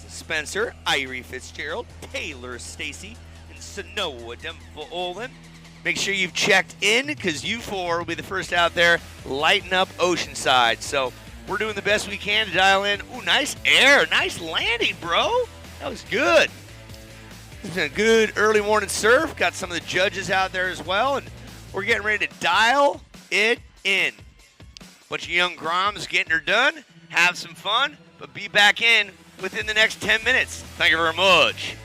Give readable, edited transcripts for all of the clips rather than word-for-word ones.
Spencer, Irie Fitzgerald, Taylor Stacy, and Sanoa Demfa-Olin. Make sure you've checked in because you four will be the first out there lighting up Oceanside. So we're doing the best we can to dial in. Ooh, nice air. Nice landing, bro. That was good. It's been a good early morning surf. Got some of the judges out there as well. And we're getting ready to dial it in. Bunch of young Groms getting her done. Have some fun, but be back in within the next 10 minutes. Thank you very much.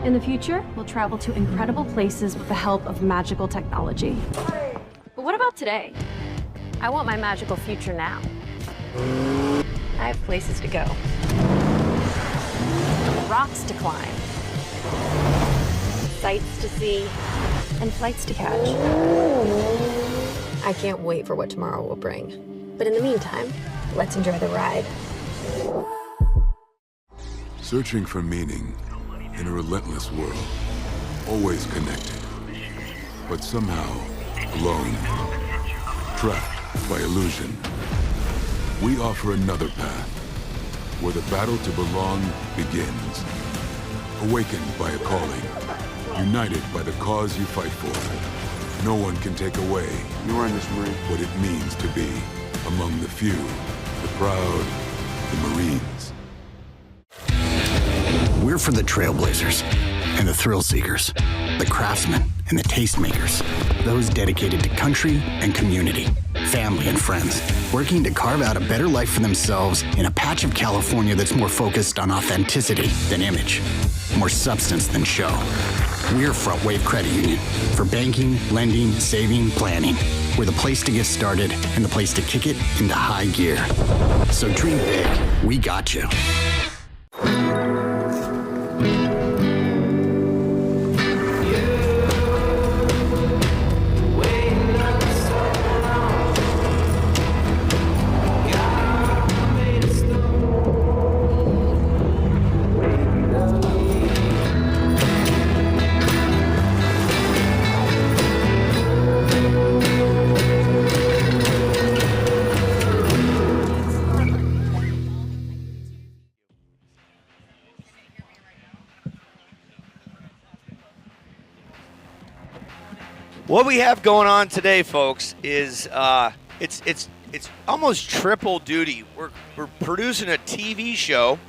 In the future, we'll travel to incredible places with the help of magical technology. But what about today? I want my magical future now. I have places to go. Rocks to climb. Sights to see. And flights to catch. I can't wait for what tomorrow will bring. But in the meantime, let's enjoy the ride. Searching for meaning in a relentless world. Always connected. But somehow, alone. Trapped by illusion. We offer another path. Where the battle to belong begins. Awakened by a calling. United by the cause you fight for. No one can take away what it means to be among the few, the proud, the Marines. We're for the trailblazers and the thrill seekers, the craftsmen and the tastemakers, those dedicated to country and community, family and friends, working to carve out a better life for themselves in a patch of California that's more focused on authenticity than image, more substance than show. We're Front Wave Credit Union for banking, lending, saving, planning. We're the place to get started and the place to kick it into high gear. So dream big. We got you. What we have going on today, folks, is it's almost triple duty. We're producing a TV show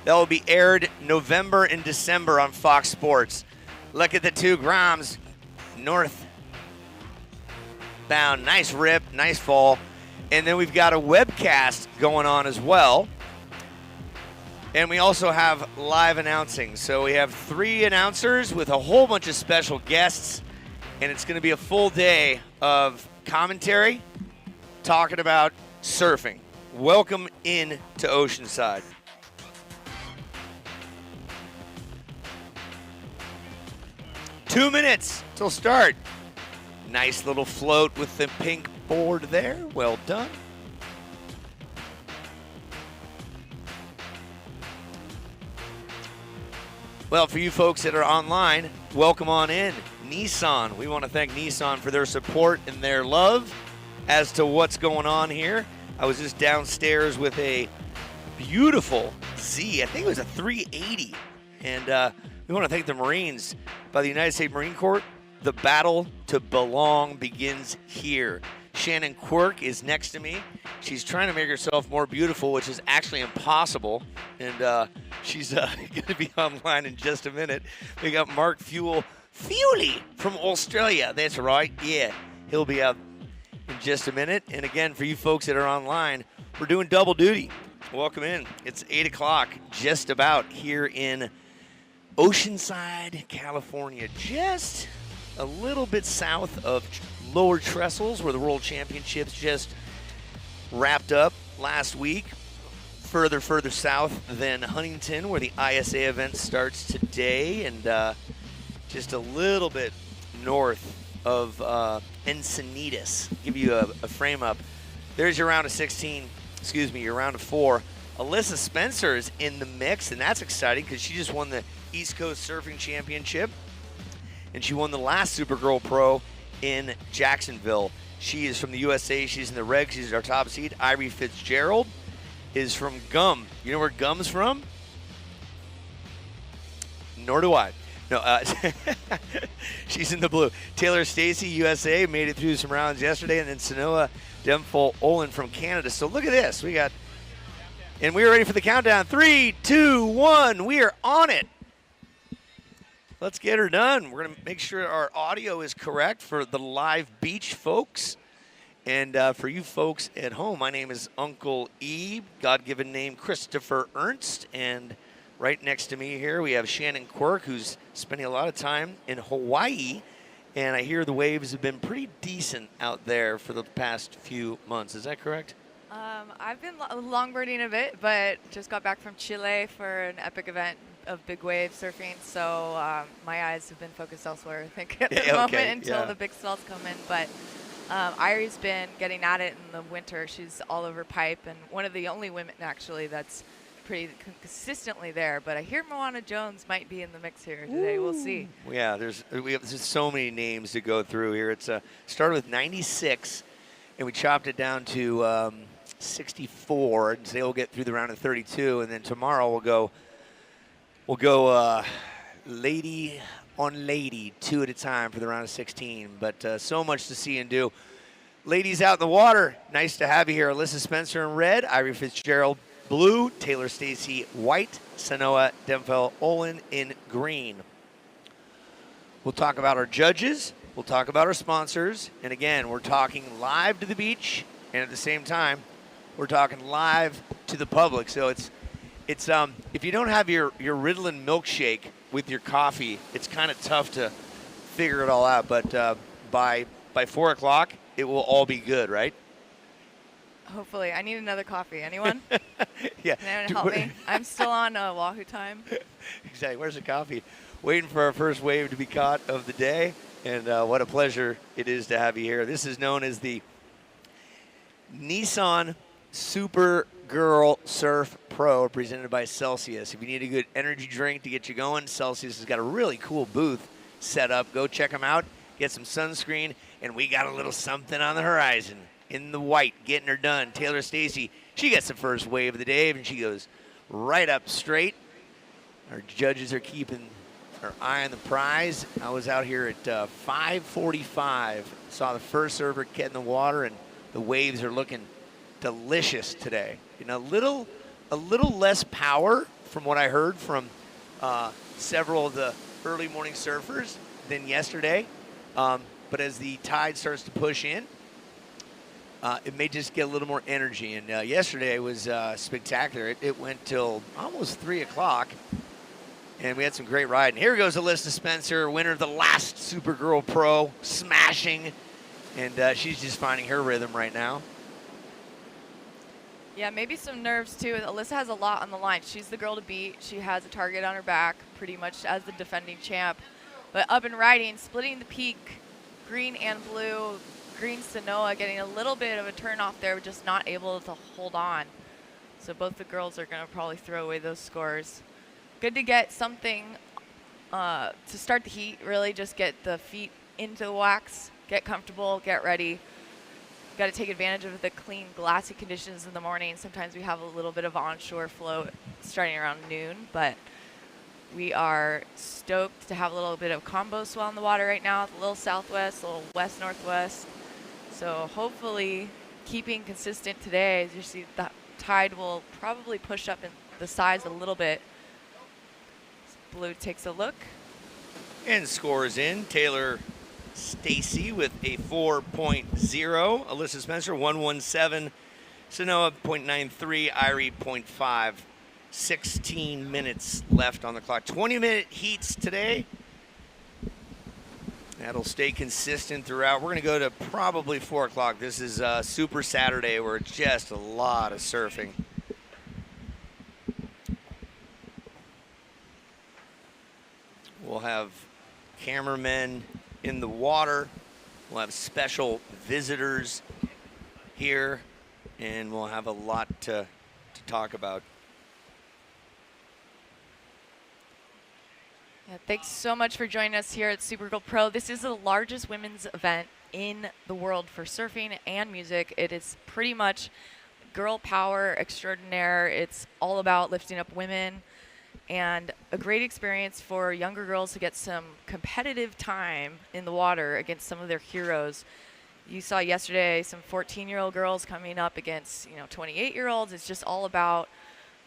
that will be aired November and December on Fox Sports. Look at the 2 grams northbound. Nice rip, nice fall. And then we've got a webcast going on as well. And we also have live announcing. So we have 3 announcers with a whole bunch of special guests. And it's going to be a full day of commentary talking about surfing. Welcome in to Oceanside. Two minutes till start. Nice little float with the pink board there. Well done. Well, for you folks that are online, welcome on in. NISSAN. We want to thank NISSAN for their support and their love as to what's going on here. I was just downstairs with a beautiful Z. I think it was a 380. And we want to thank the Marines. By the United States Marine Corps, the battle to belong begins here. Shannon Quirk is next to me. She's trying to make herself more beautiful, which is actually impossible. And she's going to be online in just a minute. We got Mark Fuely from Australia. That's right. Yeah, he'll be out in just a minute. And again, for you folks that are online, we're doing double duty. Welcome in. It's 8 o'clock, just about here in Oceanside, California. Just a little bit south of Lower Trestles, where the World Championships just wrapped up last week. Further south than Huntington, where the ISA event starts today. And just a little bit north of Encinitas. Give you a frame up. There's your round of 16, your round of 4. Alyssa Spencer is in the mix, and that's exciting because she just won the East Coast Surfing Championship, and she won the last Supergirl Pro in Jacksonville. She is from the USA. She's in the reg. She's our top seed. Irie Fitzgerald is from GUM. You know where GUM's from? Nor do I. No, she's in the blue. Taylor Stacy, USA, made it through some rounds yesterday, and then Sanoa Demfol Olin from Canada. So look at this. We are ready for the countdown. 3, 2, 1. We are on it. Let's get her done. We're going to make sure our audio is correct for the live beach folks. And for you folks at home, my name is Uncle E, God-given name Christopher Ernst, and Right next to me here, we have Shannon Quirk, who's spending a lot of time in Hawaii. And I hear the waves have been pretty decent out there for the past few months. Is that correct? I've been longboarding a bit, but just got back from Chile for an epic event of big wave surfing. So my eyes have been focused elsewhere, I think, at the moment until the big swells come in. But Irie's been getting at it in the winter. She's all over pipe, and one of the only women, actually, that's pretty consistently there. But I hear Moana Jones might be in the mix here today. We'll see. Yeah, there's so many names to go through here. It's started with 96, and we chopped it down to 64. And today we'll get through the round of 32, and then tomorrow we'll go lady on lady, 2 at a time for the round of 16. But so much to see and do. Ladies out in the water, nice to have you here. Alyssa Spencer in red, Irie Fitzgerald blue, Taylor Stacy white, Sanoa Demfel Olin in green. We'll talk about our judges, we'll talk about our sponsors, and again, we're talking live to the beach, and at the same time, we're talking live to the public. So it's if you don't have your Ritalin milkshake with your coffee, it's kind of tough to figure it all out. But by 4 o'clock, it will all be good, right? Hopefully. I need another coffee. Anyone? Yeah. Can anyone help me? I'm still on Wahoo time. Exactly. Where's the coffee? Waiting for our first wave to be caught of the day. And what a pleasure it is to have you here. This is known as the NISSAN Super Girl Surf Pro, presented by Celsius. If you need a good energy drink to get you going, Celsius has got a really cool booth set up. Go check them out. Get some sunscreen. And we got a little something on the horizon. In the white, getting her done. Taylor Stacy, she gets the first wave of the day, and she goes right up straight. Our judges are keeping their eye on the prize. I was out here at 5:45. Saw the first surfer get in the water, and the waves are looking delicious today. You know, a little less power from what I heard from several of the early morning surfers than yesterday. But as the tide starts to push in, it may just get a little more energy. And yesterday was spectacular. It went till almost 3 o'clock, and we had some great riding. Here goes Alyssa Spencer, winner of the last Supergirl Pro, smashing. And she's just finding her rhythm right now. Yeah, maybe some nerves, too. Alyssa has a lot on the line. She's the girl to beat. She has a target on her back, pretty much as the defending champ. But up and riding, splitting the peak, green and blue. Green Sanoa getting a little bit of a turn off there, but just not able to hold on. So both the girls are going to probably throw away those scores. Good to get something to start the heat, really just get the feet into the wax, get comfortable, get ready. Got to take advantage of the clean, glassy conditions in the morning. Sometimes we have a little bit of onshore flow starting around noon, but we are stoked to have a little bit of combo swell in the water right now, a little southwest, a little west-northwest. So hopefully keeping consistent today. As you see, the tide will probably push up in the sides a little bit. Blue takes a look. And scores in. Taylor Stacy with a 4.0. Alyssa Spencer, 117. Sanoa, 0.93. Irie, 0.5. 16 minutes left on the clock. 20-minute heats today. That'll stay consistent throughout. We're going to go to probably 4 o'clock. This is Super Saturday, where it's just a lot of surfing. We'll have cameramen in the water. We'll have special visitors here, and we'll have a lot to talk about. Yeah, thanks so much for joining us here at Supergirl Pro. This is the largest women's event in the world for surfing and music. It is pretty much girl power extraordinaire. It's all about lifting up women and a great experience for younger girls to get some competitive time in the water against some of their heroes. You saw yesterday some 14-year-old girls coming up against 28-year-olds. It's just all about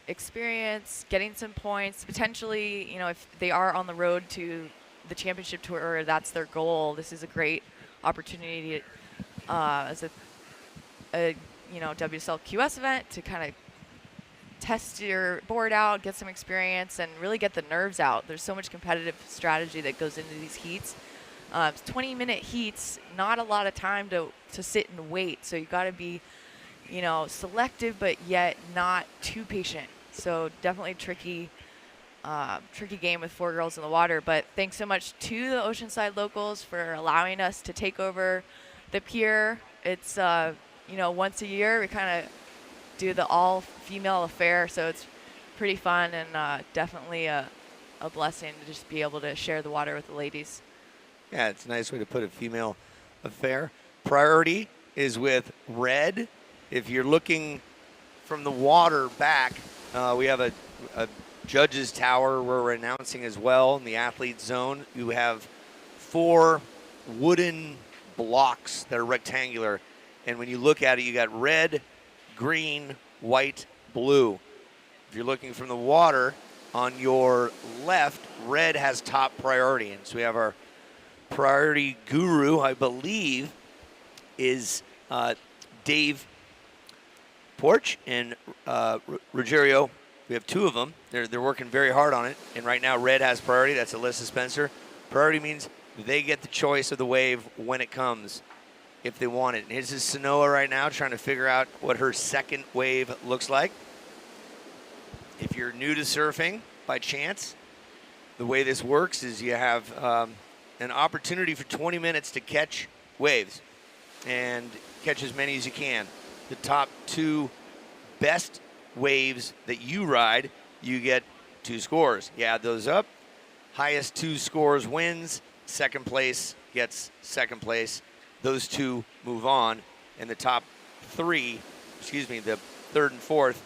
experience, getting some points, potentially, if they are on the road to the championship tour, that's their goal. This is a great opportunity as a WSL QS event to kind of test your board out, get some experience, and really get the nerves out. There's so much competitive strategy that goes into these heats. 20-minute heats, not a lot of time to sit and wait. So you got to be, selective, but yet not too patient. So definitely tricky game with 4 girls in the water. But thanks so much to the Oceanside locals for allowing us to take over the pier. It's once a year we kind of do the all-female affair, so it's pretty fun and definitely a blessing to just be able to share the water with the ladies. Yeah, it's a nice way to put a female affair. Priority is with red. If you're looking from the water back, we have a judges tower where we're announcing as well in the athlete zone. You have 4 wooden blocks that are rectangular, and when you look at it, you got red, green, white, blue. If you're looking from the water, on your left, red has top priority. And so we have our priority guru, I believe, is Dave Porch and Ruggiero. We have 2 of them. They're working very hard on it. And right now, red has priority. That's Alyssa Spencer. Priority means they get the choice of the wave when it comes, if they want it. And this is Sanoa right now trying to figure out what her second wave looks like. If you're new to surfing by chance, the way this works is you have an opportunity for 20 minutes to catch waves and catch as many as you can. The top 2 best waves that you ride, you get 2 scores. You add those up. Highest 2 scores wins. Second place gets second place. Those 2 move on, and the top 3, the third and fourth,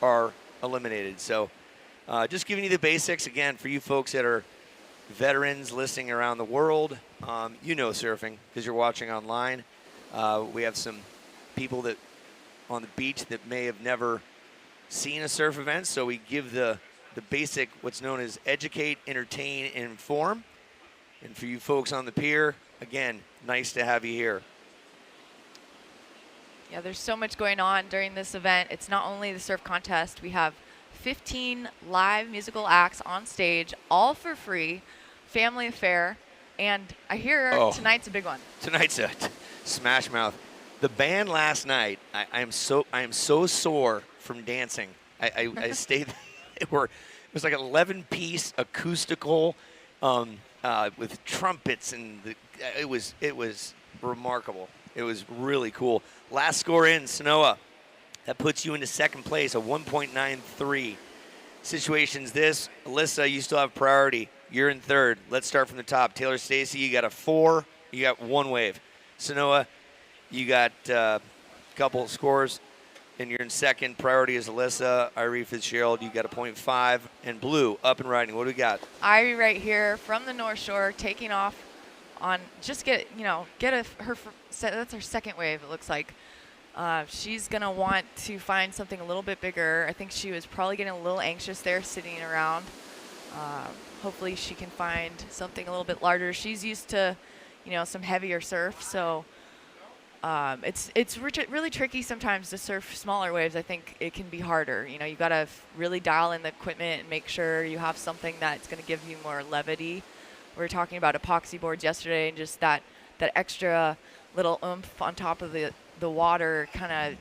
are eliminated. So just giving you the basics, again, for you folks that are veterans listening around the world. Surfing because you're watching online. We have some people that on the beach that may have never seen a surf event, so we give the basic, what's known as educate, entertain, and inform. And for you folks on the pier, again, nice to have you here. Yeah, there's so much going on during this event. It's not only the surf contest. We have 15 live musical acts on stage, all for free, family affair, and I hear tonight's a big one. Tonight's a smash mouth. The band last night, I am so sore from dancing. I stayed. It was like an 11-piece acoustical with trumpets, and it was remarkable. It was really cool. Last score in, Sanoa. That puts you into second place, a 1.93. Situation's this. Alyssa, you still have priority. You're in third. Let's start from the top. Taylor Stacy, you got a 4. You got 1 wave. Sanoa, you got a couple scores, and you're in second. Priority is Alyssa. Irie Fitzgerald, you got a 0.5. And Blue, up and riding. What do we got? Irie right here from the North Shore, taking off on just that's her second wave, it looks like. She's going to want to find something a little bit bigger. I think she was probably getting a little anxious there sitting around. Hopefully she can find something a little bit larger. She's used to, some heavier surf, so it's really tricky sometimes to surf smaller waves. I think it can be harder. You got to really dial in the equipment and make sure you have something that's going to give you more levity. We were talking about epoxy boards yesterday, and just that extra little oomph on top of the water kind of,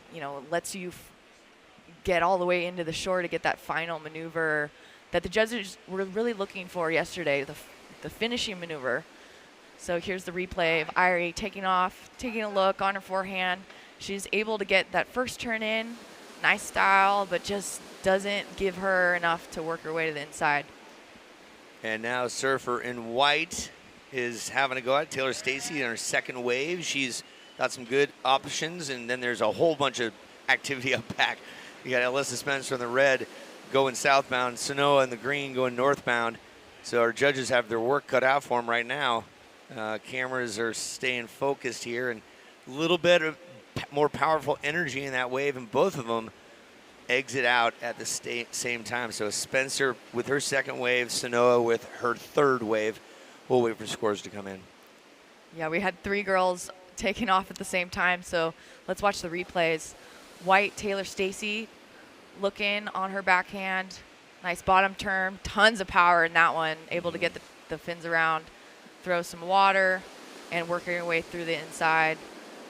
lets you get all the way into the shore to get that final maneuver that the judges were really looking for yesterday, the finishing maneuver. So here's the replay of Irie taking off, taking a look on her forehand. She's able to get that first turn in, nice style, but just doesn't give her enough to work her way to the inside. And now surfer in white is having to go out. Taylor Stacy in her second wave. She's got some good options, and then there's a whole bunch of activity up back. You got Alyssa Spencer in the red going southbound, Sanoa in the green going northbound. So our judges have their work cut out for them right now. Cameras are staying focused here, and a little bit of more powerful energy in that wave, and both of them exit out at the same time. So Spencer with her second wave, Sanoa with her third wave. We'll wait for scores to come in. Yeah, we had 3 girls taking off at the same time, so let's watch the replays. White, Taylor Stacy, looking on her backhand. Nice bottom turn. Tons of power in that one. Able to get the fins around, throw some water, and working your way through the inside.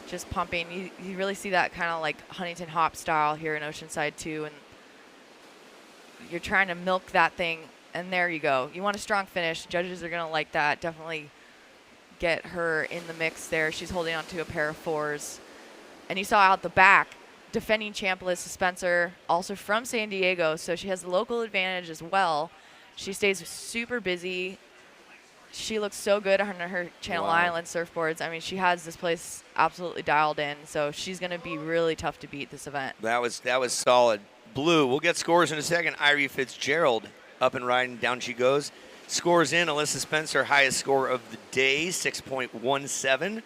Just pumping. You really see that kind of like Huntington Hop style here in Oceanside too. And you're trying to milk that thing, and there you go. You want a strong finish. Judges are going to like that. Definitely get her in the mix there. She's holding on to a pair of 4s. And you saw out the back, defending champ Alyssa Spencer, also from San Diego, so she has the local advantage as well. She stays super busy. She looks so good on her Channel Island surfboards. I mean, she has this place absolutely dialed in, so she's going to be really tough to beat this event. That was solid. Blue, we'll get scores in a second. Irie Fitzgerald up and riding, down she goes. Scores in, Alyssa Spencer, highest score of the day, 6.17.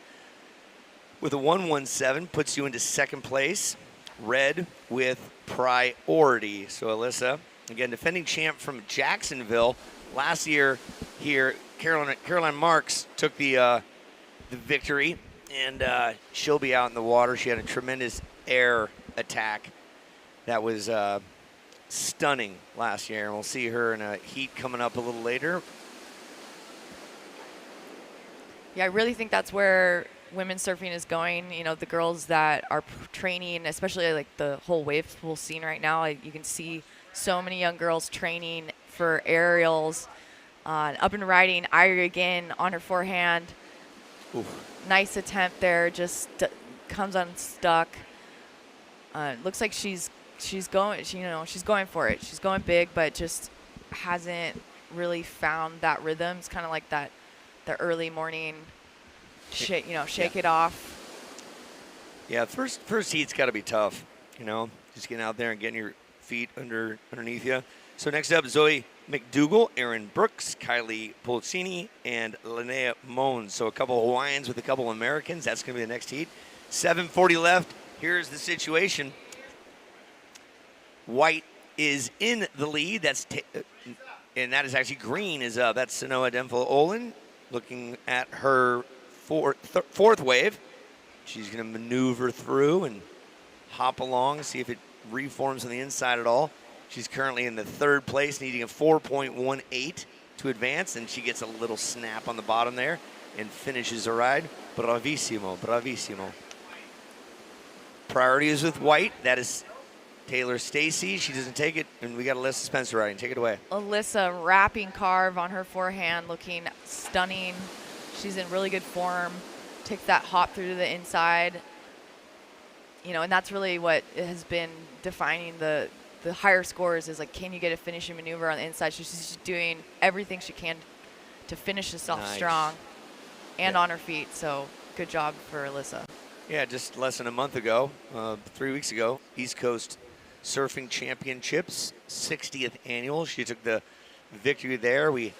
With a 117, puts you into second place. Red with priority. So Alyssa, again, defending champ from Jacksonville. Last year here, Caroline Marks took the victory, and she'll be out in the water. She had a tremendous air attack that was stunning last year, and we'll see her in a heat coming up a little later. Yeah, I really think that's where women's surfing is going. You know, the girls that are training, especially like the whole wave pool scene right now, you can see so many young girls training for aerials, up and riding. Irie again on her forehand. Oof. Nice attempt there, just comes unstuck. Looks like she's going, she's going for it. She's going big, but just hasn't really found that rhythm. It's kind of like the early morning, shake it off. Yeah, first heat's got to be tough. Just getting out there and getting your feet underneath you. So next up, Zoe McDougall, Erin Brooks, Kylie Polcini, and Linnea Mones. So a couple Hawaiians with a couple Americans. That's going to be the next heat. 7:40 left. Here's the situation. White is in the lead. And that is actually green is up. That's Sanoa Demfo-Olin looking at her fourth wave. She's going to maneuver through and hop along, see if it reforms on the inside at all. She's currently in the third place, needing a 4.18 to advance, and she gets a little snap on the bottom there and finishes her ride. Bravissimo, bravissimo. Priority is with White. That is Taylor Stacy. She doesn't take it, and we got Alyssa Spencer riding. Take it away. Alyssa wrapping carve on her forehand, looking stunning. She's in really good form. Takes that hop through to the inside. And that's really what has been defining the higher scores is, like, can you get a finishing maneuver on the inside? She's just doing everything she can to finish this off strong and on her feet. So good job for Alyssa. Yeah, just less than a month ago, 3 weeks ago, East Coast Surfing Championships, 60th annual. She took the victory there. We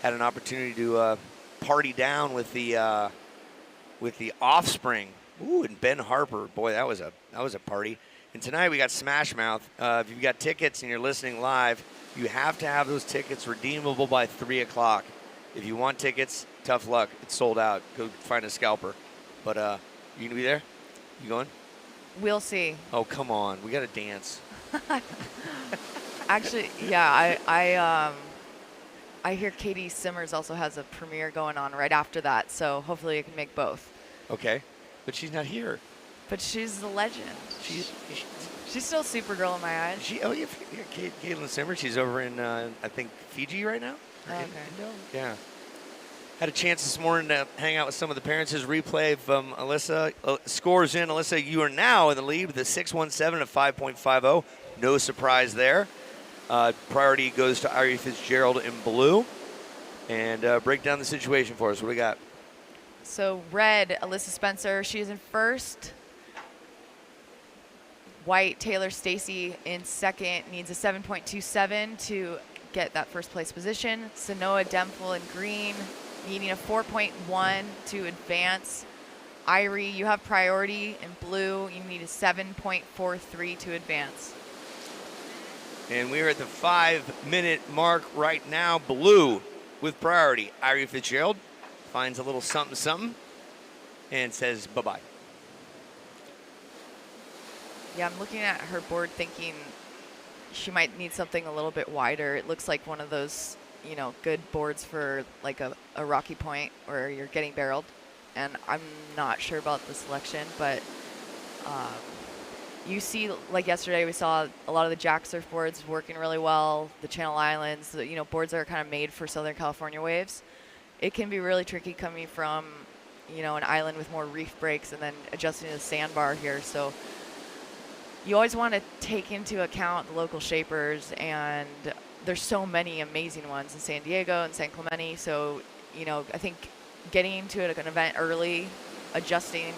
had an opportunity to party down with the Offspring. Ooh, and Ben Harper. Boy, that was a party. And tonight we got Smash Mouth. If you've got tickets and you're listening live, you have to have those tickets redeemable by 3 o'clock. If you want tickets, tough luck. It's sold out. Go find a scalper. But you going to be there? You going? We'll see. Oh, come on. We got to dance. Actually, yeah, I hear Katie Simmers also has a premiere going on right after that, so hopefully I can make both. Okay. But she's not here. But she's the legend. She's still Supergirl in my eyes. Caitlin Simmers. She's over in, I think, Fiji right now. Okay. Yeah. Had a chance this morning to hang out with some of the parents. His replay from Alyssa. Scores in. Alyssa, you are now in the lead with a 6.17 of 5.50. No surprise there. Priority goes to Irie Fitzgerald in blue. And break down the situation for us. What do we got? So red, Alyssa Spencer, she's in first. White, Taylor Stacy in second, needs a 7.27 to get that first place position. Sanoa Demfo in green, needing a 4.1 to advance. Irie, you have priority in blue. You need a 7.43 to advance. And we're at the 5-minute mark right now. Blue with priority. Irie Fitzgerald finds a little something and says bye-bye. Yeah, I'm looking at her board thinking she might need something a little bit wider. It looks like one of those, you know, good boards for like a rocky point where you're getting barreled. And I'm not sure about the selection, but you see, like yesterday, we saw a lot of the jack surfboards working really well, the Channel Islands, you know, boards that are kind of made for Southern California waves. It can be really tricky coming from, you know, an island with more reef breaks and then adjusting to the sandbar here. So you always want to take into account the local shapers, and there's so many amazing ones in San Diego and San Clemente. So, you know, I think getting into an event early, adjusting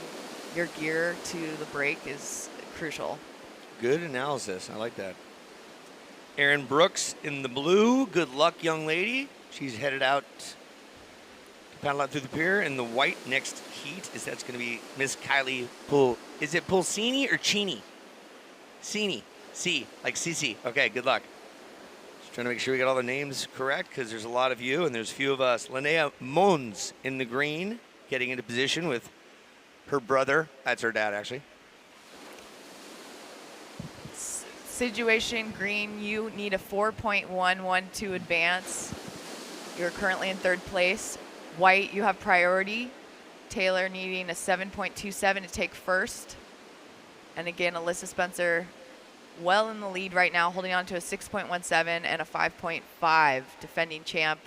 your gear to the break is crucial. Good analysis. I like that. Erin Brooks in the blue. Good luck, young lady. She's headed out to paddle out through the pier. In the white next heat that's going to be Miss Kylie Pool. Is it Pulsini or Chini? Cini. C, like CC. Okay, good luck. Just trying to make sure we got all the names correct because there's a lot of you and there's a few of us. Linnea Mons in the green, getting into position with her brother. That's her dad, actually. Situation green, you need a 4.11 to advance. You're currently in third place. White, you have priority. Taylor needing a 7.27 to take first. And again, Alyssa Spencer well in the lead right now, holding on to a 6.17 and a 5.5. Defending champ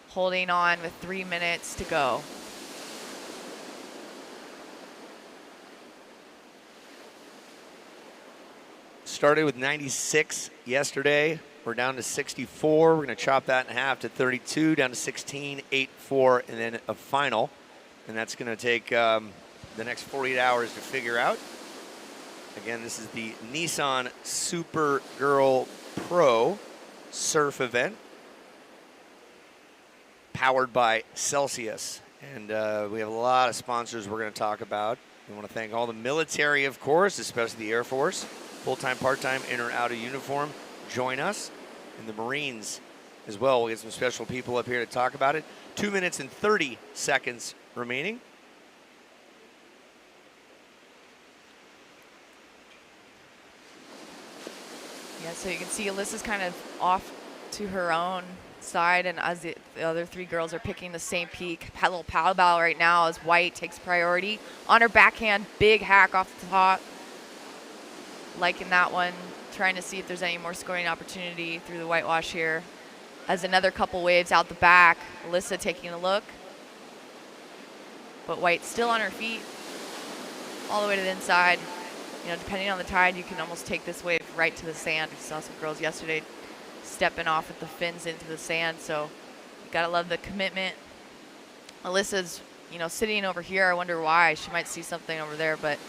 holding on with 3 minutes to go. Started with 96 yesterday. We're down to 64. We're going to chop that in half to 32, down to 16, 8, 4, and then a final. And that's going to take the next 48 hours to figure out. Again, this is the Nissan Supergirl Pro Surf event, powered by Celsius. And we have a lot of sponsors we're going to talk about. We want to thank all the military, of course, especially the Air Force. Full-time, part-time, in or out of uniform, join us. And the Marines as well. We'll get some special people up here to talk about it. 2 minutes and 30 seconds remaining. Yeah, so you can see Alyssa's kind of off to her own side, and as the other three girls are picking the same peak. A little pow bow right now as White takes priority. On her backhand, big hack off the top. Liking that one, trying to see if there's any more scoring opportunity through the whitewash here. As another couple waves out the back, Alyssa taking a look. But White still on her feet, all the way to the inside. You know, depending on the tide, you can almost take this wave right to the sand. We saw some girls yesterday stepping off with the fins into the sand, so you gotta love the commitment. Alyssa's, you know, sitting over here. I wonder why. She might see something over there, but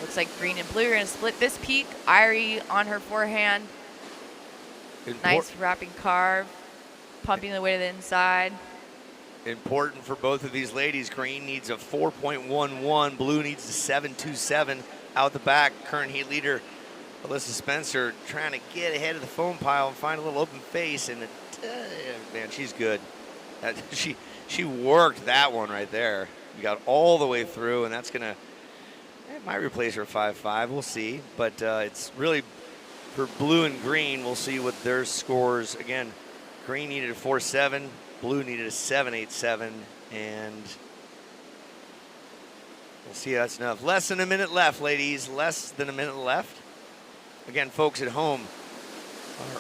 looks like green and blue are gonna split this peak. Irie on her forehand. Nice wrapping carve, pumping the way to the inside. Important for both of these ladies. Green needs a 4.11. Blue needs a 7.27. Out the back, current heat leader Alyssa Spencer trying to get ahead of the foam pile and find a little open face. And man, she's good. She worked that one right there. We got all the way through, and that's gonna. It might replace her 5.5. We'll see. But it's really for blue and green. We'll see what their scores. Again, green needed a 4.7. Blue needed a 7.87, and we'll see if that's enough. Less than a minute left, ladies. Less than a minute left. Again, folks at home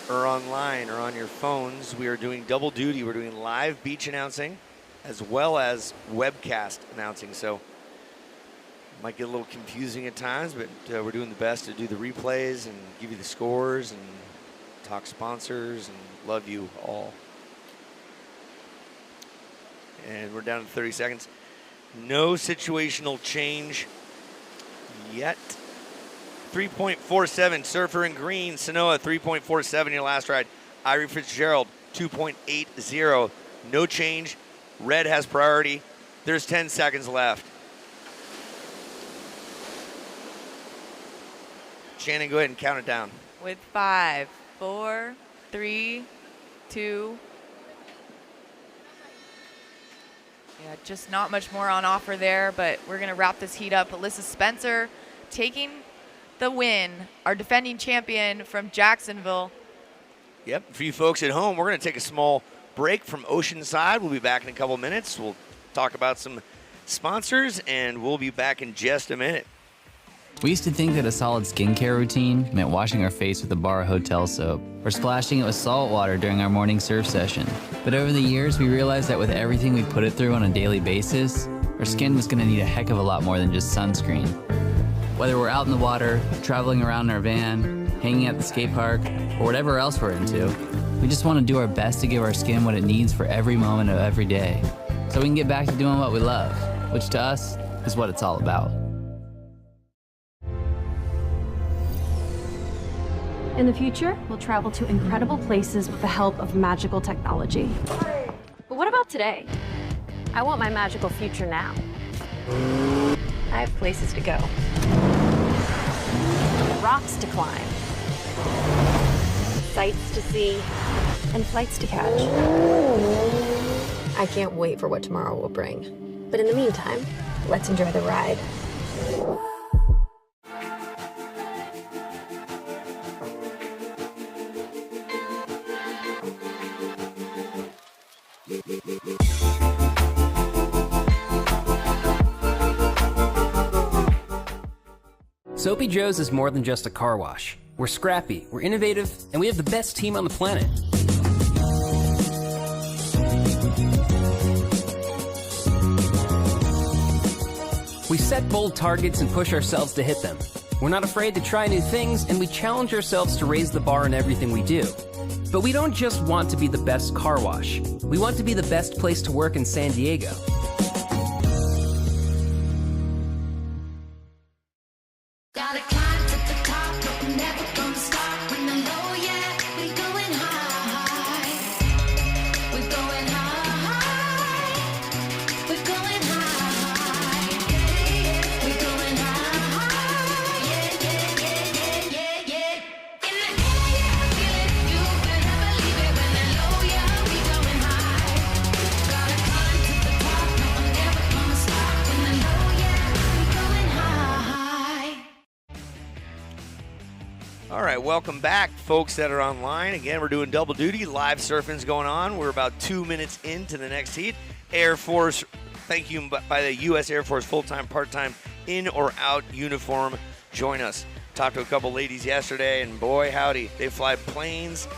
or online or on your phones, we are doing double duty. We're doing live beach announcing as well as webcast announcing. So it might get a little confusing at times, but we're doing the best to do the replays and give you the scores and talk sponsors and love you all. And we're down to 30 seconds. No situational change yet. 3.47, Surfer in green. Sanoa, 3.47 your last ride. Irie Fitzgerald, 2.80. No change. Red has priority. There's 10 seconds left. Shannon, go ahead and count it down. With 5, 4, 3, 2. Yeah, just not much more on offer there, but we're going to wrap this heat up. Alyssa Spencer taking the win, our defending champion from Jacksonville. Yep. For you folks at home, we're going to take a small break from Oceanside. We'll be back in a couple minutes. We'll talk about some sponsors, and we'll be back in just a minute. We used to think that a solid skincare routine meant washing our face with a bar of hotel soap or splashing it with salt water during our morning surf session. But over the years, we realized that with everything we put it through on a daily basis, our skin was going to need a heck of a lot more than just sunscreen. Whether we're out in the water, traveling around in our van, hanging at the skate park, or whatever else we're into, we just want to do our best to give our skin what it needs for every moment of every day, so we can get back to doing what we love, which to us is what it's all about. In the future, we'll travel to incredible places with the help of magical technology. But what about today? I want my magical future now. I have places to go. Rocks to climb. Sights to see. And flights to catch. I can't wait for what tomorrow will bring. But in the meantime, let's enjoy the ride. Soapy Joe's is more than just a car wash. We're scrappy, we're innovative, and we have the best team on the planet. We set bold targets and push ourselves to hit them. We're not afraid to try new things, and we challenge ourselves to raise the bar in everything we do. But we don't just want to be the best car wash. We want to be the best place to work in San Diego. Gotta climb to the top, but we're never gonna stop. When I'm low, yeah, we going high. We're going high. We're going high. We're going high. Yeah, yeah, yeah, yeah, yeah, yeah. In the air, yeah, feel it. You will never leave it. When I'm low, yeah, we going high. Gotta climb to the top, no, I'm never gonna stop. When I'm low, yeah, we going high. All right, welcome back, folks that are online. Again, we're doing double duty. Live surfing's going on. We're about 2 minutes into the next heat. Air Force, thank you by the U.S. Air Force, full-time, part-time, in or out uniform. Join us. Talked to a couple ladies yesterday, and boy, howdy, they fly planes,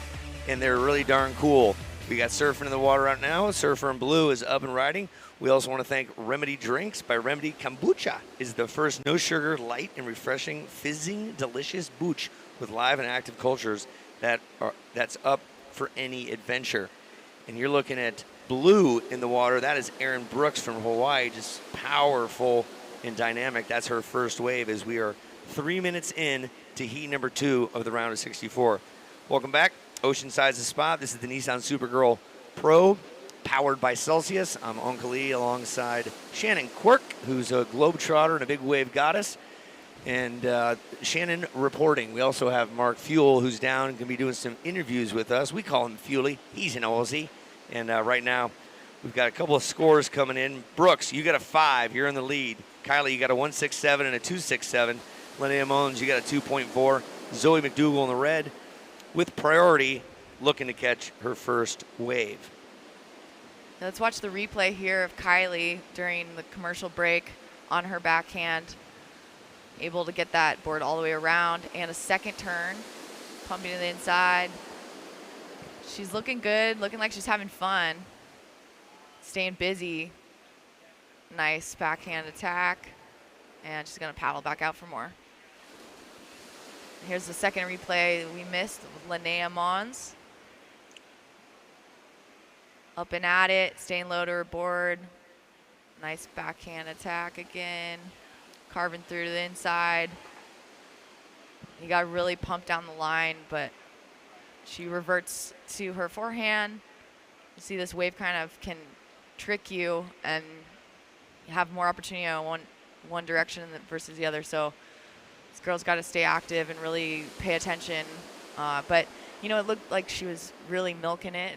and they're really darn cool. We got surfing in the water right now. Surfer in Blue is up and riding. We also want to thank Remedy Drinks by Remedy. Kombucha is the first no-sugar, light, and refreshing, fizzing, delicious booch with live and active cultures that's up for any adventure. And you're looking at Blue in the water. That is Erin Brooks from Hawaii, just powerful and dynamic. That's her first wave as we are 3 minutes in to heat number 2 of the round of 64. Welcome back. Oceanside's the spot. This is the Nissan Supergirl Pro, powered by Celsius. I'm Uncle Lee alongside Shannon Quirk, who's a globetrotter and a big wave goddess. And Shannon reporting. We also have Mark Fuel, who's down and going to be doing some interviews with us. We call him Fuely. He's an Aussie. And right now, we've got a couple of scores coming in. Brooks, you got a 5. You're in the lead. Kylie, you got a 1.67 and a 2.67. Linnea Mons, you got a 2.4. Zoe McDougal in the red with priority, looking to catch her first wave. Let's watch the replay here of Kylie during the commercial break on her backhand. Able to get that board all the way around and a second turn, pumping to the inside. She's looking good, looking like she's having fun, staying busy. Nice backhand attack, and she's gonna paddle back out for more. Here's the second replay we missed with Linnea Mons. Up and at it, staying low to her board. Nice backhand attack again. Carving through to the inside. You got really pumped down the line, but she reverts to her forehand. You see this wave kind of can trick you and have more opportunity on one direction versus the other. So this girl's got to stay active and really pay attention. But, you know, it looked like she was really milking it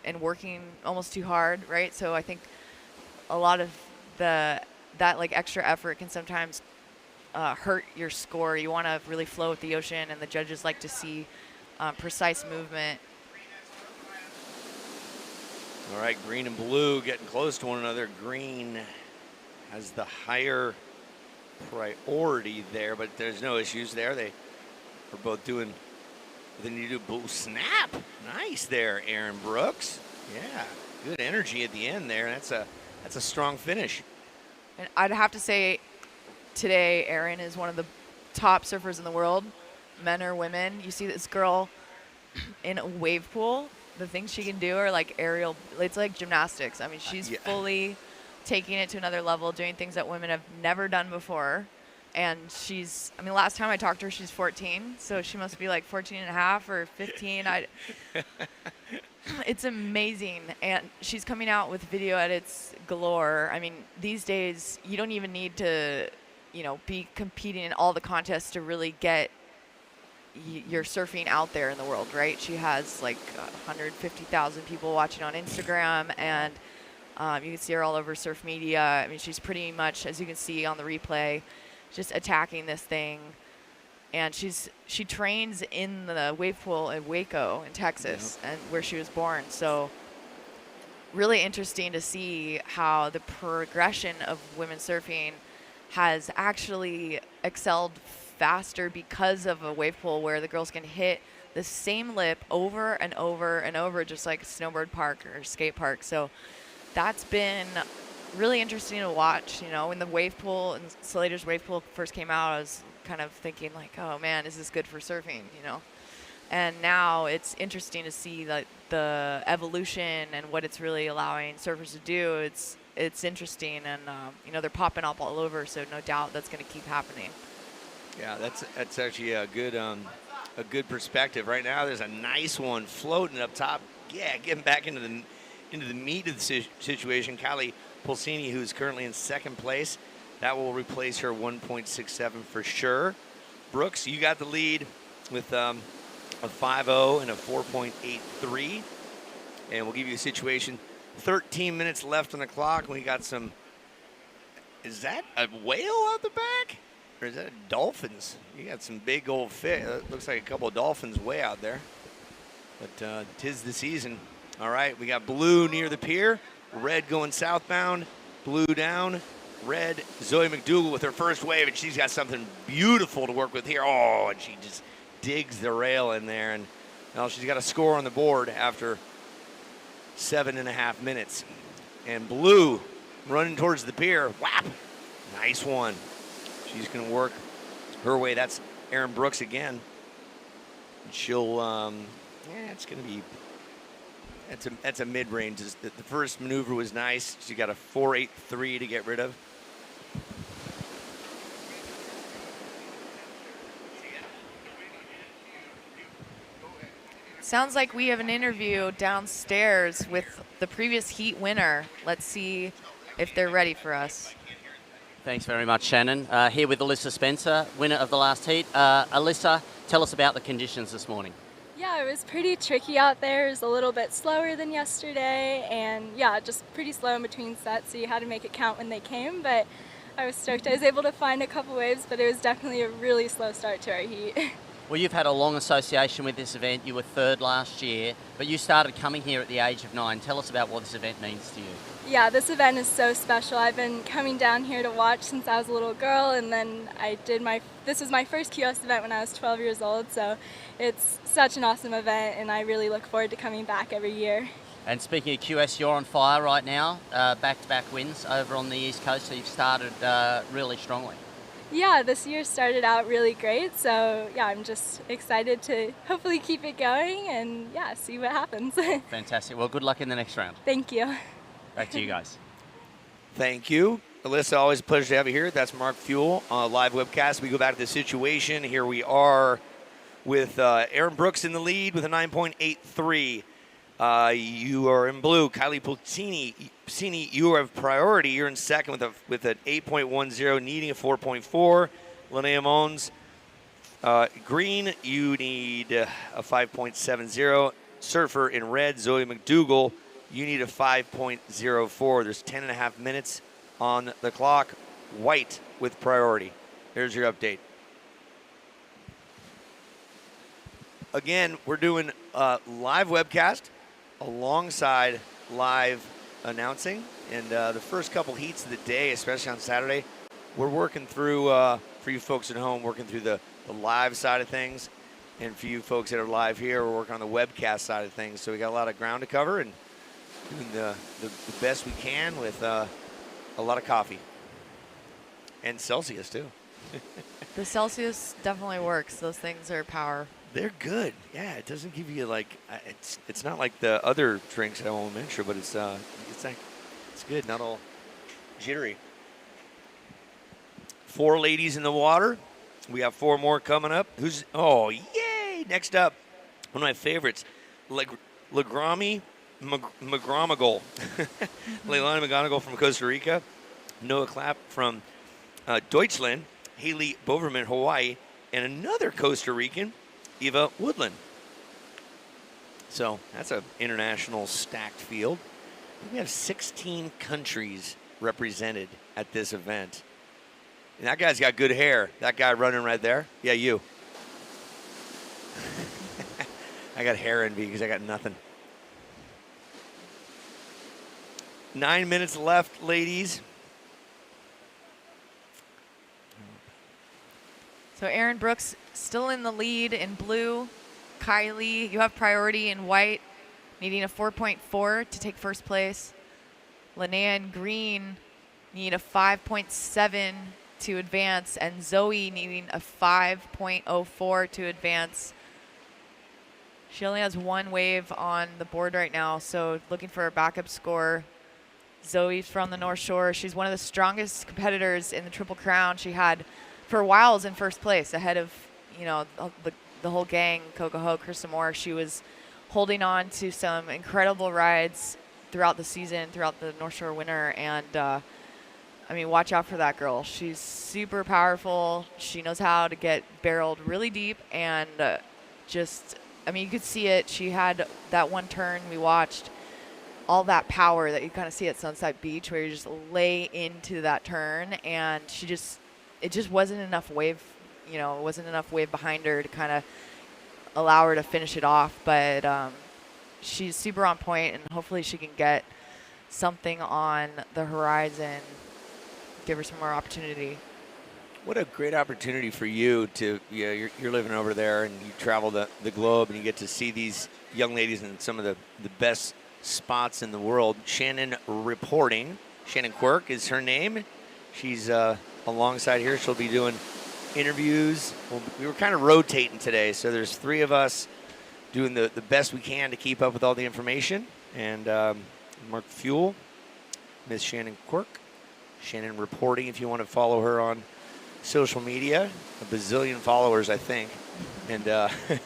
and working almost too hard, right? So I think a lot of that like extra effort can sometimes hurt your score. You want to really flow with the ocean, and the judges like to see precise movement. All right, green and blue getting close to one another. Green has the higher priority there, but there's no issues there. They are both doing what they need to do. Blue snap. Nice there, Aaron Brooks. Yeah, good energy at the end there. That's a strong finish. And I'd have to say today, Aaron is one of the top surfers in the world, men or women. You see this girl in a wave pool. The things she can do are like aerial. It's like gymnastics. I mean, she's fully taking it to another level, doing things that women have never done before. And she's, I mean, last time I talked to her, she's 14. So she must be like 14 and a half or 15. It's amazing. And she's coming out with video edits galore. I mean, these days, you don't even need to, be competing in all the contests to really get your surfing out there in the world, right? She has like 150,000 people watching on Instagram, and you can see her all over surf media. I mean, she's pretty much, as you can see on the replay, just attacking this thing. And she trains in the wave pool in Waco in Texas, and where she was born. So really interesting to see how the progression of women surfing has actually excelled faster because of a wave pool where the girls can hit the same lip over and over and over, just like a snowboard park or skate park. So that's been really interesting to watch. When the wave pool and Slater's wave pool first came out, I was kind of thinking like, oh man, is this good for surfing? And now it's interesting to see the evolution and what it's really allowing surfers to do. It's interesting, and they're popping up all over. So no doubt that's going to keep happening. Yeah, that's actually a good perspective. Right now, there's a nice one floating up top. Yeah, getting back into the meat of the situation. Kylie Pulsini, who's currently in second place, that will replace her 1.67 for sure. Brooks, you got the lead with a 5.0 and a 4.83, and we'll give you a situation. 13 minutes left on the clock. We got some. Is that a whale out the back? Or is that a dolphins? You got some big old fish. Looks like a couple of dolphins way out there. But 'tis the season. All right, we got blue near the pier. Red going southbound. Blue down. Red, Zoe McDougal with her first wave, and she's got something beautiful to work with here. Oh, and she just digs the rail in there. And now she's got a score on the board after 7.5 minutes. And blue running towards the pier. Whap! Nice one. She's going to work her way. That's Aaron Brooks again. She'll, it's going to be, that's a mid-range. The first maneuver was nice. She got a 4.83 to get rid of. Sounds like we have an interview downstairs with the previous heat winner. Let's see if they're ready for us. Thanks very much, Shannon. Here with Alyssa Spencer, winner of the last heat. Alyssa, tell us about the conditions this morning. Yeah, it was pretty tricky out there. It was a little bit slower than yesterday, and yeah, just pretty slow in between sets, so you had to make it count when they came, but I was stoked. I was able to find a couple waves, but it was definitely a really slow start to our heat. Well, you've had a long association with this event. You were third last year, but you started coming here at the age of 9. Tell us about what this event means to you. Yeah, this event is so special. I've been coming down here to watch since I was a little girl, and then this was my first QS event when I was 12 years old, so it's such an awesome event, and I really look forward to coming back every year. And speaking of QS, you're on fire right now, back-to-back wins over on the East Coast, so you've started really strongly. Yeah, this year started out really great, so yeah, I'm just excited to hopefully keep it going and yeah, see what happens. Fantastic. Well, good luck in the next round. Thank you. Back to you guys. Thank you. Alyssa, always a pleasure to have you here. That's Mark Fuel on a live webcast. We go back to the situation. Here we are with Aaron Brooks in the lead with a 9.83. You are in blue. Kylie Pulsini, you have priority. You're in second with an 8.10, needing a 4.4. Linnea Mons, green, you need a 5.70. Surfer in red, Zoe McDougal, you need a 5.04. There's 10.5 minutes on the clock. White with priority. There's your update. Again, we're doing a live webcast alongside live announcing. And the first couple heats of the day, especially on Saturday, we're working through, for you folks at home, working through the live side of things. And for you folks that are live here, we're working on the webcast side of things. So we got a lot of ground to cover and doing the best we can with a lot of coffee. And Celsius, too. The Celsius definitely works. Those things are power. They're good. Yeah, it doesn't give you like it's not like the other drinks I won't mention, but it's good, not all jittery. 4 ladies in the water. We have 4 more coming up. Yay! Next up, one of my favorites, Leilani McGonigal. Leilani McGonigal from Costa Rica. Noah Clapp from Deutschland. Haley Boverman, Hawaii. And another Costa Rican, Eva Woodland. So that's an international stacked field. We have 16 countries represented at this event. And that guy's got good hair. That guy running right there. Yeah, you. I got hair envy because I got nothing. 9 minutes left, ladies. So Aaron Brooks still in the lead in blue. Kylie, you have priority in white, needing a 4.4 to take first place. Linnea in green need a 5.7 to advance, and Zoe needing a 5.04 to advance. She only has 1 wave on the board right now, so looking for a backup score. Zoe's from the North Shore. She's one of the strongest competitors in the Triple Crown. She had, for a while, was in first place ahead of, the whole gang, Coco Ho, Krista Moore. She was holding on to some incredible rides throughout the season, throughout the North Shore winter, and watch out for that girl. She's super powerful. She knows how to get barreled really deep, and you could see it. She had that one turn we watched, all that power that you kind of see at Sunset Beach, where you just lay into that turn, and it just wasn't enough wave, it wasn't enough wave behind her to kind of allow her to finish it off. But she's super on point, and hopefully she can get something on the horizon, give her some more opportunity. What a great opportunity for you to, you're living over there and you travel the globe and you get to see these young ladies in some of the best spots in the world. Shannon reporting. Shannon Quirk is her name. She's alongside here. She'll be doing interviews. We were kind of rotating today, so there's 3 of us doing the best we can to keep up with all the information. And Mark Fuel, Miss Shannon Quirk. Shannon reporting, if you want to follow her on social media. A bazillion followers, I think. And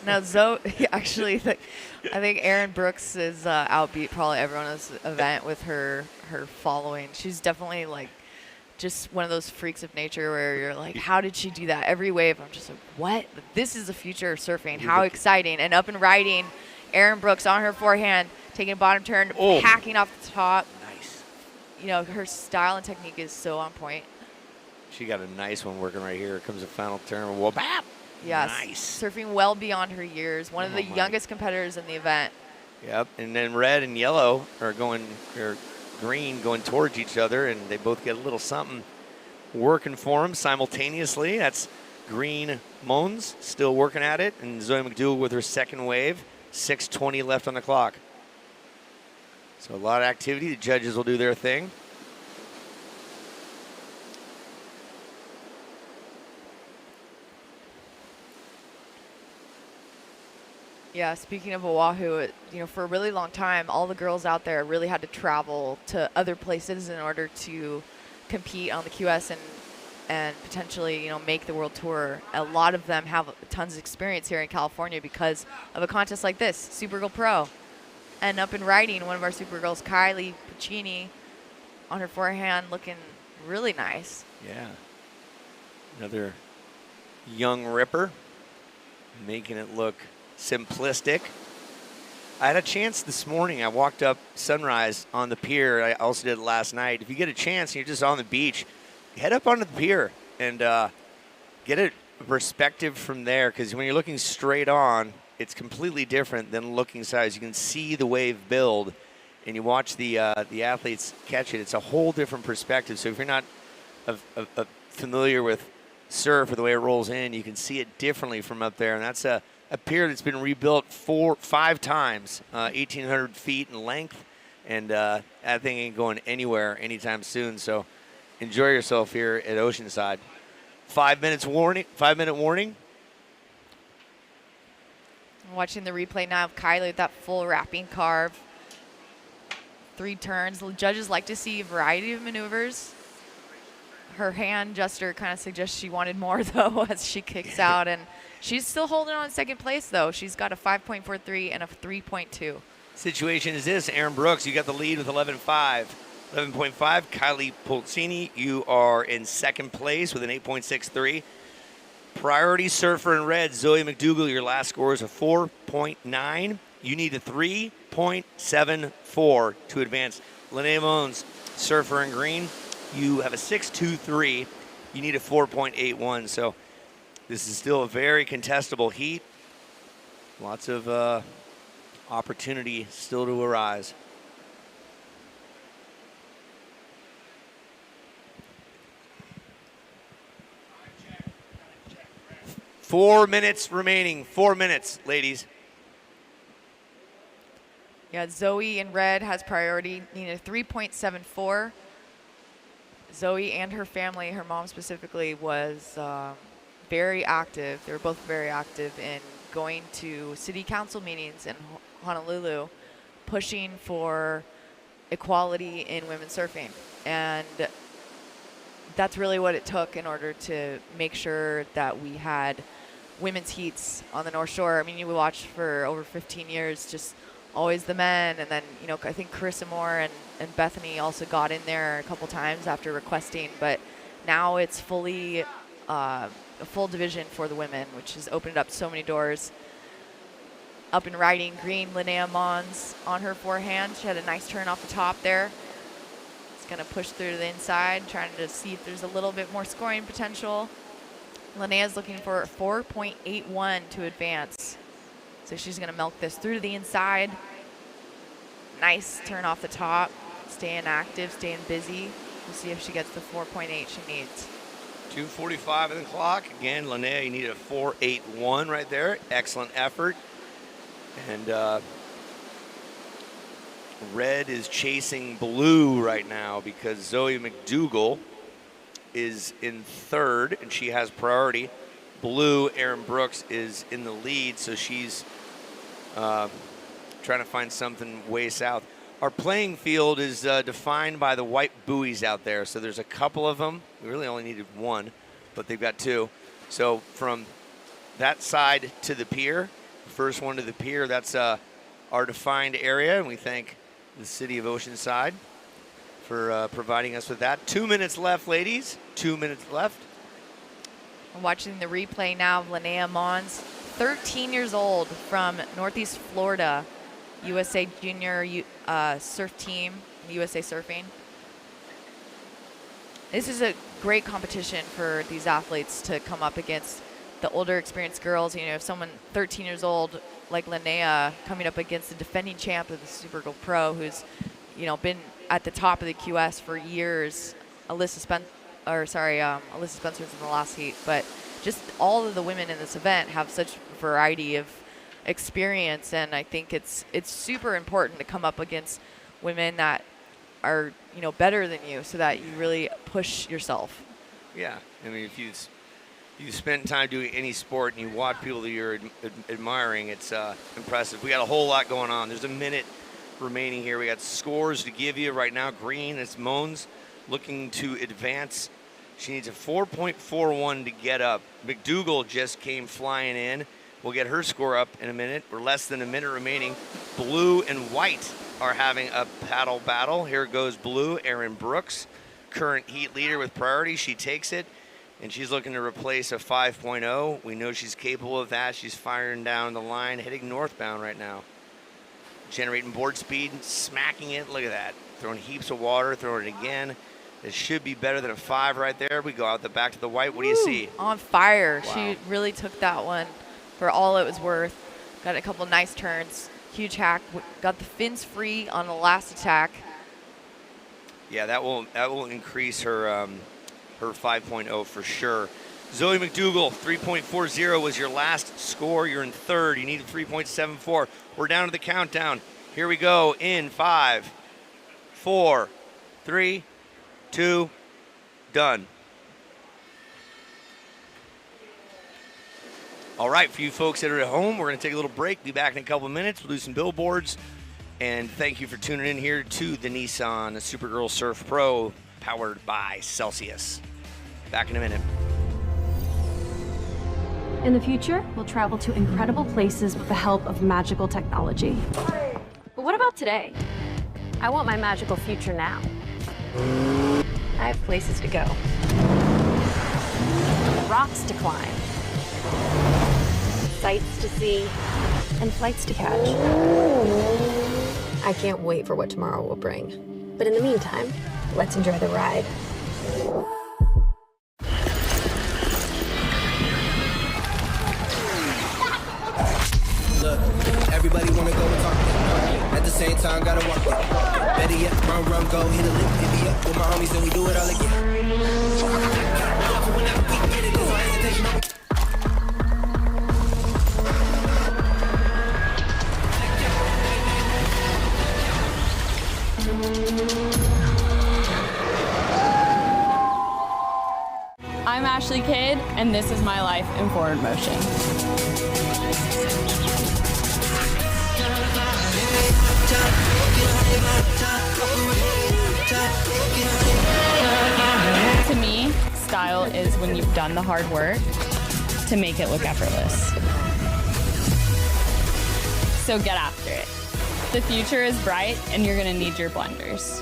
now Zoe, actually, I think Aaron Brooks is outbeat probably everyone at this event with her following. She's definitely just one of those freaks of nature where you're like, how did she do that? Every wave, I'm just like, what? This is the future of surfing. How exciting. And up and riding, Aaron Brooks on her forehand, taking a bottom turn, packing off the top. Nice. Her style and technique is so on point. She got a nice one working right here. Here comes the final turn. Whoa, bap! Yes. Nice. Surfing well beyond her years. One of the youngest competitors in the event. Yep. And then red and yellow are green going towards each other, and they both get a little something working for them simultaneously. That's Green Mons still working at it, and Zoe McDougal with her second wave. 6:20 left on the clock. So a lot of activity. The judges will do their thing. Yeah, speaking of Oahu, for a really long time, all the girls out there really had to travel to other places in order to compete on the QS and potentially, make the world tour. A lot of them have tons of experience here in California because of a contest like this, Supergirl Pro. And up and riding, one of our Supergirls, Kylie Puccini, on her forehand, looking really nice. Yeah. Another young ripper, making it look simplistic. I had a chance this morning. I walked up Sunrise on the pier. I also did it last night. If you get a chance and you're just on the beach, head up onto the pier and get a perspective from there, because when you're looking straight on, it's completely different than looking sideways. You can see the wave build, and you watch the athletes catch it. It's a whole different perspective. So if you're not familiar with surf or the way it rolls in, you can see it differently from up there. And that's a pier that's been rebuilt 5 times, 1,800 feet in length, and that thing ain't going anywhere anytime soon. So enjoy yourself here at Oceanside. 5 minutes warning. 5-minute warning. Watching the replay now of Kylie with that full wrapping carve. 3 turns. The judges like to see a variety of maneuvers. Her hand gesture kind of suggests she wanted more, though, as she kicks out. And she's still holding on second place, though. She's got a 5.43 and a 3.2. Situation is this. Aaron Brooks, you got the lead with 11.5. 11.5. Kylie Polzini, you are in second place with an 8.63. Priority surfer in red, Zoe McDougall, your last score is a 4.9. You need a 3.74 to advance. Linnea Mons, surfer in green, you have a 6.23. You need a 4.81. So this is still a very contestable heat. Lots of opportunity still to arise. Four minutes remaining. 4 minutes, ladies. Yeah, Zoe in red has priority, needing a 3.74. Zoe and her family, her mom specifically, was very active. They were both very active in going to city council meetings in Honolulu, pushing for equality in women's surfing. And that's really what it took in order to make sure that we had women's heats on the North Shore. I mean, you watched for over 15 years, just always the men. And then, you know, I think Carissa Moore and Bethany also got in there a couple times after requesting. But now it's fully a full division for the women, which has opened up so many doors. Up and riding green, Linnea Mons on her forehand. She had a nice turn off the top there. It's going to push through to the inside, trying to see if there's a little bit more scoring potential. Linnea's looking for 4.81 to advance. So she's going to milk this through to the inside. Nice turn off the top. Staying active, staying busy. We'll see if she gets the 4.8 she needs. 2:45 on the clock. Again, Linnea, you need a 4.81 right there. Excellent effort. And red is chasing blue right now because Zoe McDougall is in third, and she has priority. Blue, Aaron Brooks, is in the lead, so she's trying to find something way south. Our playing field is defined by the white buoys out there, so there's a couple of them. We really only needed one, but they've got 2. So from that side to the pier, first one to the pier, that's our defined area, and we thank the city of Oceanside for providing us with that. 2 minutes left, ladies. 2 minutes left. I'm watching the replay now of Linnea Mons, 13 years old from Northeast Florida, USA Junior surf team, USA Surfing. This is a great competition for these athletes to come up against the older experienced girls. You know, if someone 13 years old like Linnea coming up against the defending champ of the Supergirl Pro, who's, you know, been at the top of the QS for years. Alyssa Spencer's in the last heat, but just all of the women in this event have such variety of experience, and I think it's super important to come up against women that are, you know, better than you, so that you really push yourself. Yeah, I mean, if you spend time doing any sport and you watch people that you're admiring, it's impressive. We got a whole lot going on. There's a minute remaining here. We got scores to give you right now. Green, it's Mons looking to advance. She needs a 4.41 to get up. McDougall just came flying in. We'll get her score up in a minute. We're less than a minute remaining. Blue and white are having a paddle battle. Here goes blue, Aaron Brooks, current heat leader with priority. She takes it, and she's looking to replace a 5.0. We know she's capable of that. She's firing down the line, heading northbound right now. Generating board speed, smacking it. Look at that. Throwing heaps of water, throwing it again. It should be better than a 5 right there. We go out the back to the white. What do you see? On fire. Wow. She really took that one for all it was worth. Got a couple nice turns. Huge hack. Got the fins free on the last attack. Yeah, that will increase her her 5.0 for sure. Zoe McDougal, 3.40 was your last score. You're in third. You needed 3.74. We're down to the countdown. Here we go in 5, 4, 3, 2, done. All right, for you folks that are at home, we're going to take a little break. Be back in a couple of minutes. We'll do some billboards. And thank you for tuning in here to the Nissan Supergirl Surf Pro, powered by Celsius. Back in a minute. In the future, we'll travel to incredible places with the help of magical technology. But what about today? I want my magical future now. I have places to go. Rocks to climb. Sights to see. And flights to catch. I can't wait for what tomorrow will bring. But in the meantime, let's enjoy the ride. Look, everybody wanna go and talk. At the same time, gotta walk it. Better yet, run, go, hit a lick, divvy up with my homies, then we do it all again. I'm Ashley Kidd, and this is my life in forward motion. To me, style is when you've done the hard work to make it look effortless. So get after it. The future is bright, and you're going to need your blenders.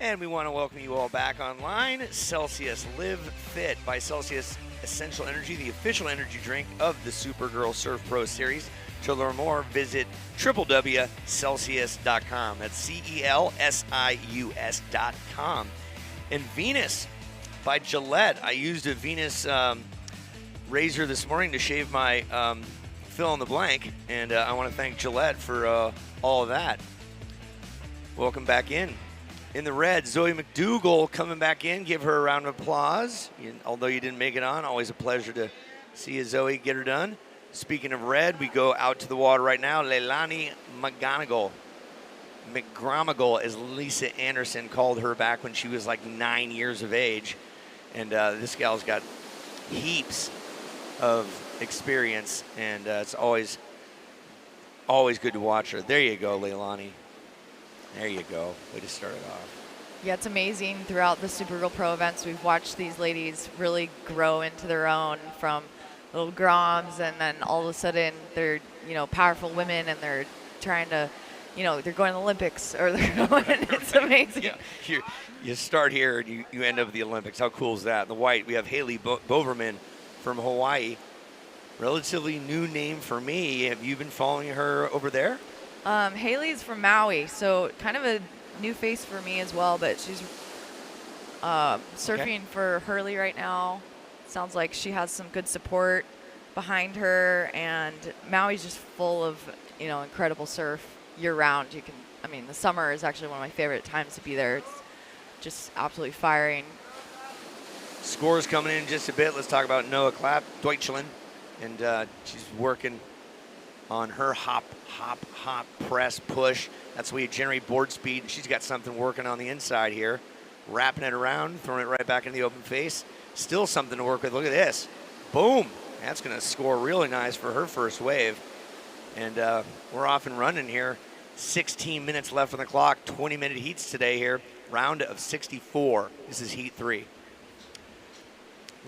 And we want to welcome you all back online. Celsius Live Fit by Celsius Essential Energy, the official energy drink of the Supergirl Surf Pro Series. To learn more, visit www.celsius.com. That's CELSIUS.com. And Venus by Gillette. I used a Venus razor this morning to shave my fill in the blank, and I want to thank Gillette for all of that. Welcome back in. In the red, Zoe McDougal coming back in. Give her a round of applause. Although you didn't make it on, always a pleasure to see you, Zoe, get her done. Speaking of red, we go out to the water right now. Leilani McGromigal, as Lisa Anderson called her back when she was like 9 years of age. And this gal's got heaps of experience, and it's always good to watch her. There you go, Leilani. There you go. Way to start it off. Yeah, it's amazing. Throughout the Supergirl Pro events, we've watched these ladies really grow into their own from little groms, and then all of a sudden they're, powerful women, and they're trying to, they're going to the Olympics, or they're going, it's amazing. Yeah, you start here and you end up at the Olympics. How cool is that? In the white, we have Haley Boverman from Hawaii. Relatively new name for me. Have you been following her over there? Haley's from Maui, so kind of a new face for me as well, but she's surfing for Hurley right now. Sounds like she has some good support behind her, and Maui's just full of, incredible surf year-round. The summer is actually one of my favorite times to be there. It's just absolutely firing. Scores coming in just a bit. Let's talk about Noah Clapp, Deutschland, and she's working on her hop, press, push. That's where you generate board speed. She's got something working on the inside here. Wrapping it around, throwing it right back in the open face. Still something to work with. Look at this. Boom. That's going to score really nice for her first wave. And we're off and running here 16 minutes left on the clock. 20-minute heats today here. Round of 64. This is heat 3.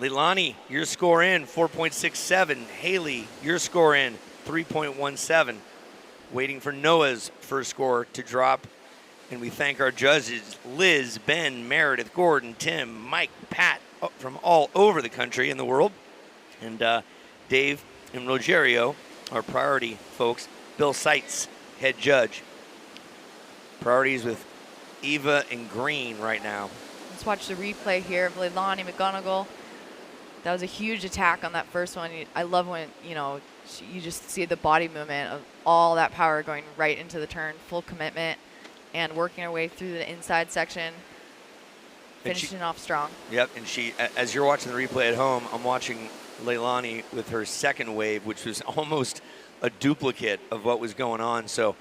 Leilani, your score in, 4.67. Haley, your score in, 3.17. Waiting for Noah's first score to drop. And we thank our judges, Liz, Ben, Meredith, Gordon, Tim, Mike, Pat, from all over the country and the world. And Dave and Rogerio, our priority folks. Bill Seitz, head judge. Priorities with Eva and Green right now. Let's watch the replay here of Leilani McGonigal. That was a huge attack on that first one. I love when, you just see the body movement of all that power going right into the turn, full commitment, and working her way through the inside section, finishing off strong. Yep, and she, as you're watching the replay at home, I'm watching Leilani with her second wave, which was almost a duplicate of what was going on. So,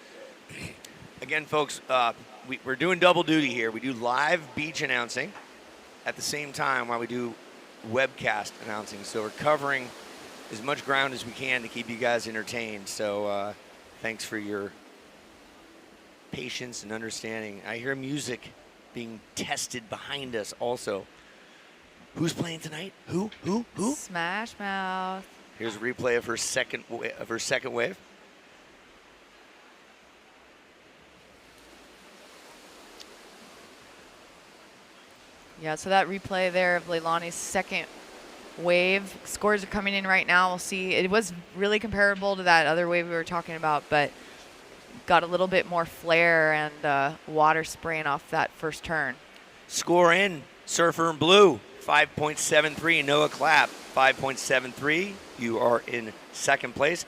again, folks, we're doing double duty here. We do live beach announcing at the same time while we do webcast announcing. So we're covering as much ground as we can to keep you guys entertained. So thanks for your patience and understanding. I hear music being tested behind us also. Who's playing tonight? Who? Smash Mouth. Here's a replay of her second wave. Yeah, so that replay there of Leilani's second wave. Scores are coming in right now. We'll see. It was really comparable to that other wave we were talking about, but got a little bit more flare and water spraying off that first turn. Score in, Surfer in blue, 5.73. Noah Clapp, 5.73. You are in second place.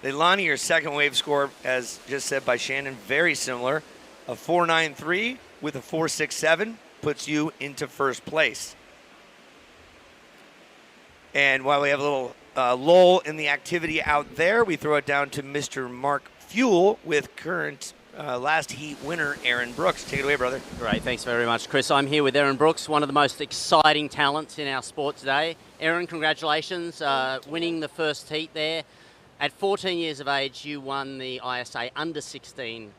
Leilani, your second wave score, as just said by Shannon, very similar. A 4.93 with a 4.67 puts you into first place. And while we have a little lull in the activity out there, we throw it down to Mr. Mark Fuel with current last heat winner, Aaron Brooks. Take it away, brother. Great, thanks very much, Chris. I'm here with Aaron Brooks, one of the most exciting talents in our sport today. Aaron, congratulations, winning the first heat there. At 14 years of age, you won the ISA Under-16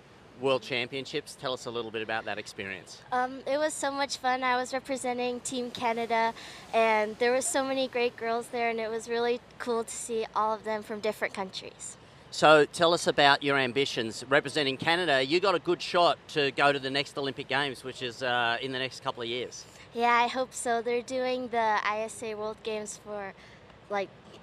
World Championships. Tell us a little bit about that experience. It was so much fun. I was representing Team Canada, and there were so many great girls there, and it was really cool to see all of them from different countries. So tell us about your ambitions. Representing Canada, you got a good shot to go to the next Olympic Games, which is in the next couple of years. Yeah, I hope so. They're doing the ISA World Games for,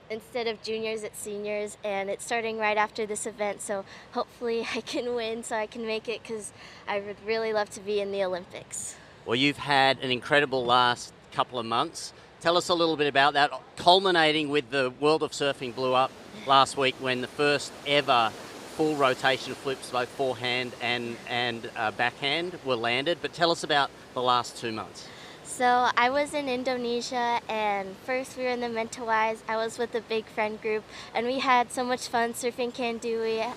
instead of juniors, it's seniors, and it's starting right after this event, so hopefully I can win so I can make it, because I would really love to be in the Olympics. Well, you've had an incredible last couple of months. Tell us a little bit about that, culminating with the World of Surfing blew up last week when the first ever full rotation flips, both forehand and backhand, were landed. But tell us about the last 2 months. So I was in Indonesia, and first we were in the Mentawais. I was with a big friend group, and we had so much fun surfing Kandui,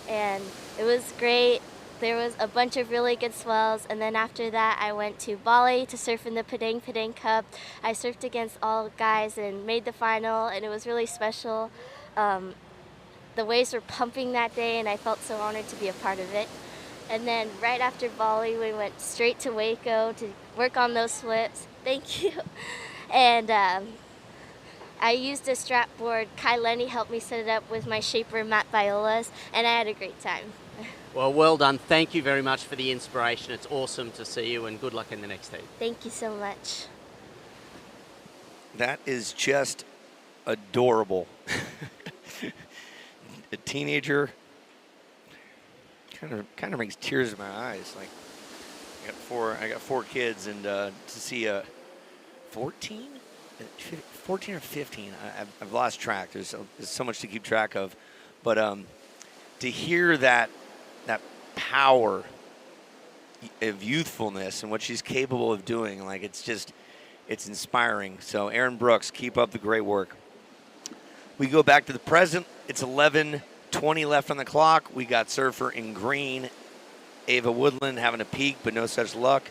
and it was great. There was a bunch of really good swells, and then after that I went to Bali to surf in the Padang Padang Cup. I surfed against all guys and made the final, and it was really special. The waves were pumping that day, and I felt so honored to be a part of it. And then right after Bali, we went straight to Waco to work on those flips. Thank you. And I used a strap board. Kai Lenny helped me set it up with my shaper, Matt Violas, and I had a great time. Well, well done. Thank you very much for the inspiration. It's awesome to see you, and good luck in the next heat. Thank you so much. That is just adorable. A teenager kind of brings tears in my eyes. Like, I got four kids, and to see a 14 or 15, I've lost track. There's so much to keep track of, but to hear that power of youthfulness and what she's capable of doing, like, it's inspiring. So Aaron Brooks, keep up the great work. We go back to the present. It's 11:20 left on the clock. We got Surfer in green. Ava Woodland having a peek, but no such luck.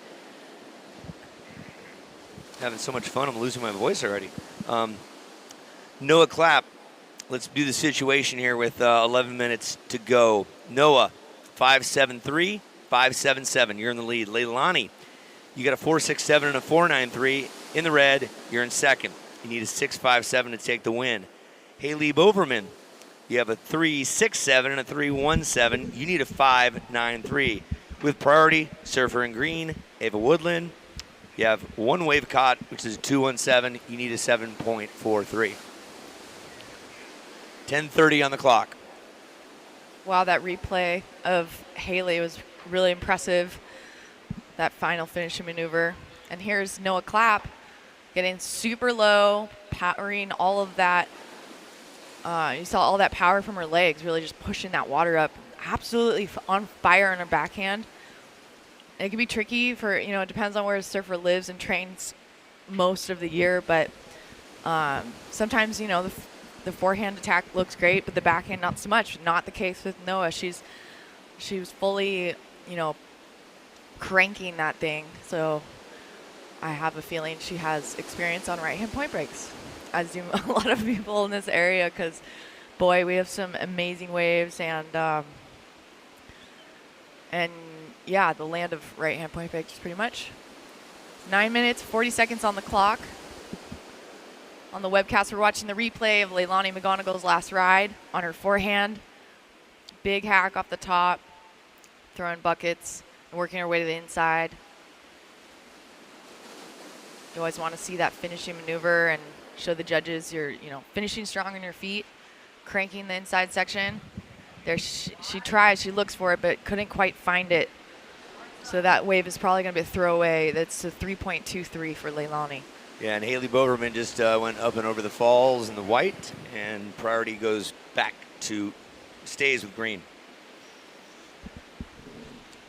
Having so much fun, I'm losing my voice already. Noah Clapp, let's do the situation here with 11 minutes to go. Noah, 5.73, 5.77. You're in the lead. Leilani, you got a 4.67 and a 4.93 in the red. You're in second. You need a 6.57 to take the win. Haley Boverman, you have a 3.67 and a 3.17. You need a 5.93. With priority, Surfer in green, Ava Woodland. You have one wave caught, which is a 2.17. You need a 7.43. 10:30 on the clock. Wow, that replay of Haley was really impressive. That final finishing maneuver. And here's Noah Clapp getting super low, powering all of that. You saw all that power from her legs, really just pushing that water up. Absolutely on fire on her backhand. It can be tricky for, it depends on where a surfer lives and trains most of the year, but sometimes, the forehand attack looks great, but the backhand not so much. Not the case with Noah. She was fully, cranking that thing. So I have a feeling she has experience on right-hand point breaks, as do a lot of people in this area, because, boy, we have some amazing waves, and yeah, the land of right-hand point breaks pretty much. 9 minutes, 40 seconds on the clock. On the webcast, we're watching the replay of Leilani McGonigal's last ride on her forehand. Big hack off the top, throwing buckets, and working her way to the inside. You always want to see that finishing maneuver and show the judges you're, finishing strong on your feet, cranking the inside section. There, she tries, she looks for it, but couldn't quite find it. So that wave is probably going to be a throwaway. That's a 3.23 for Leilani. Yeah, and Haley Boverman just went up and over the falls in the white, and priority goes back to stays with green.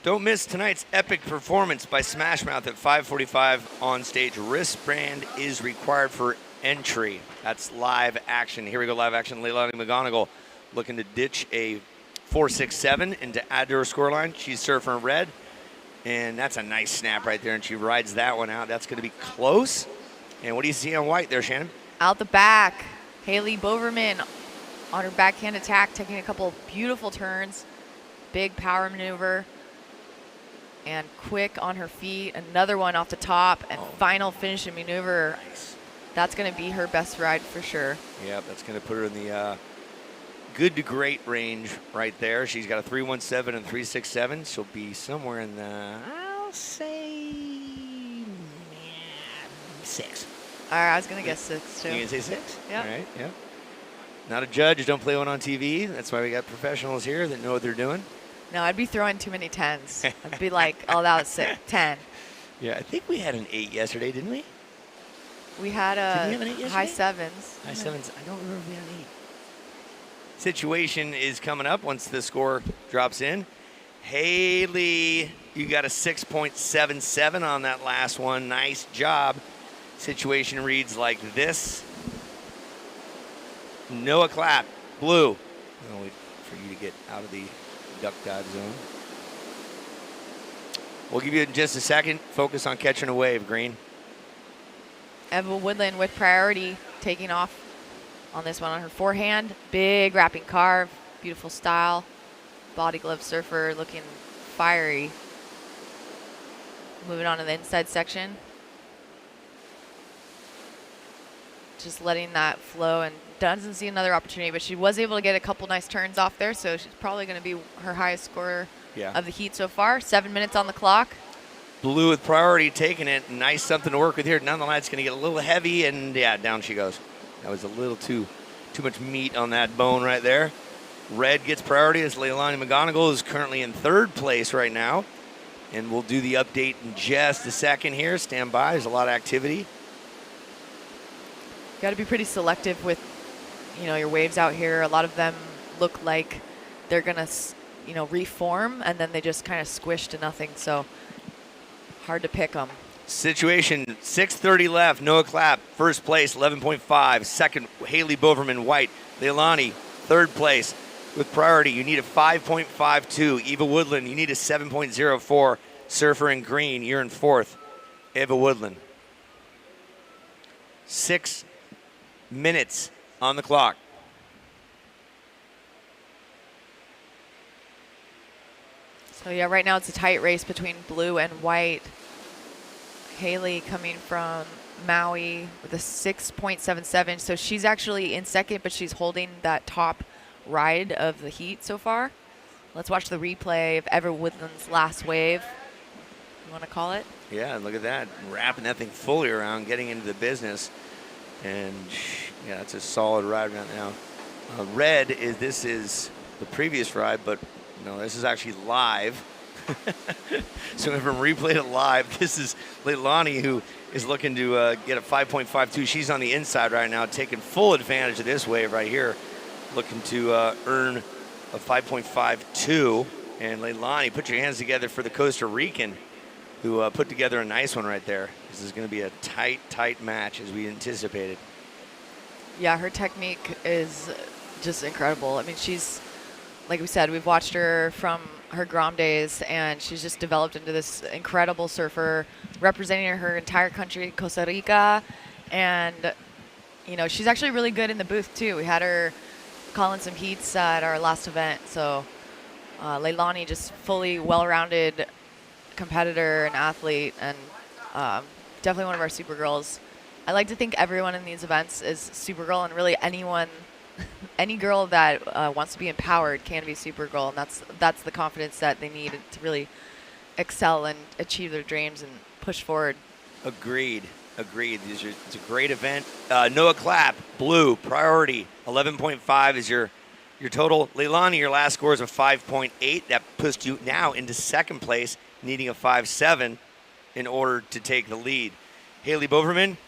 Don't miss tonight's epic performance by Smash Mouth at 5:45 on stage. Wristband is required for entry. That's live action. Here we go, live action. Leilani McGonigal looking to ditch a 4.67 and to add to her scoreline. She's surfing red, and that's a nice snap right there, and she rides that one out. That's going to be close. And what do you see on white there, Shannon? Out the back, Haley Boverman on her backhand attack, taking a couple of beautiful turns. Big power maneuver. And quick on her feet. Another one off the top, and final finishing maneuver. Nice. That's going to be her best ride for sure. Yep, that's going to put her in the good to great range right there. She's got a 3.17 and 3.67. She'll be somewhere in the, I'll say, 6. All right, I was going to guess 6 too. You going to say 6? Yeah. All right, yeah. Not a judge, don't play one on TV. That's why we got professionals here that know what they're doing. No, I'd be throwing too many 10s. I'd be like, oh, that was 6, 10. Yeah, I think we had an 8 yesterday, didn't we? We had Did we have an 8 high yesterday? 7s. High 7s. I don't remember if we had an 8. Situation is coming up once the score drops in. Haley, you got a 6.77 on that last one. Nice job. Situation reads like this. Noah Clapp, blue. I'll wait for you to get out of the duck dive zone. We'll give you just a second. Focus on catching a wave, green. Eva Woodland with priority, taking off on this one on her forehand. Big wrapping carve, beautiful style. Body glove surfer looking fiery. Moving on to the inside section. Just letting that flow, and doesn't see another opportunity, but she was able to get a couple nice turns off there, so she's probably going to be her highest scorer of the heat so far. 7 minutes on the clock. Blue with priority taking it. Nice something to work with here. Nonetheless, it's going to get a little heavy, and yeah, down she goes. That was a little too much meat on that bone right there. Red gets priority as Leilani McGonigal is currently in 3rd place right now. And we'll do the update in just a second here. Stand by. There's a lot of activity. Got to be pretty selective with, your waves out here. A lot of them look like they're going to, reform, and then they just kind of squish to nothing. So hard to pick them. Situation, 6:30 left. Noah Clapp, 1st place, 11.5. 2nd, Haley Boverman, white. Leilani, 3rd place with priority. You need a 5.52. Eva Woodland, you need a 7.04. Surfer in green, you're in 4th. Eva Woodland. 6 minutes on the clock. So yeah, right now it's a tight race between blue and white. Haley coming from Maui with a 6.77. So she's actually in second, but she's holding that top ride of the heat so far. Let's watch the replay of Ever Woodland's last wave. You want to call it? Yeah, look at that. Wrapping that thing fully around, getting into the business. And yeah, it's a solid ride right now. Red this is the previous ride, but no, this is actually live. So if I'm replayed it live, this is Leilani, who is looking to get a 5.52. She's on the inside right now, taking full advantage of this wave right here, looking to earn a 5.52. And Leilani, put your hands together for the Costa Rican, who put together a nice one right there. This is going to be a tight match as we anticipated. Yeah, her technique is just incredible. I mean, she's, like we said, we've watched her from her Grom days, and she's just developed into this incredible surfer, representing her entire country, Costa Rica. And, you know, she's actually really good in the booth, too. We had her calling some heats at our last event. So Leilani, just fully well-rounded competitor and athlete, and definitely one of our Supergirls. I like to think everyone in these events is Supergirl, and really anyone, any girl that wants to be empowered can be Supergirl, and that's the confidence that they need to really excel and achieve their dreams and push forward. Agreed. It's a great event. Noah Clapp, blue, priority, 11.5 is your total. Leilani, your last score is a 5.8. That puts you now into second place, needing a 5.7 in order to take the lead. Haley Boverman,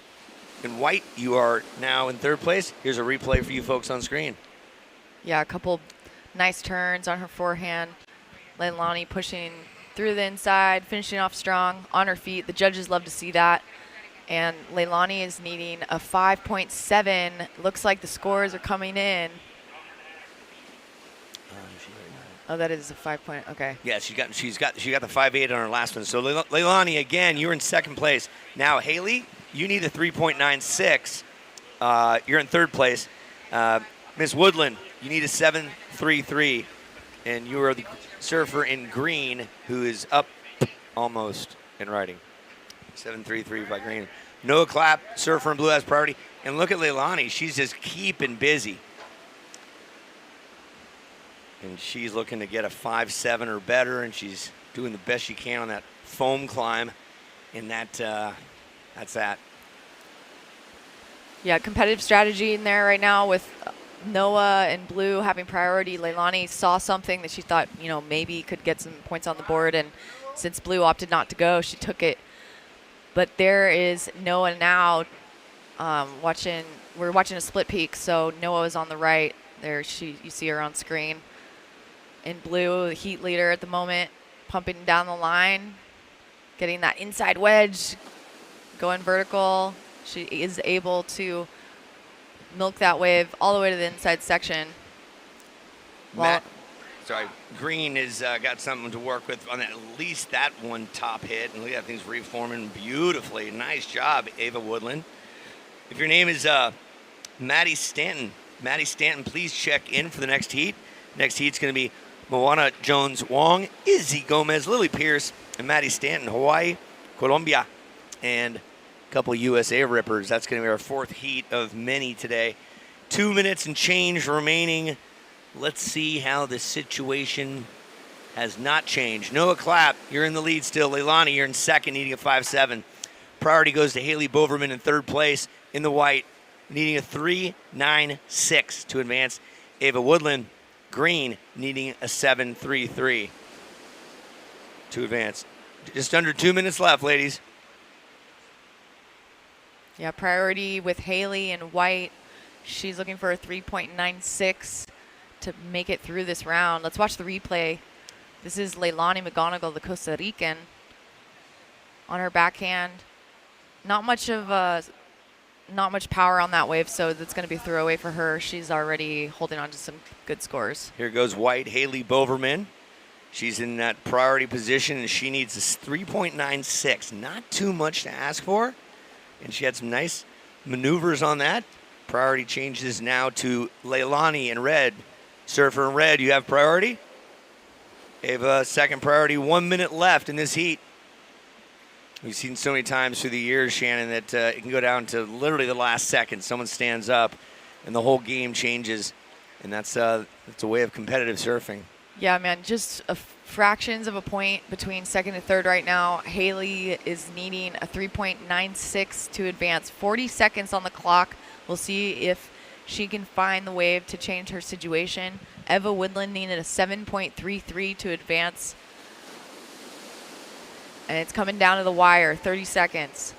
in white, you are now in third place. Here's a replay for you folks on screen. Yeah, a couple nice turns on her forehand. Leilani pushing through the inside, finishing off strong on her feet. The judges love to see that. And Leilani is needing a 5.7. Looks like the scores are coming in. Oh, that is a 5 point. Okay. Yeah, she got the 5.8 on her last one. So Leilani, again, you're in second place. Now Haley, you need a 3.96. You're in third place. Miss Woodland, you need a 7.33, and you are the surfer in green who is up almost in writing. 7.33 by green. Noah Clapp, surfer in blue, has priority. And look at Leilani. She's just keeping busy. And she's looking to get a 5.7 or better, and she's doing the best she can on that foam climb. And that's that. Yeah, competitive strategy in there right now with Noah and blue having priority. Leilani saw something that she thought, you know, maybe could get some points on the board, and since blue opted not to go, she took it. But there is Noah now we're watching a split peak, so Noah is on the right. There you see her on screen. In blue, the heat leader at the moment, pumping down the line, getting that inside wedge, going vertical. She is able to milk that wave all the way to the inside section. Green has got something to work with on at least that one top hit. And look at that thing's reforming beautifully. Nice job, Ava Woodland. If your name is Maddie Stanton, please check in for the next heat. Next heat's going to be Moana Jones-Wong, Izzy Gomez, Lily Pierce, and Maddie Stanton, Hawaii, Colombia, and a couple USA rippers. That's going to be our fourth heat of many today. 2 minutes and change remaining. Let's see how the situation has not changed. Noah Clapp, you're in the lead still. Leilani, you're in second, needing a 5.7. Priority goes to Haley Boverman in third place in the white, needing a 3.96 to advance. Ava Woodland, green, needing a 7.33 to advance. Just under 2 minutes left, ladies. Yeah, priority with Haley in white. She's looking for a 3.96 to make it through this round. Let's watch the replay. This is Leilani McGonigal, the Costa Rican, on her backhand. Not much power on that wave, so that's going to be a throwaway for her. She's already holding on to some good scores. Here goes white, Haley Boverman. She's in that priority position, and she needs a 3.96. Not too much to ask for, and she had some nice maneuvers on that. Priority changes now to Leilani in red. Surfer in red, you have priority? Ava, second priority, 1 minute left in this heat. We've seen so many times through the years, Shannon, that it can go down to literally the last second. Someone stands up, and the whole game changes, and that's a way of competitive surfing. Yeah, man, just fractions of a point between second and third right now. Haley is needing a 3.96 to advance. 40 seconds on the clock. We'll see if she can find the wave to change her situation. Eva Woodland needed a 7.33 to advance. And it's coming down to the wire, 30 seconds.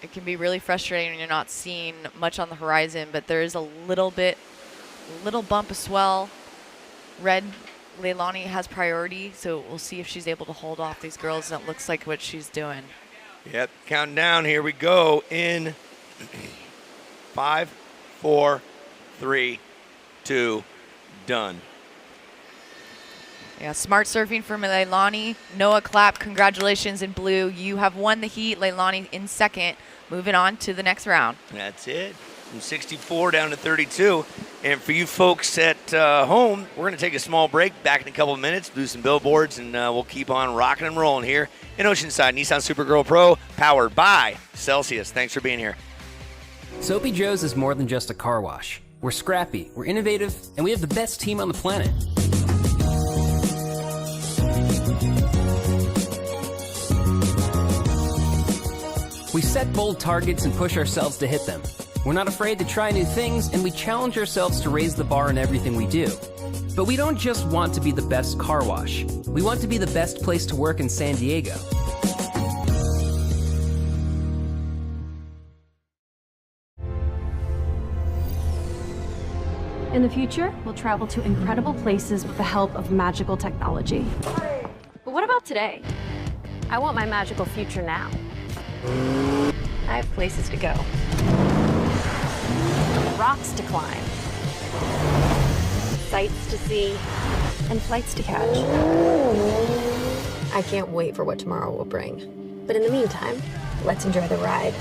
It can be really frustrating when you're not seeing much on the horizon, but there is a little bump of swell. Red Leilani has priority, so we'll see if she's able to hold off these girls, and it looks like what she's doing. Yep, counting down. Here we go in 5, 4, 3, 2, done. Yeah, smart surfing from Leilani. Noah Clapp, congratulations in blue. You have won the heat. Leilani in second. Moving on to the next round. That's it. From 64 down to 32. And for you folks at home, we're going to take a small break. Back in a couple of minutes, do some billboards, and we'll keep on rocking and rolling here in Oceanside. Nissan Supergirl Pro, powered by Celsius. Thanks for being here. Soapy Joe's is more than just a car wash. We're scrappy, we're innovative, and we have the best team on the planet. We set bold targets and push ourselves to hit them. We're not afraid to try new things, and we challenge ourselves to raise the bar in everything we do. But we don't just want to be the best car wash. We want to be the best place to work in San Diego. In the future, we'll travel to incredible places with the help of magical technology. But what about today? I want my magical future now. I have places to go. Rocks to climb. Sights to see. And flights to catch. I can't wait for what tomorrow will bring. But in the meantime, let's enjoy the ride.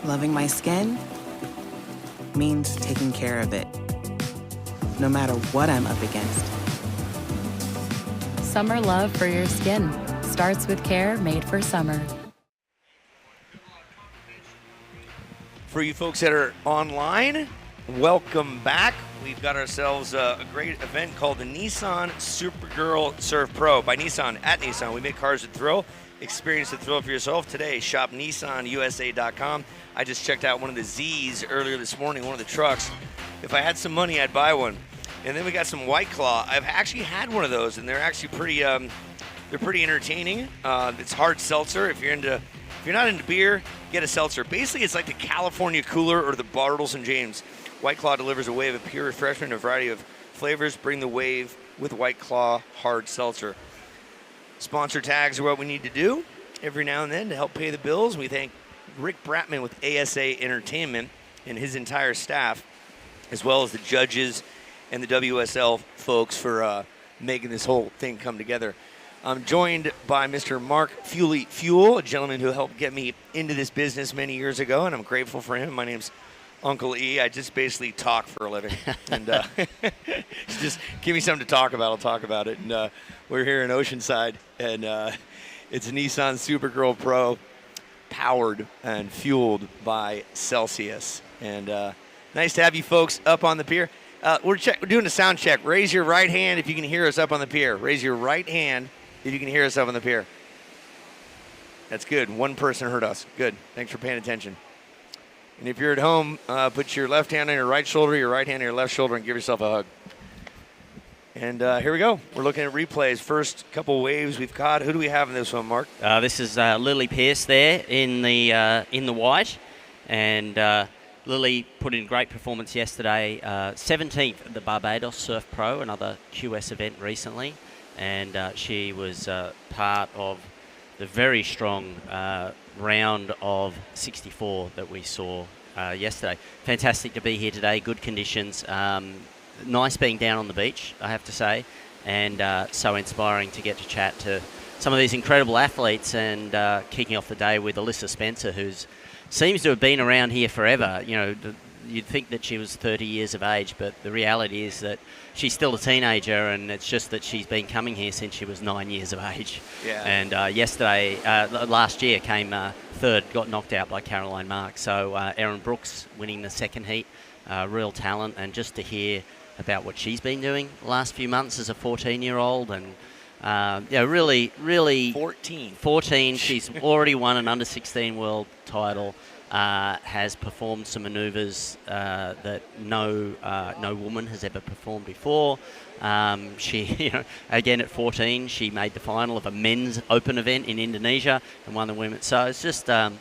Loving my skin means taking care of it, no matter what I'm up against. Summer love for your skin starts with care made for summer. For you folks that are online, welcome back. We've got ourselves a great event called the Nissan Supergirl Surf Pro by Nissan. At Nissan, we make cars that thrill. Experience the thrill for yourself today. Shop NissanUSA.com. I just checked out one of the Z's earlier this morning, one of the trucks. If I had some money, I'd buy one. And then we got some White Claw. I've actually had one of those, and they're actually pretty entertaining. It's hard seltzer. If you're not into beer, get a seltzer. Basically, it's like the California Cooler or the Bartles and James. White Claw delivers a wave of pure refreshment, a variety of flavors. Bring the wave with White Claw hard seltzer. Sponsor tags are what we need to do every now and then to help pay the bills. We thank Rick Bratman with ASA Entertainment and his entire staff, as well as the judges and the WSL folks for making this whole thing come together. I'm joined by Mr. Mark Fuel, a gentleman who helped get me into this business many years ago, and I'm grateful for him. My name's Uncle E. I just basically talk for a living. And just give me something to talk about, I'll talk about it. And we're here in Oceanside, and it's a Nissan Supergirl Pro, powered and fueled by Celsius. And nice to have you folks up on the pier. We're doing a sound check. Raise your right hand if you can hear us up on the pier. Raise your right hand if you can hear us up on the pier. That's good. One person heard us. Good. Thanks for paying attention. And if you're at home, put your left hand on your right shoulder, your right hand on your left shoulder, and give yourself a hug. And here we go. We're looking at replays. First couple waves we've caught. Who do we have in this one, Mark? This is Lily Pierce there in the white, and Lily put in a great performance yesterday. 17th at the Barbados Surf Pro, another QS event recently, and she was part of the very strong round of 64 that we saw yesterday. Fantastic to be here today. Good conditions. Nice being down on the beach, I have to say, and so inspiring to get to chat to some of these incredible athletes, and kicking off the day with Alyssa Spencer, who seems to have been around here forever. You know, you'd think that she was 30 years of age, but the reality is that she's still a teenager, and it's just that she's been coming here since she was 9 years of age. Yeah. And last year came third, got knocked out by Caroline Mark. So Erin Brooks winning the second heat, real talent, and just to hear about what she's been doing the last few months as a 14-year-old, and really 14. She's already won an under-16 world title. Has performed some maneuvers that no woman has ever performed before. She, again at 14, she made the final of a men's open event in Indonesia and won the women's. So it's just the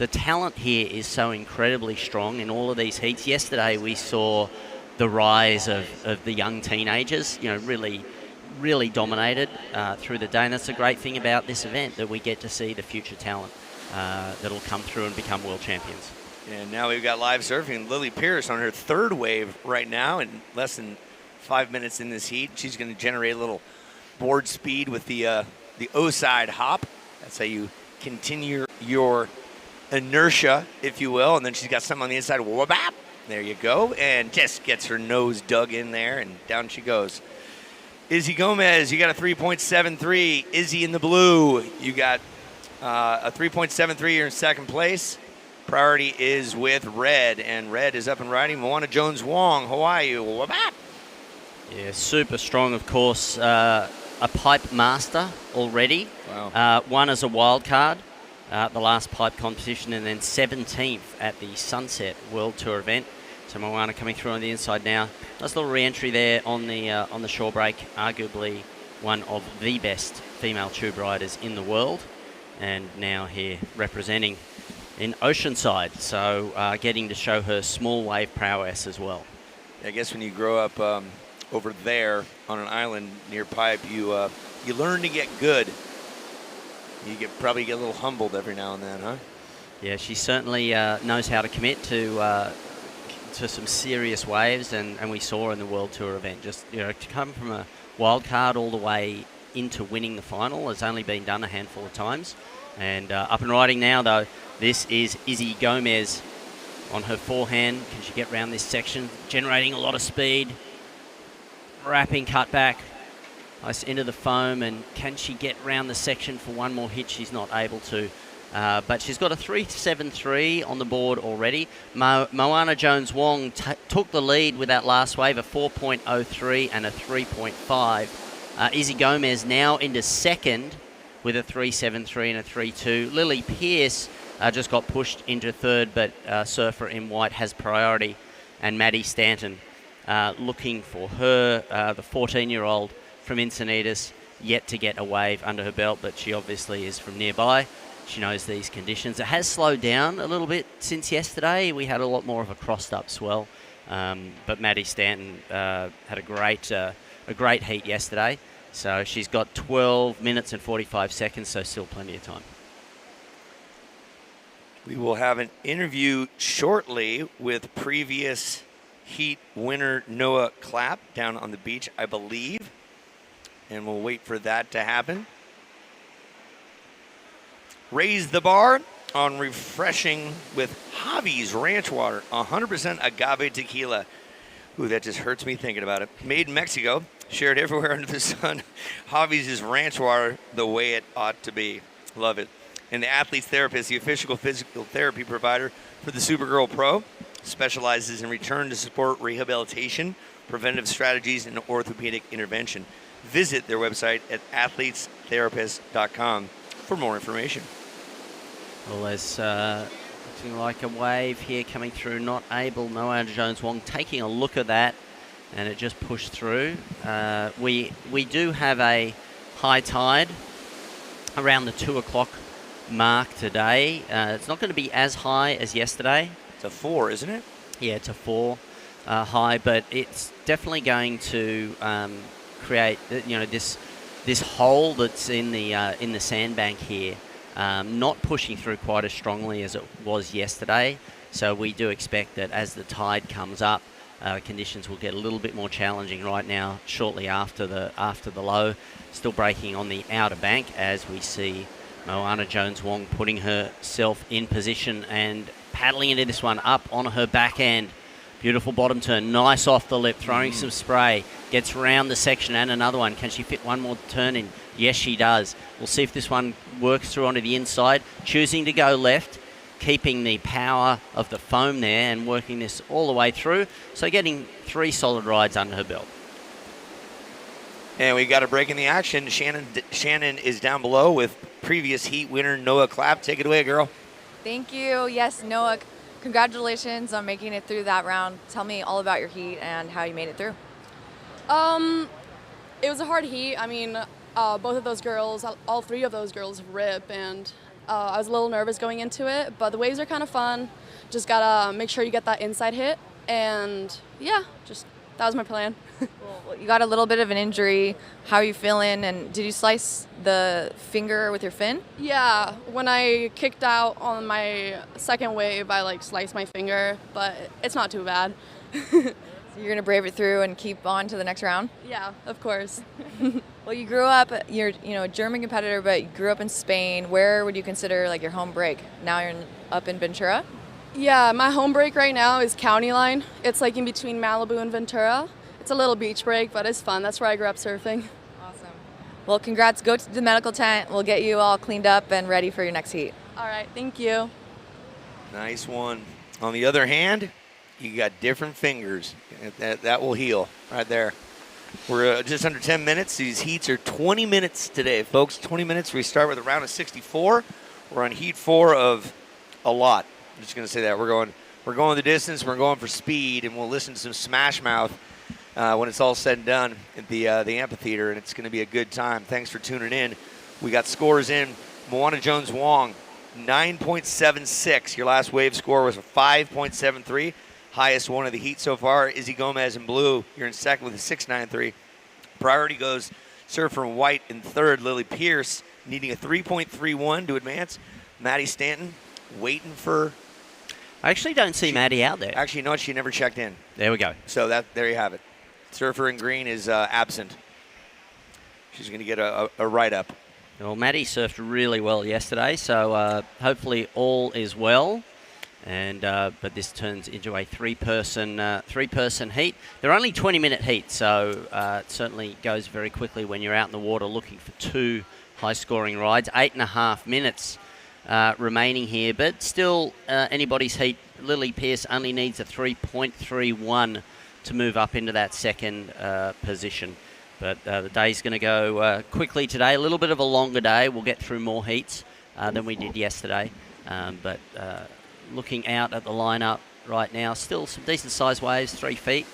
talent here is so incredibly strong in all of these heats. Yesterday we saw the rise of the young teenagers, really dominated through the day, and that's the great thing about this event, that we get to see the future talent that'll come through and become world champions. And now we've got live surfing. Lily Pierce on her third wave right now, in less than 5 minutes in this heat. She's going to generate a little board speed with the O-side hop. That's how you continue your inertia, if you will. And then she's got something on the inside. Wabap! There you go. And just gets her nose dug in there, and down she goes. Izzy Gomez, you got a 3.73. Izzy in the blue, you got a 3.73. You're in second place. Priority is with red, and red is up and riding. Moana Jones-Wong, Hawaii. Wabap! Yeah, super strong, of course. A pipe master already. Wow. Won as a wild card the last pipe competition, and then 17th at the Sunset World Tour event. So Moana coming through on the inside now. Nice little re-entry there on the shore break. Arguably one of the best female tube riders in the world, and now here representing in Oceanside. So getting to show her small wave prowess as well. I guess when you grow up over there on an island near pipe, you learn to get good. You probably get a little humbled every now and then, huh? Yeah, she certainly knows how to commit to some serious waves, and we saw in the World Tour event, just to come from a wild card all the way into winning the final has only been done a handful of times. And up and riding now, though, this is Izzy Gomez on her forehand. Can she get round this section? Generating a lot of speed. Wrapping cutback. Nice into the foam, and can she get round the section for one more hit? She's not able to. But she's got a 3.73 on the board already. Moana Jones-Wong took the lead with that last wave, a 4.03 and a 3.5. Izzy Gomez now into second with a 3.73 and a 3.2. Lily Pierce just got pushed into third, but Surfer in white has priority. And Maddie Stanton looking for her, the 14-year-old from Encinitas, yet to get a wave under her belt, but she obviously is from nearby. She knows these conditions. It has slowed down a little bit since yesterday. We had a lot more of a crossed-up swell, but Maddie Stanton had a great heat yesterday. So she's got 12 minutes and 45 seconds, so still plenty of time. We will have an interview shortly with previous heat winner Noah Clapp down on the beach, I believe. And we'll wait for that to happen. Raise the bar on refreshing with Javi's Ranch Water, 100% agave tequila. Ooh, that just hurts me thinking about it. Made in Mexico, shared everywhere under the sun. Javi's is ranch water the way it ought to be. Love it. And the Athlete's Therapist, the official physical therapy provider for the Supergirl Pro, specializes in return to support rehabilitation, preventive strategies, and orthopedic intervention. Visit their website at athletestherapist.com for more information. Well, there's looking like a wave here coming through. Not able, Moana Jones-Wong taking a look at that. and it just pushed through. We do have a high tide around the 2 o'clock mark today. It's not going to be as high as yesterday. It's a 4, isn't it? Yeah, it's a 4 high, but it's definitely going to create this hole that's in the sandbank here, not pushing through quite as strongly as it was yesterday. So we do expect that as the tide comes up, conditions will get a little bit more challenging right now. Shortly after the low, still breaking on the outer bank as we see Moana Jones-Wong putting herself in position and paddling into this one up on her back end. Beautiful bottom turn, nice off the lip, throwing some spray, gets round the section and another one. Can she fit one more turn in? Yes, she does. We'll see if this one works through onto the inside, choosing to go left, keeping the power of the foam there and working this all the way through. So getting 3 solid rides under her belt. And we got a break in the action. Shannon is down below with previous heat winner Noah Clapp. Take it away, girl. Thank you. Yes, Noah, congratulations on making it through that round. Tell me all about your heat and how you made it through. It was a hard heat. I mean, both of those girls, all 3 of those girls rip, and I was a little nervous going into it, but the waves are kind of fun. Just gotta make sure you get that inside hit, and yeah, that was my plan. Well, you got a little bit of an injury. How are you feeling? And did you slice the finger with your fin? Yeah, when I kicked out on my second wave, I sliced my finger, but it's not too bad. So you're gonna brave it through and keep on to the next round? Yeah, of course. Well, you grew up, you're a German competitor, but you grew up in Spain. Where would you consider your home break? Now you're up in Ventura? Yeah, my home break right now is County Line. It's in between Malibu and Ventura. It's a little beach break, but it's fun. That's where I grew up surfing. Awesome. Well, congrats. Go to the medical tent. We'll get you all cleaned up and ready for your next heat. All right, thank you. Nice one. On the other hand, you got different fingers. That will heal right there. We're just under 10 minutes. These heats are 20 minutes today, folks. 20 minutes. We start with a round of 64. We're on heat 4 of a lot. I'm just going to say that. We're going the distance. We're going for speed, and we'll listen to some Smash Mouth when it's all said and done at the amphitheater, and it's going to be a good time. Thanks for tuning in. We got scores in. Moana Jones-Wong, 9.76. Your last wave score was a 5.73. Highest one of the heat so far. Izzy Gomez in blue, you're in second with a 6.93. Priority goes surfer in white in third. Lily Pierce needing a 3.31 to advance. Maddie Stanton waiting for... I actually don't see Maddie out there. Actually, no, she never checked in. There we go. So there you have it. Surfer in green is absent. She's going to get a write-up. Well, Maddie surfed really well yesterday, so hopefully all is well. And but this turns into a three-person heat. They're only 20-minute heats, so it certainly goes very quickly when you're out in the water looking for 2 high-scoring rides. 8.5 minutes remaining here, but still anybody's heat. Lily Pierce only needs a 3.31 to move up into that second position. But the day's going to go quickly today. A little bit of a longer day. We'll get through more heats than we did yesterday. But looking out at the lineup right now, still some decent sized waves, 3 feet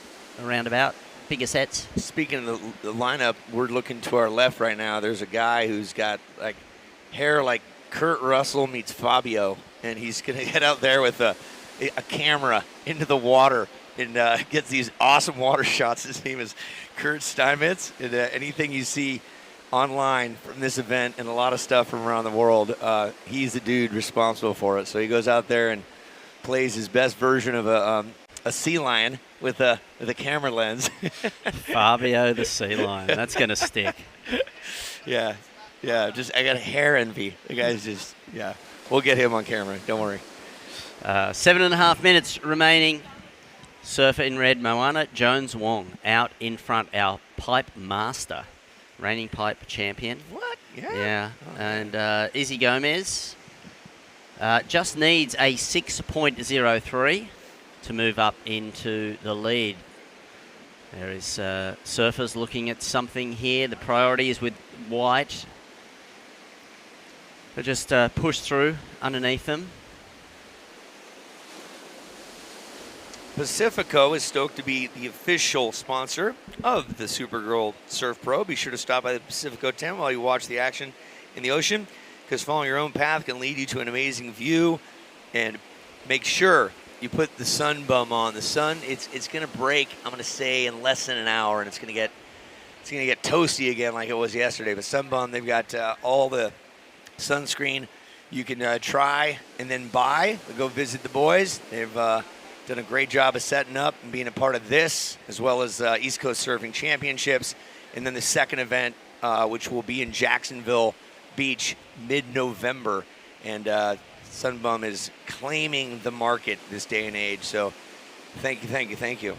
around about. Bigger sets. Speaking of the lineup, we're looking to our left right now. There's a guy who's got hair like Kurt Russell meets Fabio, and he's going to head out there with a camera into the water and gets these awesome water shots. His name is Kurt Steinmetz, and anything you see online from this event and a lot of stuff from around the world, he's the dude responsible for it. So he goes out there and plays his best version of a sea lion with a camera lens. Fabio the sea lion. That's going to stick. Yeah. I got hair envy. The guy's just, we'll get him on camera. Don't worry. 7.5 minutes remaining. Surfer in red, Moana Jones-Wong out in front. Our pipe master, reigning pipe champion. What? Yeah. And Izzy Gomez just needs a 6.03 to move up into the lead. There is surfers looking at something here. The priority is with white. They just push through underneath them. Pacifico is stoked to be the official sponsor of the Supergirl Surf Pro. Be sure to stop by the Pacifico tent while you watch the action in the ocean, because following your own path can lead you to an amazing view. And make sure you put the sun bum on. The sun, it's going to break, I'm going to say, in less than an hour, and it's going to get toasty again like it was yesterday. But sun bum, they've got all the sunscreen you can try and then buy. Go visit the boys. They've done a great job of setting up and being a part of this, as well as East Coast Surfing Championships. And then the second event, which will be in Jacksonville Beach mid-November. And Sunbum is claiming the market this day and age. So thank you.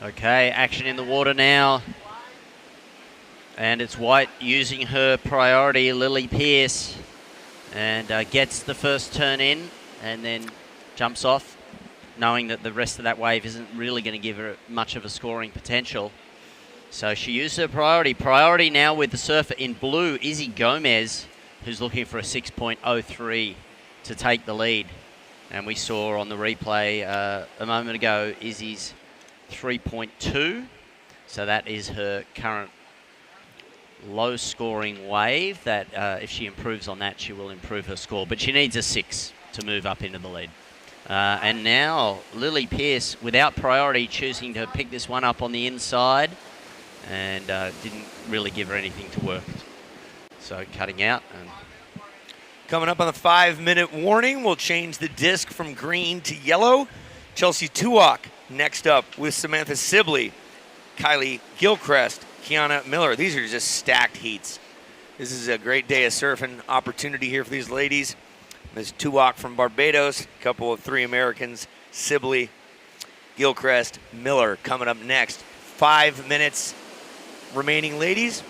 Okay, action in the water now. And it's White using her priority, Lily Pierce, and gets the first turn in and then jumps off, knowing that the rest of that wave isn't really going to give her much of a scoring potential. So she used her priority. Priority now with the surfer in blue, Izzy Gomez, who's looking for a 6.03 to take the lead. And we saw on the replay a moment ago Izzy's 3.2. So that is her current low-scoring wave. That if she improves on that, she will improve her score. But she needs a 6 to move up into the lead. And now Lily Pierce, without priority, choosing to pick this one up on the inside, and didn't really give her anything to work. So cutting out. And coming up on the 5-minute warning, we'll change the disc from green to yellow. Chelsea Tuwak next up with Samantha Sibley, Kylie Gilchrist, Kiana Miller. These are just stacked heats. This is a great day of surfing opportunity here for these ladies. There's Tuwak from Barbados, a couple of 3 Americans, Sibley, Gilchrist, Miller coming up next. 5 minutes remaining, ladies.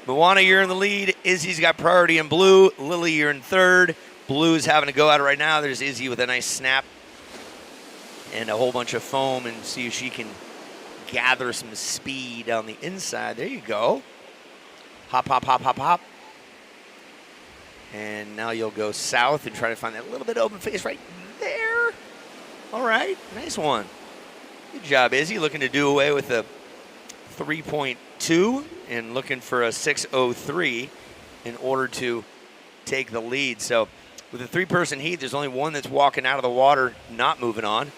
Moana, you're in the lead. Izzy's got priority in blue. Lily, you're in third. Blue is having to go at it right now. There's Izzy with a nice snap and a whole bunch of foam, and see if she can gather some speed on the inside. There you go. Hop, hop, hop, hop, hop. And now you'll go south and try to find that little bit of open face right there. All right, nice one. Good job, Izzy. Looking to do away with a 3.2 and looking for a 6.03 in order to take the lead. So with a 3-person heat, there's only one that's walking out of the water, not moving on.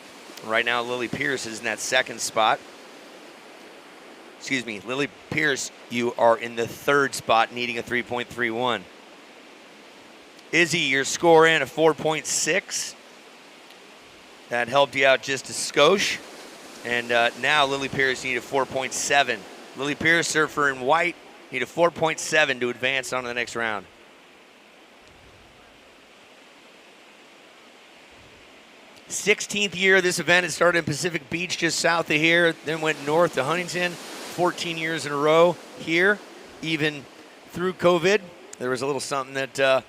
Right now, Lily Pierce is in that second spot. Excuse me, Lily Pierce, you are in the third spot, needing a 3.31. Izzy, your score in a 4.6. That helped you out just a skosh. And now Lily Pierce need a 4.7. Lily Pierce, surfer in white, need a 4.7 to advance on to the next round. '16th year of this event. It started in Pacific Beach, just south of here, then went north to Huntington. 14 years in a row here, even through COVID. There was a little something that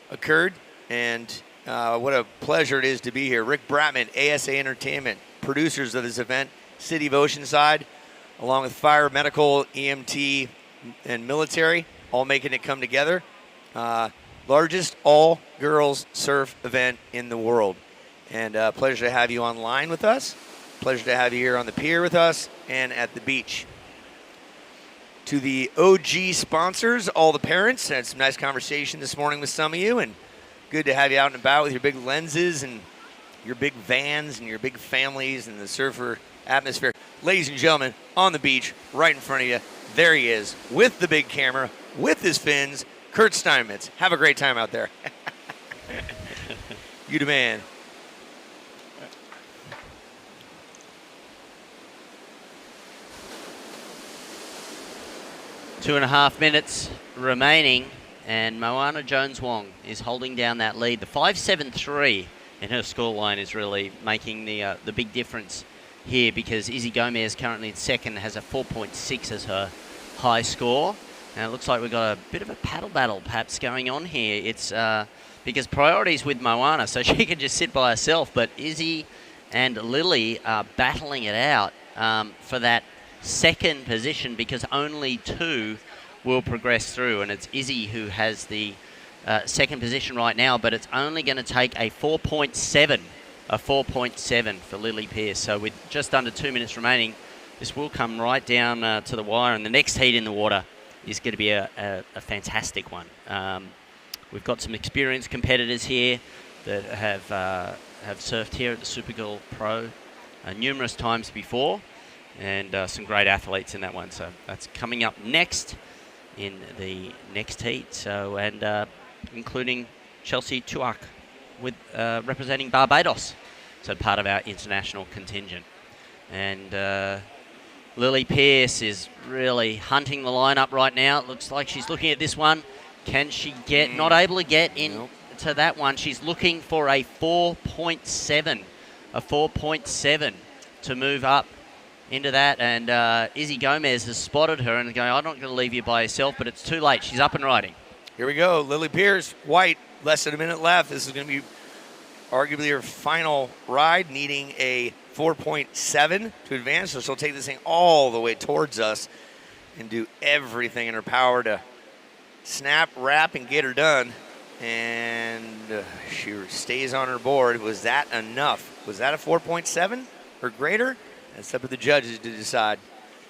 occurred, and what a pleasure it is to be here. Rick Bratman, ASA Entertainment, producers of this event, City of Oceanside, along with fire, medical, EMT, and military, all making it come together. Largest all-girls surf event in the world. And pleasure to have you online with us. Pleasure to have you here on the pier with us and at the beach. To the OG sponsors, all the parents, had some nice conversation this morning with some of you, and good to have you out and about with your big lenses and your big vans and your big families and the surfer atmosphere. Ladies and gentlemen, on the beach, right in front of you, there he is, with the big camera, with his fins, Kurt Steinmetz. Have a great time out there. You demand. 2.5 minutes remaining, and Moana Jones-Wong is holding down that lead. The 5.73 in her scoreline is really making the big difference here, because Izzy Gomez currently in second, has a 4.6 as her high score. And it looks like we've got a bit of a paddle battle perhaps going on here. It's because priority's with Moana, so she can just sit by herself, but Izzy and Lily are battling it out for that second position, because only 2 will progress through, and it's Izzy who has the second position right now, but it's only going to take a 4.7 a 4.7 for Lily Pierce. So with just under 2 minutes remaining, this will come right down to the wire, and the next heat in the water is going to be a fantastic one. We've got some experienced competitors here that have surfed here at the Supergirl Pro numerous times before, and some great athletes in that one. So that's coming up next in the next heat. So and including Chelsea Tuak with representing Barbados, so part of our international contingent. And Lily Pierce is really hunting the lineup right now. It looks like she's looking at this one. Can she get, not able to get into that one. She's looking for a 4.7, to move up into that. And Izzy Gomez has spotted her and is going, I'm not going to leave you by yourself, but it's too late. She's up and riding. Here we go. Lily Pierce, white, less than a minute left. This is going to be arguably her final ride, needing a 4.7 to advance. So she'll take this thing all the way towards us and do everything in her power to snap, wrap, and get her done. And she stays on her board. Was that enough? Was that a 4.7 or greater? That's up to the judges to decide.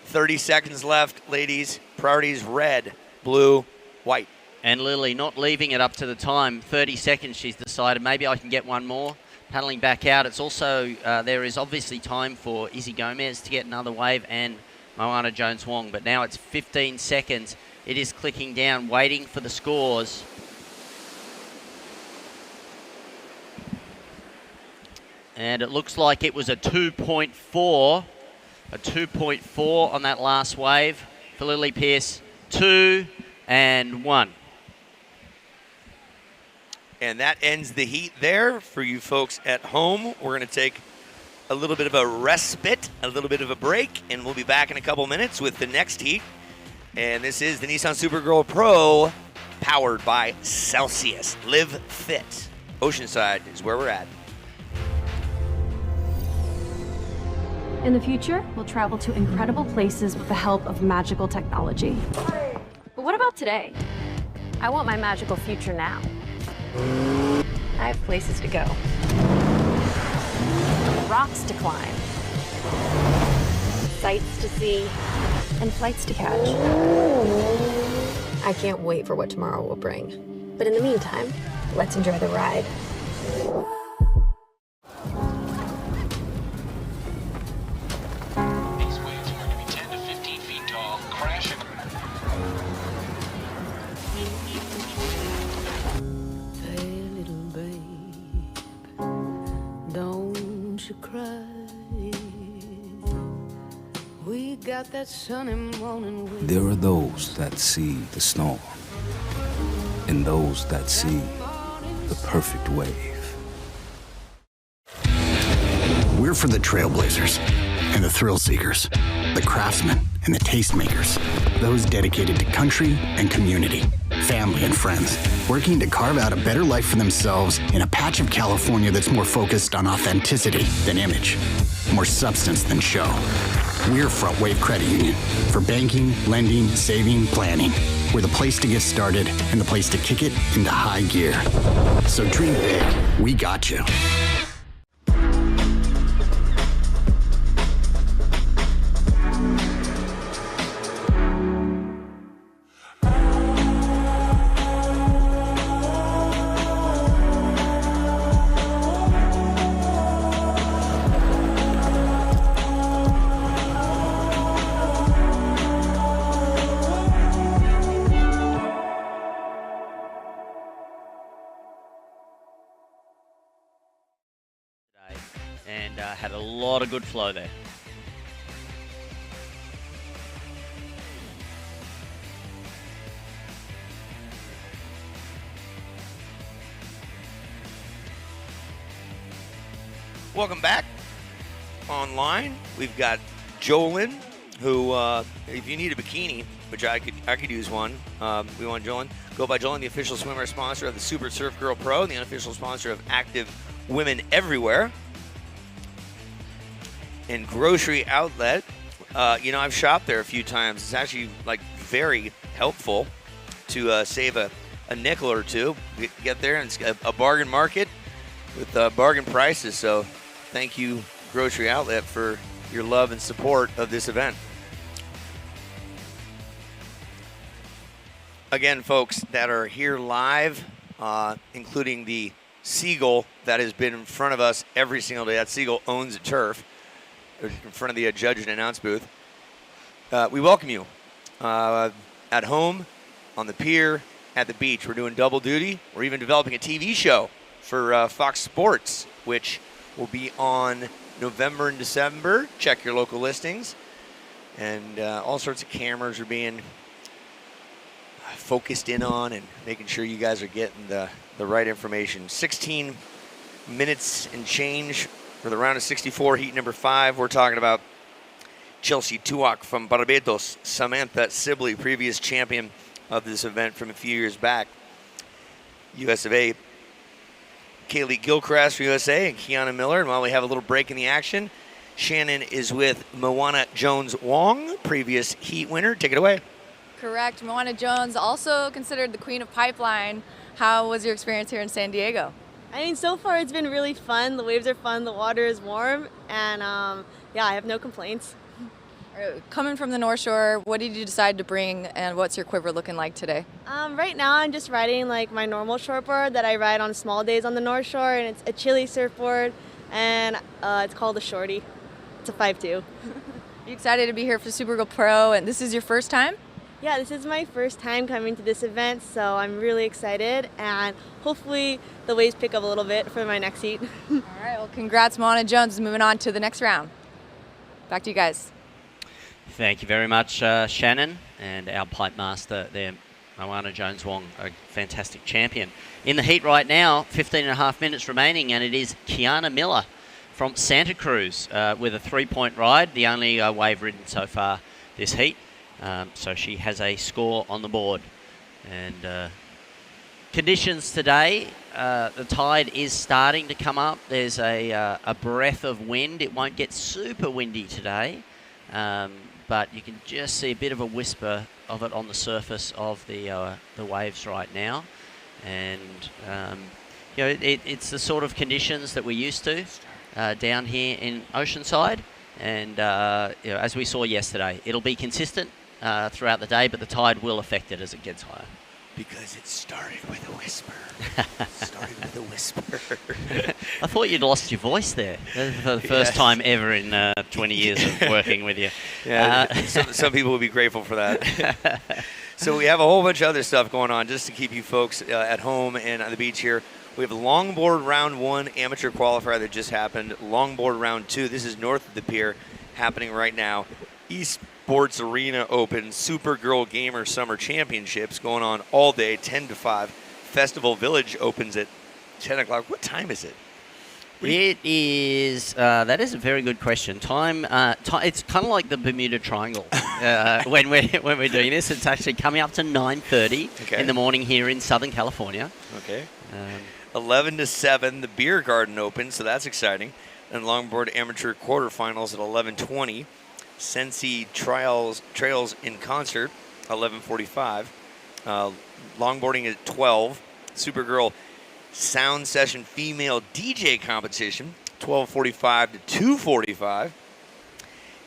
30 seconds left, ladies. Priorities red, blue, white. And Lily not leaving it up to the time. 30 seconds, she's decided. Maybe I can get one more. Paddling back out. It's also, there is obviously time for Izzy Gomez to get another wave and Moana Jones-Wong. But now it's 15 seconds. It is clicking down, waiting for the scores. And it looks like it was a 2.4. A 2.4 on that last wave for Lily Pierce. 2 and 1. And that ends the heat there. For you folks at home, we're going to take a little bit of a respite, a little bit of a break, and we'll be back in a couple minutes with the next heat. And this is the Nissan Supergirl Pro, powered by Celsius. Live fit. Oceanside is where we're at. In the future, we'll travel to incredible places with the help of magical technology. But what about today? I want my magical future now. I have places to go. Rocks to climb. Sights to see. And flights to catch. I can't wait for what tomorrow will bring. But in the meantime, let's enjoy the ride. These waves are going to be 10 to 15 feet tall, crashing. Hey, little babe, don't you cry. We got that sunny morning wind. There are those that see the storm, and those that see the perfect wave. We're for the trailblazers and the thrill seekers, the craftsmen and the tastemakers, those dedicated to country and community, family and friends, working to carve out a better life for themselves in a patch of California that's more focused on authenticity than image, more substance than show. We're Front Wave Credit Union for banking, lending, saving, planning. We're the place to get started and the place to kick it into high gear. So dream big. We got you. And had a lot of good flow there. Welcome back. Online, we've got Jolyn, who, if you need a bikini, which I could use one, we want Jolyn. Go by Jolyn, the official swimwear sponsor of the Super Surf Girl Pro, and the unofficial sponsor of Active Women Everywhere. And grocery outlet, I've shopped there a few times. It's actually very helpful to save a nickel or two. Get there and it's a bargain market. with bargain prices. So thank you, Grocery Outlet, for your love and support of this event. Again, folks that are here live, including the Seagull that has been in front of us every single day. That Seagull owns the turf in front of the judge and announce booth. We welcome you at home, on the pier, at the beach. We're doing double duty. We're even developing a TV show for Fox Sports, which will be on November and December. Check your local listings. And all sorts of cameras are being focused in on and making sure you guys are getting the right information. 16 minutes and change for the round of 64, heat number 5. We're talking about Chelsea Tuak from Barbados, Samantha Sibley, previous champion of this event from a few years back, US of A, Kaylee Gilchrist for USA, and Kiana Miller. And while we have a little break in the action, Shannon is with Moana Jones-Wong, previous heat winner. Take it away. Correct. Moana Jones, also considered the queen of pipeline. How was your experience here in San Diego? I mean, so far it's been really fun. The waves are fun, the water is warm, and yeah, I have no complaints. Coming from the North Shore, what did you decide to bring, and what's your quiver looking like today? Right now I'm just riding like my normal shortboard that I ride on small days on the North Shore, and it's a Chile surfboard, and it's called a Shorty. It's a 5.2. You excited to be here for Supergirl Pro, and this is your first time? Yeah, this is my first time coming to this event, so I'm really excited, and hopefully the waves pick up a little bit for my next heat. All right, well, congrats, Moana Jones. Moving on to the next round. Back to you guys. Thank you very much, Shannon, and our pipe master there, Moana Jones-Wong, a fantastic champion. In the heat right now, 15 and a half minutes remaining, and it is Kiana Miller from Santa Cruz with a 3-point ride, the only wave ridden so far this heat. So she has a score on the board. And conditions today, the tide is starting to come up. There's a breath of wind. It won't get super windy today, but you can just see a bit of a whisper of it on the surface of the waves right now. And you know, it's the sort of conditions that we're used to down here in Oceanside. And you know, as we saw yesterday, it'll be consistent throughout the day, but the tide will affect it as it gets higher. Because it started with a whisper. Started with a whisper. I thought you'd lost your voice there for the first time ever in 20 years of working with you. Yeah, some people will be grateful for that. So we have a whole bunch of other stuff going on just to keep you folks at home and on the beach here. We have longboard round 1 amateur qualifier that just happened. Longboard round 2. This is north of the pier, happening right now. East Sports Arena Open Supergirl Gamer Summer Championships going on all day, 10 to 5. Festival Village opens at 10 o'clock. What time is it? It is, that is a very good question. Time, it's kind of like the Bermuda Triangle when we're doing this. It's actually coming up to 9:30 in the morning here in Southern California. Okay. 11 to 7, the Beer Garden opens, so that's exciting. And longboard amateur quarterfinals at 11:20. Sensi Trails in concert, 11:45. Longboarding at 12. Supergirl sound session female DJ competition, 12:45 to 2:45.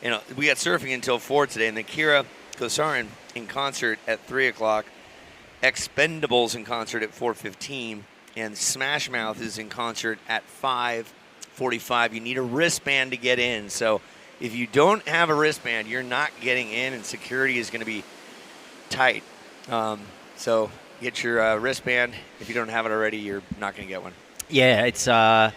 And we got surfing until 4 today. And the Kira Kosarin in concert at 3 o'clock. Expendables in concert at 4:15. And Smash Mouth is in concert at 5:45. You need a wristband to get in. So if you don't have a wristband, you're not getting in, and security is going to be tight. So get your wristband. If you don't have it already, you're not going to get one. Yeah, it's a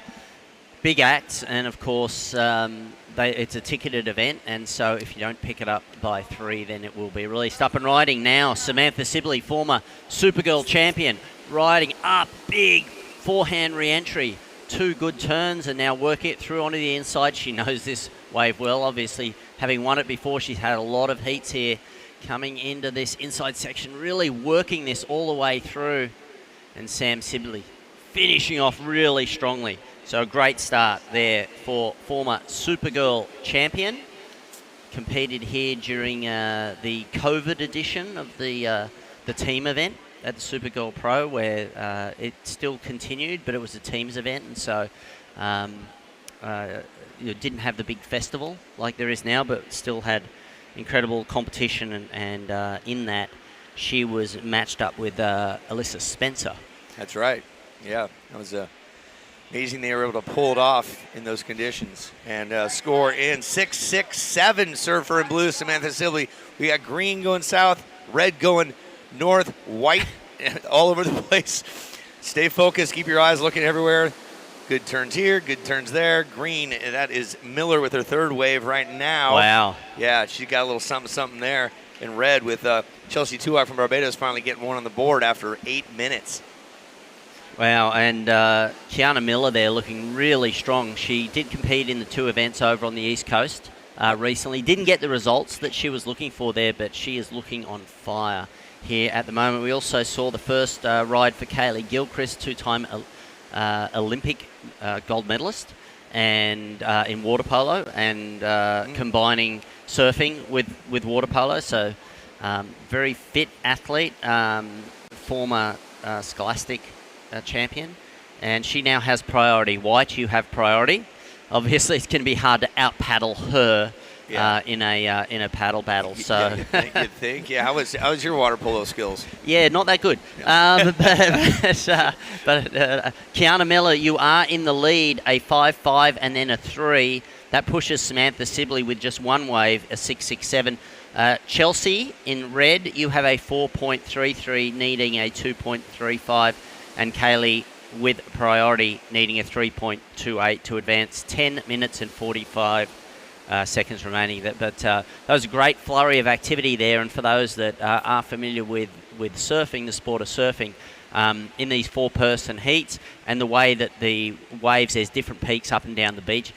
big act, and of course, it's a ticketed event, and so if you don't pick it up by 3, then it will be released. Up and riding now, Samantha Sibley, former Supergirl champion, riding up, big forehand re-entry. 2 good turns, and now working it through onto the inside. She knows this wave well, obviously, having won it before. She's had a lot of heats here coming into this inside section, really working this all the way through. And Sam Sibley finishing off really strongly. So a great start there for former Supergirl champion. Competed here during the COVID edition of the team event. at the Supergirl Pro, where it still continued, but it was a teams event, and so didn't have the big festival like there is now, but still had incredible competition, and in that she was matched up with Alyssa Spencer. That's right. Yeah, that was amazing they were able to pull it off in those conditions and score in 6-6-7 surfer in blue, Samantha Sibley. We got green going south, red going north, white all over the place. Stay focused, keep your eyes looking everywhere. Good turns here, good turns there. Green, that is Miller with her third wave right now. Wow. Yeah, she got a little something there. In red with Chelsea Tuak from Barbados finally getting one on the board after 8 minutes. Wow, and Kiana Miller there looking really strong. She did compete in the 2 events over on the East Coast recently. Didn't get the results that she was looking for there, but she is looking on fire here at the moment. We also saw the first ride for Kaylee Gilchrist, 2-time Olympic gold medalist, and in water polo, and combining surfing with water polo. So very fit athlete, former Scholastic champion, and she now has priority. White, you have priority. Obviously, it's going to be hard to out paddle her in a paddle battle. So you think? Yeah. How was your water polo skills? Yeah, not that good. But Kiana Miller, you are in the lead, a 5-5 and then a 3. That pushes Samantha Sibley with just one wave, a 6-6-7. Chelsea in red, you have a 4.33, needing a 2.35, and Kaylee with priority, needing a 3.28 to advance. 10 minutes and 45 seconds remaining. But that was a great flurry of activity there, and for those that are familiar with surfing, the sport of surfing, in these 4-person heats and the way that the waves, there's different peaks up and down the beach.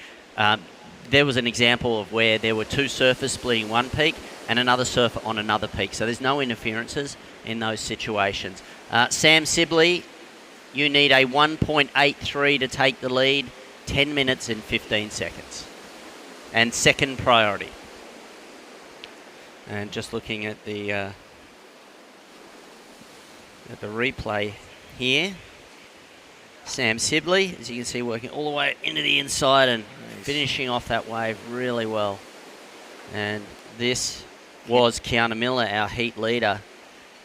There was an example of where there were 2 surfers splitting one peak and another surfer on another peak. So there's no interferences in those situations. Sam Sibley, you need a 1.83 to take the lead, 10 minutes and 15 seconds. And second priority. And just looking at the replay here. Sam Sibley, as you can see, working all the way into the inside and finishing off that wave really well. And this was Kiana Miller, our heat leader.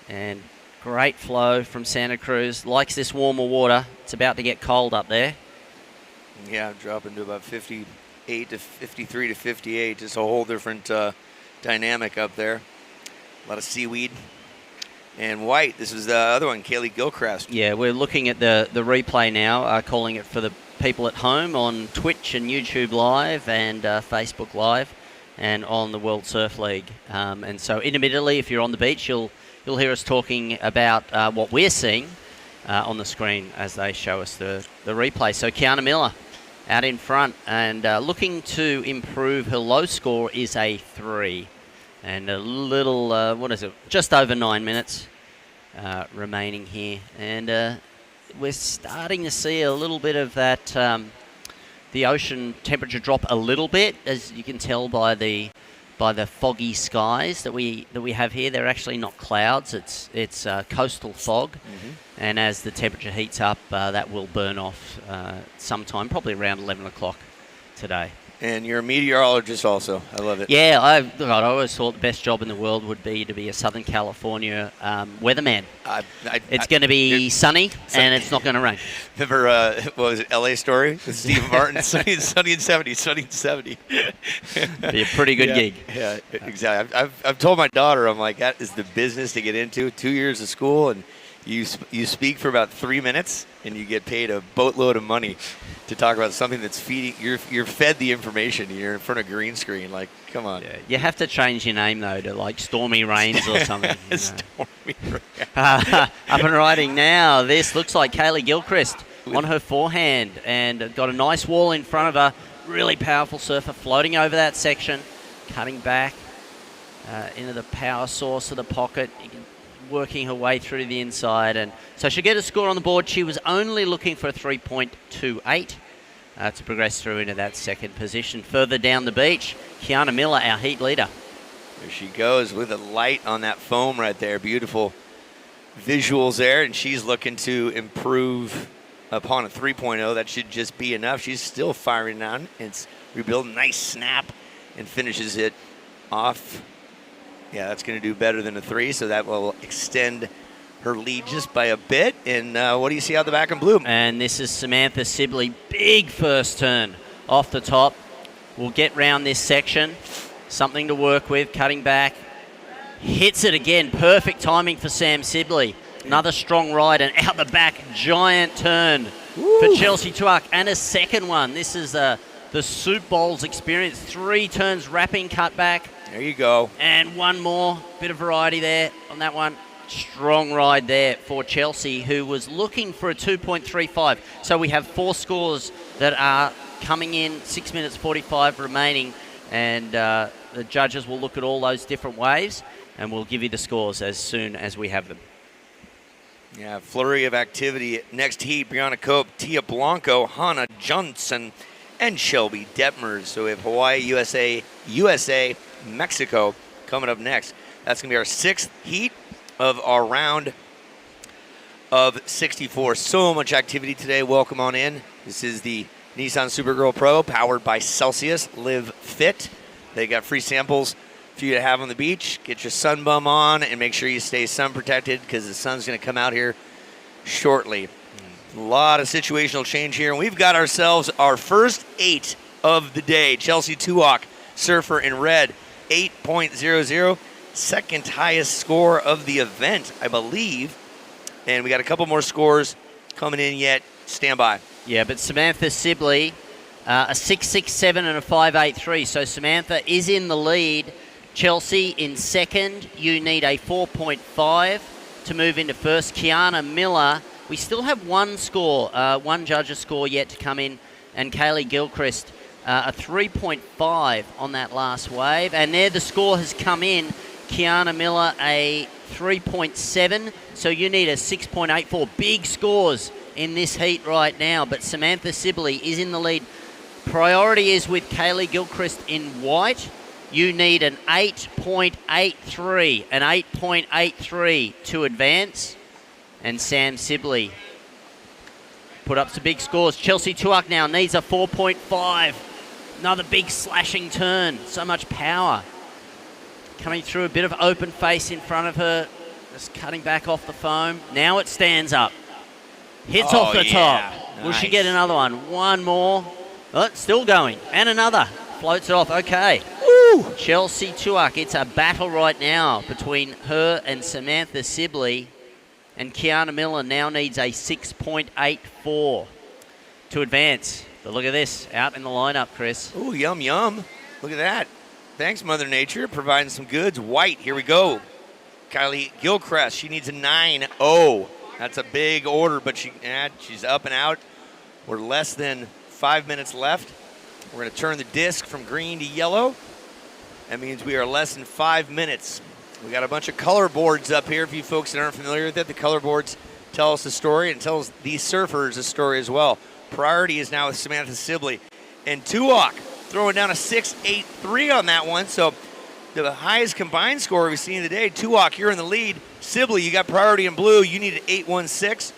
And great flow from Santa Cruz. Likes this warmer water. It's about to get cold up there. Yeah, dropping to about 58 to 53 to 58. Just a whole different dynamic up there. A lot of seaweed. And white, this is the other one, Kaylee Gilchrist. Yeah, we're looking at the replay now, calling it for the people at home on Twitch and YouTube Live and Facebook Live and on the World Surf League. And so intermittently, if you're on the beach, you'll hear us talking about what we're seeing on the screen as they show us the replay. So Kiana Miller out in front and looking to improve. Her low score is a 3. And a little, just over 9 minutes remaining here. And we're starting to see a little bit of that, the ocean temperature drop a little bit, as you can tell by the foggy skies that we have here. They're actually not clouds, it's coastal fog. Mm-hmm. And as the temperature heats up, that will burn off sometime, probably around 11 o'clock today. And you're a meteorologist also. I love it. Yeah, I always thought the best job in the world would be to be a Southern California weatherman. It's going to be sunny and it's not going to rain. Remember, what was it, LA Story with Steve Martin? sunny and 70, sunny and 70. Be a pretty good gig. Yeah, exactly. I've told my daughter, I'm like, that is the business to get into. 2 years of school, and you speak for about 3 minutes, and you get paid a boatload of money to talk about something that's feeding. You're fed the information. You're in front of a green screen. Like, come on. Yeah, you have to change your name though to like Stormy Rains or something. Stormy Rains. Up and riding now. This looks like Kaylee Gilchrist on her forehand and got a nice wall in front of her. Really powerful surfer floating over that section, cutting back into the power source of the pocket. Working her way through to the inside, and so she'll get a score on the board. She was only looking for a 3.28 to progress through into that second position. Further down the beach, Kiana Miller, our heat leader. There she goes with a light on that foam right there. Beautiful visuals there, and she's looking to improve upon a 3.0. That should just be enough. She's still firing on. It's rebuilding. Nice snap and finishes it off. Yeah, that's going to do better than a 3, so that will extend her lead just by a bit. And what do you see out the back in blue? And this is Samantha Sibley. Big first turn off the top. We'll get round this section. Something to work with, cutting back. Hits it again. Perfect timing for Sam Sibley. Another strong ride, and out the back, giant turn for Chelsea Tuak. And a second one. This is the Soup Bowls experience. 3 turns, wrapping, cut back. There you go. And one more. Bit of variety there on that one. Strong ride there for Chelsea, who was looking for a 2.35. So we have 4 scores that are coming in, 6 minutes 45 remaining, and the judges will look at all those different waves, and we'll give you the scores as soon as we have them. Yeah, flurry of activity. Next heat, Brianna Cope, Tia Blanco, Hannah Johnson, and Shelby Detmers. So we have Hawaii, USA, Mexico coming up next. That's going to be our 6th heat of our round of 64. So much activity today. Welcome on in. This is the Nissan Supergirl Pro, powered by Celsius. Live Fit. They got free samples for you to have on the beach. Get your sun bum on and make sure you stay sun protected, because the sun's going to come out here shortly. A lot of situational change here, and we've got ourselves our first 8 of the day. Chelsea Tuak, surfer in red, 8.00. Second highest score of the event, I believe. And we got a couple more scores coming in yet. Stand by. Yeah, but Samantha Sibley, a 6.67 and a 5.83. So Samantha is in the lead. Chelsea in second. You need a 4.5 to move into first. Kiana Miller, we still have one score, one judge's score yet to come in. And Kaylee Gilchrist, a 3.5 on that last wave. And there the score has come in. Kiana Miller, a 3.7, so you need a 6.84. Big scores in this heat right now, but Samantha Sibley is in the lead. Priority is with Kaylee Gilchrist in white. You need an 8.83 to advance. And Sam Sibley put up some big scores. Chelsea Tuak now needs a 4.5. Another big slashing turn. So much power. Coming through, a bit of open face in front of her. Just cutting back off the foam. Now it stands up. Hits off the top. Will she get another one? One more. Oh, it's still going. And another. Floats it off. Okay. Woo! Chelsea Tuak. It's a battle right now between her and Samantha Sibley. And Kiana Miller now needs a 6.84 to advance. But look at this. Out in the lineup, Chris. Ooh, yum, yum. Look at that. Thanks, Mother Nature, providing some goods. White, here we go. Kylie Gilchrist, she needs a 9.0. That's a big order, but she's up and out. We're less than 5 minutes left. We're going to turn the disc from green to yellow. That means we are less than 5 minutes. We got a bunch of color boards up here. For you folks that aren't familiar with it, the color boards tell us a story and tells these surfers a story as well. Priority is now with Samantha Sibley. And Tuak throwing down a 6.83 on that one. So the highest combined score we've seen today. Tuak, you're in the lead. Sibley, you got priority in blue. You need an 8.16.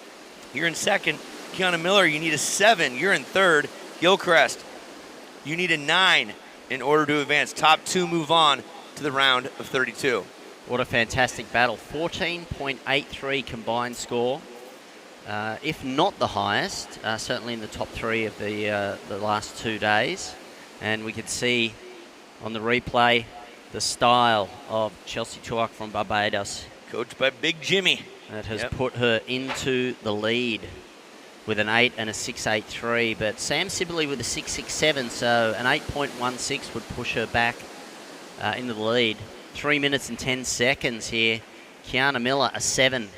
You're in second. Kiana Miller, you need a 7. You're in third. Gilchrist, you need a 9 in order to advance. Top 2 move on to the round of 32. What a fantastic battle. 14.83 combined score. If not the highest, certainly in the top 3 of the last 2 days. And we could see on the replay the style of Chelsea Tuak from Barbados. Coached by Big Jimmy. That has put her into the lead with an 8 and a 6.83. But Sam Sibley with a 6.67, so an 8.16 would push her back into the lead. 3 minutes and 10 seconds here. Kiana Miller a 7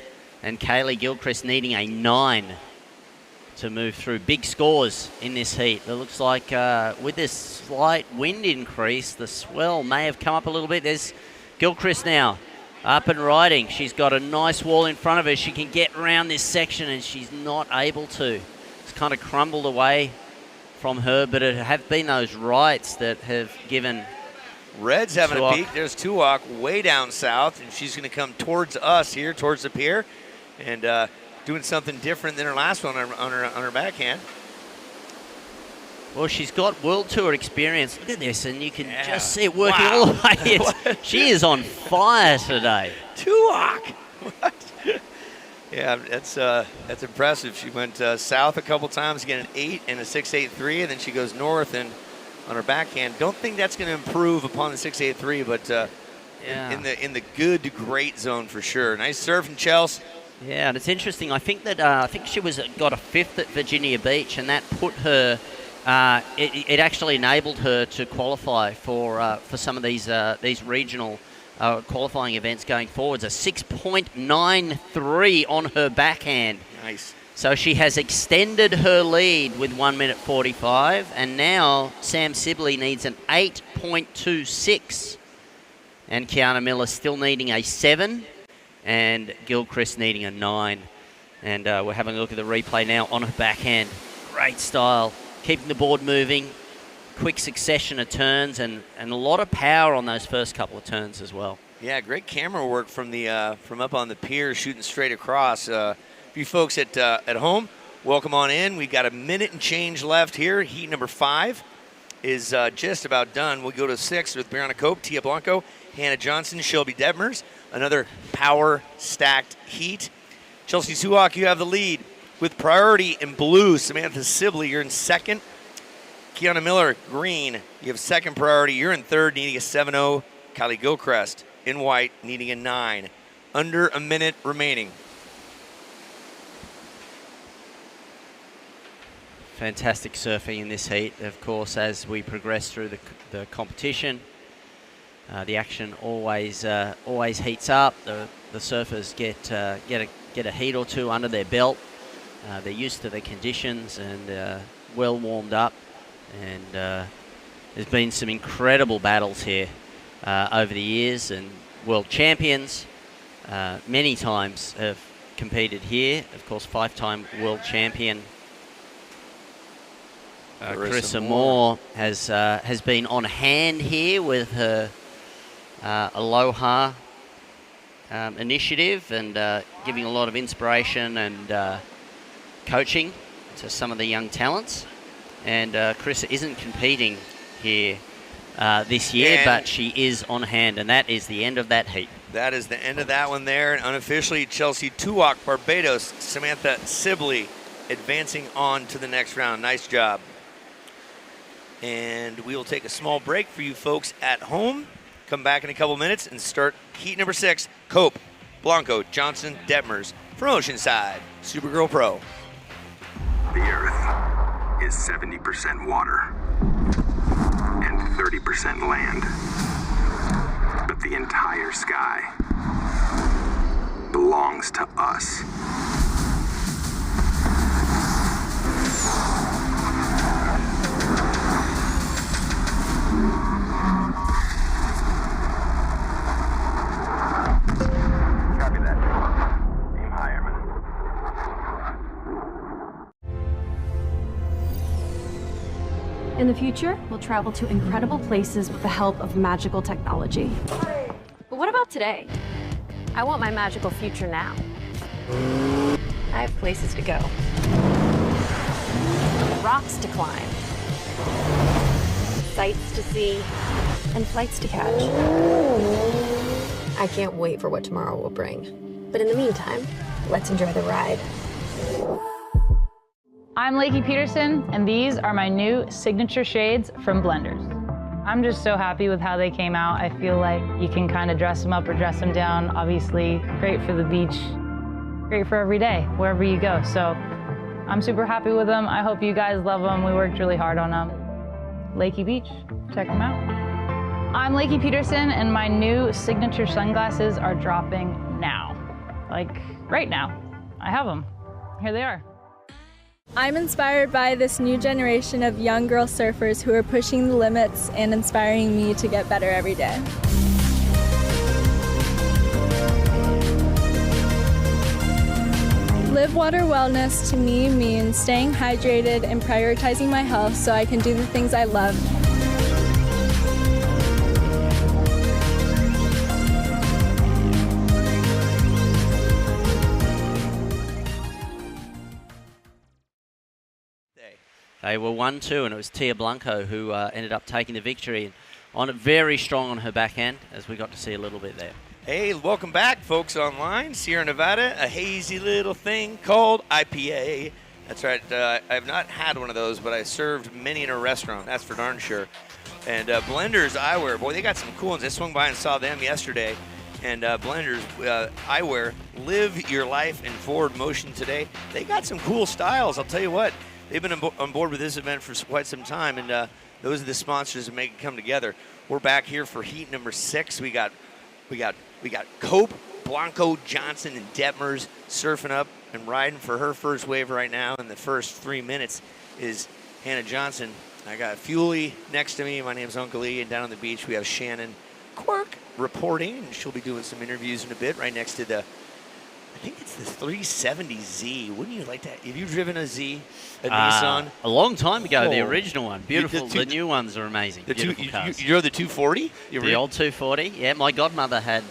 and Kaylee Gilchrist needing a 9 to move through. Big scores in this heat. It looks like with this slight wind increase, the swell may have come up a little bit. There's Gilchrist now up and riding. She's got a nice wall in front of her. She can get around this section and she's not able to. It's kind of crumbled away from her, but it have been those rights that have given Red's having Tuak a peek. There's Tuak way down south, and she's going to come towards us here, towards the pier. and doing something different than her last one on her backhand. Well, she's got World Tour experience. Look at this, and you can just see it working all the way. She is on fire today. Tuak. What? Yeah, that's impressive. She went south a couple times, getting an 8 and a 6.83, and then she goes north and on her backhand. Don't think that's going to improve upon the 6.83, but in the good to great zone for sure. Nice serve from Chelsea. Yeah, and it's interesting. I think that she got a 5th at Virginia Beach, and that put her. It actually enabled her to qualify for some of these regional qualifying events going forwards. A 6.93 on her backhand. Nice. So she has extended her lead with 1 minute 45, and now Sam Sibley needs an 8.26, and Kiana Miller still needing a 7, and Gilchrist needing a 9. And we're having a look at the replay now on her backhand. Great style. Keeping the board moving, quick succession of turns, and a lot of power on those first couple of turns as well. Yeah, great camera work from up on the pier, shooting straight across. For you folks at home, welcome on in. We've got a minute and change left here. Heat number 5 is just about done. We'll go to 6 with Brianna Cope, Tia Blanco, Hannah Johnson, Shelby Detmers. Another power-stacked heat. Chelsea Tuak, you have the lead. With priority in blue, Samantha Sibley, you're in second. Kiana Miller, green, you have second priority. You're in third, needing a 7-0. Kylie Gilchrist, in white, needing a 9. Under a minute remaining. Fantastic surfing in this heat, of course, as we progress through the competition. The action always heats up. The surfers get a heat or two under their belt. They're used to the conditions and well warmed up, and there's been some incredible battles here over the years, and world champions many times have competed here. Of course, 5-time world champion Carissa Moore has been on hand here with her Aloha initiative, and giving a lot of inspiration and coaching to some of the young talents. And Carissa isn't competing here this year, but she is on hand, and that is the end of that heat. That is the end of that one there. And unofficially, Chelsea Tuak, Barbados, Samantha Sibley advancing on to the next round. Nice job. And we will take a small break for you folks at home. Come back in a couple minutes and start heat number 6. Cope, Blanco, Johnson, Detmers from Oceanside, Supergirl Pro. The Earth is 70% water and 30% land. But the entire sky belongs to us. Copy that. Aim higher, man. In the future, we'll travel to incredible places with the help of magical technology. But what about today? I want my magical future now. I have places to go. Rocks to climb. Sights to see. And flights to catch. I can't wait for what tomorrow will bring. But in the meantime, let's enjoy the ride. I'm Lakey Peterson, and these are my new signature shades from Blenders. I'm just so happy with how they came out. I feel like you can kind of dress them up or dress them down. Obviously, great for the beach, great for every day, wherever you go. So I'm super happy with them. I hope you guys love them. We worked really hard on them. Lakey Beach, check them out. I'm Lakey Peterson, and my new signature sunglasses are dropping now. Like, right now. I have them. Here they are. I'm inspired by this new generation of young girl surfers who are pushing the limits and inspiring me to get better every day. Live water wellness to me means staying hydrated and prioritizing my health so I can do the things I love. They were 1-2, and it was Tia Blanco who ended up taking the victory. And on it, very strong on her backhand, as we got to see a little bit there. Hey, welcome back, folks online. Sierra Nevada, a hazy little thing called IPA. That's right. I have not had one of those, but I served many in a restaurant. That's for darn sure. And Blenders Eyewear, boy, they got some cool ones. I swung by and saw them yesterday. And Blenders Eyewear, live your life in forward motion today. They got some cool styles. I'll tell you what. They've been on board with this event for quite some time, and those are the sponsors that make it come together. We're back here for heat number 6. We got Cope, Blanco, Johnson, and Detmers surfing up and riding for her first wave right now. In the first 3 minutes is Hannah Johnson. I got Fuely next to me. My name's Uncle E, and down on the beach we have Shannon Quirk reporting, and she'll be doing some interviews in a bit right next to the, I think it's the 370Z. Wouldn't you like that? Have you driven a Z, a Nissan? A long time ago, the Oh. original one. Beautiful. The new ones are amazing. Beautiful cars. You drove the 240? The old 240, yeah. My godmother had,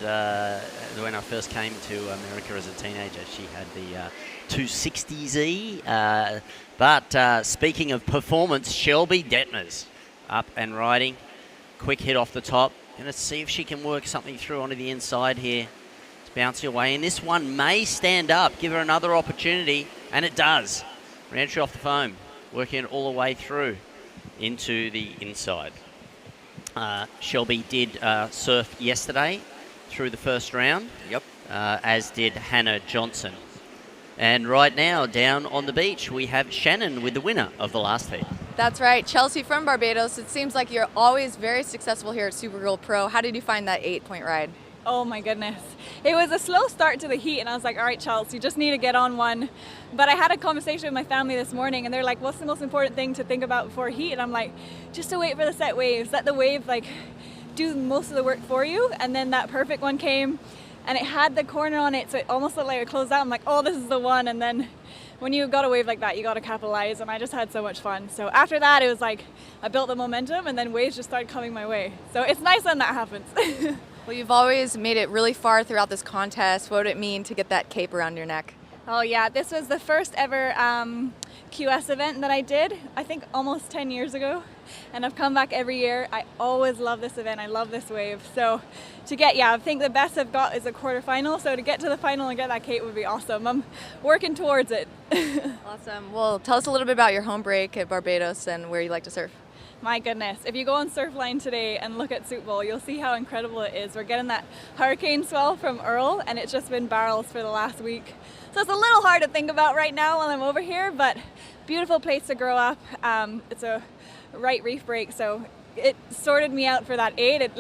when I first came to America as a teenager, she had the 260Z. But speaking of performance, Shelby Detmers up and riding. Quick hit off the top. Going to see if she can work something through onto the inside here. It's bouncing away, and this one may stand up, give her another opportunity, and it does. Re-entry off the foam, working it all the way through into the inside. Shelby did surf yesterday through the first round. Yep. As did Hannah Johnson. And right now, down on the beach, we have Shannon with the winner of the last heat. That's right, Chelsea from Barbados. It seems like you're always very successful here at Supergirl Pro. How did you find that 8-point ride? Oh my goodness. It was a slow start to the heat, and I was like, all right, Chelsea, you just need to get on one. But I had a conversation with my family this morning, and they're like, what's the most important thing to think about before heat? And I'm like, just to wait for the set waves. Let the wave do most of the work for you. And then that perfect one came, and it had the corner on it, so it almost looked like it closed out. I'm like, oh, this is the one. And then when you got a wave like that, you got to capitalize, and I just had so much fun. So after that, it was like I built the momentum, and then waves just started coming my way. So it's nice when that happens. Well, you've always made it really far throughout this contest. What would it mean to get that cape around your neck? Oh yeah, this was the first ever QS event that I did, I think almost 10 years ago. And I've come back every year. I always love this event. I love this wave. So I think the best I've got is a quarterfinal. So to get to the final and get that cape would be awesome. I'm working towards it. Awesome. Well, tell us a little bit about your home break at Barbados and where you like to surf. My goodness, if you go on Surfline today and look at Soup Bowl, you'll see how incredible it is. We're getting that hurricane swell from Earl, and it's just been barrels for the last week. So it's a little hard to think about right now while I'm over here, but beautiful place to grow up. It's a right reef break, so it sorted me out for that 8.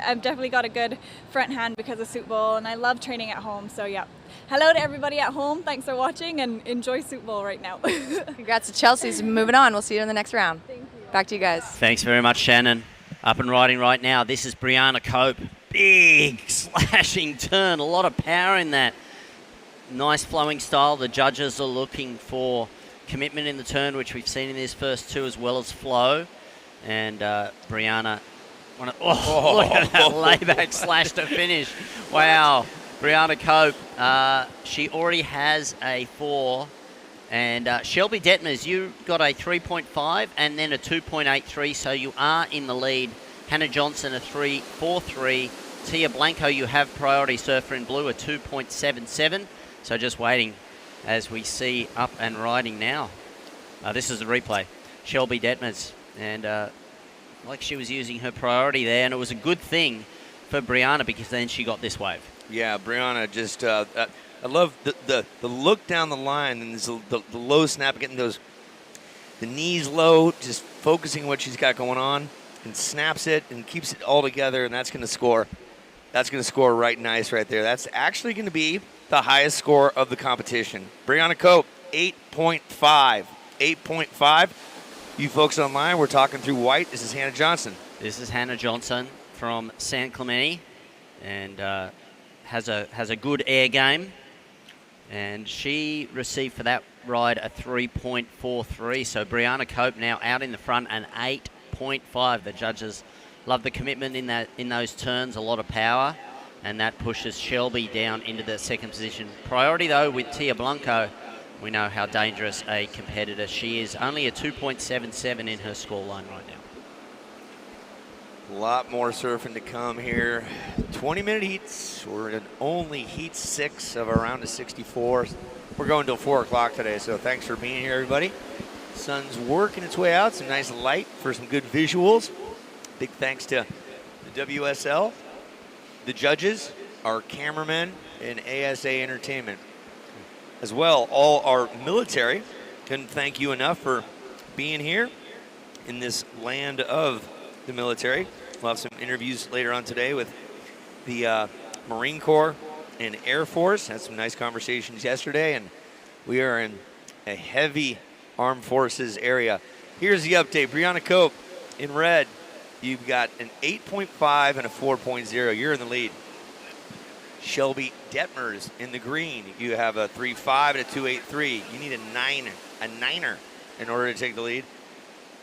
I've definitely got a good front hand because of Soup Bowl, and I love training at home. So yeah, hello to everybody at home. Thanks for watching, and enjoy Soup Bowl right now. Congrats to Chelsea's moving on. We'll see you in the next round. Thank you. Back to you guys. Thanks very much, Shannon. Up and riding right now. This is Brianna Cope. Big slashing turn. A lot of power in that. Nice flowing style. The judges are looking for commitment in the turn, which we've seen in these first two, as well as flow. And Brianna, look at that layback slash to finish. Wow. Brianna Cope, she already has a 4. And Shelby Detmers, you got a 3.5 and then a 2.83, so you are in the lead. Hannah Johnson, a 3.43. Tia Blanco, you have priority. Surfer in blue, a 2.77. So just waiting as we see up and riding now. This is the replay. Shelby Detmers, and like she was using her priority there, and it was a good thing for Brianna because then she got this wave. Yeah, Brianna just... I love the look down the line and the low snap, getting the knees low, just focusing what she's got going on, and snaps it and keeps it all together, and that's going to score. That's going to score right nice right there. That's actually going to be the highest score of the competition. Brianna Cope, 8.5. 8.5. You folks online, we're talking through white. This is Hannah Johnson. This is Hannah Johnson from San Clemente, and has a good air game. And she received for that ride a 3.43. So Brianna Cope now out in the front, an 8.5. The judges love the commitment in those turns, a lot of power, and that pushes Shelby down into the second position. Priority though with Tia Blanco, we know how dangerous a competitor she is. Only a 2.77 in her scoreline right now. A lot more surfing to come here. 20-minute heats. We're in only heat 6 of our round of 64. We're going till 4 o'clock today, so thanks for being here, everybody. Sun's working its way out. Some nice light for some good visuals. Big thanks to the WSL, the judges, our cameramen, and ASA Entertainment. As well, all our military. Couldn't thank you enough for being here in this land of the military. We'll have some interviews later on today with the Marine Corps and Air Force. Had some nice conversations yesterday, and we are in a heavy Armed Forces area. Here's the update. Brianna Cope in red. You've got an 8.5 and a 4.0. You're in the lead. Shelby Detmers in the green. You have a 3.5 and a 2.83. You need a niner in order to take the lead.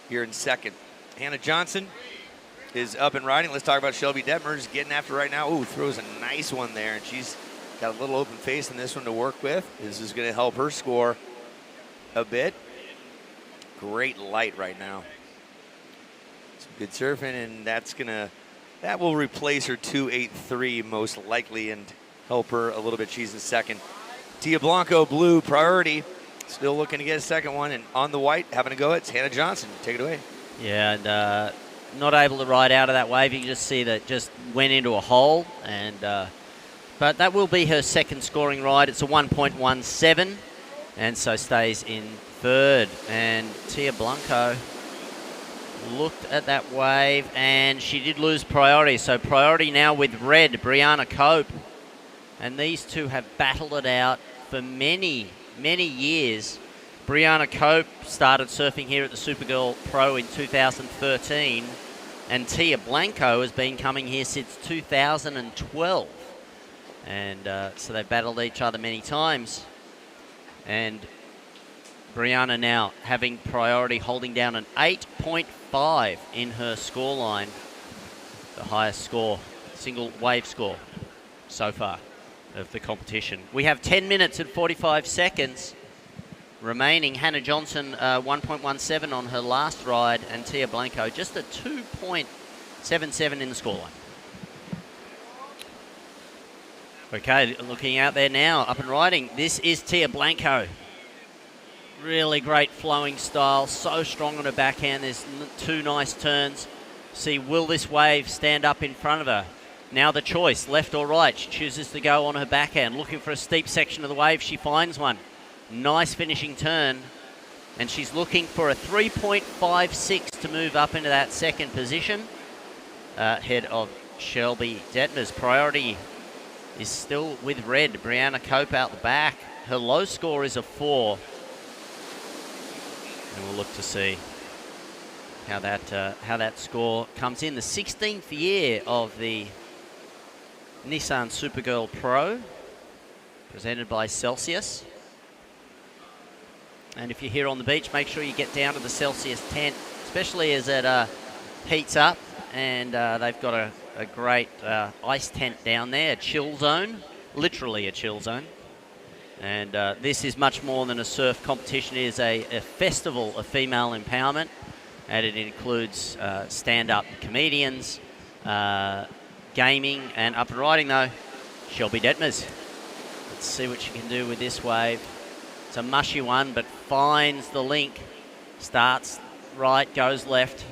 You're in second. Hannah Johnson is up and riding. Let's talk about Shelby Detmers getting after right now. Ooh, throws a nice one there, and she's got a little open face in this one to work with. This is going to help her score a bit. Great light right now. Some good surfing, and that will replace her 2.83 most likely and help her a little bit. She's in second. Tia Blanco, blue, priority. Still looking to get a second one, and on the white, having a go, it's Hannah Johnson. Take it away. Yeah, and not able to ride out of that wave. You can just see that just went into a hole, and but that will be her second scoring ride. It's a 1.17, and so stays in third. And Tia Blanco looked at that wave, and she did lose priority. So priority now with red, Brianna Cope. And these two have battled it out for many, many years. Brianna Cope started surfing here at the Supergirl Pro in 2013, and Tia Blanco has been coming here since 2012. And so they've battled each other many times. And Brianna now having priority, holding down an 8.5 in her scoreline, the highest score, single wave score so far of the competition. We have 10 minutes and 45 seconds remaining. Hannah Johnson 1.17 on her last ride, and Tia Blanco just a 2.77 in the scoreline. Okay, looking out there now, up and riding. This is Tia Blanco. Really great flowing style, so strong on her backhand. There's two nice turns. See, will this wave stand up in front of her? Now the choice, left or right. She chooses to go on her backhand, looking for a steep section of the wave. She finds one. Nice finishing turn, and she's looking for a 3.56 to move up into that second position ahead of Shelby Detmers. Priority is still with red. Brianna Cope out the back. Her low score is a 4. And we'll look to see how that score comes in. The 16th year of the NISSAN Supergirl Pro, presented by Celsius. And if you're here on the beach, make sure you get down to the Celsius tent, especially as it heats up. And they've got a great ice tent down there, a chill zone, literally a chill zone. And this is much more than a surf competition. It is a festival of female empowerment, and it includes stand-up comedians, gaming, and up and riding, though, Shelby Detmers. Let's see what she can do with this wave. It's a mushy one, but finds the link. Starts right, goes left.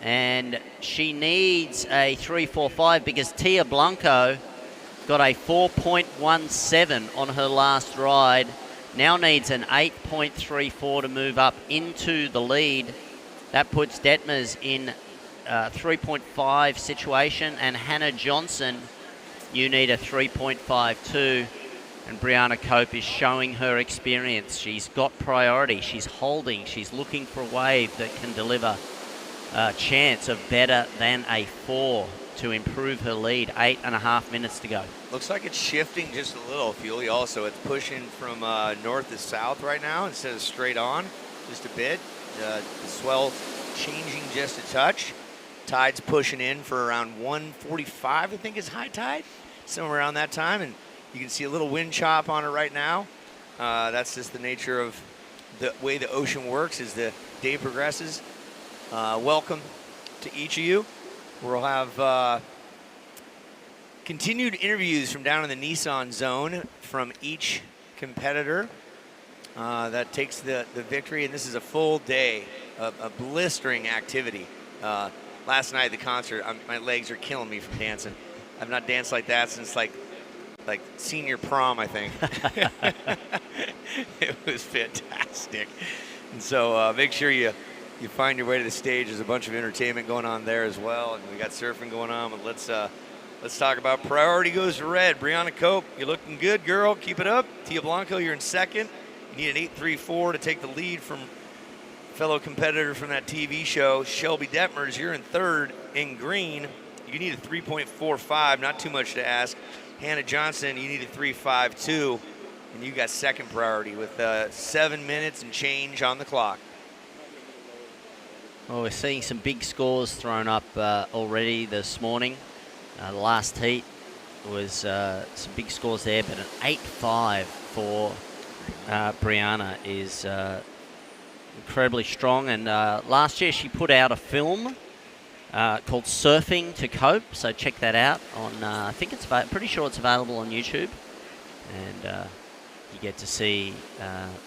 And she needs a 3.45 because Tia Blanco got a 4.17 on her last ride. Now needs an 8.34 to move up into the lead. That puts Detmers in a 3.5 situation. And Hannah Johnson, you need a 3.52. And Brianna Cope is showing her experience. She's got priority. She's holding. She's looking for a wave that can deliver a chance of better than a 4 to improve her lead. 8.5 minutes to go. Looks like it's shifting just a little, Fuely. Also, it's pushing from north to south right now instead of straight on, just a bit. The swell changing just a touch. Tide's pushing in for around 1:45, I think is high tide, somewhere around that time. And you can see a little wind chop on it right now. That's just the nature of the way the ocean works as the day progresses. Welcome to each of you. We'll have continued interviews from down in the Nissan zone from each competitor that takes the victory, and this is a full day of a blistering activity. Last night at the concert, my legs are killing me from dancing. I've not danced like that since like senior prom, I think. It was fantastic. And so make sure you find your way to the stage. There's a bunch of entertainment going on there as well, and we got surfing going on. But let's talk about priority goes to red. Brianna Cope, you're looking good, girl. Keep it up. Tia Blanco, you're in second. You need an 8.34 to take the lead from fellow competitor from that TV show, Shelby Detmers. You're in third in green. You need a 3.45, not too much to ask. Hannah Johnson, you need a 3.52, and you got second priority with 7 minutes and change on the clock. Well, we're seeing some big scores thrown up already this morning. The last heat was some big scores there, but an 8.5 for Brianna is incredibly strong. And last year she put out a film called Surfing to Cope, so check that out on, I think it's pretty sure it's available on YouTube, and you get to see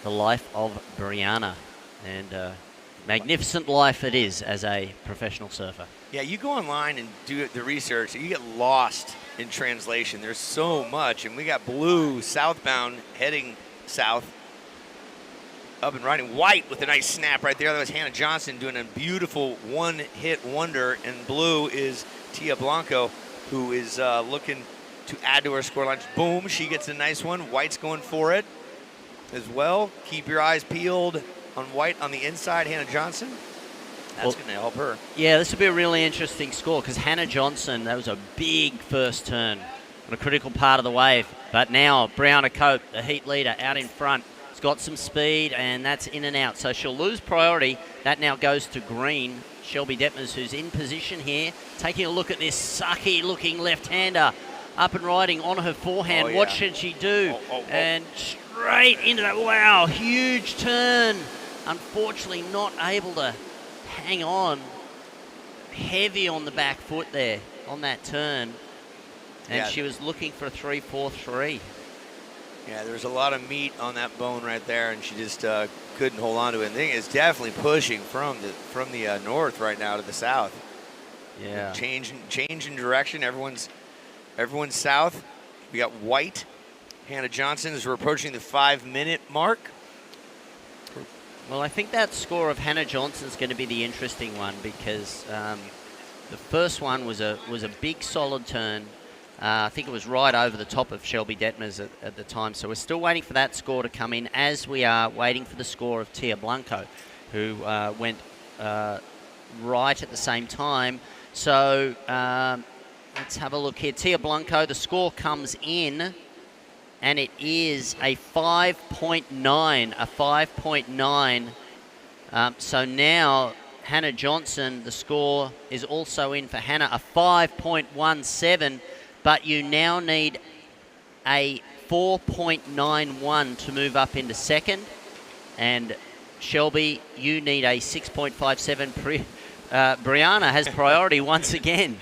the life of Brianna, and magnificent life it is as a professional surfer. Yeah, you go online and do the research, you get lost in translation. There's so much, and we got blue southbound heading south, up and riding. White with a nice snap right there. That was Hannah Johnson doing a beautiful one-hit wonder. And blue is Tia Blanco, who is looking to add to her scoreline. Boom, she gets a nice one. White's going for it as well. Keep your eyes peeled on White on the inside, Hannah Johnson. That's going to help her. Yeah, this will be a really interesting score because Hannah Johnson, that was a big first turn on a critical part of the wave. But now Brianna Cope, the heat leader, out in front. It's got some speed, and that's in and out. So she'll lose priority. That now goes to green. Shelby Detmers, who's in position here, taking a look at this sucky-looking left-hander up and riding on her forehand. Oh, yeah. What should she do? And straight into that. Wow, huge turn. Unfortunately, not able to hang on. Heavy on the back foot there on that turn. And Yeah. she was looking for a 3.43. Yeah, there's a lot of meat on that bone right there, and she just couldn't hold on to it. And the thing is definitely pushing from the north right now to the south. Yeah. Change in direction. Everyone's south. We got White. Hannah Johnson as we're approaching the 5-minute mark. Well, I think that score of Hannah Johnson's going to be the interesting one because the first one was a big solid turn. I think it was right over the top of Shelby Detmers at the time. So we're still waiting for that score to come in as we are waiting for the score of Tia Blanco, who went right at the same time. So let's have a look here. Tia Blanco, the score comes in, and it is a 5.9, a 5.9. So now Hannah Johnson, the score is also in for Hannah, a 5.17. But you now need a 4.91 to move up into second. And Shelby, you need a 6.57. Brianna has priority once again.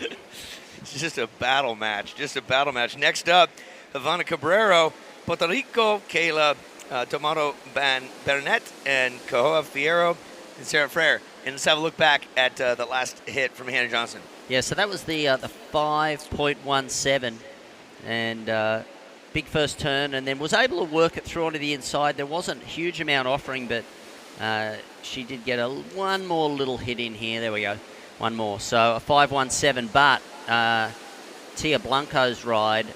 It's just a battle match, Next up, Havana Cabrero, Puerto Rico, Kayla Tomato Bernett, and Cahoa Fierro, and Sarah Frere. And let's have a look back at the last hit from Hannah Johnson. Yeah, so that was the 5.17, and big first turn, and then was able to work it through onto the inside. There wasn't a huge amount offering, but she did get one more little hit in here. There we go, one more. So a 5.17, but Tia Blanco's ride,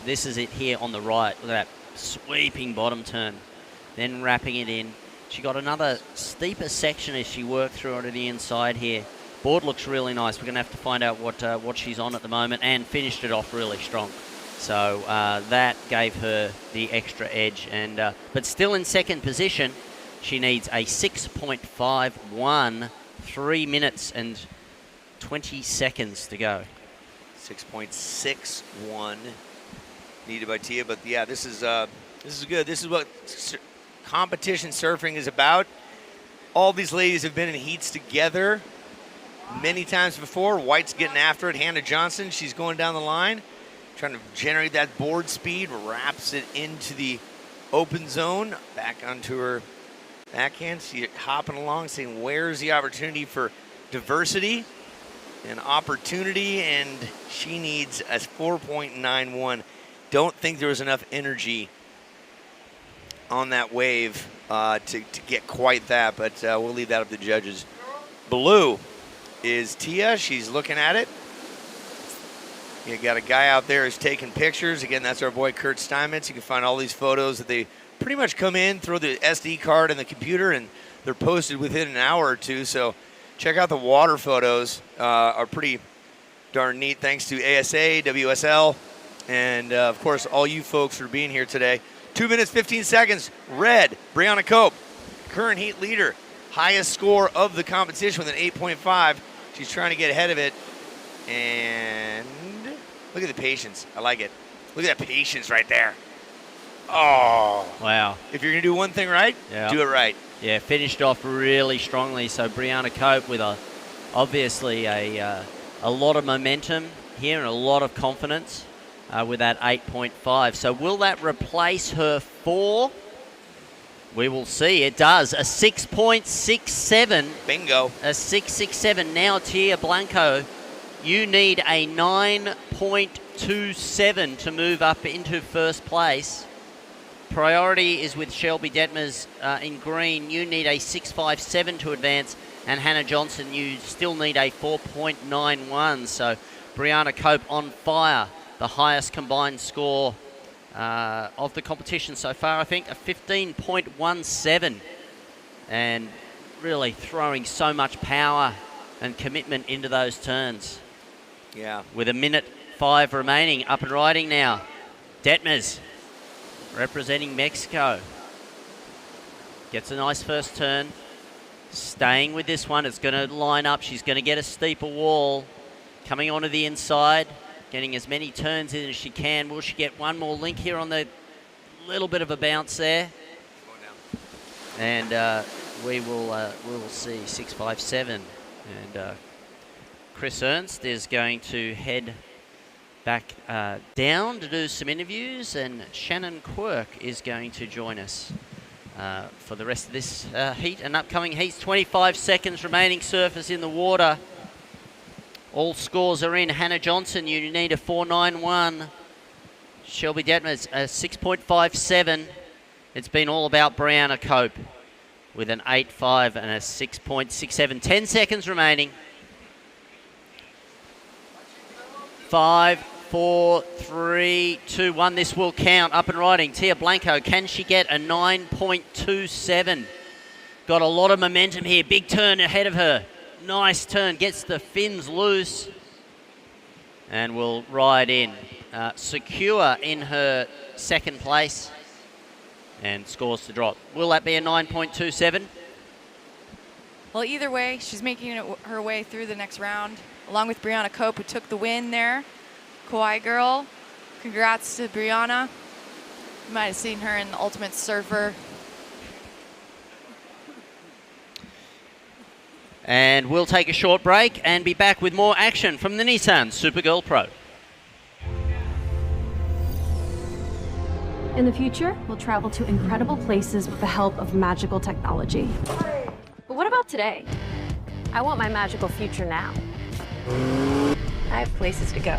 this is it here on the right. Look at that sweeping bottom turn, then wrapping it in. She got another steeper section as she worked through onto the inside here. Board looks really nice. We're going to have to find out what she's on at the moment, and finished it off really strong. So that gave her the extra edge. And but still in second position, she needs a 6.51, 3 minutes and 20 seconds to go. 6.61 needed by Tia. But, yeah, this is This is good. This is what competition surfing is about. All these ladies have been in heats together many times before. White's getting after it. Hannah Johnson, she's going down the line, trying to generate that board speed, wraps it into the open zone, back onto her backhand. She's hopping along, saying, where's the opportunity for diversity and opportunity? And she needs a 4.91. Don't think there was enough energy on that wave to get quite that, but we'll leave that up to the judges. Blue is Tia. She's looking at it. You got a guy out there who's taking pictures. Again, that's our boy Kurt Steinmetz. You can find all these photos that they pretty much come in, throw the SD card in the computer, and they're posted within an hour or two. So check out the water photos. Are pretty darn neat. Thanks to ASA, WSL, and of course all you folks for being here today. 2 minutes, 15 seconds. Red, Brianna Cope, current heat leader. Highest score of the competition with an 8.5. She's trying to get ahead of it. And look at the patience. I like it. Look at that patience right there. Oh. Wow. If you're going to do one thing right, do it right. Yeah, finished off really strongly. So Brianna Cope with obviously a lot of momentum here and a lot of confidence with that 8.5. So will that replace her 4? We will see. It does. A 6.67. Bingo. A 6.67. Now, Tia Blanco, you need a 9.27 to move up into first place. Priority is with Shelby Detmers in green. You need a 6.57 to advance. And Hannah Johnson, you still need a 4.91. So Brianna Cope on fire. The highest combined score of the competition so far, I think, a 15.17. And really throwing so much power and commitment into those turns. Yeah. With 1:05 remaining, up and riding now. Detmers, representing Mexico. Gets a nice first turn. Staying with this one. It's going to line up. She's going to get a steeper wall. Coming onto the inside. Getting as many turns in as she can. Will she get one more link here on the little bit of a bounce there? And we will see 6.57. And Chris Ernst is going to head back down to do some interviews, and Shannon Quirk is going to join us for the rest of this heat and upcoming heats. 25 seconds remaining, surface in the water. All scores are in. Hannah Johnson, you need a 4.91. Shelby Detmers, a 6.57. It's been all about Brianna Cope with an 8.5 and a 6.67. 10 seconds remaining. 5, 4, 3, 2, 1. This will count. Up and riding. Tia Blanco, can she get a 9.27? Got a lot of momentum here. Big turn ahead of her. Nice turn, gets the fins loose and will ride in. Secure in her second place and scores to drop. Will that be a 9.27? Well, either way, she's making her way through the next round, along with Brianna Cope, who took the win there. Kauai girl, congrats to Brianna. You might have seen her in the Ultimate Surfer. And we'll take a short break and be back with more action from the Nissan Supergirl Pro. In the future, we'll travel to incredible places with the help of magical technology. But what about today? I want my magical future now. I have places to go.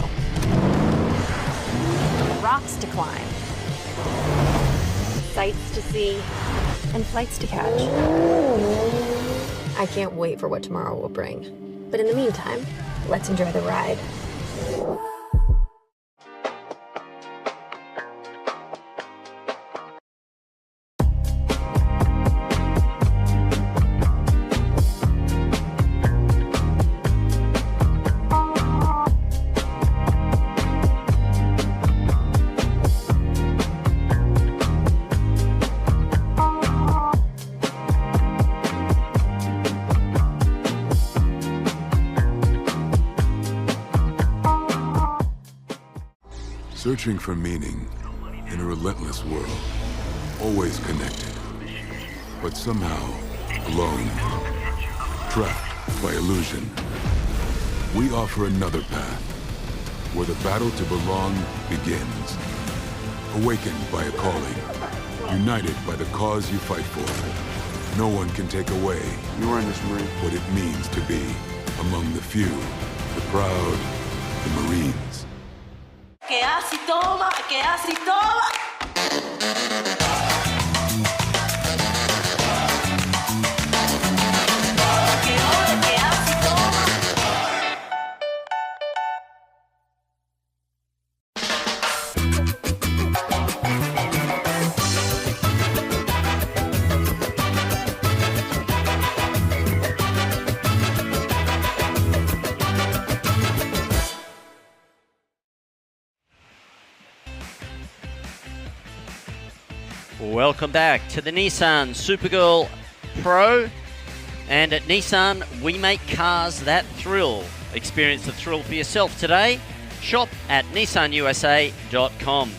Rocks to climb. Sights to see. And flights to catch. I can't wait for what tomorrow will bring. But in the meantime, let's enjoy the ride. Searching for meaning in a relentless world. always connected, but somehow alone, trapped by illusion. We offer another path, where the battle to belong begins. Awakened by a calling, united by the cause you fight for. No one can take away what it means to be among the few, the proud, the Marines. Que así toma, que así toma. Welcome back to the Nissan Supergirl Pro. And at Nissan, we make cars that thrill. Experience the thrill for yourself today. Shop at nissanusa.com.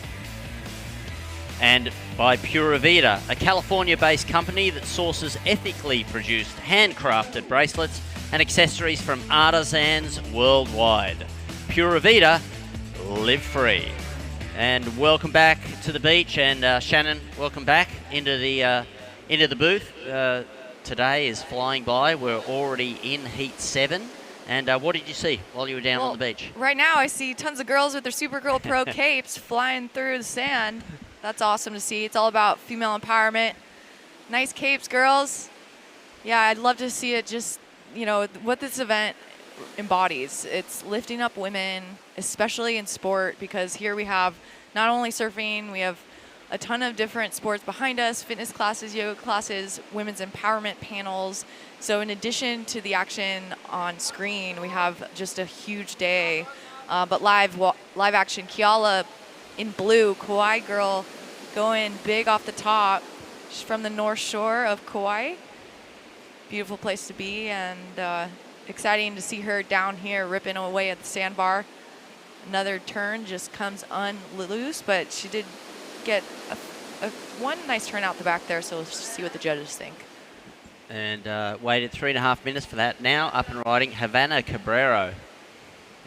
And by Pura Vida, a California-based company that sources ethically produced, handcrafted bracelets and accessories from artisans worldwide. Pura Vida, live free. And welcome back to the beach, and Shannon, welcome back into the booth. Today is flying by. We're already in Heat 7. And what did you see while you were down on the beach? Right now I see tons of girls with their Supergirl Pro capes flying through the sand. That's awesome to see. It's all about female empowerment. Nice capes, girls. Yeah, I'd love to see it just, what this event embodies. It's lifting up women, especially in sport, because here we have not only surfing, we have a ton of different sports behind us, fitness classes, yoga classes, women's empowerment panels. So in addition to the action on screen, we have just a huge day. But live action, Kiala in blue, Kauai girl going big off the top. She's from the North Shore of Kauai. Beautiful place to be, and exciting to see her down here ripping away at the sandbar. Another turn just comes unloose, but she did get one nice turn out the back there, so we'll see what the judges think. And waited 3.5 minutes for that. Now up and riding Havana Cabrero.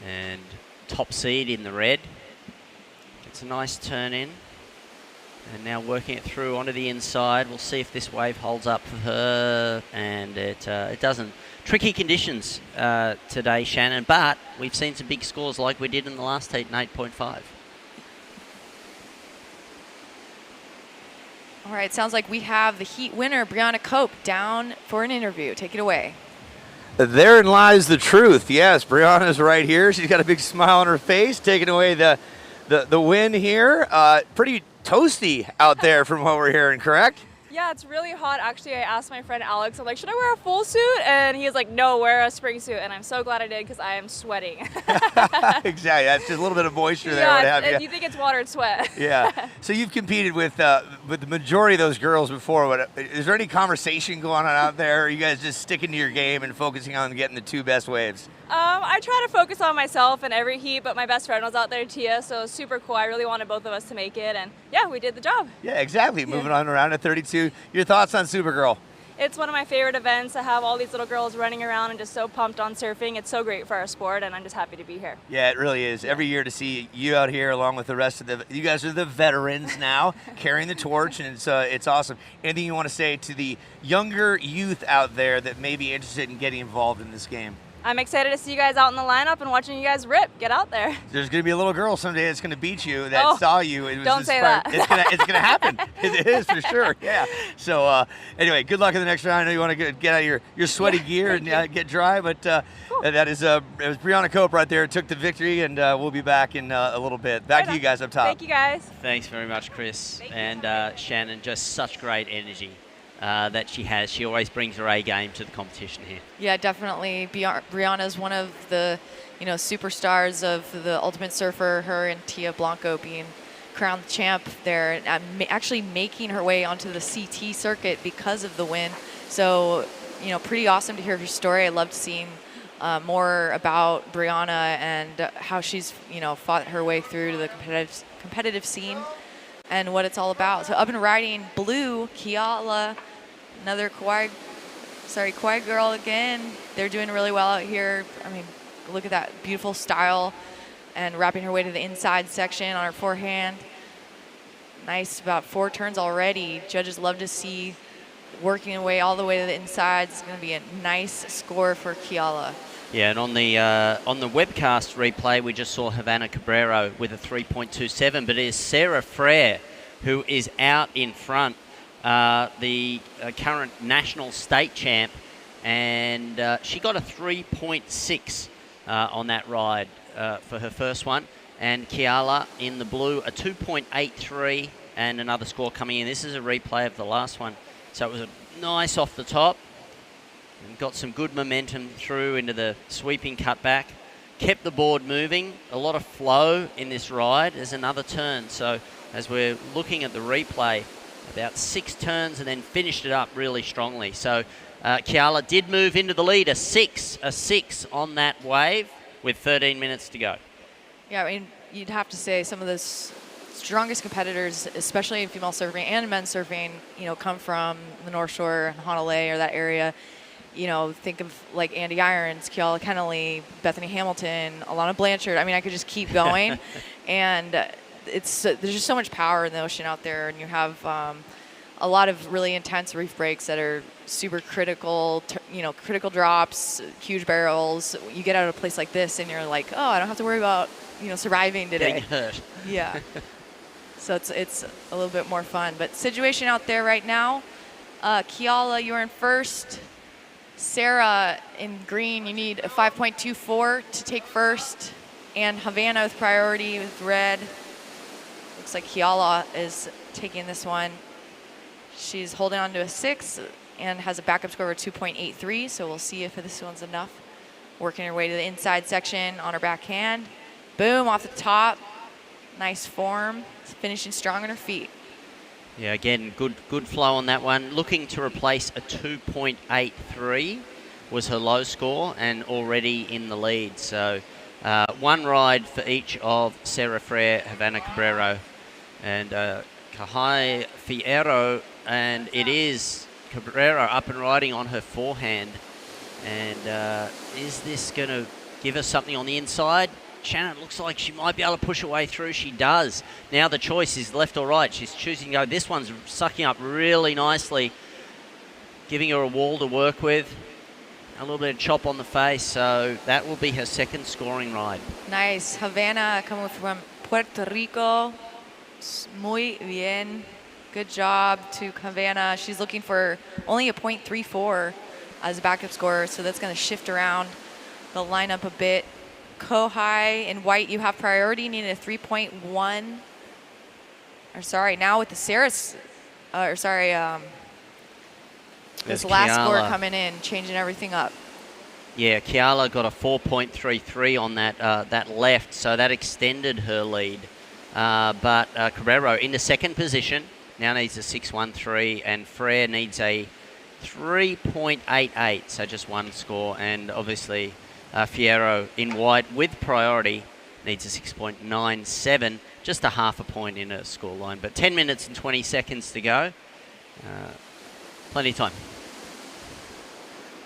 And top seed in the red. It's a nice turn in. And now working it through onto the inside. We'll see if this wave holds up for her. And it doesn't. Tricky conditions today, Shannon, but we've seen some big scores like we did in the last heat in 8.5. All right, sounds like we have the heat winner, Brianna Cope, down for an interview. Take it away. Therein lies the truth. Yes, Brianna's right here. She's got a big smile on her face, taking away the win here. Pretty toasty out there from what we're hearing, correct? Yeah, it's really hot. Actually, I asked my friend Alex, I'm like, should I wear a full suit? And he's like, no, wear a spring suit. And I'm so glad I did because I am sweating. Exactly. That's just a little bit of moisture there. What have you. You think it's water and sweat. Yeah. So you've competed with the majority of those girls before. But is there any conversation going on out there? Or are you guys just sticking to your game and focusing on getting the two best waves? I try to focus on myself in every heat, but my best friend was out there, Tia, so it was super cool. I really wanted both of us to make it, and yeah, we did the job. Yeah, exactly. Moving on around to 32. Your thoughts on Supergirl? It's one of my favorite events. I have all these little girls running around and just so pumped on surfing. It's so great for our sport, and I'm just happy to be here. Yeah, it really is. Every year to see you out here along with the rest of you guys are the veterans now, carrying the torch, and it's awesome. Anything you want to say to the younger youth out there that may be interested in getting involved in this game? I'm excited to see you guys out in the lineup and watching you guys rip. Get out there. There's going to be a little girl someday that's going to beat you that saw you. It was don't say that. It's going to happen. It is for sure. Yeah. So anyway, good luck in the next round. I know you want to get out of your sweaty gear and get dry, but that is it was Brianna Cope right there. Took the victory, and we'll be back in a little bit. Back to you guys up top. Thank you guys. Thanks very much, Chris. And Shannon, just such great energy that she has. She always brings her A game to the competition here. Yeah, definitely. Brianna's one of the, superstars of the Ultimate Surfer. Her and Tia Blanco being crowned champ there, and actually making her way onto the CT circuit because of the win. So, pretty awesome to hear her story. I loved seeing more about Brianna and how she's, fought her way through to the competitive scene. and what it's all about. So up and riding blue, Kiala, another Kauai girl again. They're doing really well out here. I mean, look at that beautiful style and wrapping her way to the inside section on her forehand. Nice, about 4 turns already. Judges love to see working away all the way to the inside. It's going to be a nice score for Kiala. Yeah, and on the webcast replay, we just saw Havana Cabrera with a 3.27, but it is Sarah Frere who is out in front, the current national state champ, and she got a 3.6 on that ride for her first one. And Kiala in the blue, a 2.83, and another score coming in. This is a replay of the last one. So it was a nice off the top. And got some good momentum through into the sweeping cutback. Kept the board moving. A lot of flow in this ride. There's another turn. So as we're looking at the replay, about 6 turns and then finished it up really strongly. So Kiala did move into the lead, a 6 on that wave with 13 minutes to go. Yeah, I mean, you'd have to say some of the strongest competitors, especially in female surfing and men's surfing, you know, come from the North Shore, Honolulu, or that area. You know, think of like Andy Irons, Kiala Kennelly, Bethany Hamilton, Alana Blanchard. I mean, I could just keep going. And there's just so much power in the ocean out there, and you have a lot of really intense reef breaks that are super critical, critical drops, huge barrels. You get out of a place like this and you're like, oh, I don't have to worry about, surviving today. Getting hurt. Yeah. So it's a little bit more fun. But situation out there right now, Kiala, you're in first. Sarah in green, you need a 5.24 to take first. And Havana with priority with red. Looks like Kiala is taking this one. She's holding on to a 6 and has a backup score of 2.83, so we'll see if this one's enough. Working her way to the inside section on her backhand. Boom, off the top. Nice form. Finishing strong on her feet. Yeah, again, good flow on that one. Looking to replace a 2.83 was her low score and already in the lead. So one ride for each of Sarah Frere, Havana Cabrera, and Kahai Fierro, and it is Cabrera up and riding on her forehand. And is this going to give us something on the inside? Shannon, looks like she might be able to push her way through. She does. Now the choice is left or right. She's choosing to go. This one's sucking up really nicely, giving her a wall to work with. A little bit of chop on the face, so that will be her second scoring ride. Nice. Havana coming from Puerto Rico. Muy bien. Good job to Havana. She's looking for only a 0.34 as a backup score, so that's going to shift around the lineup a bit. Kohai in white, you have priority, needed a 3.1. Or sorry, now with the Saris, this last Kiala score coming in, changing everything up. Yeah, Kiala got a 4.33 on that left, so that extended her lead. But Cabrera in the second position now needs a 6.13, and Frere needs a 3.88, so just one score, and obviously Fierro in white with priority needs a 6.97, just a half a point in her score line. But 10 minutes and 20 seconds to go. Plenty of time.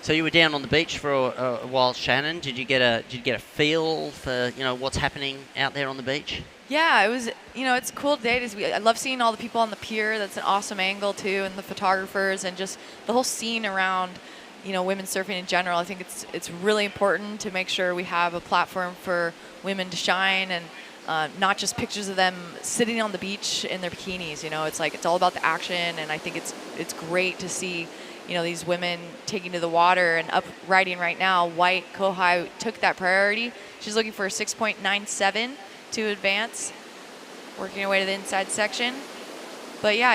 So you were down on the beach for a while, Shannon. Did you get a feel for what's happening out there on the beach? Yeah, it was. It's a cool day. I love seeing all the people on the pier. That's an awesome angle too, and the photographers, and just the whole scene around women surfing in general. I think it's really important to make sure we have a platform for women to shine, and not just pictures of them sitting on the beach in their bikinis. It's all about the action, and I think it's great to see these women taking to the water and up riding right now. White Kohai took that priority. She's looking for a 6.97 to advance, working her way to the inside section. But yeah,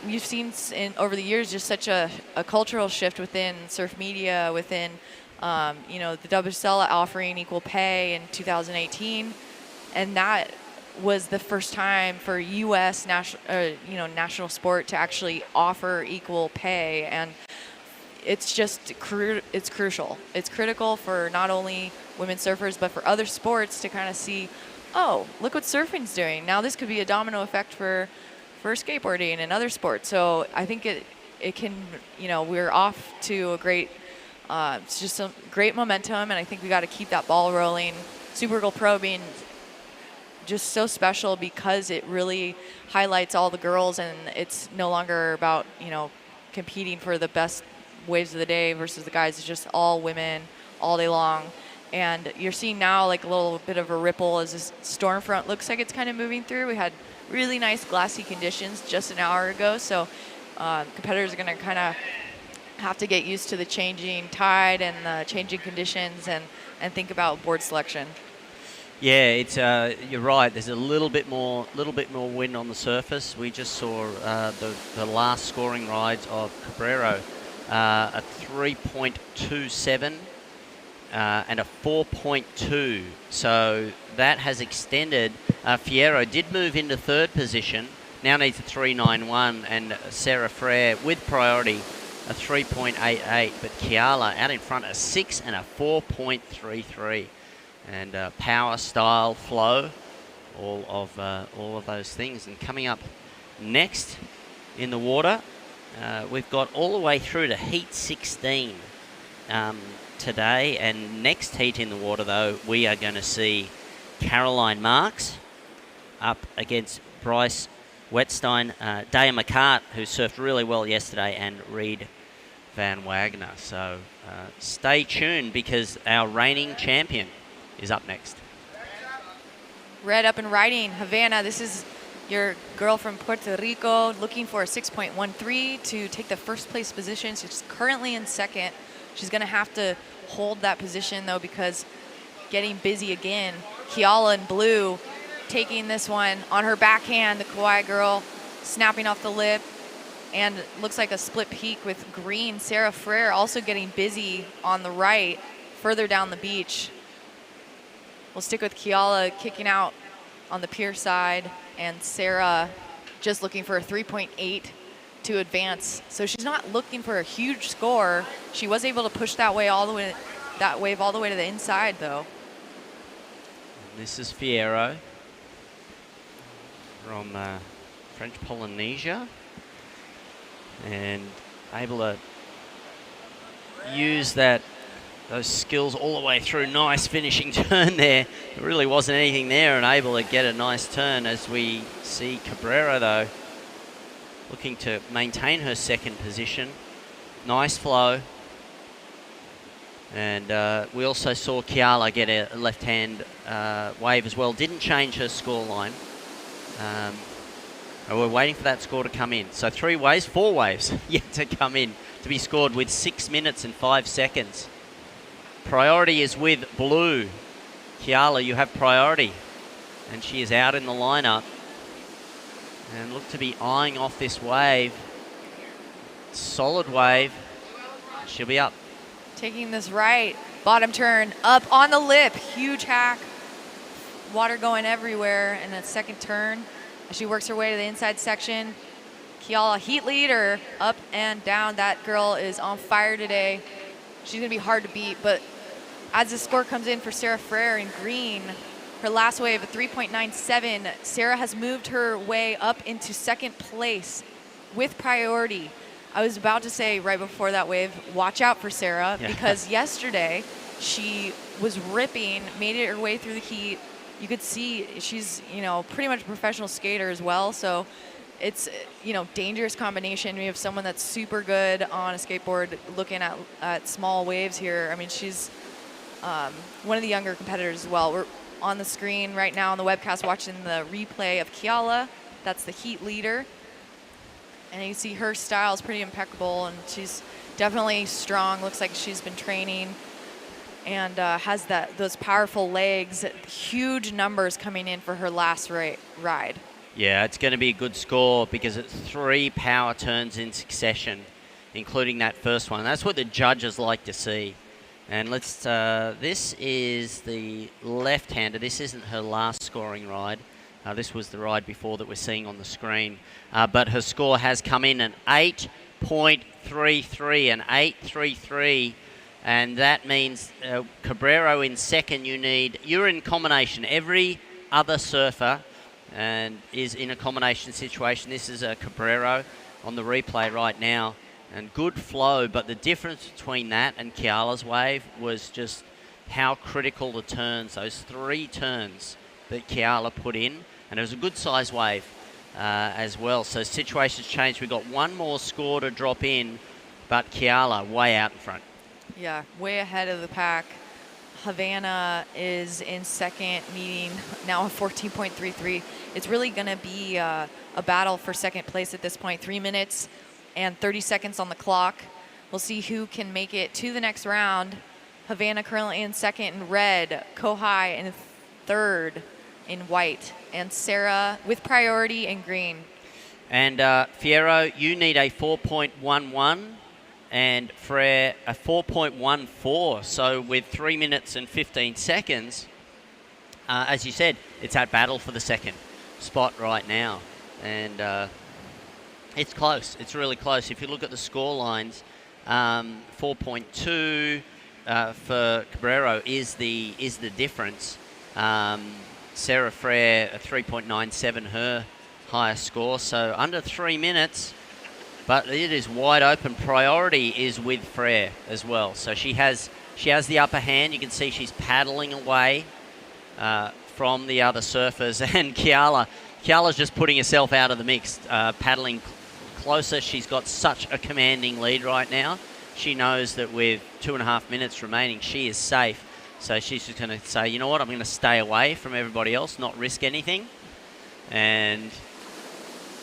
you've seen over the years just such a cultural shift within surf media, within the WSL offering equal pay in 2018, and that was the first time for U.S. national sport to actually offer equal pay, and it's crucial. It's critical for not only women surfers but for other sports to kind of see, oh, look what surfing's doing. Now this could be a domino effect for for skateboarding and other sports. So I think it can, we're off to a great, it's just some great momentum, and I think we got to keep that ball rolling. Supergirl Pro being just so special because it really highlights all the girls, and it's no longer about, competing for the best waves of the day versus the guys. It's just all women all day long. And you're seeing now like a little bit of a ripple as this storm front looks like it's kind of moving through. We had really nice glassy conditions just an hour ago, so competitors are going to kind of have to get used to the changing tide and the changing conditions and think about board selection. Yeah, it's you're right. There's a little bit more wind on the surface. We just saw the last scoring rides of Cabrero, a 3.27 and a 4.2. So that has extended. Fierro did move into third position. Now needs a 3.91, and Sarah Frere with priority a 3.88. But Kiala out in front a 6 and a 4.33. And power, style, flow, all of those things. And coming up next in the water, we've got all the way through to heat 16 today. And next heat in the water, though, we are going to see Caroline Marks up against Bryce Wetstein, Daya McCart, who surfed really well yesterday, and Reed Van Wagner. So stay tuned, because our reigning champion is up next. Red up and riding. Havana, this is your girl from Puerto Rico looking for a 6.13 to take the first place position. She's currently in second. She's going to have to hold that position, though, because getting busy again. Kiala in blue taking this one on her backhand. The Kauai girl snapping off the lip. And looks like a split peak with green. Sarah Frere also getting busy on the right, further down the beach. We'll stick with Kiala kicking out on the pier side, and Sarah just looking for a 3.8 to advance. So she's not looking for a huge score. She was able to push that wave all the way to the inside, though. And this is Fierro from French Polynesia, and able to use those skills all the way through. Nice finishing turn there. There really wasn't anything there, and able to get a nice turn, as we see Cabrera, though, looking to maintain her second position. Nice flow. And we also saw Kiala get a left-hand wave as well. Didn't change her scoreline. We're waiting for that score to come in. So 4 waves yet to come in, to be scored with 6 minutes and 5 seconds. Priority is with blue. Kiala, you have priority. And she is out in the lineup. And look to be eyeing off this wave. Solid wave. She'll be up. Taking this right. Bottom turn. Up on the lip. Huge hack. Water going everywhere. And that second turn, as she works her way to the inside section. Kiala, heat leader. Up and down. That girl is on fire today. She's going to be hard to beat, but as the score comes in for Sarah Frere in green, her last wave of 3.97, Sarah has moved her way up into second place with priority. I was about to say right before that wave, watch out for Sarah, because yesterday she was ripping, made it her way through the heat. You could see she's, pretty much a professional skater as well, so it's, dangerous combination. We have someone that's super good on a skateboard looking at small waves here. I mean, she's one of the younger competitors as well. We're on the screen right now on the webcast watching the replay of Kiala. That's the heat leader. And you see her style is pretty impeccable, and she's definitely strong. Looks like she's been training and has those powerful legs. Huge numbers coming in for her last ride. Yeah, it's going to be a good score, because it's 3 power turns in succession, including that first one. That's what the judges like to see. And this is the left-hander. This isn't her last scoring ride. This was the ride before that we're seeing on the screen. But her score has come in an 8.33, an 8.33. And that means Cabrero in second. You're in combination. Every other surfer and is in a combination situation. This is a Cabrero on the replay right now, and good flow, but the difference between that and Kiala's wave was just how critical the turns, those 3 turns that Kiala put in, and it was a good size wave as well. So situations changed. We've got one more score to drop in, but Kiala way out in front. Yeah, way ahead of the pack. Havana is in second, needing now a 14.33. It's really going to be a battle for second place at this point. 3 minutes and 30 seconds on the clock. We'll see who can make it to the next round. Havana currently in second in red, Kohai in third in white, and Sarah with priority in green. And Fierro, you need a 4.11 and Frere a 4.14. So with 3 minutes and 15 seconds, as you said, it's that battle for the second spot right now. And it's close. It's really close. If you look at the score lines, 4.2 for Cabrero is the difference. Sarah Frere, a 3.97, her highest score. So under 3 minutes, but it is wide open. Priority is with Frere as well. So she has the upper hand. You can see she's paddling away from the other surfers. And Kiala's just putting herself out of the mix, paddling closer. She's got such a commanding lead right now. She knows that with 2.5 minutes remaining, she is safe. So she's just going to say, you know what, I'm going to stay away from everybody else, not risk anything. And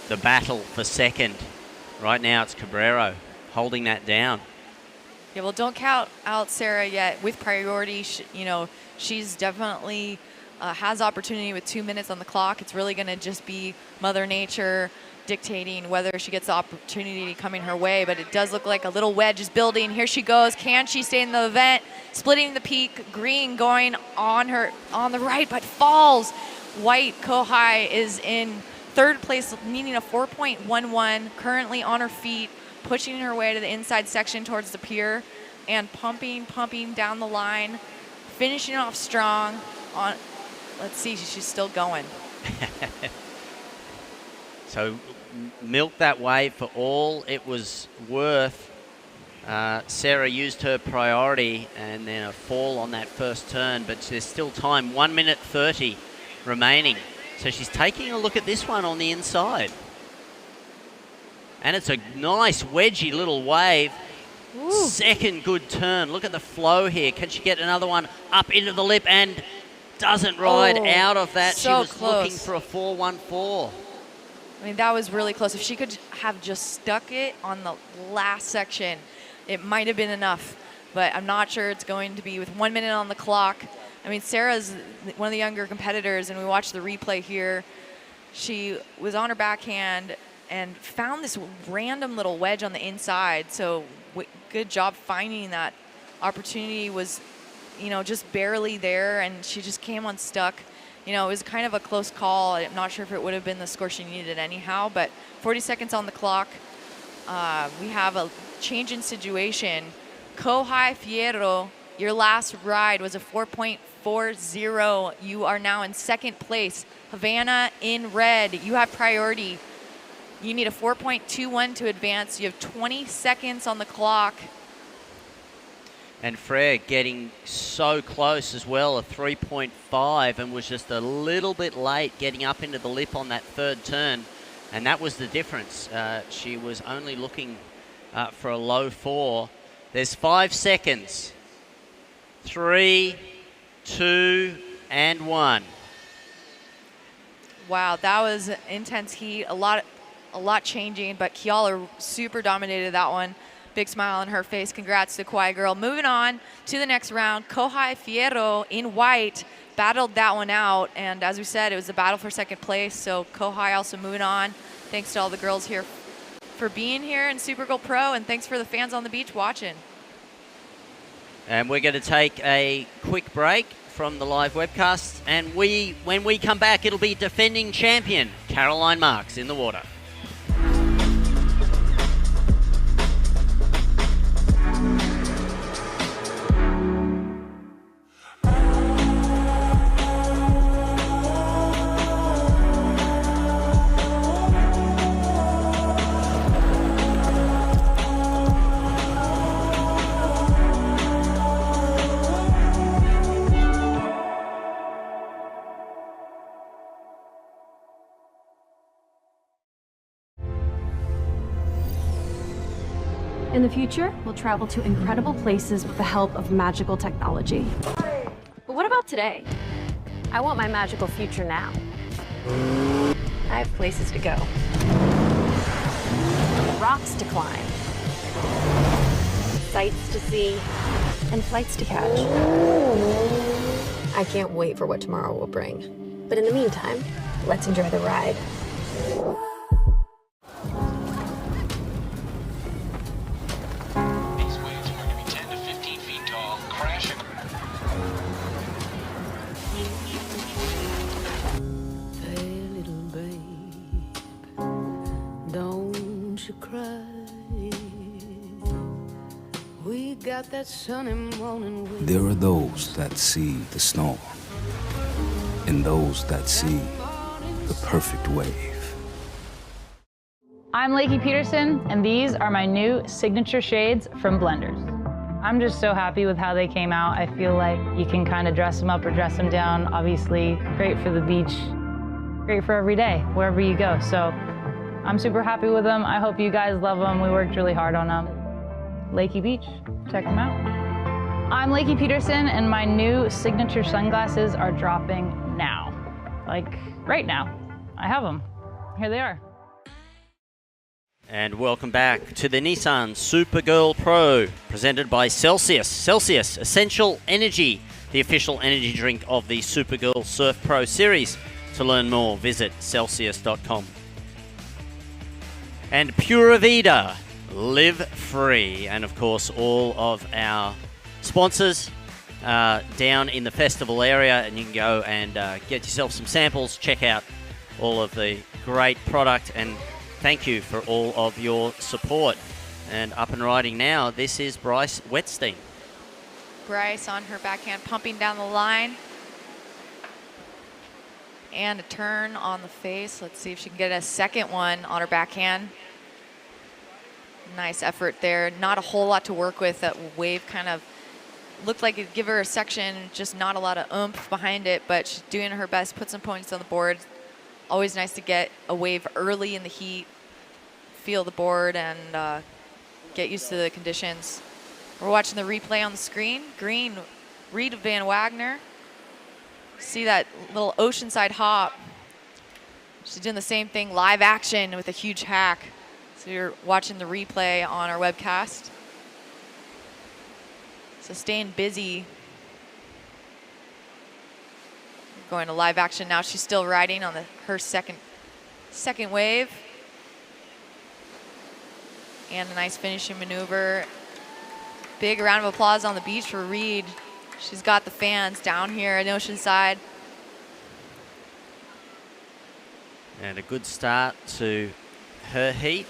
the battle for second. Right now it's Cabrero holding that down. Yeah, well, don't count out Sarah yet. With priority, she's definitely has opportunity with 2 minutes on the clock. It's really going to just be Mother Nature dictating whether she gets the opportunity coming her way, but it does look like a little wedge is building. Here she goes. Can she stay in the event? Splitting the peak. Green going on the right, but falls. White Kohai is in third place, needing a 4.11, currently on her feet, pushing her way to the inside section towards the pier, and pumping down the line, finishing off strong. Let's see, she's still going. So milk that wave for all it was worth. Sarah used her priority and then a fall on that first turn, but there's still time, 1 minute 30 remaining. So she's taking a look at this one on the inside. And it's a nice wedgy little wave. Ooh. Second good turn. Look at the flow here. Can she get another one up into the lip and doesn't ride out of that? So she was close. looking for a 4.14. I mean, that was really close. If she could have just stuck it on the last section, it might have been enough. But I'm not sure it's going to be with 1 minute on the clock. I mean, Sarah's one of the younger competitors, and we watched the replay here. She was on her backhand and found this random little wedge on the inside. So good job finding that. Opportunity was, just barely there, and she just came unstuck. It was kind of a close call. I'm not sure if it would have been the score she needed anyhow, but 40 seconds on the clock. We have a change in situation. Kohai Fierro, your last ride was a 4.40. You are now in second place. Havana in red. You have priority. You need a 4.21 to advance. You have 20 seconds on the clock. And Frere getting so close as well, a 3.5, and was just a little bit late getting up into the lip on that third turn. And that was the difference. She was only looking for a low 4. There's 5 seconds. 3, 2, and 1. Wow, that was intense heat. A lot changing, but Kiala super dominated that one. Big smile on her face. Congrats to Kauai Girl. Moving on to the next round, Kohai Fierro in white battled that one out, and as we said, it was a battle for second place. So Kohai also moving on. Thanks to all the girls here for being here in Supergirl Pro, and thanks for the fans on the beach watching. And we're going to take a quick break from the live webcast, and when we come back, it'll be defending champion Caroline Marks in the water. In the future, we'll travel to incredible places with the help of magical technology. But what about today? I want my magical future now. I have places to go. Rocks to climb. Sights to see. And flights to catch. I can't wait for what tomorrow will bring. But in the meantime, let's enjoy the ride. These waves are going to be 10 to 15 feet tall, crashing. Hey, little babe, don't you cry. We got that sunny morning wind. There are those that see the storm, and those that see the perfect wave. I'm Lakey Peterson, and these are my new signature shades from Blenders. I'm just so happy with how they came out. I feel like you can kind of dress them up or dress them down. Obviously, great for the beach, great for every day, wherever you go. So I'm super happy with them. I hope you guys love them. We worked really hard on them. Lakey Beach, check them out. I'm Lakey Peterson, and my new signature sunglasses are dropping now. Like, right now. I have them. Here they are. And welcome back to the Nissan Supergirl Pro, presented by Celsius. Celsius Essential Energy, the official energy drink of the Supergirl Surf Pro series. To learn more, visit Celsius.com. And Pura Vida, live free. And of course, all of our sponsors down in the festival area, and you can go and get yourself some samples, check out all of the great product, and thank you for all of your support. And up and riding now, this is Bryce Wetstein. Bryce on her backhand, pumping down the line. And a turn on the face. Let's see if she can get a second one on her backhand. Nice effort there. Not a whole lot to work with. That wave kind of looked like it'd give her a section, just not a lot of oomph behind it, but she's doing her best, put some points on the board. Always nice to get a wave early in the heat, feel the board, and get used to the conditions. We're watching the replay on the screen. Green, Reed Van Wagner. See that little oceanside hop. She's doing the same thing, live action with a huge hack. So you're watching the replay on our webcast. So staying busy. Going to live action now. She's still riding on her second wave. And a nice finishing maneuver. Big round of applause on the beach for Reed. She's got the fans down here in Oceanside. And a good start to her heat.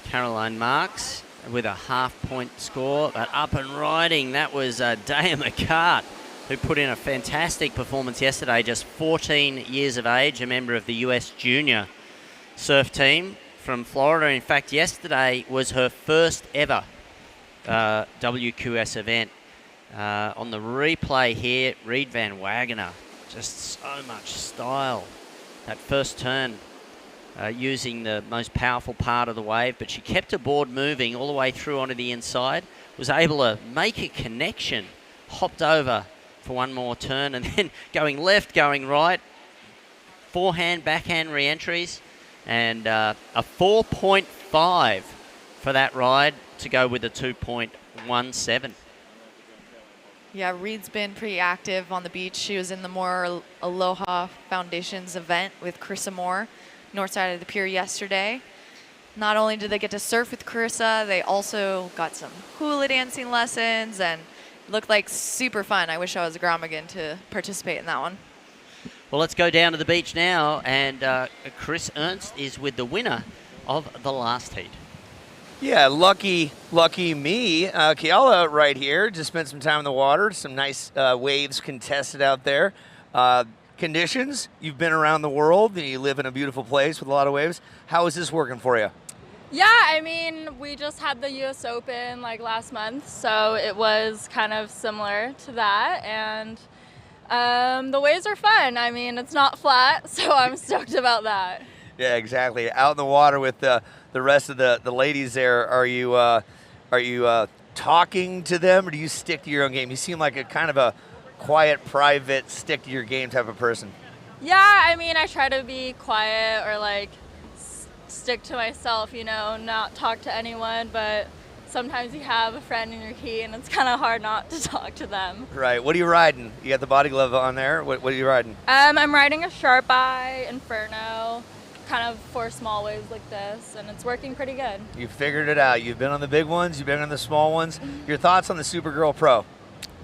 Caroline Marks with a half-point score, but up and riding, that was Daya McCart, who put in a fantastic performance yesterday, just 14 years of age, a member of the US junior surf team from Florida. In fact, yesterday was her first ever WQS event. On the replay here, Reed Van Wagner, just so much style. That first turn using the most powerful part of the wave, but she kept her board moving all the way through onto the inside, was able to make a connection, hopped over for one more turn, and then going left, going right, forehand, backhand re-entries, and a 4.5 for that ride to go with a 2.17. Yeah, Reed's been pretty active on the beach. She was in the More Aloha Foundations event with Carissa Moore, north side of the pier yesterday. Not only did they get to surf with Carissa, they also got some hula dancing lessons, and it looked like super fun. I wish I was a Gromigan to participate in that one. Well, let's go down to the beach now, and Chris Ernst is with the winner of the last heat. Yeah, lucky me. Kiala right here. Just spent some time in the water. Some nice waves contested out there. Conditions, you've been around the world and you live in a beautiful place with a lot of waves. How is this working for you? Yeah, I mean, we just had the US Open like last month, so it was kind of similar to that, and the waves are fun. I mean, it's not flat, so I'm stoked about that. Yeah, exactly. Out in the water with the rest of the ladies there, are you talking to them, or do you stick to your own game? You seem like a kind of a quiet, private, stick to your game type of person. Yeah, I mean, I try to be quiet or like stick to myself, you know, not talk to anyone, but sometimes you have a friend in your heat and it's kind of hard not to talk to them. Right. What are you riding? You got the body glove on there. What are you riding? I'm riding a Sharp Eye Inferno, kind of for small waves like this, and it's working pretty good. You figured it out. You've been on the big ones. You've been on the small ones. Your thoughts on the Supergirl Pro?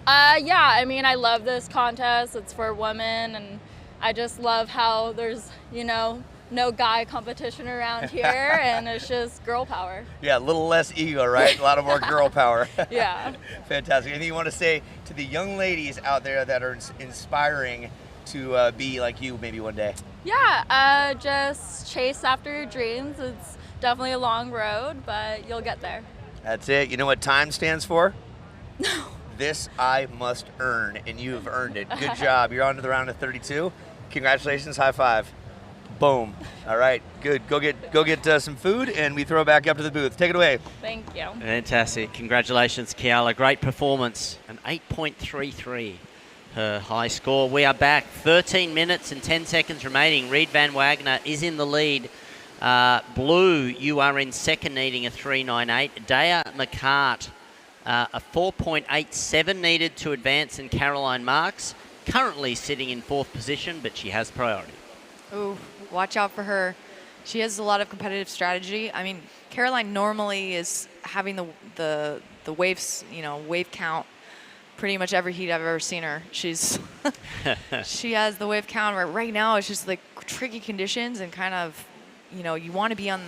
Yeah, I mean, I love this contest. It's for women, and I just love how there's, you know, no guy competition around here, and it's just girl power. Yeah, a little less ego, right? A lot of more girl power. Yeah. Fantastic. Anything you want to say to the young ladies out there that are inspiring to be like you maybe one day? Yeah, just chase after your dreams. It's definitely a long road, but you'll get there. That's it. You know what time stands for? No. This I must earn, and you have earned it. Good job. You're on to the round of 32. Congratulations. High five. Boom. All right. Good. Go get some food, and we throw it back up to the booth. Take it away. Thank you. Fantastic. Congratulations, Kiala. Great performance. An 8.33. Her high score. We are back. 13 minutes and 10 seconds remaining. Reed Van Wagner is in the lead. Blue, you are in second, needing a 3.98. Daya McCart, a 4.87 needed to advance, and Caroline Marks currently sitting in fourth position, but she has priority. Ooh, watch out for her. She has a lot of competitive strategy. I mean, Caroline normally is having the waves, you know, wave count pretty much every heat I've ever seen her. She's she has the wave count right now. It's just like tricky conditions and kind of, you know, you want to be on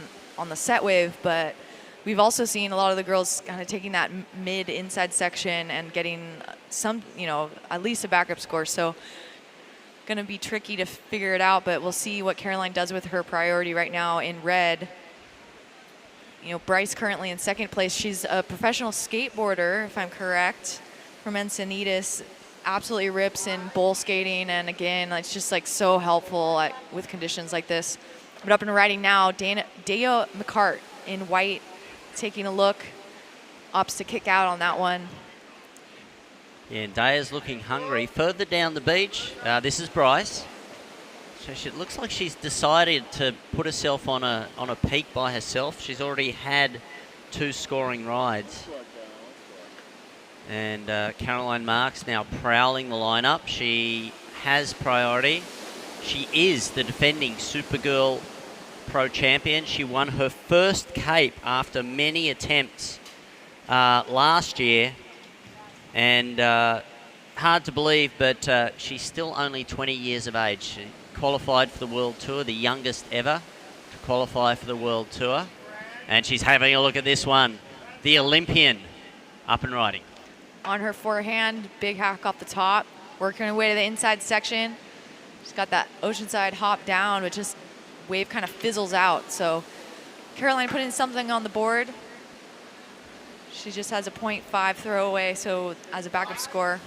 the set wave, but we've also seen a lot of the girls kind of taking that mid inside section and getting some, you know, at least a backup score. So going to be tricky to figure it out, but we'll see what Caroline does with her priority right now in red. You know, Bryce currently in second place. She's a professional skateboarder, if I'm correct, from Encinitas. Absolutely rips in bowl skating, and again, it's just like so helpful with conditions like this. But up and riding now, Daya McCart in white, taking a look, opts to kick out on that one. Yeah, and Daya's looking hungry. Further down the beach, this is Bryce. So it looks like she's decided to put herself on a peak by herself. She's already had 2 scoring rides. And Caroline Marks now prowling the lineup. She has priority. She is the defending Supergirl Pro Champion. She won her first cape after many attempts last year. And hard to believe, but she's still only 20 years of age. She qualified for the World Tour, the youngest ever to qualify for the World Tour. And she's having a look at this one. The Olympian up and riding. On her forehand, big hack off the top, working her way to the inside section. She's got that oceanside hop down, but just wave kind of fizzles out. So Caroline putting something on the board. She just has a 0.5 throwaway, so as a backup score.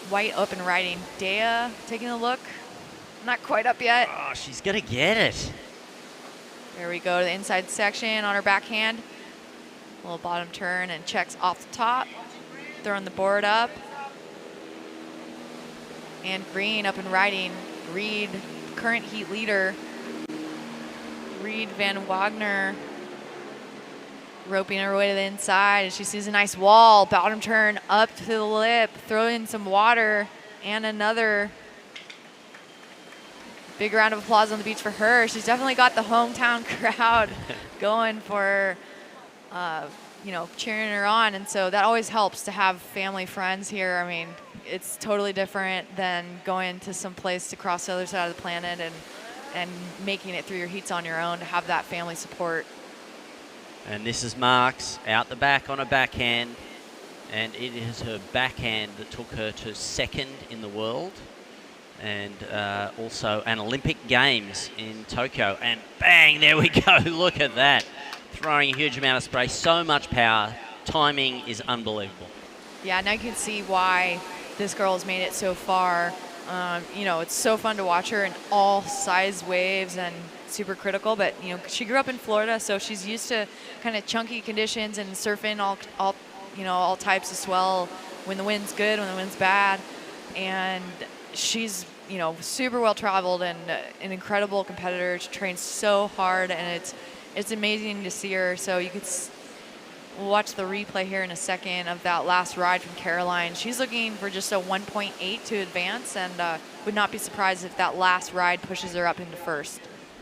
White up and riding. Daya taking a look. Not quite up yet. Oh, she's going to get it. There we go to the inside section on her backhand. Little bottom turn and checks off the top. Throwing the board up. And green up and riding. Reed, current heat leader. Reed Van Wagner roping her way to the inside. And she sees a nice wall. Bottom turn up to the lip. Throw in some water and another. Big round of applause on the beach for her. She's definitely got the hometown crowd going for you know, cheering her on, and so that always helps to have family, friends here. I mean, it's totally different than going to some place to cross the other side of the planet and making it through your heats on your own, to have that family support. And this is Marks out the back on a backhand, and it is her backhand that took her to second in the world, and also an Olympic Games in Tokyo. And bang, there we go. Look at that. Throwing a huge amount of spray, so much power. Timing is unbelievable. Yeah, now you can see why this girl has made it so far. You know, it's so fun to watch her in all size waves, and super critical. But she grew up in Florida, so she's used to kind of chunky conditions and surfing all types of swell. When the wind's good, when the wind's bad, and she's super well traveled and an incredible competitor. She trains so hard, and it's amazing to see her. So you could we'll watch the replay here in a second of that last ride from Caroline. She's looking for just a 1.8 to advance, and would not be surprised if that last ride pushes her up into first.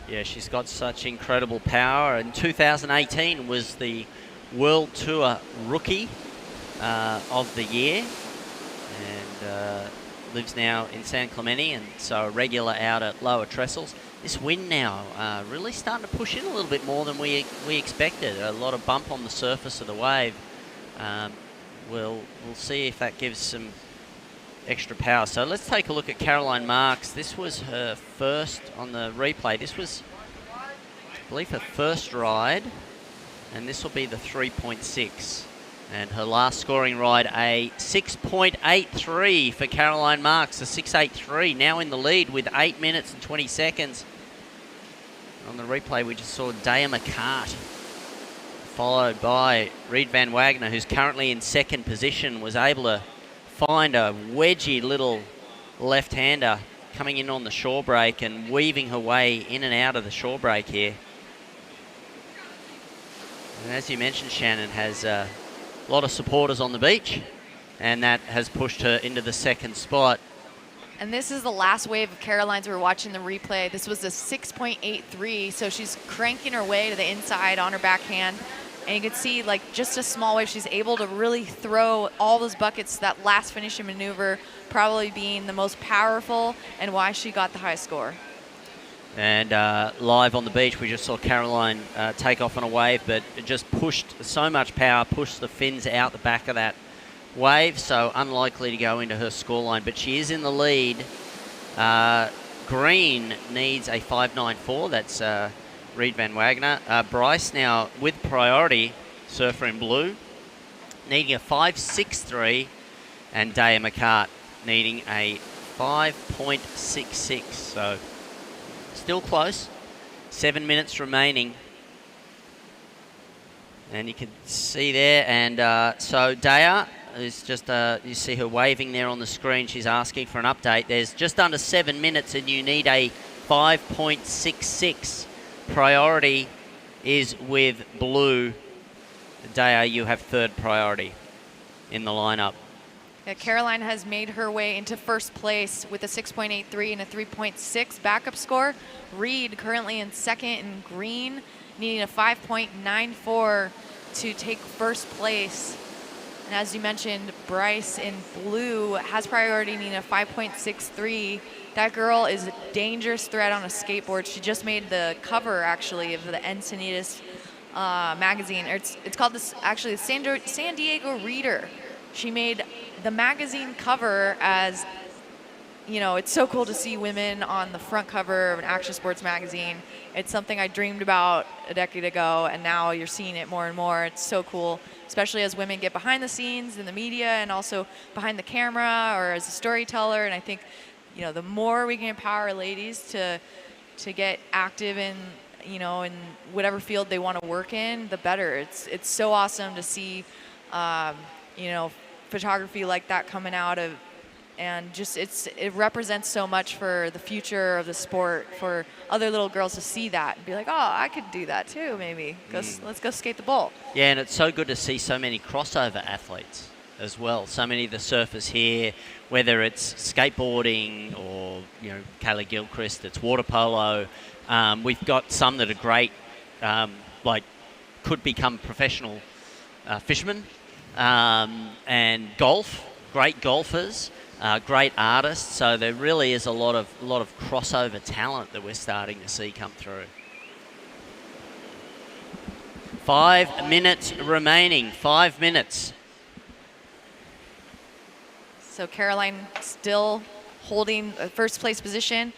Yeah, she's got such incredible power. In 2018 was the World Tour Rookie of the year, and lives now in San Clemente, and so a regular out at lower trestles. This wind now really starting to push in a little bit more than we expected. A lot of bump on the surface of the wave. We'll see if that gives some extra power. So let's take a look at Caroline Marks. This was her first on the replay. This was, I believe, her first ride, and this will be the 3.6. And her last scoring ride, a 6.83 for Caroline Marks, a 6.83, now in the lead with 8 minutes and 20 seconds. On the replay, we just saw Daya McCart, followed by Reed Van Wagner, who's currently in second position, was able to find a wedgy little left-hander coming in on the shore break and weaving her way in and out of the shore break here. And as you mentioned, Shannon has a lot of supporters on the beach, and that has pushed her into the second spot. And this is the last wave of Caroline's. We were watching the replay. This was a 6.83, so she's cranking her way to the inside on her backhand. And you can see, like, just a small wave. She's able to really throw all those buckets, that last finishing maneuver probably being the most powerful and why she got the high score. And live on the beach, we just saw Caroline take off on a wave, but it just pushed so much power, pushed the fins out the back of that wave, so unlikely to go into her scoreline. But she is in the lead. Green needs a 5.94. That's Reed Van Wagner. Bryce now with priority, surfer in blue, needing a 5.63, and Daya McCart needing a 5.66. So still close. 7 minutes remaining. And you can see there. And so Daya is just, you see her waving there on the screen. She's asking for an update. There's just under 7 minutes and you need a 5.66. Priority is with blue. Daya, you have third priority in the lineup. Yeah, Caroline has made her way into first place with a 6.83 and a 3.6 backup score. Reed currently in second in green, needing a 5.94 to take first place. And as you mentioned, Bryce in blue has priority, needing a 5.63. That girl is a dangerous threat on a skateboard. She just made the cover, actually, of the Encinitas magazine. It's called this, actually, the San Diego Reader. She made the magazine cover as, it's so cool to see women on the front cover of an action sports magazine. It's something I dreamed about a decade ago, and now you're seeing it more and more. It's so cool, especially as women get behind the scenes in the media and also behind the camera or as a storyteller. And I think, the more we can empower ladies to get active in, in whatever field they want to work in, the better. It's so awesome to see, photography like that coming out of, and just it represents so much for the future of the sport, for other little girls to see that and be like, oh, I could do that too, maybe. Let's go skate the bowl. Yeah, and it's so good to see so many crossover athletes as well. So many of the surfers here, whether it's skateboarding or, Kayla Gilchrist, it's water polo. We've got some that are great, could become professional fishermen. And golf, great golfers, great artists. So there really is a lot of crossover talent that we're starting to see come through. 5 minutes remaining. 5 minutes. So Caroline still holding a first place position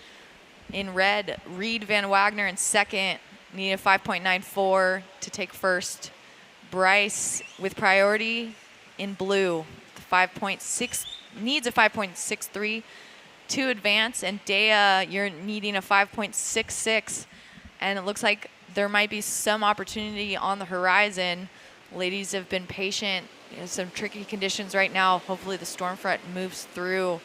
in red. Reed Van Wagner in second, needing a 5.94 to take first. Bryce with priority in blue, needs a 5.63 to advance, and Daya, you're needing a 5.66 and it looks like there might be some opportunity on the horizon. Ladies have been patient. Some tricky conditions right now. Hopefully the storm front moves through.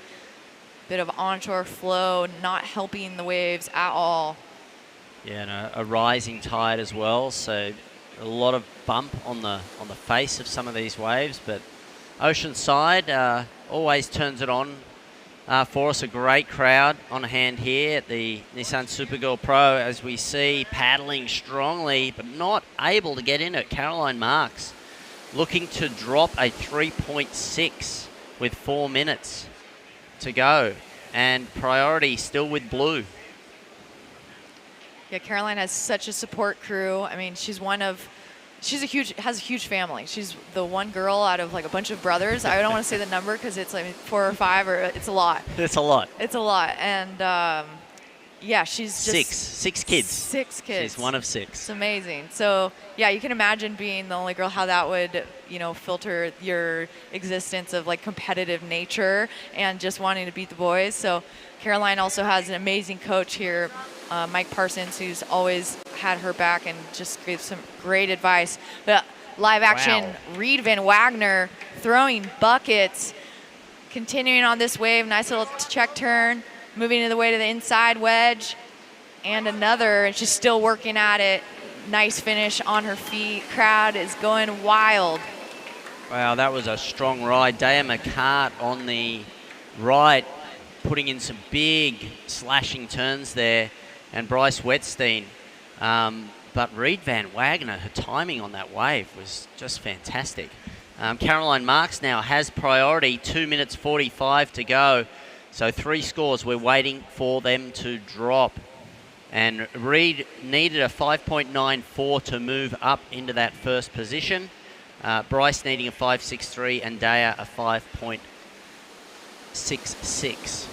Bit of onshore flow, not helping the waves at all. Yeah, and a rising tide as well, so a lot of bump on the face of some of these waves, but Oceanside always turns it on for us. A great crowd on hand here at the Nissan Supergirl Pro, as we see paddling strongly, but not able to get in it. Caroline Marks looking to drop a 3.6 with 4 minutes to go, and priority still with Blue. Yeah, Caroline has such a support crew. I mean, has a huge family. She's the one girl out of like a bunch of brothers. I don't want to say the number because it's like 4 or 5, or it's a lot. It's a lot. It's a lot, and yeah, she's just six kids. 6 kids. She's one of 6. It's amazing. So yeah, you can imagine being the only girl, how that would, filter your existence of like competitive nature and just wanting to beat the boys. So Caroline also has an amazing coach here, Mike Parsons, who's always had her back and just gives some great advice. But live action, Wow. Reed Van Wagner throwing buckets, continuing on this wave. Nice little check turn, moving to the way to the inside wedge, and another, and she's still working at it. Nice finish on her feet. Crowd is going wild. Wow, that was a strong ride. Daya McCart on the right, putting in some big slashing turns there, and Bryce Wetstein. But Reed Van Wagner, her timing on that wave was just fantastic. Caroline Marks now has priority, 2 minutes 45 to go. So 3 scores, we're waiting for them to drop. And Reed needed a 5.94 to move up into that first position. Bryce needing a 5.63 and Daya a 5.66.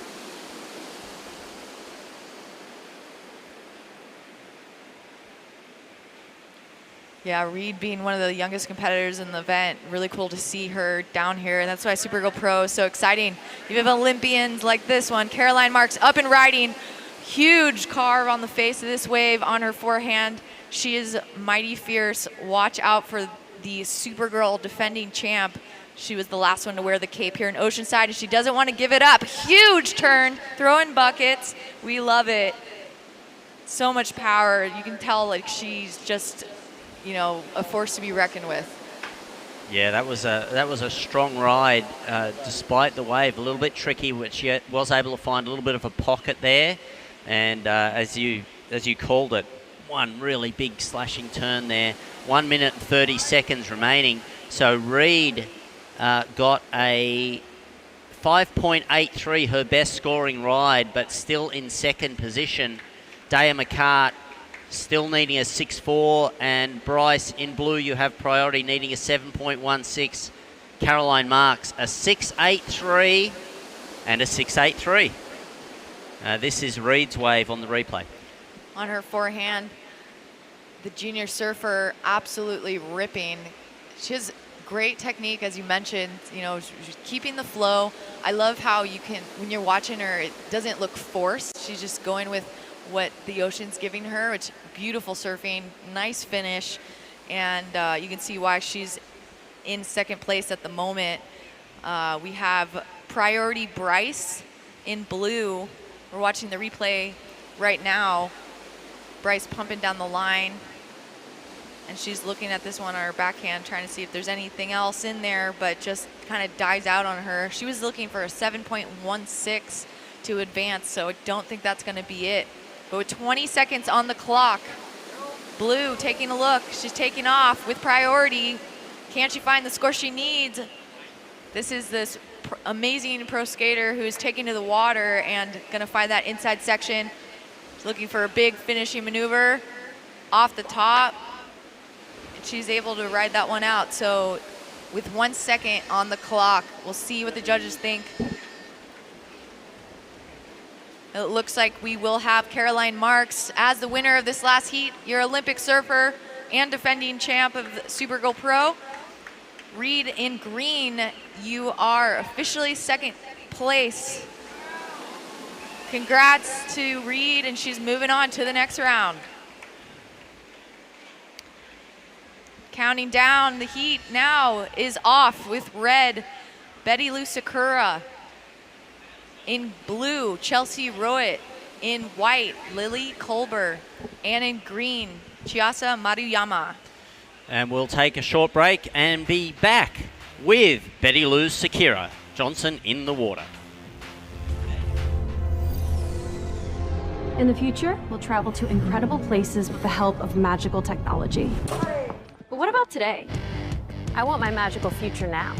Yeah, Reed being one of the youngest competitors in the event, really cool to see her down here. And that's why Supergirl Pro is so exciting. You have Olympians like this one. Caroline Marks up and riding. Huge carve on the face of this wave on her forehand. She is mighty fierce. Watch out for the Supergirl defending champ. She was the last one to wear the cape here in Oceanside, and she doesn't want to give it up. Huge turn, throwing buckets. We love it. So much power. You can tell like she's just, a force to be reckoned with. Yeah, that was a strong ride, despite the wave. A little bit tricky, which she was able to find a little bit of a pocket there. And as you called it, one really big slashing turn there. 1 minute and 30 seconds remaining. So Reed got a 5.83, her best scoring ride, but still in second position. Daya McCart still needing a 6.4, and Bryce in blue, you have priority, needing a 7.16. Caroline Marks a 6.83 and a 6.83. This is Reed's wave on the replay. On her forehand, the junior surfer absolutely ripping. She has great technique, as you mentioned, she's keeping the flow. I love how you can, when you're watching her, it doesn't look forced. She's just going with what the ocean's giving her, which beautiful surfing, nice finish, and you can see why she's in second place at the moment. We have priority Bryce in blue. We're watching the replay right now. Bryce pumping down the line, and she's looking at this one on her backhand, trying to see if there's anything else in there, but just kind of dies out on her. She was looking for a 7.16 to advance, so I don't think that's going to be it. But with 20 seconds on the clock, Blue taking a look. She's taking off with priority. Can she find the score she needs? This is this amazing pro skater who is taking to the water and going to find that inside section. She's looking for a big finishing maneuver off the top. And she's able to ride that one out. So with 1 second on the clock, we'll see what the judges think. It looks like we will have Caroline Marks as the winner of this last heat, your Olympic surfer and defending champ of Supergirl Pro. Reed in green, you are officially second place. Congrats to Reed, and she's moving on to the next round. Counting down the heat now is off with red, Betty Lou Sakura. In blue, Chelsea Rowett. In white, Lily Kolber. And in green, Chiasa Maruyama. And we'll take a short break and be back with Betty Lou Sakura Johnson in the water. In the future, we'll travel to incredible places with the help of magical technology. But what about today? I want my magical future now.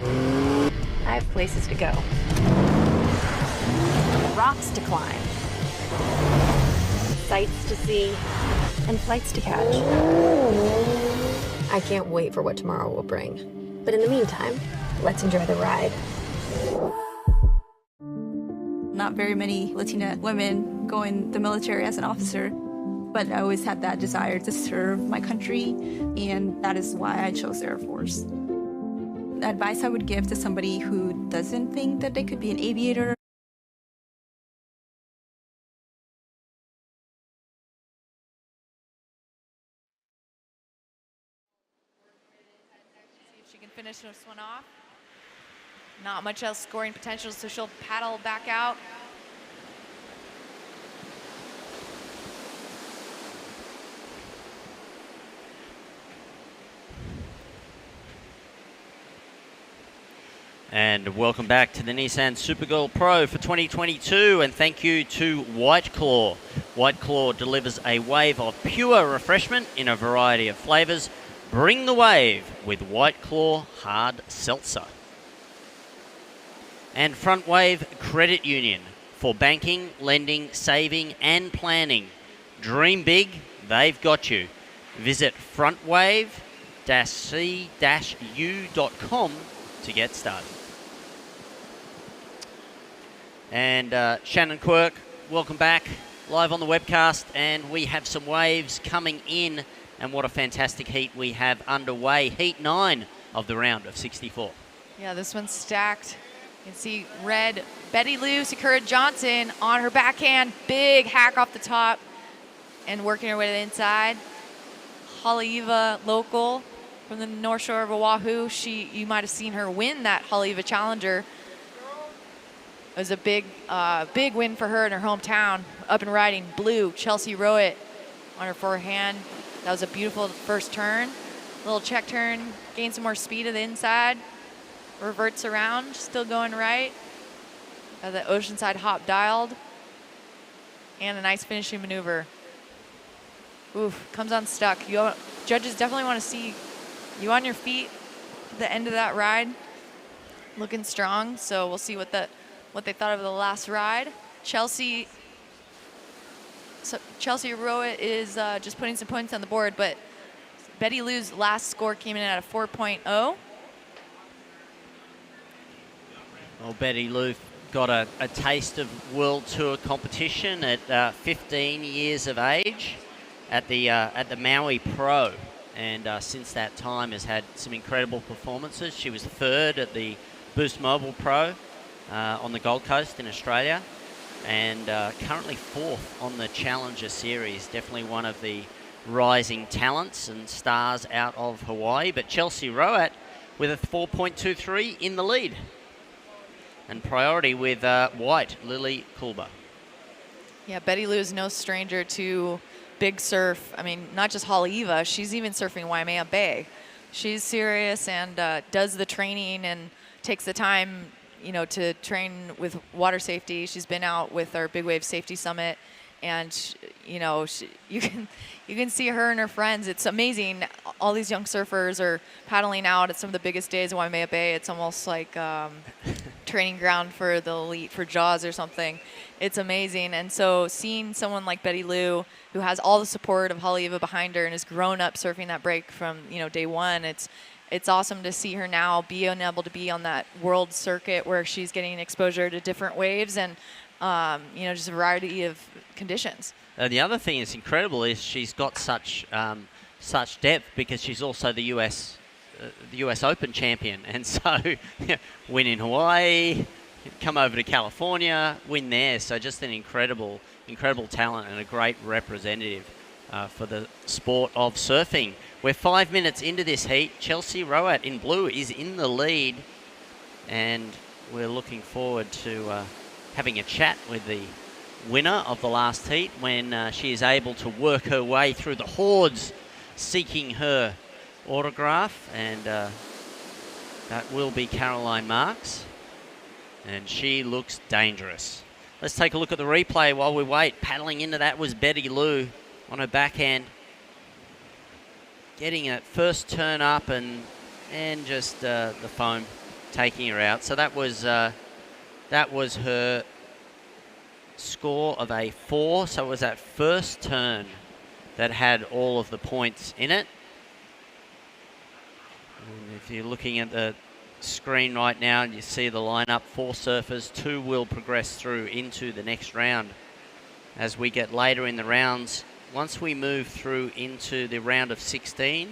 I have places to go. Rocks to climb. Sights to see. And flights to catch. I can't wait for what tomorrow will bring. But in the meantime, let's enjoy the ride. Not very many Latina women go in the military as an officer, but I always had that desire to serve my country, and that is why I chose the Air Force. The advice I would give to somebody who doesn't think that they could be an aviator. See if she can finish this one off. Not much else scoring potential, so she'll paddle back out. And welcome back to the Nissan Supergirl Pro for 2022, and thank you to White Claw. White Claw delivers a wave of pure refreshment in a variety of flavors. Bring the wave with White Claw Hard Seltzer. And Front Wave Credit Union for banking, lending, saving and planning. Dream big, they've got you. Visit frontwave-c-u.com to get started. And Shannon Quirk, welcome back live on the webcast, and we have some waves coming in, and what a fantastic heat we have underway. Heat 9 of the round of 64. Yeah, this one's stacked. You can see red Betty Lou Sakura Johnson on her backhand, big hack off the top and working her way to the inside. Haleiwa local from the North Shore of Oahu. You might have seen her win that Haleiwa Challenger. It was a big win for her in her hometown. Up and riding blue, Chelsea Rowett on her forehand. That was a beautiful first turn. Little check turn, gain some more speed to the inside. Reverts around, still going right. Got the Oceanside hop dialed. And a nice finishing maneuver. Oof, comes unstuck. Judges definitely want to see you on your feet at the end of that ride. Looking strong, so we'll see what they thought of the last ride. Chelsea Rowett is just putting some points on the board, but Betty Lou's last score came in at a 4.0. Well, Betty Lou got a taste of World Tour competition at 15 years of age at the Maui Pro, and since that time has had some incredible performances. She was third at the Boost Mobile Pro on the Gold Coast in Australia, and currently fourth on the Challenger Series. Definitely one of the rising talents and stars out of Hawaii. But Chelsea Rowett with a 4.23 in the lead. And priority with white, Lily Kolber. Yeah, Betty Lou is no stranger to big surf. I mean, not just Haleiwa, she's even surfing Waimea Bay. She's serious and does the training and takes the time, to train with water safety. She's been out with our Big Wave Safety Summit, and you can see her and her friends. It's amazing. All these young surfers are paddling out at some of the biggest days in Waimea Bay. It's almost like training ground for the elite, for Jaws or something. It's amazing. And so seeing someone like Betty Lou, who has all the support of Haleiwa behind her and has grown up surfing that break from day one, it's awesome to see her now being able to be on that world circuit where she's getting exposure to different waves and just a variety of conditions. The other thing that's incredible is she's got such depth, because she's also the US Open champion, and so win in Hawaii, come over to California, win there. So just an incredible talent and a great representative for the sport of surfing. We're 5 minutes into this heat. Chelsea Rowett in blue is in the lead, and we're looking forward to having a chat with the winner of the last heat when she is able to work her way through the hordes seeking her autograph, and that will be Caroline Marks, and she looks dangerous. Let's take a look at the replay while we wait. Paddling into that was Betty Lou on her backhand, getting a first turn up and just the foam taking her out. So that was her score of a 4. So it was that first turn that had all of the points in it. And if you're looking at the screen right now, you see the lineup: 4 surfers, 2 will progress through into the next round. As we get later in the rounds, once we move through into the round of 16,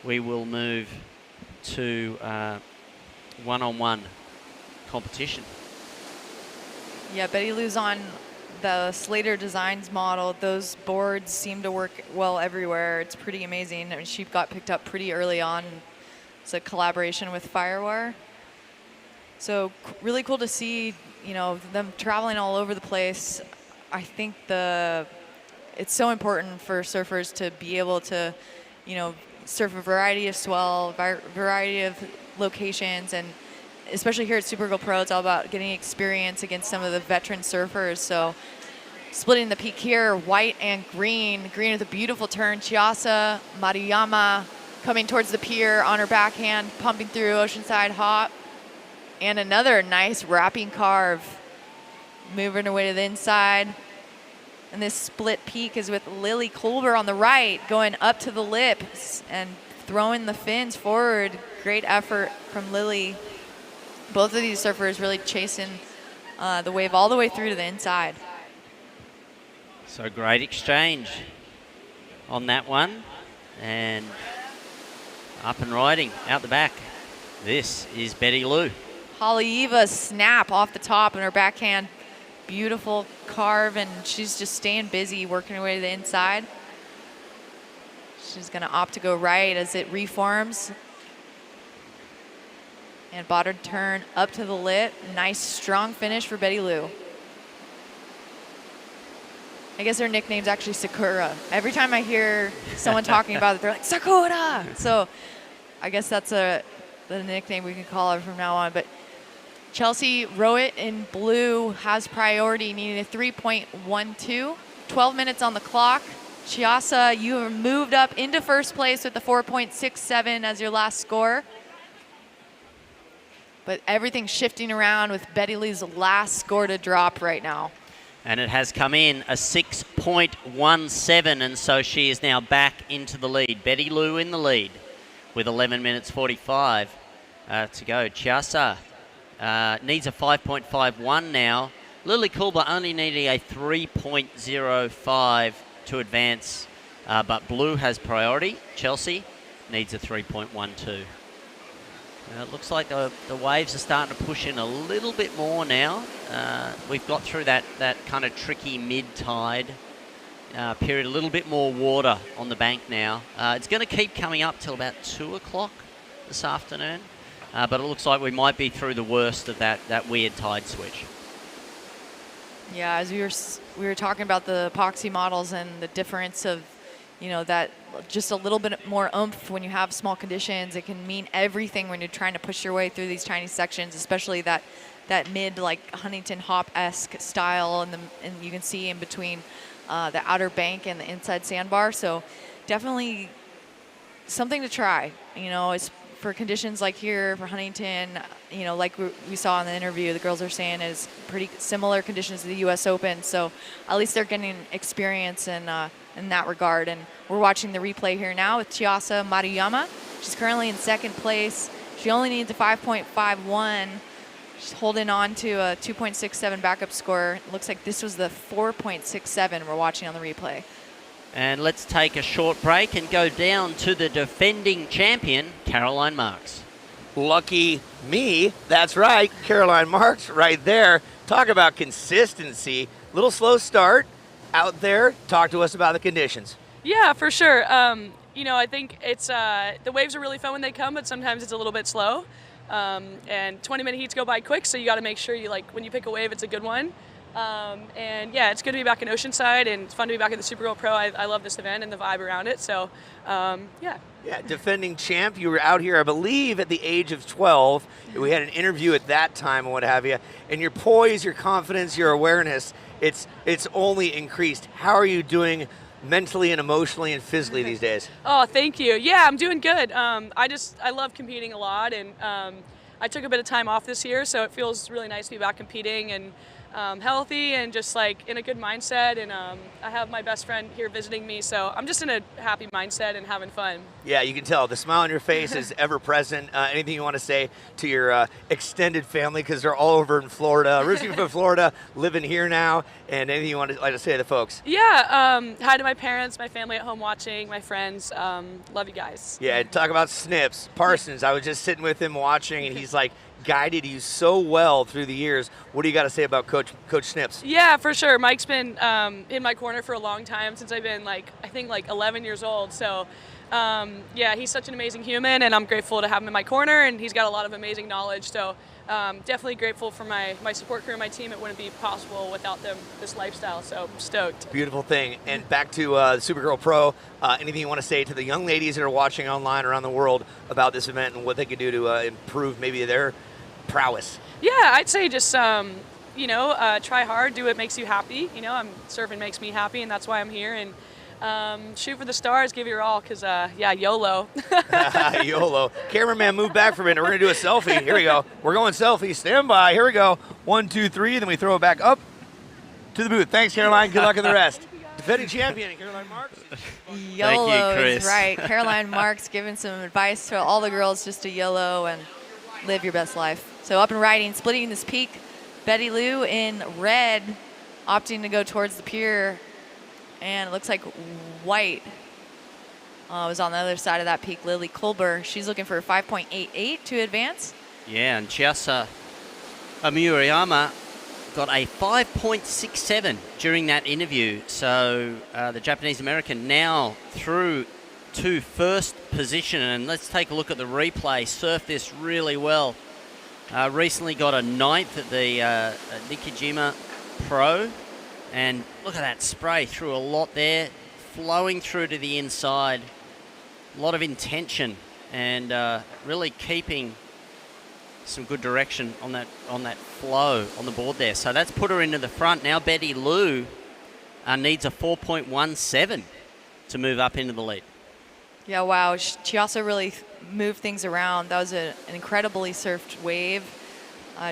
we will move to one-on-one competition. Yeah, Betty Lou's on the Slater Designs model. Those boards seem to work well everywhere. It's pretty amazing. I mean, she got picked up pretty early on. It's a collaboration with Firewire. So really cool to see, you know, them traveling all over the place. I think it's so important for surfers to be able to, you know, surf a variety of swell, variety of locations, and especially here at Supergirl Pro, it's all about getting experience against some of the veteran surfers. So splitting the peak here, white and green with a beautiful turn. Chiasa Maruyama coming towards the pier on her backhand, pumping through Oceanside hop. And another nice wrapping carve, moving her way to the inside. And this split peak is with Lily Kolber on the right, going up to the lip and throwing the fins forward. Great effort from Lily. Both of these surfers really chasing the wave all the way through to the inside. So great exchange on that one. And up and riding out the back. This is Betty Lou. Haleiwa snap off the top and her backhand. Beautiful carve, and she's just staying busy, working her way to the inside. She's going to opt to go right as it reforms. And bottom turn up to the lip. Nice, strong finish for Betty Lou. I guess her nickname's actually Sakura. Every time I hear someone talking about it, they're like, Sakura! So I guess that's the nickname we can call her from now on. But Chelsea Rowett in blue has priority, needing a 3.12. 12 minutes on the clock. Chiasa, you have moved up into first place with the 4.67 as your last score. But everything's shifting around with Betty Lou's last score to drop right now. And it has come in a 6.17, and so she is now back into the lead. Betty Lou in the lead with 11 minutes 45 to go. Chiasa needs a 5.51 now. Lily Kolber only needing a 3.05 to advance, but blue has priority. Chelsea needs a 3.12. It looks like the waves are starting to push in a little bit more now. We've got through that kind of tricky mid-tide period, a little bit more water on the bank now. It's going to keep coming up till about 2 o'clock this afternoon, but it looks like we might be through the worst of that weird tide switch. Yeah, as we were talking about the epoxy models and the difference of, you know, that just a little bit more oomph when you have small conditions. It can mean everything when you're trying to push your way through these tiny sections, especially that mid, like Huntington Hop-esque style, and you can see in between the outer bank and the inside sandbar. So definitely something to try. You know, it's for conditions like here for Huntington, you know, like we saw in the interview, the girls are saying is pretty similar conditions to the U.S. Open. So at least they're getting experience in that regard. And we're watching the replay here now with Chiasa Maruyama. She's currently in second place. She only needs a 5.51. She's holding on to a 2.67 backup score. It looks like this was the 4.67 we're watching on the replay. And let's take a short break and go down to the defending champion, Caroline Marks. Lucky me. That's right. Caroline Marks right there. Talk about consistency. Little slow start out there. Talk to us about the conditions. Yeah, for sure. I think it's the waves are really fun when they come, but sometimes it's a little bit slow. And 20-minute heats go by quick, so you got to make sure when you pick a wave, it's a good one. And yeah, it's good to be back in Oceanside, and it's fun to be back at the Supergirl Pro. I love this event and the vibe around it. So yeah. Yeah, defending champ. You were out here, I believe, at the age of 12. We had an interview at that time and what have you. And your poise, your confidence, your awareness, it's only increased. How are you doing mentally and emotionally and physically these days? Oh, thank you. Yeah, I'm doing good. I love competing a lot, and I took a bit of time off this year, so it feels really nice to be back competing and healthy and just in a good mindset. And I have my best friend here visiting me, so I'm just in a happy mindset and having fun. Yeah, you can tell. The smile on your face is ever present. Anything you want to say to your extended family, because they're all over in Florida, originally from Florida, living here now, and anything you want to say to the folks? Yeah, hi to my parents, my family at home watching, my friends. Love you guys. Yeah, talk about Snips. Parsons, I was just sitting with him watching, and he's guided you so well through the years. What do you got to say about Coach Snips? Yeah, for sure. Mike's been in my corner for a long time, since I've been 11 years old. So yeah, he's such an amazing human, and I'm grateful to have him in my corner, and he's got a lot of amazing knowledge. So definitely grateful for my support crew and my team. It wouldn't be possible without them, this lifestyle. So I'm stoked. Beautiful thing. And back to the Supergirl Pro, anything you want to say to the young ladies that are watching online around the world about this event and what they can do to improve maybe their prowess? Yeah, I'd say just try hard, do what makes you happy. Surfing makes me happy, and that's why I'm here. And shoot for the stars, give your all, because YOLO. YOLO. Cameraman, move back for a minute. We're going to do a selfie. Here we go. We're going selfie. Stand by. Here we go. 1, 2, 3. Then we throw it back up to the booth. Thanks, Caroline. Good luck in the rest. Defending champion, Caroline Marks. YOLO Thank you, Chris. is right. Caroline Marks giving some advice to all the girls just to YOLO and live your best life. So up and riding, splitting this peak. Betty Lou in red, opting to go towards the pier. And it looks like white was on the other side of that peak. Lily Kolber, she's looking for a 5.88 to advance. Yeah, and Chiasa Amuriyama got a 5.67 during that interview. So the Japanese-American now through to first position. And let's take a look at the replay. Surfed this really well. Recently got a 9th at the Nikijima Pro. And look at that spray through a lot there, flowing through to the inside. A lot of intention and really keeping some good direction on that flow on the board there. So that's put her into the front. Now Betty Lou needs a 4.17 to move up into the lead. Yeah, wow. She also really moved things around. That was an incredibly surfed wave.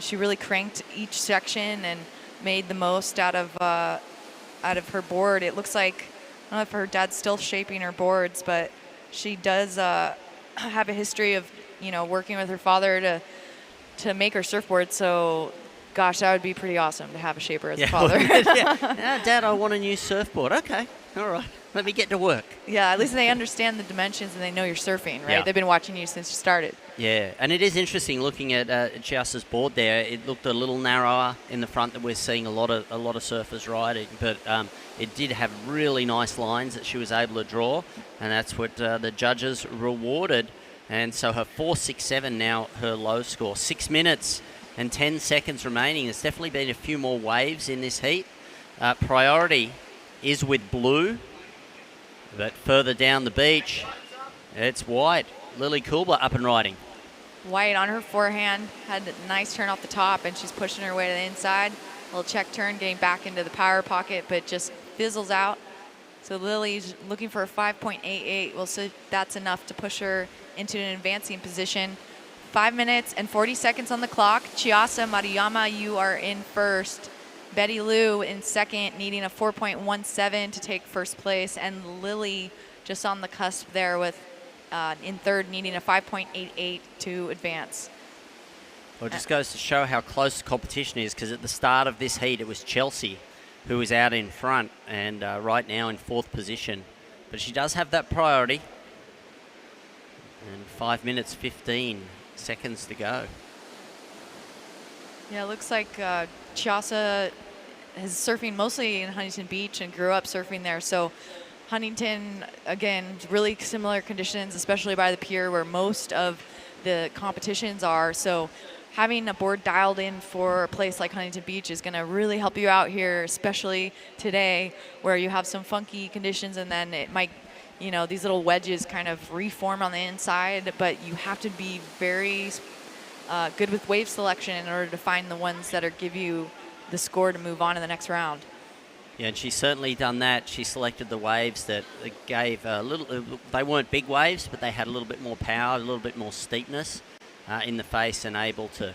She really cranked each section and made the most out of her board. It looks like, I don't know if her dad's still shaping her boards, but she does have a history of working with her father to make her surfboard. So gosh, that would be pretty awesome to have a shaper as a father. Yeah, Dad, I want a new surfboard. Okay, all right. Let me get to work. Yeah, at least they understand the dimensions and they know you're surfing, right? Yeah. They've been watching you since you started. Yeah, and it is interesting looking at Chiasa's board there. It looked a little narrower in the front that we're seeing a lot of surfers riding, but it did have really nice lines that she was able to draw, and that's what the judges rewarded. And so her 4.67 now her low score. 6 minutes and 10 seconds remaining. There's definitely been a few more waves in this heat. Priority is with blue. But further down the beach, it's white. Lily Kubler up and riding. White on her forehand, had a nice turn off the top, and she's pushing her way to the inside. A little check turn, getting back into the power pocket, but just fizzles out. So Lily's looking for a 5.88. We'll see if that's enough to push her into an advancing position. 5 minutes and 40 seconds on the clock. Chiasa Maruyama, you are in first. Betty Lou in second, needing a 4.17 to take first place. And Lily just on the cusp there with in third, needing a 5.88 to advance. Well, it just goes to show how close the competition is, because at the start of this heat, it was Chelsea who was out in front and right now in fourth position. But she does have that priority. And 5 minutes, 15 seconds to go. Yeah, it looks like Chiasa is surfing mostly in Huntington Beach and grew up surfing there. So Huntington, again, really similar conditions, especially by the pier where most of the competitions are. So having a board dialed in for a place like Huntington Beach is going to really help you out here, especially today where you have some funky conditions, and then it might, you know, these little wedges kind of reform on the inside, but you have to be very good with wave selection in order to find the ones that give you the score to move on in the next round. Yeah, and she's certainly done that. She selected the waves that gave a little, they weren't big waves, but they had a little bit more power, a little bit more steepness in the face, and able to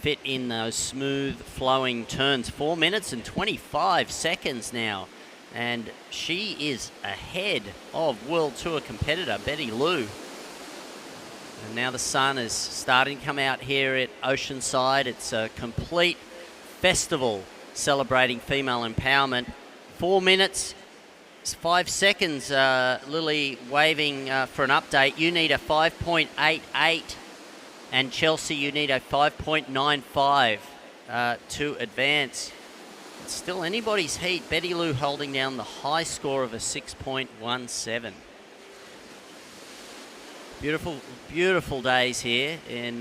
fit in those smooth flowing turns. 4 minutes and 25 seconds now. And she is ahead of World Tour competitor Betty Lou. And now the sun is starting to come out here at Oceanside. It's a complete festival celebrating female empowerment. 4 minutes, 5 seconds, Lily waving for an update. You need a 5.88, and Chelsea, you need a 5.95 to advance. It's still anybody's heat. Betty Lou holding down the high score of a 6.17. Beautiful, beautiful days here in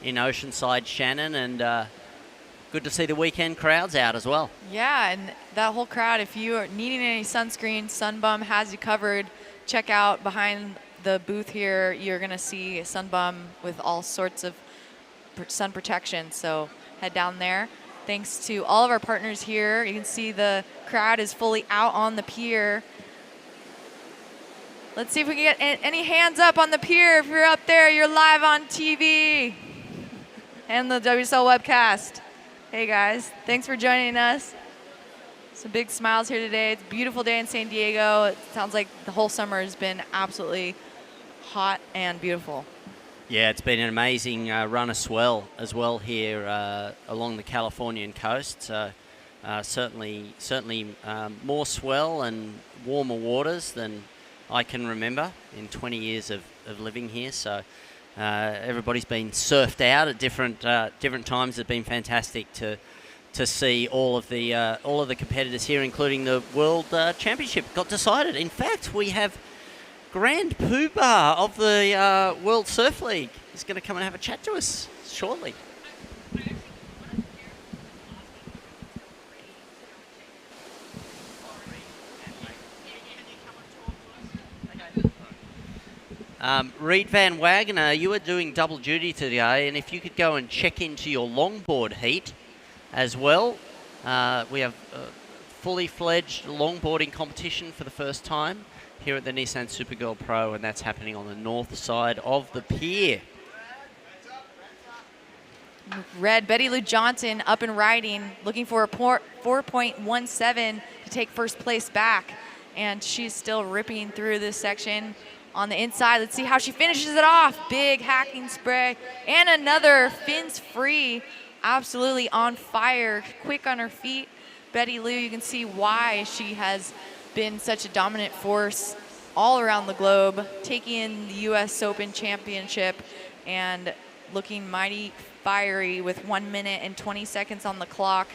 Oceanside, Shannon, and good to see the weekend crowds out as well. Yeah, and that whole crowd, if you are needing any sunscreen, Sunbum has you covered. Check out behind the booth here. You're going to see Sunbum with all sorts of sun protection, so head down there. Thanks to all of our partners here. You can see the crowd is fully out on the pier. Let's see if we can get any hands up on the pier. If you're up there, you're live on TV and the WSL webcast. Hey guys, thanks for joining us. Some big smiles here today. It's a beautiful day in San Diego. It sounds like the whole summer has been absolutely hot and beautiful. Yeah, it's been an amazing run of swell as well here along the Californian coast. So certainly more swell and warmer waters than I can remember in 20 years of living here. So everybody's been surfed out at different times. It's been fantastic to see all of the competitors here, including the World Championship got decided. In fact, we have Grand Poobah of the World Surf League is going to come and have a chat to us shortly. Reed Van Wagner, you are doing double duty today, and if you could go and check into your longboard heat as well. We have a fully fledged longboarding competition for the first time here at the Nissan Supergirl Pro, and that's happening on the north side of the pier. Red, Betty Lou Johnson up and riding, looking for a 4.17 to take first place back, and she's still ripping through this section. On the inside, let's see how she finishes it off. Big hacking spray and another fins free. Absolutely on fire, quick on her feet. Betty Lou, you can see why she has been such a dominant force all around the globe, taking the U.S. Open Championship and looking mighty fiery with 1 minute and 20 seconds on the clock.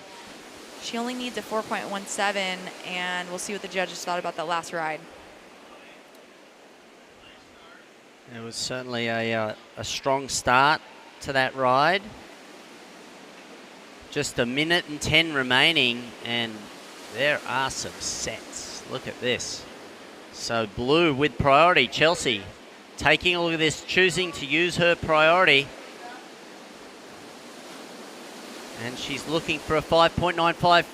She only needs a 4.17, and we'll see what the judges thought about that last ride. It was certainly a strong start to that ride. Just a minute and 10 remaining, and there are some sets. Look at this. So Blue with priority. Chelsea taking a look at this, choosing to use her priority. And she's looking for a 5.95.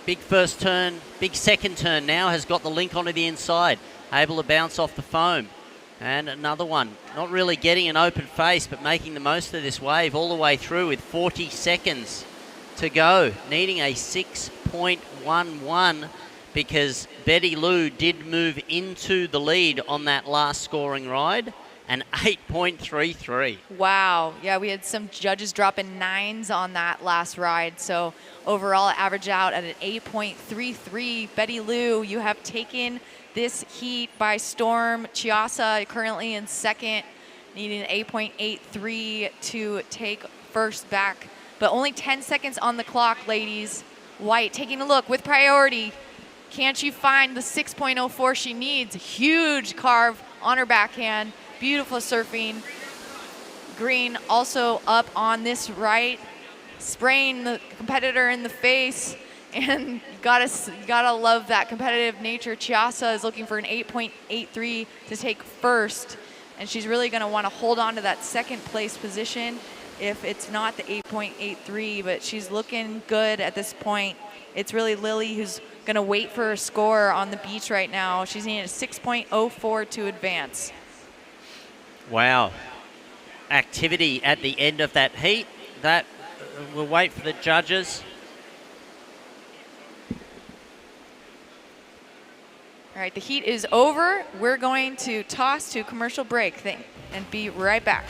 Big first turn, big second turn now, has got the link onto the inside. Able to bounce off the foam. And another one, not really getting an open face, but making the most of this wave all the way through with 40 seconds to go. Needing a 6.11 because Betty Lou did move into the lead on that last scoring ride, an 8.33. Wow. Yeah, we had some judges dropping 9s on that last ride. So overall, it averaged out at an 8.33. Betty Lou, you have taken this heat by storm. Chiasa currently in second, needing an 8.83 to take first back. But only 10 seconds on the clock, ladies. White taking a look with priority. Can she find the 6.04 she needs? Huge carve on her backhand. Beautiful surfing. Green also up on this right, spraying the competitor in the face. And gotta love that competitive nature. Chiasa is looking for an 8.83 to take first, and she's really gonna want to hold on to that second place position if it's not the 8.83, but she's looking good at this point. It's really Lily who's gonna wait for her score on the beach right now. She's needing a 6.04 to advance. Wow. Activity at the end of that heat. That we'll wait for the judges. All right, the heat is over. We're going to toss to commercial break and be right back.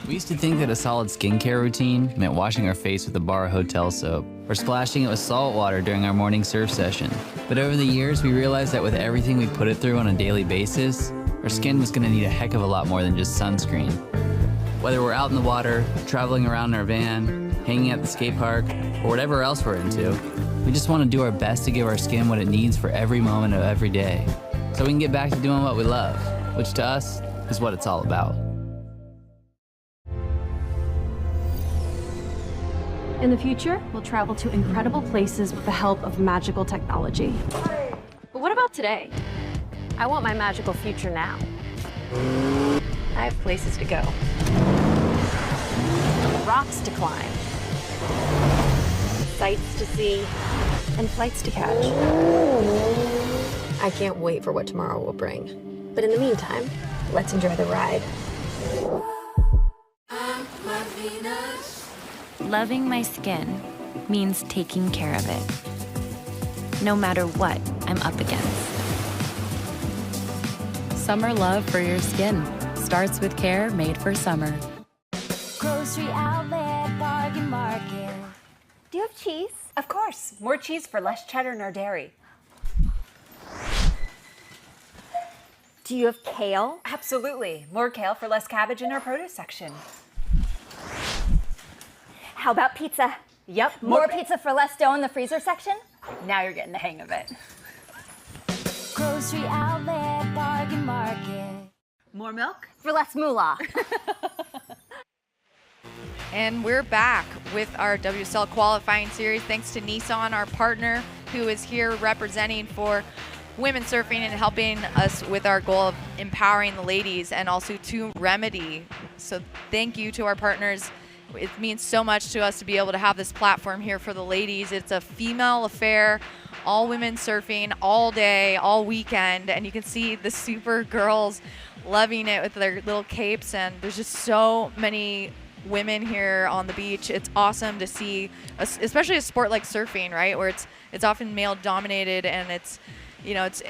We used to think that a solid skincare routine meant washing our face with a bar of hotel soap or splashing it with salt water during our morning surf session. But over the years, we realized that with everything we put it through on a daily basis, our skin was going to need a heck of a lot more than just sunscreen. Whether we're out in the water, traveling around in our van, hanging at the skate park, or whatever else we're into, we just want to do our best to give our skin what it needs for every moment of every day, so we can get back to doing what we love, which to us is what it's all about. In the future, we'll travel to incredible places with the help of magical technology. But what about today? I want my magical future now. I have places to go. Rocks to climb. Sights to see. And flights to catch. I can't wait for what tomorrow will bring. But in the meantime, let's enjoy the ride. Loving my skin means taking care of it, no matter what I'm up against. Summer love for your skin starts with care made for summer. Grocery outlet, bargain market. Do you have cheese? Of course. More cheese for less cheddar in our dairy. Do you have kale? Absolutely. More kale for less cabbage in our produce section. How about pizza? Yep. More pizza for less dough in the freezer section? Now you're getting the hang of it. Grocery outlet, bargain market. More milk? For less moolah. And we're back with our WSL qualifying series thanks to Nissan, our partner, who is here representing for women surfing and helping us with our goal of empowering the ladies, and also to Remedy. So thank you to our partners. It means so much to us to be able to have this platform here for the ladies. It's a female affair, all women surfing all day, all weekend, and you can see the super girls loving it with their little capes, and there's just so many women here on the beach. It's awesome to see, especially a sport like surfing, right, where it's often male dominated, and it's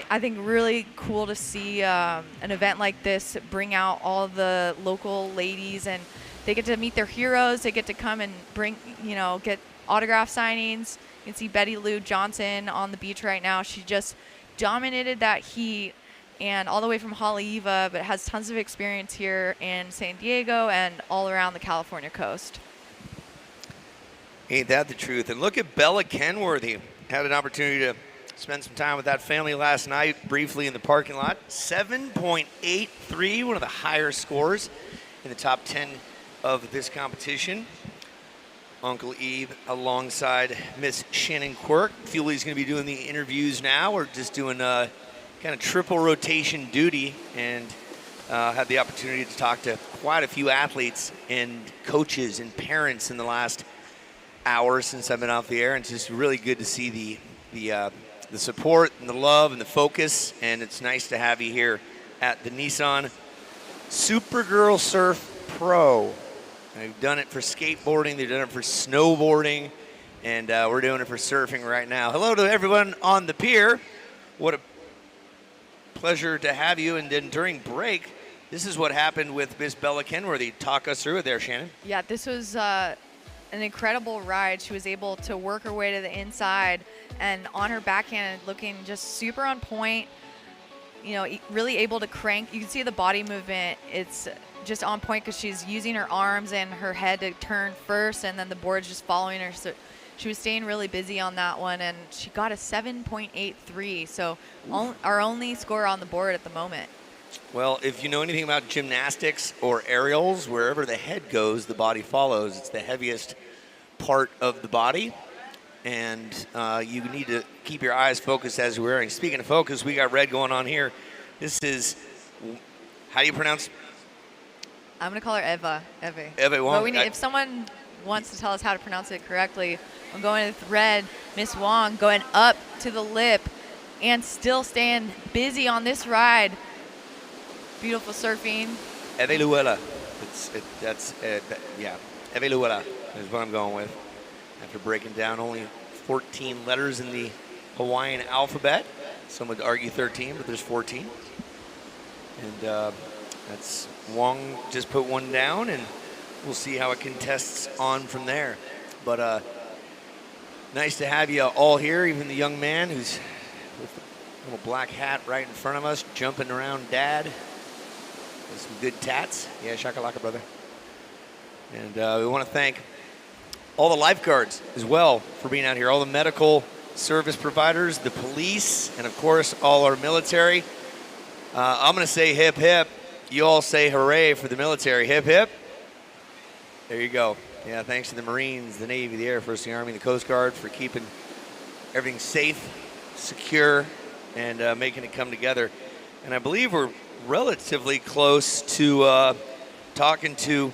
I think really cool to see an event like this bring out all the local ladies, and they get to meet their heroes. They get to come and get autograph signings. You can see Betty Lou Johnson on the beach right now. She just dominated that heat, and all the way from Haleiwa, but has tons of experience here in San Diego and all around the California coast. Ain't that the truth? And look at Bella Kenworthy. Had an opportunity to spend some time with that family last night, briefly in the parking lot. 7.83, one of the higher scores in the top 10 of this competition. Uncle Eve alongside Miss Shannon Quirk. Fuelly's going to be doing the interviews now. We're just doing kind of triple rotation duty, and had the opportunity to talk to quite a few athletes and coaches and parents in the last hour since I've been off the air. And it's just really good to see the support and the love and the focus, and it's nice to have you here at the Nissan Supergirl Surf Pro. They've done it for skateboarding, they've done it for snowboarding, and we're doing it for surfing right now. Hello to everyone on the pier. What a pleasure to have you. And then during break, this is what happened with Miss Bella Kenworthy. Talk us through it there, Shannon. Yeah, this was an incredible ride. She was able to work her way to the inside, and on her backhand looking just super on point, really able to crank. You can see the body movement. It's just on point because she's using her arms and her head to turn first, and then the board's just following her. So she was staying really busy on that one, and she got a 7.83, so our only score on the board at the moment. Well, if you know anything about gymnastics or aerials, wherever the head goes, the body follows. It's the heaviest part of the body, and you need to keep your eyes focused as you're wearing. Speaking of focus, we got red going on here. This is, how do you pronounce? I'm going to call her Eva. Eva But Wong. if someone wants to tell us how to pronounce it correctly, I'm going with red. Miss Wong going up to the lip and still staying busy on this ride. Beautiful surfing. Eva Luella. Yeah, Eva Luella is what I'm going with. After breaking down only 14 letters in the Hawaiian alphabet. Some would argue 13, but there's 14. And that's Wong just put one down, and we'll see how it contests on from there. But nice to have you all here, even the young man who's with the little black hat right in front of us, jumping around Dad. With some good tats. Yeah, shakalaka, brother. And we want to thank all the lifeguards as well for being out here, all the medical service providers, the police, and of course all our military. I'm going to say hip hip. You all say hooray for the military. Hip hip. There you go. Yeah, thanks to the Marines, the Navy, the Air Force, the Army, the Coast Guard for keeping everything safe, secure, and making it come together. And I believe we're relatively close to talking to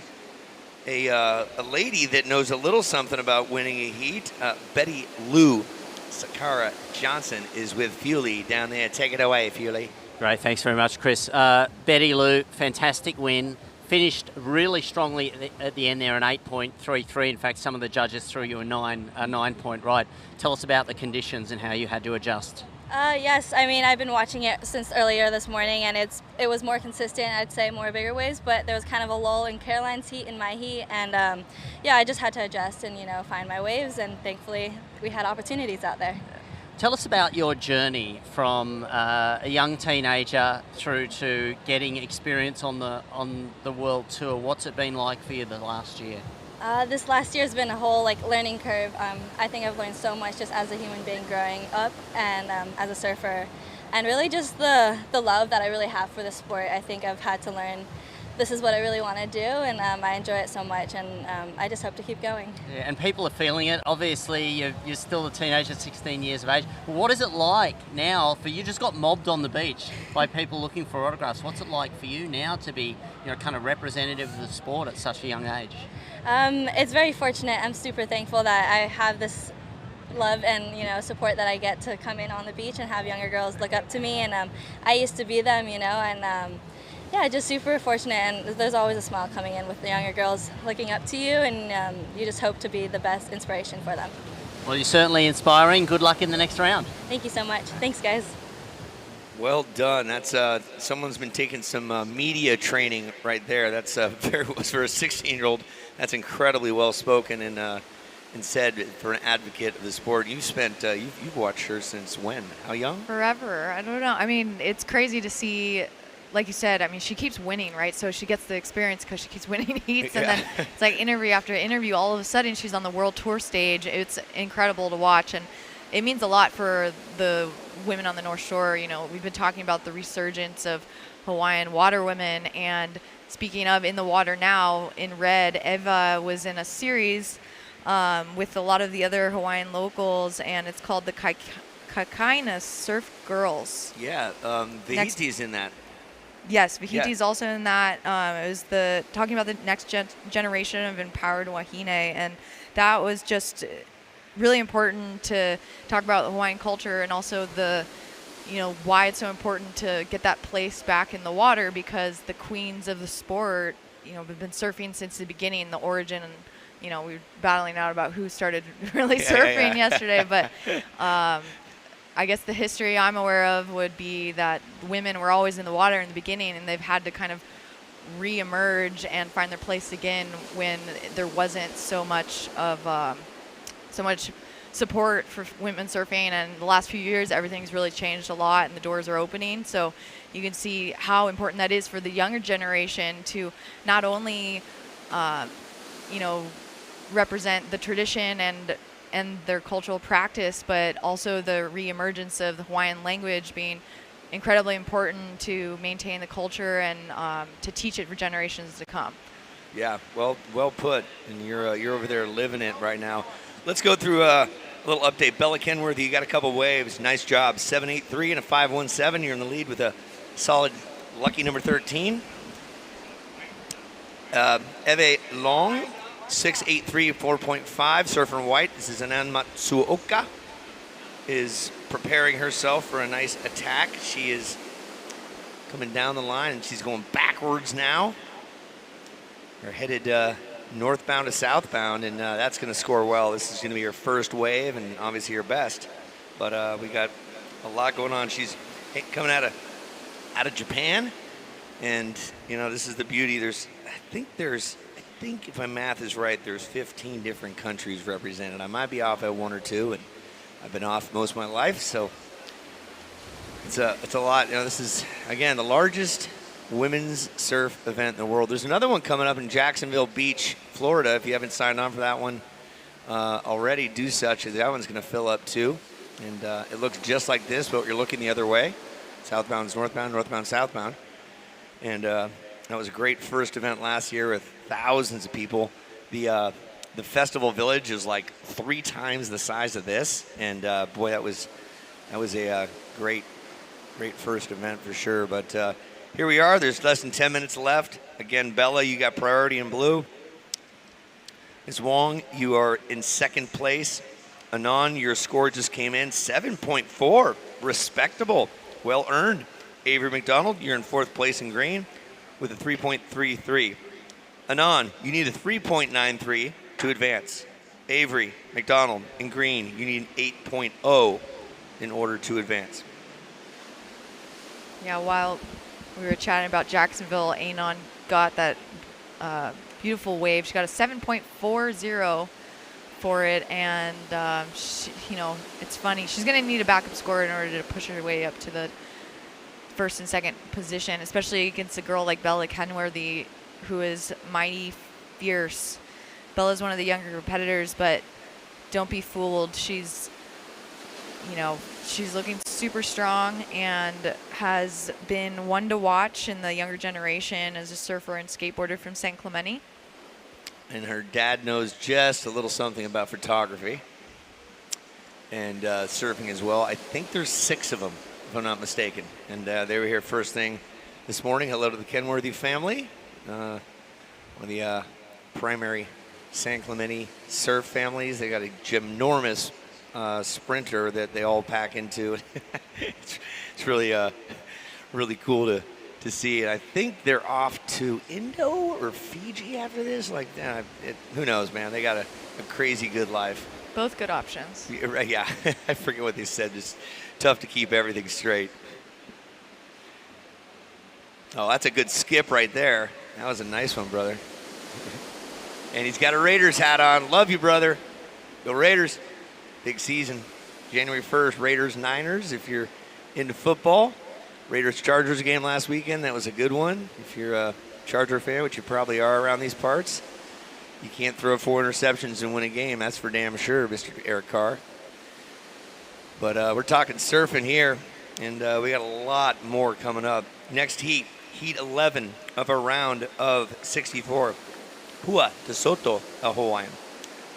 a lady that knows a little something about winning a heat. Betty Lou Sakara Johnson is with Fuely down there. Take it away, Fuely. Great, thanks very much, Chris. Betty Lou, fantastic win. Finished really strongly at the end there, an 8.33. In fact, some of the judges threw you a 9-point ride. Tell us about the conditions and how you had to adjust. Yes, I mean, I've been watching it since earlier this morning, and it was more consistent, I'd say more bigger waves, but there was kind of a lull in Caroline's heat and my heat, and yeah, I just had to adjust and, find my waves, and thankfully we had opportunities out there. Tell us about your journey from a young teenager through to getting experience on the world tour. What's it been like for you the last year? This last year has been a whole learning curve. I think I've learned so much just as a human being growing up and as a surfer, and really just the love that I really have for the sport. I think I've had to learn this is what I really want to do, and I enjoy it so much, and I just hope to keep going. Yeah, and people are feeling it. Obviously, you're still a teenager, 16 years of age. What is it like now for you? Just got mobbed on the beach by people looking for autographs. What's it like for you now to be, kind of representative of the sport at such a young age? It's very fortunate. I'm super thankful that I have this love and support that I get to come in on the beach and have younger girls look up to me, and I used to be them, and yeah, just super fortunate, and there's always a smile coming in with the younger girls looking up to you, and you just hope to be the best inspiration for them. Well, you're certainly inspiring. Good luck in the next round. Thank you so much. Thanks, guys. Well done. That's someone's been taking some media training right there. That's for a 16-year-old. That's incredibly well spoken and said for an advocate of the sport. You've watched her since when? How young? Forever. I don't know. I mean, it's crazy to see. Like you said, I mean, she keeps winning, right? So she gets the experience because she keeps winning heats. And then it's like interview after interview. All of a sudden, she's on the world tour stage. It's incredible to watch. And it means a lot for the women on the North Shore. We've been talking about the resurgence of Hawaiian water women. And speaking of in the water now, in red, Eva was in a series with a lot of the other Hawaiian locals. And it's called the Kaikaina Surf Girls. Yeah, Vihiti's in that. Yes, Vihiti's also in that. It was talking about the next generation of empowered wahine, and that was just really important to talk about the Hawaiian culture and also why it's so important to get that place back in the water, because the queens of the sport, have been surfing since the beginning, the origin, and we were battling out about who started really surfing yesterday, but I guess the history I'm aware of would be that women were always in the water in the beginning, and they've had to kind of re-emerge and find their place again when there wasn't so much support for women surfing. And the last few years, everything's really changed a lot, and the doors are opening. So you can see how important that is for the younger generation to not only, represent the tradition and and their cultural practice, but also the reemergence of the Hawaiian language being incredibly important to maintain the culture and to teach it for generations to come. Yeah, well put. And you're over there living it right now. Let's go through a little update. Bella Kenworthy, you got a couple waves. Nice job. 7.83 and a 5.17. You're in the lead with a solid lucky number 13. Eve Long, 6.83, 4.5. Surfer in white. This is Anan Matsuoka. Is preparing herself for a nice attack. She is coming down the line, and she's going backwards now. They're headed northbound to southbound, and that's going to score well. This is going to be her first wave, and obviously her best. But we got a lot going on. She's coming out of Japan, and this is the beauty. I think if my math is right, there's 15 different countries represented. I might be off at one or two, and I've been off most of my life, so it's a lot. This is, again, the largest women's surf event in the world. There's another one coming up in Jacksonville Beach, Florida. If you haven't signed on for that one already, do such. That one's going to fill up too, and it looks just like this, but you're looking the other way. Southbound is northbound, northbound southbound, and that was a great first event last year with thousands of people. The festival village is like 3 times the size of this, and boy, that was a great first event for sure. But here we are. There's less than 10 minutes left. Again, Bella, you got priority in blue. Ms. Wong, you are in second place. Anon, your score just came in 7.4, respectable, well earned. Avery McDonald, you're in fourth place in green with a 3.33. Anon, you need a 3.93 to advance. Avery McDonald in green, you need an 8.0 in order to advance. Yeah, while we were chatting about Jacksonville, Anon got that beautiful wave. She got a 7.40 for it, and it's funny. She's going to need a backup score in order to push her way up to the first and second position, especially against a girl like Bella Kenworthy, who is mighty fierce. Bella's one of the younger competitors, but don't be fooled. She's looking super strong and has been one to watch in the younger generation as a surfer and skateboarder from San Clemente. And her dad knows just a little something about photography and surfing as well. I think there's 6 of them, if I'm not mistaken. And they were here first thing this morning. Hello to the Kenworthy family, one of the primary San Clemente surf families. They got a ginormous sprinter that they all pack into. It's really cool to see. And I think they're off to Indo or Fiji after this. Who knows, man? They got a crazy good life. Both good options. Yeah, I forget what they said. Just tough to keep everything straight. Oh, that's a good skip right there. That was a nice one, brother. And he's got a Raiders hat on. Love you, brother. Go Raiders. Big season. January 1st, Raiders-Niners. If you're into football, Raiders-Chargers game last weekend. That was a good one. If you're a Charger fan, which you probably are around these parts, you can't throw 4 interceptions and win a game. That's for damn sure, Mr. Eric Carr. But we're talking surfing here, and we got a lot more coming up. Next heat 11 of a round of 64. Hua de Soto, a Hawaiian.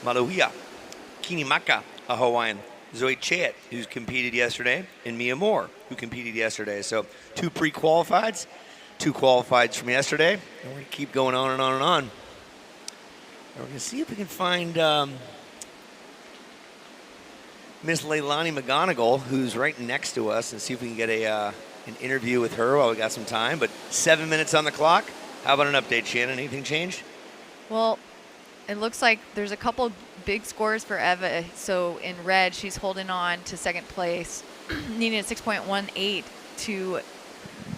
Maluhia Kinimaka, a Hawaiian. Zoe Chet, who's competed yesterday, and Mia Moore, who competed yesterday. So 2 pre-qualifieds, 2 qualifieds from yesterday, and we're going to keep going on and on and on. And we're going to see if we can find Miss Leilani McGonigal, who's right next to us, and see if we can get an interview with her while we got some time. But 7 minutes on the clock. How about an update, Shannon? Anything changed? Well, it looks like there's a couple big scores for Eva. So in red, she's holding on to second place, needing a 6.18 to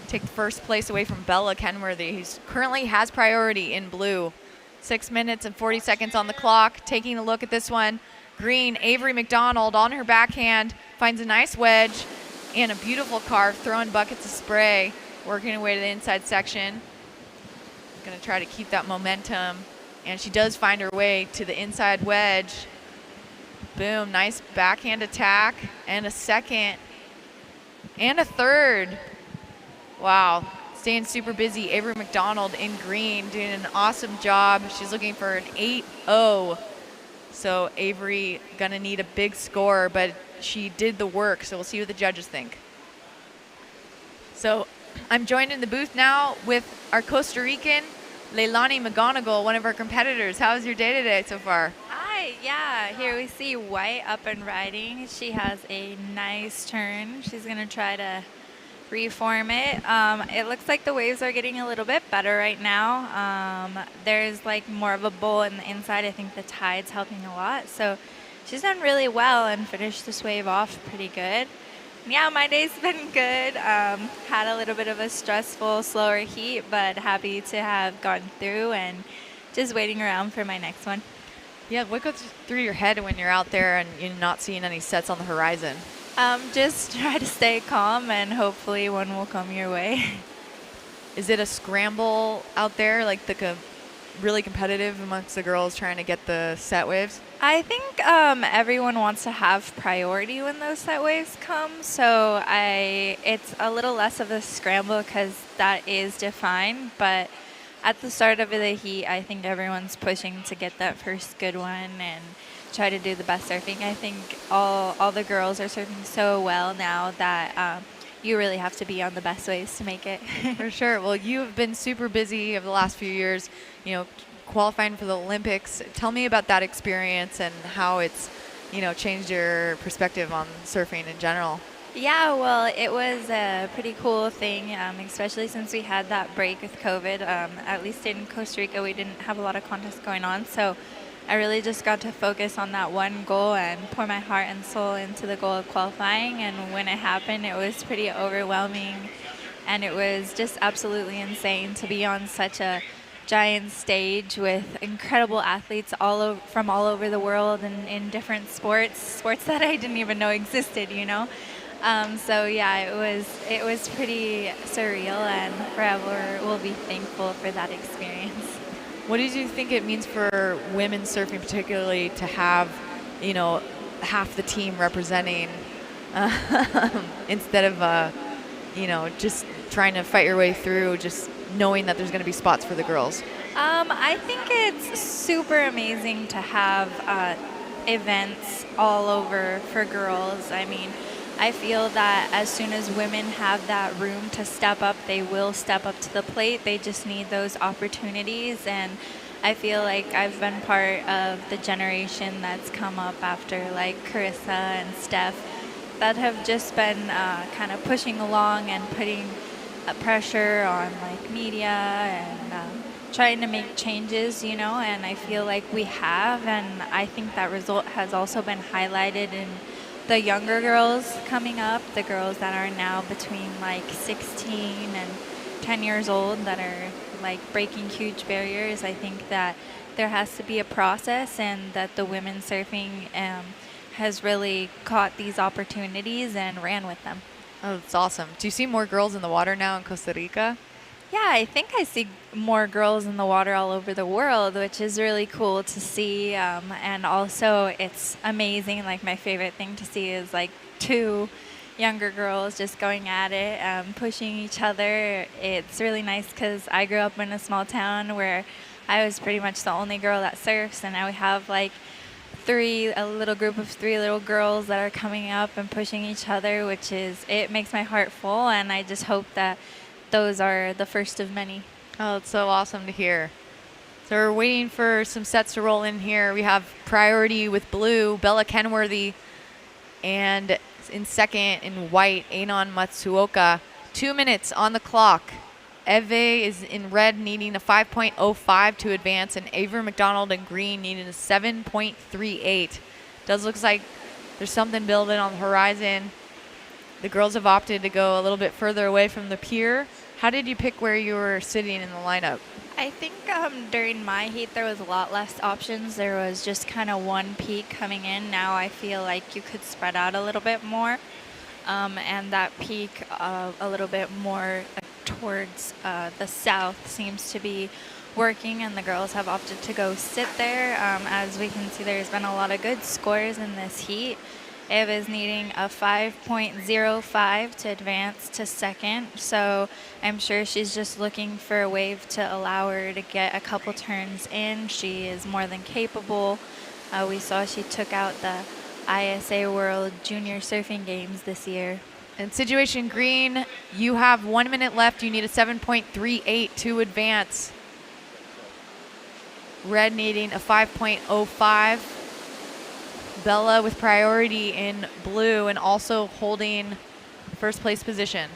take first place away from Bella Kenworthy, who currently has priority in blue. 6 minutes and 40 seconds on the clock. Taking a look at this one, green, Avery McDonald on her backhand, finds a nice wedge and a beautiful carve, throwing buckets of spray, working her way to the inside section. Going to try to keep that momentum. And she does find her way to the inside wedge. Boom, nice backhand attack, and a second, and a third. Wow, staying super busy. Avery McDonald in green, doing an awesome job. She's looking for an 8-0. So Avery gonna need a big score, but she did the work, so we'll see what the judges think. So I'm joined in the booth now with our Costa Rican, Leilani McGonigal, one of our competitors. How's your day today so far? Hi, yeah, here we see White up and riding. She has a nice turn. She's gonna try to reform it. It looks like the waves are getting a little bit better right now. There's like more of a bowl in the inside. I think the tide's helping a lot. So she's done really well and finished this wave off pretty good. Yeah, my day's been good. Had a little bit of a stressful, slower heat, but happy to have gotten through and just waiting around for my next one. Yeah, what goes through your head when you're out there and you're not seeing any sets on the horizon? Just try to stay calm and hopefully one will come your way. Is it a scramble out there, like really competitive amongst the girls trying to get the set waves? I think everyone wants to have priority when those set waves come, so it's a little less of a scramble because that is defined, but at the start of the heat, I think everyone's pushing to get that first good one and try to do the best surfing. I think all the girls are surfing so well now that you really have to be on the best waves to make it. For sure. Well, you have been super busy over the last few years, qualifying for the Olympics. Tell me about that experience and how it's, changed your perspective on surfing in general. Yeah, well, it was a pretty cool thing, especially since we had that break with COVID. At least in Costa Rica, we didn't have a lot of contests going on, so I really just got to focus on that one goal and pour my heart and soul into the goal of qualifying. And when it happened, it was pretty overwhelming, and it was just absolutely insane to be on such a giant stage with incredible athletes from all over the world and in different sports that I didn't even know existed, So yeah, it was pretty surreal, and forever we'll be thankful for that experience. What do you think it means for women surfing, particularly, to have, half the team representing instead of, just trying to fight your way through, just knowing that there's going to be spots for the girls? I think it's super amazing to have events all over for girls. I mean, I feel that as soon as women have that room to step up, they will step up to the plate. They just need those opportunities, and I feel like I've been part of the generation that's come up after, like Carissa and Steph, that have just been kind of pushing along and putting pressure on like media and trying to make changes, and I feel like we have, and I think that result has also been highlighted in the younger girls coming up, the girls that are now between like 16 and 10 years old that are like breaking huge barriers. I think that there has to be a process, and that the women surfing has really caught these opportunities and ran with them. Oh, that's awesome. Do you see more girls in the water now in Costa Rica? Yeah, I think I see more girls in the water all over the world, which is really cool to see. And also, it's amazing. Like, my favorite thing to see is like two younger girls just going at it, pushing each other. It's really nice because I grew up in a small town where I was pretty much the only girl that surfs, and now we have like a little group of three little girls that are coming up and pushing each other, it makes my heart full, and I just hope that those are the first of many. Oh, it's so awesome to hear. So we're waiting for some sets to roll in here. We have priority with blue, Bella Kenworthy, and in second in white, Anon Matsuoka. 2 minutes on the clock. Eve is in red, needing a 5.05 to advance, and Avery McDonald in green needing a 7.38. Does look like there's something building on the horizon. The girls have opted to go a little bit further away from the pier. How did you pick where you were sitting in the lineup? I think during my heat there was a lot less options. There was just kind of one peak coming in. Now I feel like you could spread out a little bit more. And that peak a little bit more towards the south seems to be working, and the girls have opted to go sit there. As we can see, there's been a lot of good scores in this heat. Ava is needing a 5.05 to advance to second, so I'm sure she's just looking for a wave to allow her to get a couple turns in. She is more than capable. We saw she took out the ISA World Junior Surfing Games this year. In situation green, you have 1 minute left. You need a 7.38 to advance. Red needing a 5.05. Bella with priority in blue and also holding first place position.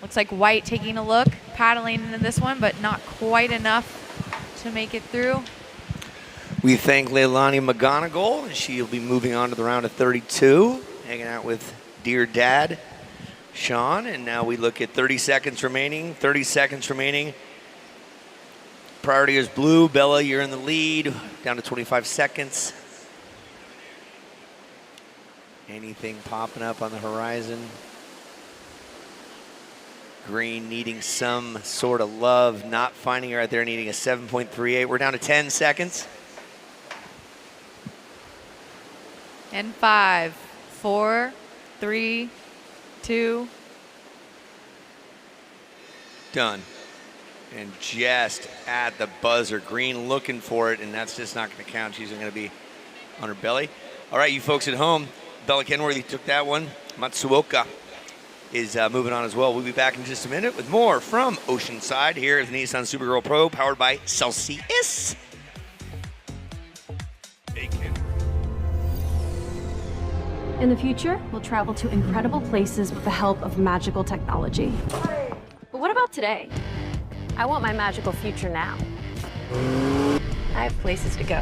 Looks like white taking a look, paddling into this one, but not quite enough to make it through. We thank Leilani McGonigal. She'll be moving on to the round of 32, hanging out with dear dad, Sean. And now we look at 30 seconds remaining. 30 seconds remaining. Priority is blue. Bella, you're in the lead. Down to 25 seconds. Anything popping up on the horizon? Green needing some sort of love. Not finding her out there, needing a 7.38. We're down to 10 seconds. And 5, 4, 3, 2. Done. And just at the buzzer. Green looking for it, and that's just not going to count. She's going to be on her belly. All right, you folks at home, Bella Kenworthy took that one. Matsuoka is moving on as well. We'll be back in just a minute with more from Oceanside here at the Nissan Supergirl Pro, powered by Celsius. Bacon. In the future, we'll travel to incredible places with the help of magical technology. But what about today? I want my magical future now. I have places to go.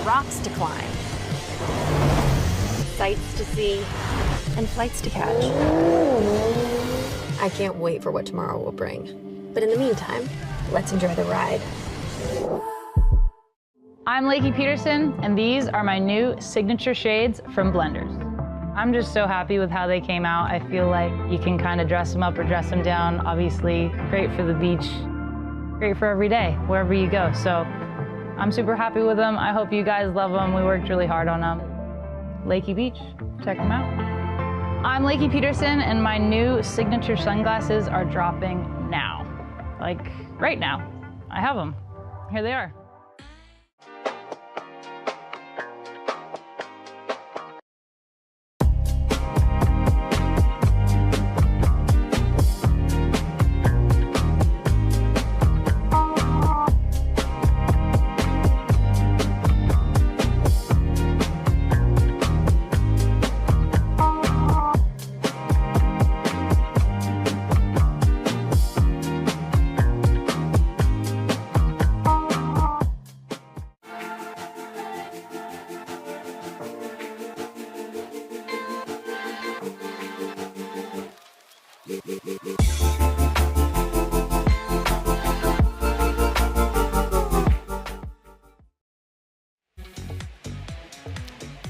Rocks to climb. Sights to see. And flights to catch. I can't wait for what tomorrow will bring. But in the meantime, let's enjoy the ride. I'm Lakey Peterson, and these are my new signature shades from Blenders. I'm just so happy with how they came out. I feel like you can kind of dress them up or dress them down. Obviously, great for the beach, great for every day, wherever you go. So I'm super happy with them. I hope you guys love them. We worked really hard on them. Lakey Beach, check them out. I'm Lakey Peterson, and my new signature sunglasses are dropping now. Like, right now. I have them. Here they are.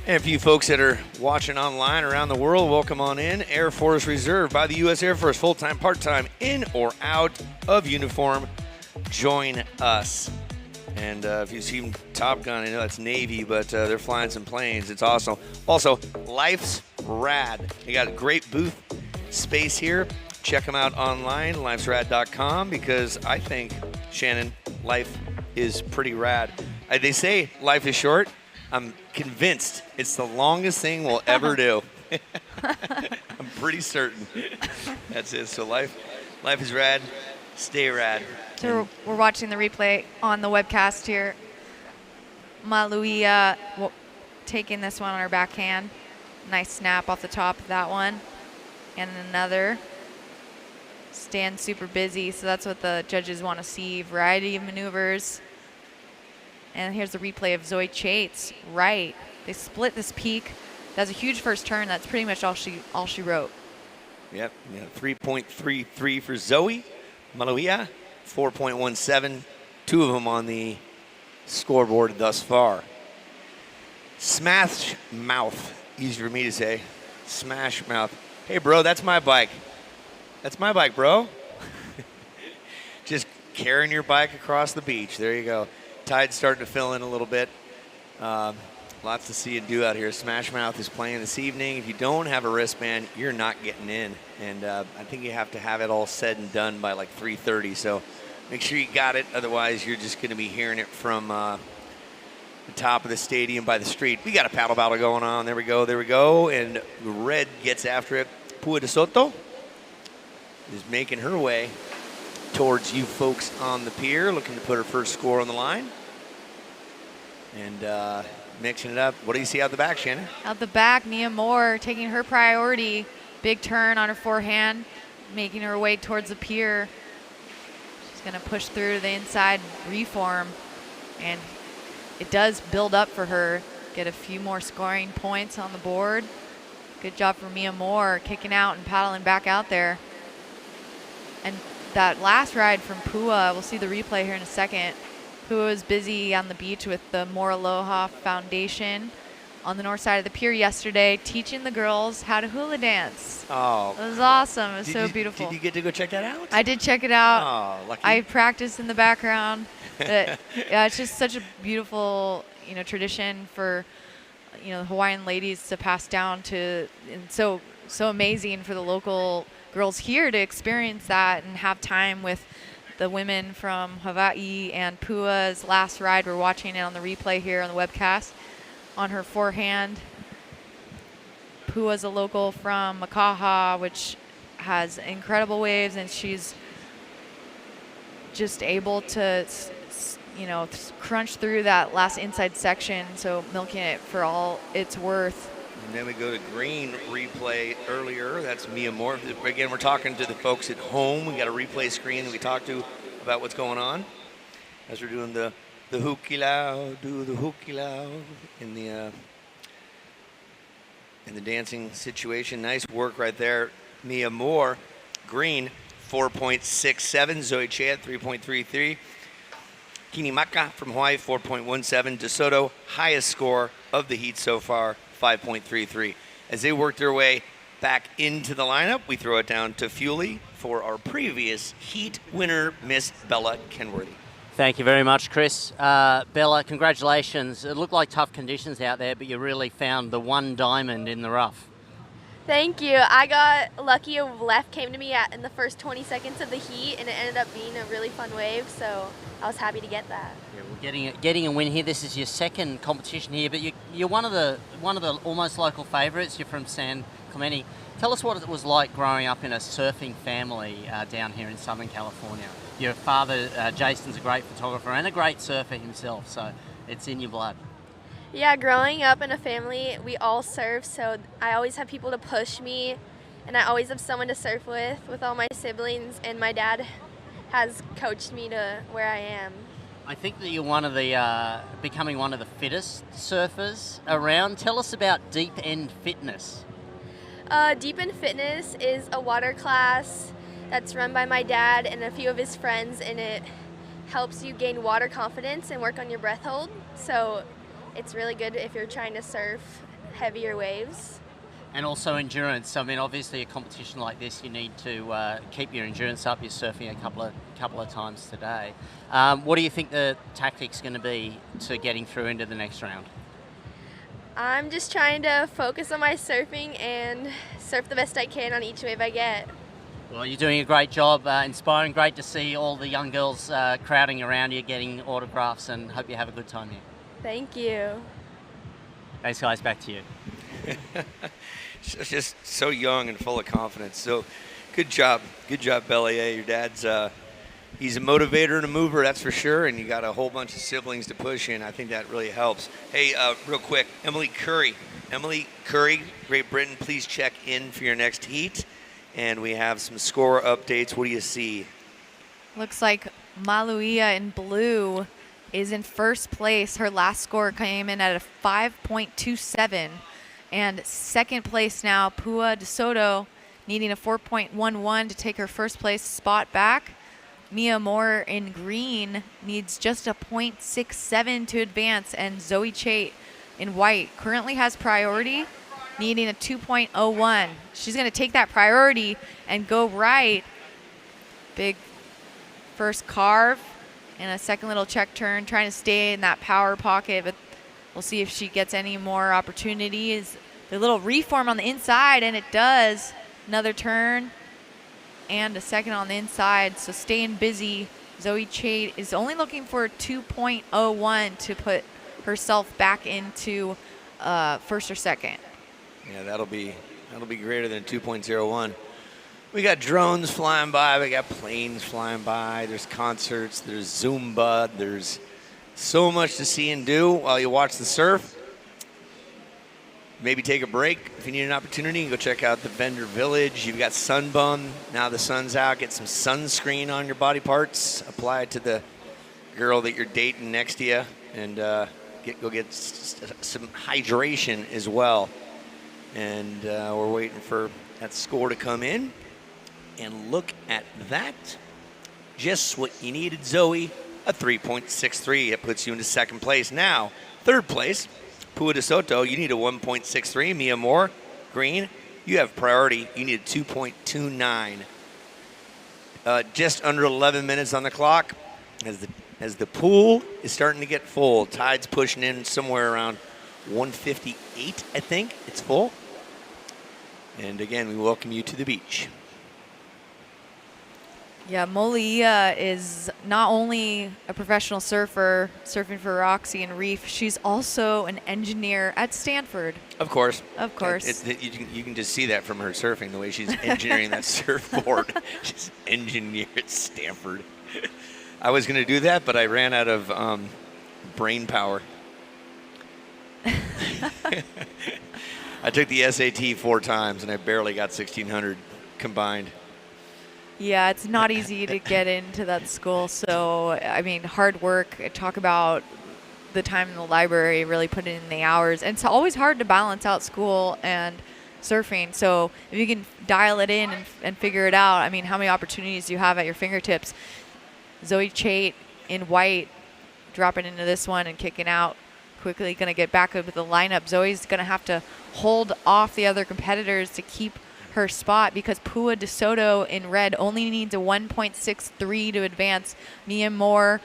And for you folks that are watching online around the world, welcome on in. Air Force Reserve by the U.S. Air Force, full-time, part-time, in or out of uniform. Join us. And if you've seen Top Gun, I know that's Navy, but they're flying some planes. It's awesome. Also, Life's Rad. They got a great booth space here. Check them out online, lifesrad.com, because I think, Shannon, life is pretty rad. They say life is short. I'm convinced it's the longest thing we'll ever do. I'm pretty certain. That's it. So life is rad. Stay rad. So we're watching the replay on the webcast here. Maluia taking this one on her backhand. Nice snap off the top of that one. And another. Stand super busy, so that's what the judges want to see. Variety of maneuvers. And here's the replay of Zoe Chates, right. They split this peak. That's a huge first turn. That's pretty much all she wrote. Yep, 3.33 for Zoe. Maluia, 4.17. Two of them on the scoreboard thus far. Smash Mouth, easy for me to say. Smash Mouth. Hey, bro, that's my bike. That's my bike, bro. carrying your bike across the beach. There you go. Tide's starting to fill in a little bit. Lots to see and do out here. Smash Mouth is playing this evening. If you don't have a wristband, you're not getting in. And I think you have to have it all said and done by like 3:30. So make sure you got it. Otherwise, you're just going to be hearing it from the top of the stadium by the street. We got a paddle battle going on. There we go. There we go. And red gets after it. Pua de Soto is making her way towards you folks on the pier, looking to put her first score on the line. And mixing it up. What do you see out the back, Shannon? Out the back, Mia Moore taking her priority. Big turn on her forehand, making her way towards the pier. She's going to push through the inside reform. And it does build up for her. Get a few more scoring points on the board. Good job for Mia Moore, kicking out and paddling back out there. And that last ride from Pua, we'll see the replay here in a second. Pua was busy on the beach with the More Aloha Foundation on the north side of the pier yesterday, teaching the girls how to hula dance. Oh. It was awesome. It was so beautiful. Did you get to go check that out? I did check it out. Oh, lucky. I practiced in the background. But, yeah, it's just such a beautiful, tradition for, the Hawaiian ladies to pass down to, and so amazing for the local girls here to experience that and have time with the women from Hawaii. And Pua's last ride, we're watching it on the replay here on the webcast, on her forehand. Pua's a local from Makaha, which has incredible waves, and she's just able to, crunch through that last inside section, so milking it for all it's worth. And then we go to green replay earlier. That's Mia Moore. Again, we're talking to the folks at home. We got a replay screen that we talk to about what's going on as we're doing the hukilau, do the hukilau in the dancing situation. Nice work right there. Mia Moore, green, 4.67. Zoe Chat, 3.33. Kinimaka from Hawaii, 4.17. DeSoto, highest score of the heat so far, 5.33. As they work their way back into the lineup, we throw it down to Fuley for our previous heat winner, Miss Bella Kenworthy. Thank you very much, Chris. Bella, congratulations. It looked like tough conditions out there, but you really found the one diamond in the rough. Thank you. I got lucky. A left came to me in the first 20 seconds of the heat, and it ended up being a really fun wave, so I was happy to get that. Yeah, well, getting a win here. This is your second competition here, but you're one of the almost local favourites. You're from San Clemente. Tell us what it was like growing up in a surfing family down here in Southern California. Your father, Jason's a great photographer and a great surfer himself, so it's in your blood. Yeah, growing up in a family, we all surf, so I always have people to push me, and I always have someone to surf with all my siblings, and my dad has coached me to where I am. I think that you're becoming one of the fittest surfers around. Tell us about Deep End Fitness. Deep End Fitness is a water class that's run by my dad and a few of his friends, and it helps you gain water confidence and work on your breath hold. So it's really good if you're trying to surf heavier waves. And also endurance. I mean, obviously a competition like this, you need to keep your endurance up. You're surfing a couple of times today. What do you think the tactic's going to be to getting through into the next round? I'm just trying to focus on my surfing and surf the best I can on each wave I get. Well, you're doing a great job, inspiring. Great to see all the young girls crowding around you, getting autographs, and hope you have a good time here. Thank you. Thanks, guys. Back to you. Just so young and full of confidence. So good job, Bella. Your dad's he's a motivator and a mover, that's for sure, and you got a whole bunch of siblings to push in. I think that really helps. Hey, real quick, Emily Curry, Great Britain, please check in for your next heat. And we have some score updates. What do you see? Looks like Maluia in blue is in first place. Her last score came in at a 5.27. And second place now, Pua de Soto, needing a 4.11 to take her first place spot back. Mia Moore in green needs just a 0.67 to advance. And Zoe Chait in white currently has priority, needing a 2.01. She's going to take that priority and go right. Big first carve and a second little check turn, trying to stay in that power pocket, but we'll see if she gets any more opportunities. The little reform on the inside, and it does. Another turn and a second on the inside, so staying busy. Zoe Chait is only looking for 2.01 to put herself back into first or second. Yeah, that'll be greater than 2.01. We got drones flying by. We got planes flying by. There's concerts. There's Zumba. There's so much to see and do while you watch the surf. Maybe take a break if you need an opportunity and go check out the Vendor Village. You've got Sunbum. Now the sun's out. Get some sunscreen on your body parts. Apply it to the girl that you're dating next to you, and go get some hydration as well. And we're waiting for that score to come in. And look at that. Just what you needed, Zoe. A 3.63. It puts you into second place. Now, third place, Pua de Soto. You need a 1.63. Mia Moore, green. You have priority. You need a 2.29. Just under 11 minutes on the clock as the pool is starting to get full. Tide's pushing in somewhere around 158, I think. It's full. And again, we welcome you to the beach. Yeah, Molia is not only a professional surfer, surfing for Roxy and Reef, she's also an engineer at Stanford. Of course. Of course. You can just see that from her surfing, the way she's engineering that surfboard. She's an engineer at Stanford. I was going to do that, but I ran out of brain power. I took the SAT 4 times, and I barely got 1,600 combined. Yeah, it's not easy to get into that school. So, I mean, hard work. Talk about the time in the library, really putting in the hours. And it's always hard to balance out school and surfing. So if you can dial it in and figure it out, I mean, how many opportunities do you have at your fingertips? Zoe Chait in white, dropping into this one and kicking out. Quickly going to get back up with the lineup. Zoe's going to have to hold off the other competitors to keep her spot because Pua de Soto in red only needs a 1.63 to advance. Mia Moore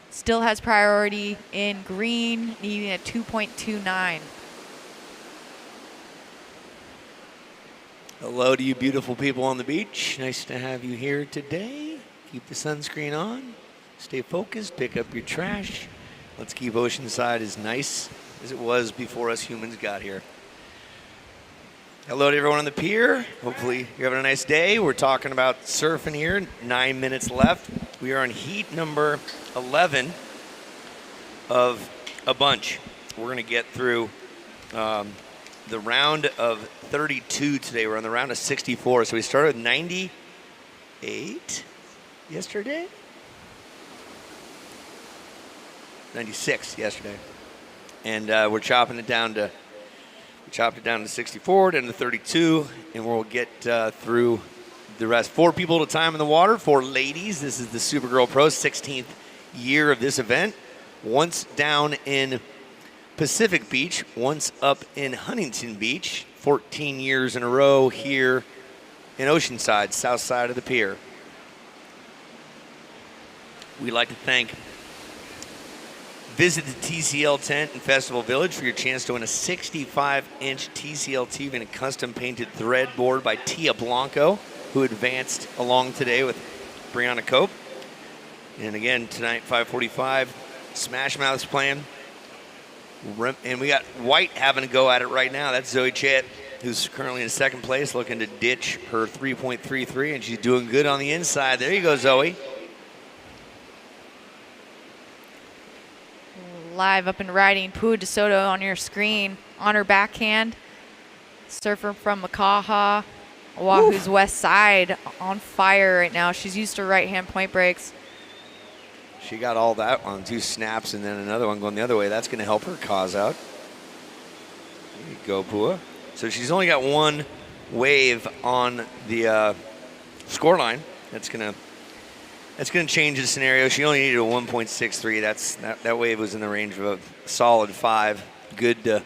still has priority in green, needing a 2.29. Hello to you beautiful people on the beach. Nice to have you here today. Keep the sunscreen on. Stay focused. Pick up your trash. Let's keep Oceanside as nice as it was before us humans got here. Hello to everyone on the pier. Hopefully you're having a nice day. We're talking about surfing here. 9 minutes left. We are on heat number 11 of a bunch. We're going to get through the round of 32 today. We're on the round of 64. So we started with 98 yesterday. 96 yesterday. And we're chopping it down to 64, then to 32, and we'll get through the rest. 4 people at a time in the water, 4 ladies. This is the Supergirl Pro, 16th year of this event. Once down in Pacific Beach, once up in Huntington Beach, 14 years in a row here in Oceanside, south side of the pier. We'd like to visit the TCL tent in Festival Village for your chance to win a 65-inch TCL TV and a custom-painted thread board by Tia Blanco, who advanced along today with Brianna Cope. And again, tonight, 5:45, Smash Mouth's playing. And we got White having a go at it right now. That's Zoe Chait, who's currently in second place, looking to ditch her 3.33, and she's doing good on the inside. There you go, Zoe. Live up and riding, Pua de Soto on your screen, on her backhand. Surfer from Makaha, Oahu's west side, on fire right now. She's used to right-hand point breaks. She got all that on 2 snaps and then another one going the other way. That's going to help her cause out. There you go, Pua. So she's only got 1 wave on the scoreline. That's going to change the scenario. She only needed a 1.63. That wave was in the range of a solid 5. Good to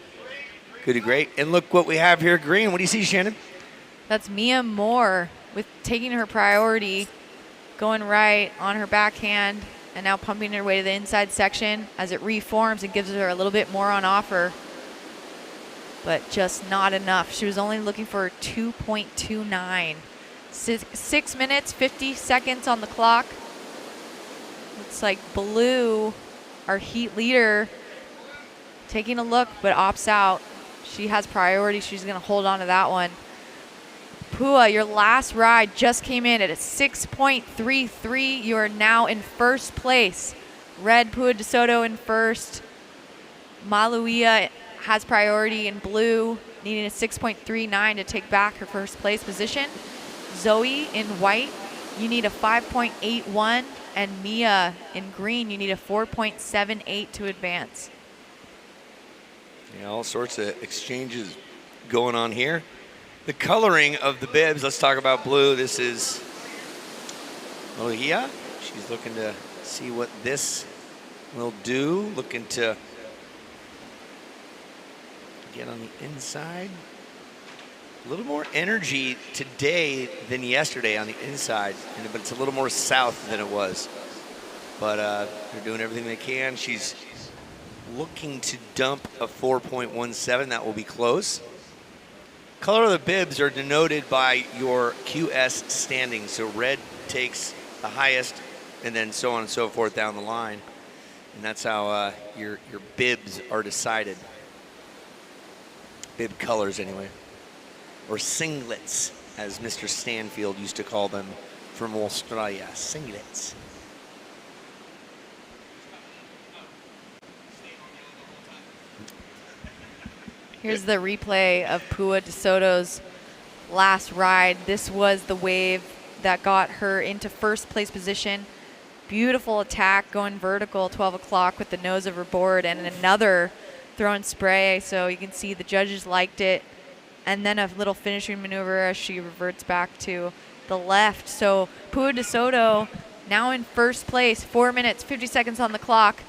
great. And look what we have here, green. What do you see, Shannon? That's Mia Moore with taking her priority, going right on her backhand and now pumping her way to the inside section as it reforms and gives her a little bit more on offer, but just not enough. She was only looking for 2.29. 6 minutes, 50 seconds on the clock. Looks like Blue, our heat leader, taking a look but opts out. She has priority. She's going to hold on to that one. Pua, your last ride just came in at a 6.33. You are now in first place. Red Pua DeSoto in first. Maluia has priority in blue, needing a 6.39 to take back her first place position. Zoe in white, you need a 5.81. And Mia in green, you need a 4.78 to advance. Yeah, all sorts of exchanges going on here. The coloring of the bibs, let's talk about blue. This is Maluia. She's looking to see what this will do. Looking to get on the inside. A little more energy today than yesterday on the inside, but it's a little more south than it was. But they're doing everything they can. She's looking to dump a 4.17. That will be close. Color of the bibs are denoted by your QS standing. So red takes the highest, and then so on and so forth down the line. And that's how your bibs are decided. Bib colors, anyway. Or singlets, as Mr. Stanfield used to call them from Australia. Singlets. Here's the replay of Pua DeSoto's last ride. This was the wave that got her into first place position. Beautiful attack going vertical, 12 o'clock with the nose of her board, and another throw and spray. So you can see the judges liked it. And then a little finishing maneuver as she reverts back to the left. So Pua DeSoto now in first place, 4 minutes, 50 seconds on the clock.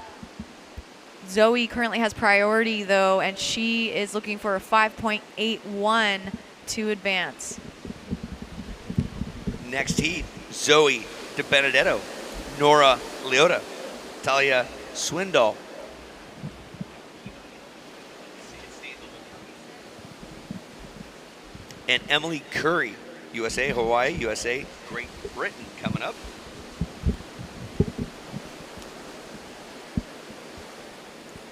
Zoe currently has priority though, and she is looking for a 5.81 to advance. Next heat, Zoe De Benedetto, Nora Leota, Talia Swindoll. And Emily Curry, USA, Hawaii, USA, Great Britain coming up.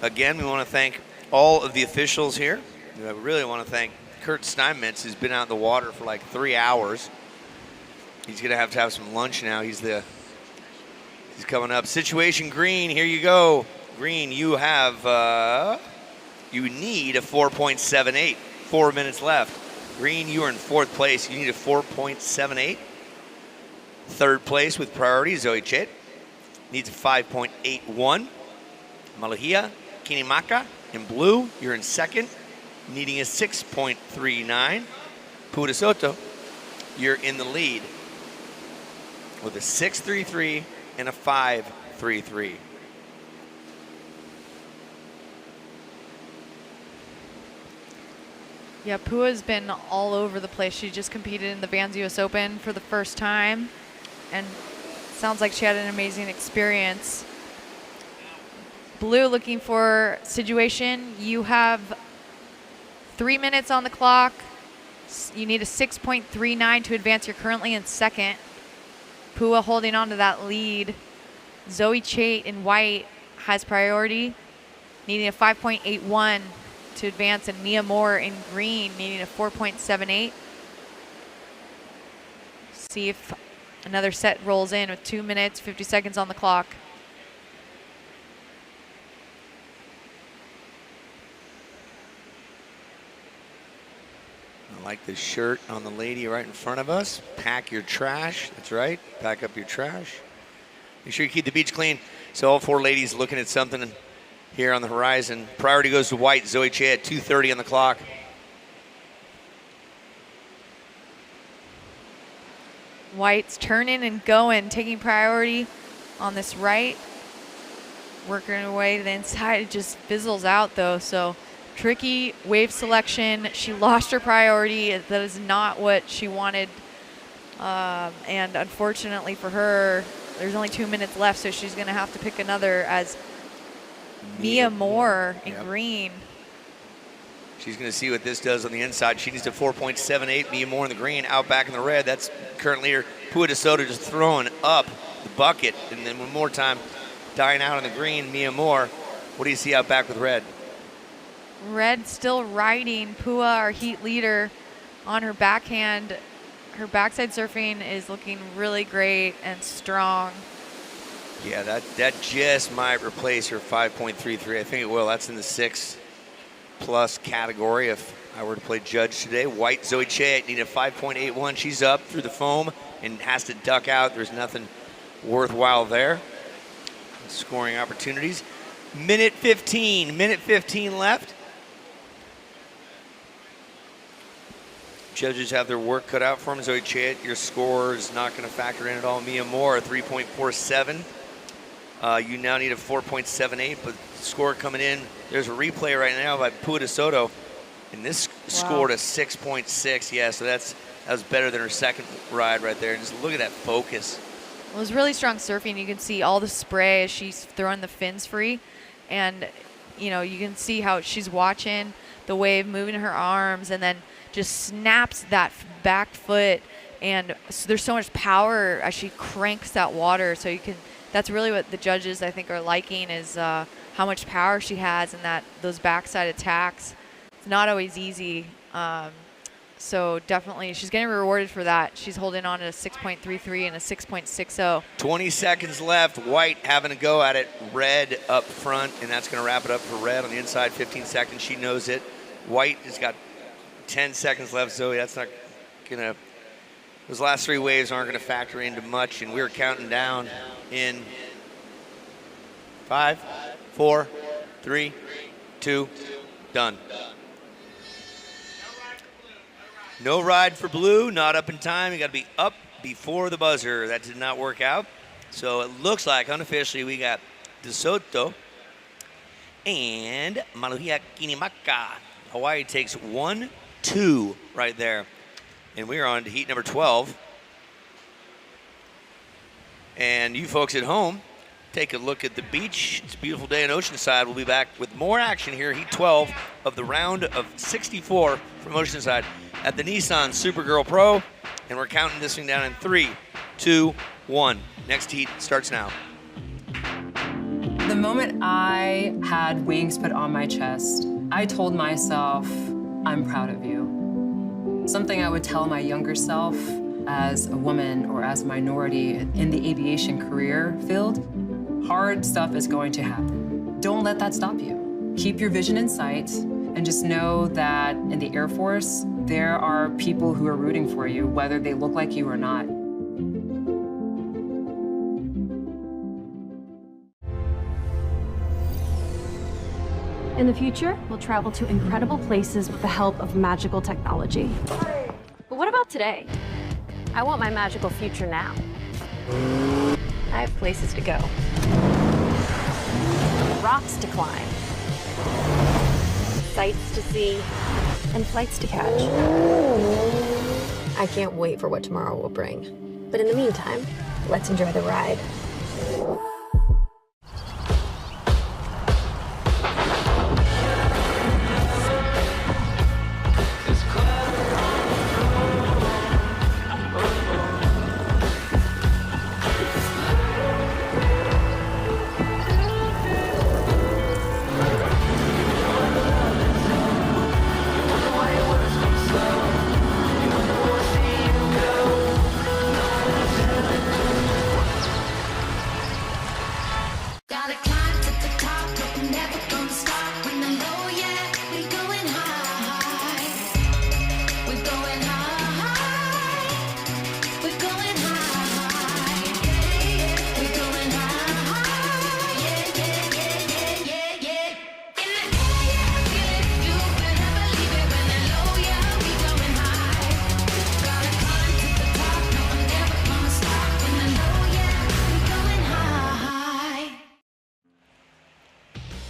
Again, we want to thank all of the officials here. We really want to thank Kurt Steinmetz, who's been out in the water for like 3 hours. He's going to have some lunch now. He's coming up. Situation green, here you go. Green, you have, you need a 4.78. 4 minutes left. Green, you are in fourth place. You need a 4.78. Third place with priority, Zoe Chet. Needs a 5.81. Maluia Kinimaka in blue, you're in second, needing a 6.39. Pua DeSoto, you're in the lead with a 6.33 and a 5.33. Yeah, Pua's been all over the place. She just competed in the Vans US Open for the first time, and sounds like she had an amazing experience. Blue looking for situation. You have 3 minutes on the clock. You need a 6.39 to advance. You're currently in second. Pua holding on to that lead. Zoe Chait in white has priority, needing a 5.81 to advance, and Mia Moore in green needing a 4.78. See if another set rolls in with 2 minutes, 50 seconds on the clock. I like the shirt on the lady right in front of us. Pack your trash. That's right. Pack up your trash. Make sure you keep the beach clean. So all four ladies looking at something here on the horizon. Priority goes to white. Zoe Che at 2:30 on the clock. White's turning and going, taking priority on this right. Working her way to the inside. It just fizzles out though. So tricky wave selection. She lost her priority. That is not what she wanted And unfortunately for her, there's only 2 minutes left, so she's going to have to pick another as Mia Moore in green. She's going to see what this does on the inside. She needs a 4.78. Mia Moore in the green, out back in the red. That's currently her Pua de Soto just throwing up the bucket. And then one more time, dying out in the green, Mia Moore. What do you see out back with red? Red still riding Pua, our heat leader, on her backhand. Her backside surfing is looking really great and strong. Yeah, that just might replace her 5.33. I think it will. That's in the 6+ category if I were to play judge today. White Zoe Chayet needed a 5.81. She's up through the foam and has to duck out. There's nothing worthwhile there. Scoring opportunities. Minute 15 left. Judges have their work cut out for them. Zoe Chayet, your score is not going to factor in at all. Mia Moore, a 3.47. You now need a 4.78, but score coming in. There's a replay right now by Pua de Soto, and this scored a 6.6. Yeah, so that was better than her second ride right there. Just look at that focus. Well, it was really strong surfing. You can see all the spray as she's throwing the fins free, and you can see how she's watching the wave, moving her arms, and then just snaps that back foot, and so there's so much power as she cranks that water. So that's really what the judges, I think, are liking, is how much power she has and those backside attacks. It's not always easy. So definitely she's getting rewarded for that. She's holding on to a 6.33 and a 6.60. 20 seconds left. White having a go at it. Red up front, and that's going to wrap it up for Red on the inside. 15 seconds. She knows it. White has got 10 seconds left, Zoe. That's not going to... Those last 3 waves aren't going to factor into much, and we're counting down in 5, 4, 3, 2, done. No ride for blue, not up in time. You got to be up before the buzzer. That did not work out. So it looks like, unofficially, we got De Soto and Maluhia Kinimaka. Hawaii takes 1-2 right there. And we're on to heat number 12. And you folks at home, take a look at the beach. It's a beautiful day in Oceanside. We'll be back with more action here, heat 12 of the round of 64 from Oceanside at the Nissan Supergirl Pro. And we're counting this thing down in 3, 2, 1. Next heat starts now. The moment I had wings put on my chest, I told myself, I'm proud of you. Something I would tell my younger self as a woman or as a minority in the aviation career field, hard stuff is going to happen. Don't let that stop you. Keep your vision in sight and just know that in the Air Force, there are people who are rooting for you, whether they look like you or not. In the future, we'll travel to incredible places with the help of magical technology. But what about today? I want my magical future now. I have places to go. Rocks to climb. Sights to see. And flights to catch. I can't wait for what tomorrow will bring. But in the meantime, let's enjoy the ride.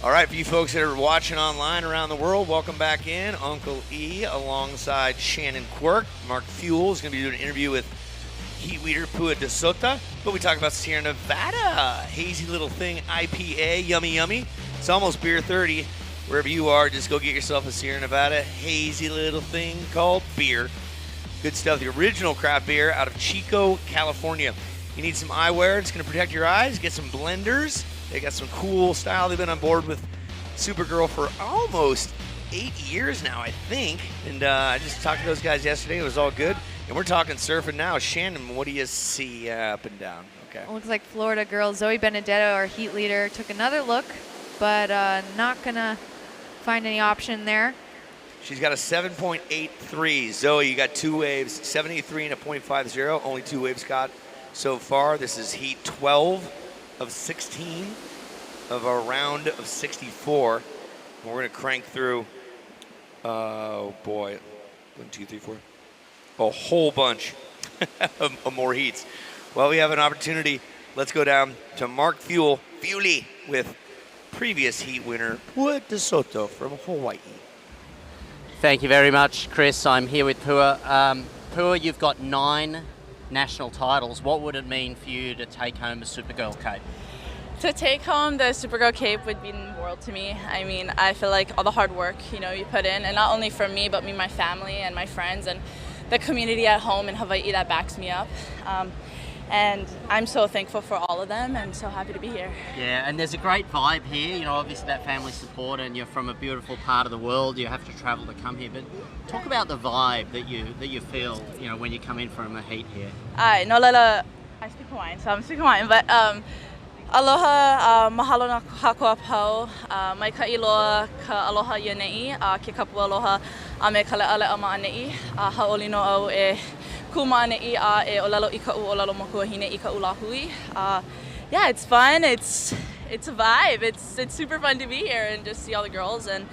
All right, for you folks that are watching online around the world, welcome back in. Uncle E alongside Shannon Quirk. Mark Fuel is going to be doing an interview with Heat Leader Pua de Sota, but we talk about Sierra Nevada. Hazy little thing, IPA, yummy, yummy. It's almost beer 30. Wherever you are, just go get yourself a Sierra Nevada hazy little thing called beer. Good stuff. The original craft beer out of Chico, California. You need some eyewear. It's going to protect your eyes. Get some blenders. They got some cool style. They've been on board with Supergirl for almost 8 years now, I think. And I just talked to those guys yesterday. It was all good. And we're talking surfing now. Shannon, what do you see up and down? Okay. It looks like Florida girl Zoe Benedetto, our heat leader, took another look, but not going to find any option there. She's got a 7.83. Zoe, you got 2 waves, 783 and a .50. Only 2 waves caught so far. This is heat 12 of 16 of our round of 64. And we're going to crank through, oh boy, 1, 2, 3, 4, a whole bunch of more heats. Well, we have an opportunity. Let's go down to Mark Fuley with previous heat winner Pua de Soto from Hawaii. Thank you very much, Chris. I'm here with Pua. Pua, you've got 9 national titles. What would it mean for you to take home a Supergirl Cape? To take home the Supergirl Cape would mean the world to me. I mean, I feel like all the hard work, you put in, and not only for me, but me, my family, and my friends, and the community at home in Hawaii that backs me up. And I'm so thankful for all of them and so happy to be here. Yeah, and there's a great vibe here. Obviously that family support, and you're from a beautiful part of the world. You have to travel to come here. But talk about the vibe that you feel, when you come in from a heat here. No, Lala, I speak Hawaiian, so I'm speaking Hawaiian. But aloha, mahalo na kākua pau, mai ka iloa ka aloha ia nei, ke kapua aloha a me ka le'ale'a ma'anei, hau'oli no au e kuma'anei a e olelo i ka'u olelo mokuahine i ka'u lahui. Yeah, it's fun. It's a vibe. It's super fun to be here and just see all the girls and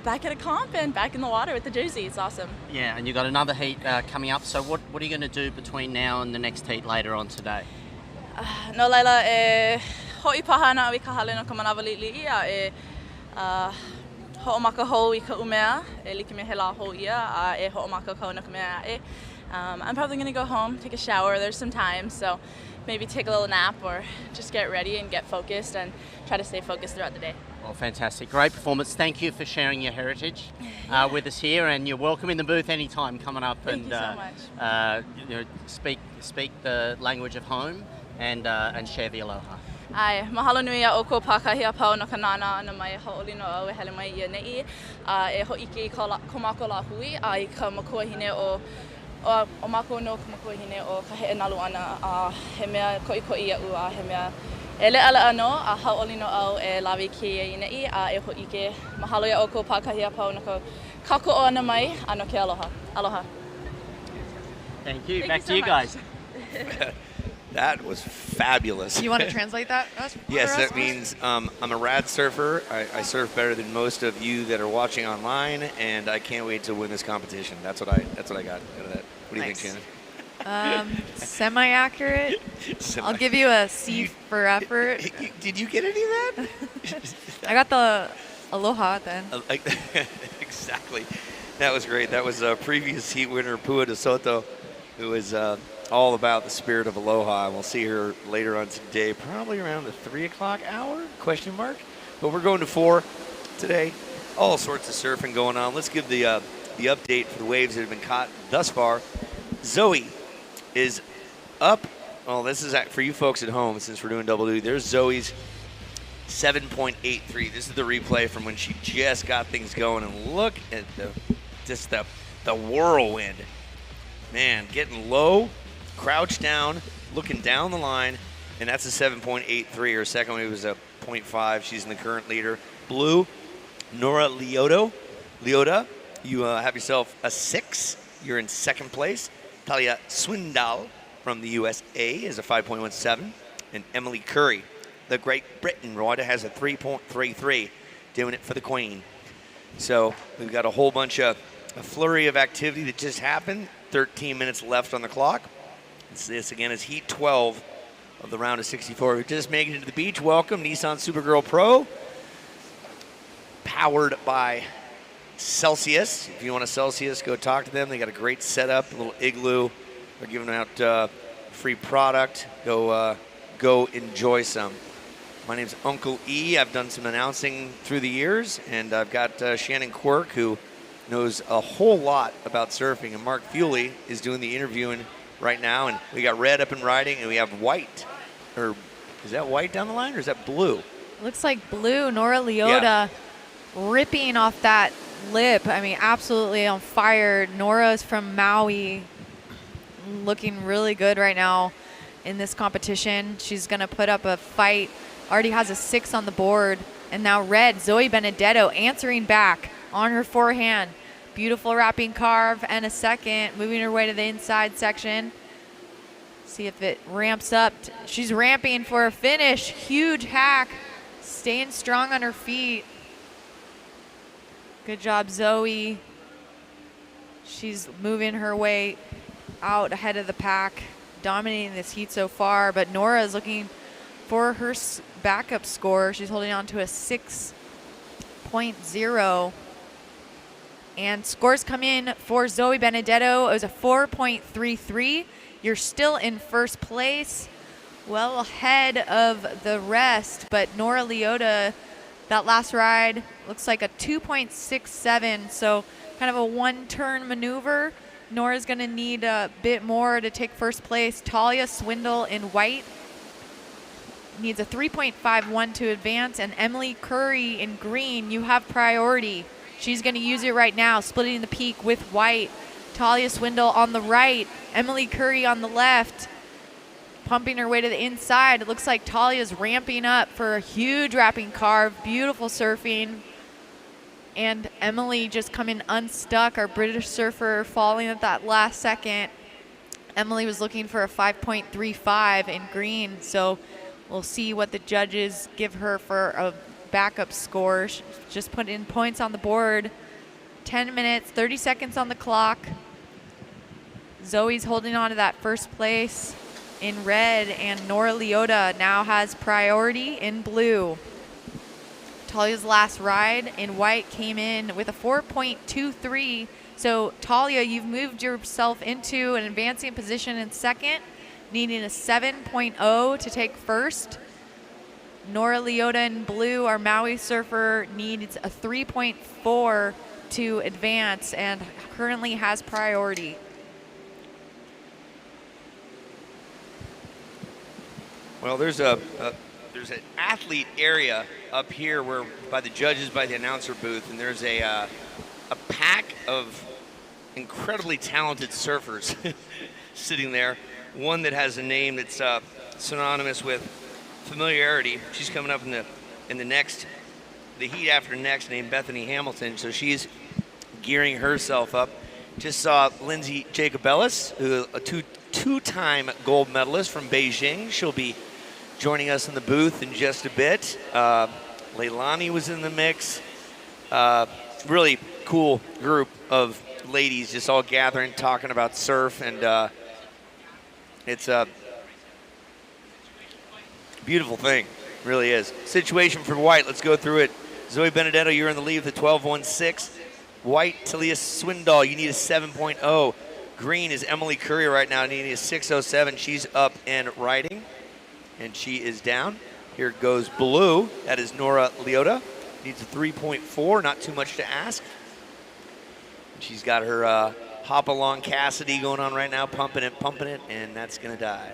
back at a comp and back in the water with the jersey. It's awesome. Yeah, and you've got another heat coming up. So what are you going to do between now and the next heat later on today? No laila e ho'i paha na awi ka hale no ka manawa li'i a e ho'omaka hou I ka umea e like me he la hou ia a e ho'omaka kau na ka mea e. I'm probably going to go home, take a shower. There's some time, so maybe take a little nap or just get ready and get focused and try to stay focused throughout the day. Well, fantastic. Great performance. Thank you for sharing your heritage with us here, and you're welcome in the booth anytime coming up. Thank you so much. Speak the language of home and share the aloha. Ai, mahalo nui a oko pakahia pau no kanana ana mai hau'oli no au e hele mai ia nei e ho'ike I ko mako la hui a I ka makuahine o mako no ka makuahine o ka he nalu ana he mea ko'iko'i a'u a he mea e le'ale'a no a hau'oli no au e lawi ke I nei a e ho'ike mahalo ia oko pakahia pau no ka kako'o ana mai ano ke aloha. Aloha. Thank you. Thank Back you to you so guys. That was fabulous. You want to translate that? Yes, that means I'm a rad surfer. I surf better than most of you that are watching online, and I can't wait to win this competition. That's what I got out of that. What do you think, Shannon? Semi-accurate. I'll give you a C for effort. Did you get any of that? I got the aloha then. Exactly. That was great. That was previous heat winner Pua de Soto, who was all about the spirit of aloha. And we'll see her later on today, probably around the 3 o'clock hour, question mark. But we're going to 4 today. All sorts of surfing going on. Let's give the update for the waves that have been caught thus far. Zoe is up. Oh, this is for you folks at home since we're doing double duty. There's Zoe's 7.83. This is the replay from when she just got things going. And look at the whirlwind. Man, getting low, crouched down, looking down the line, and that's a 7.83. Her second wave was a 0.5. She's in the current leader. Blue, Nora Leota, you have yourself a 6. You're in second place. Talia Swindal from the USA is a 5.17. And Emily Curry, the Great Britain rider, has a 3.33, doing it for the Queen. So we've got a whole bunch of a flurry of activity that just happened. 13 minutes left on the clock. This again is heat 12 of the round of 64. We're just making it to the beach. Welcome, Nissan Supergirl Pro, powered by Celsius. If you want a Celsius, go talk to them. They got a great setup, a little igloo, They're giving out free product. Go enjoy some. My name's Uncle E. I've done some announcing through the years, and I've got Shannon Quirk, who knows a whole lot about surfing, and Mark Fuley is doing the interviewing right now. And we got Red up and riding, and we have White. Or is that White down the line, or is that Blue? Looks like Blue. Nora Leota ripping off that lip. I mean, absolutely on fire. Nora's from Maui, looking really good right now in this competition. She's going to put up a fight. Already has a 6 on the board. And now Red, Zoe Benedetto, answering back on her forehand. Beautiful wrapping carve and a second, moving her way to the inside section. See if it ramps up. She's ramping for a finish. Huge hack. Staying strong on her feet. Good job, Zoe. She's moving her way out ahead of the pack, dominating this heat so far. But Nora is looking for her backup score. She's holding on to a 6.0. And scores come in for Zoe Benedetto. It was a 4.33. You're still in first place, well ahead of the rest. But Nora Leota, that last ride, looks like a 2.67. So kind of a one-turn maneuver. Nora's going to need a bit more to take first place. Talia Swindle in white needs a 3.51 to advance. And Emily Curry in green, you have priority. She's going to use it right now, splitting the peak with white. Talia Swindle on the right, Emily Curry on the left, pumping her way to the inside. It looks like Talia's ramping up for a huge wrapping carve. Beautiful surfing. And Emily just coming unstuck, our British surfer, falling at that last second. Emily was looking for a 5.35 in green, so we'll see what the judges give her for a backup score. She just put in points on the board. 10 minutes, 30 seconds on the clock. Zoe's holding on to that first place in red, and Nora Leota now has priority in blue. Talia's last ride in white came in with a 4.23. So Talia, you've moved yourself into an advancing position in second, needing a 7.0 to take first. Nora Leota in blue, our Maui surfer, needs a 3.4 to advance and currently has priority. Well, there's an athlete area up here where by the judges, by the announcer booth, and there's a pack of incredibly talented surfers sitting there. One that has a name that's synonymous with familiarity. She's coming up in the heat after next, named Bethany Hamilton. So she's gearing herself up. Just saw Lindsay Jacobellis, who a two-time gold medalist from Beijing. She'll be joining us in the booth in just a bit. Leilani was in the mix. Really cool group of ladies just all gathering, talking about surf, and it's a beautiful thing, really is. Situation for white, let's go through it. Zoe Benedetto, you're in the lead with a 12.16. White, Talia Swindle, you need a 7.0. Green is Emily Curry right now, needing a 6.07. She's up and riding, and she is down. Here goes blue. That is Nora Leota. Needs a 3.4, not too much to ask. She's got her Hop Along Cassidy going on right now, pumping it, and that's going to die.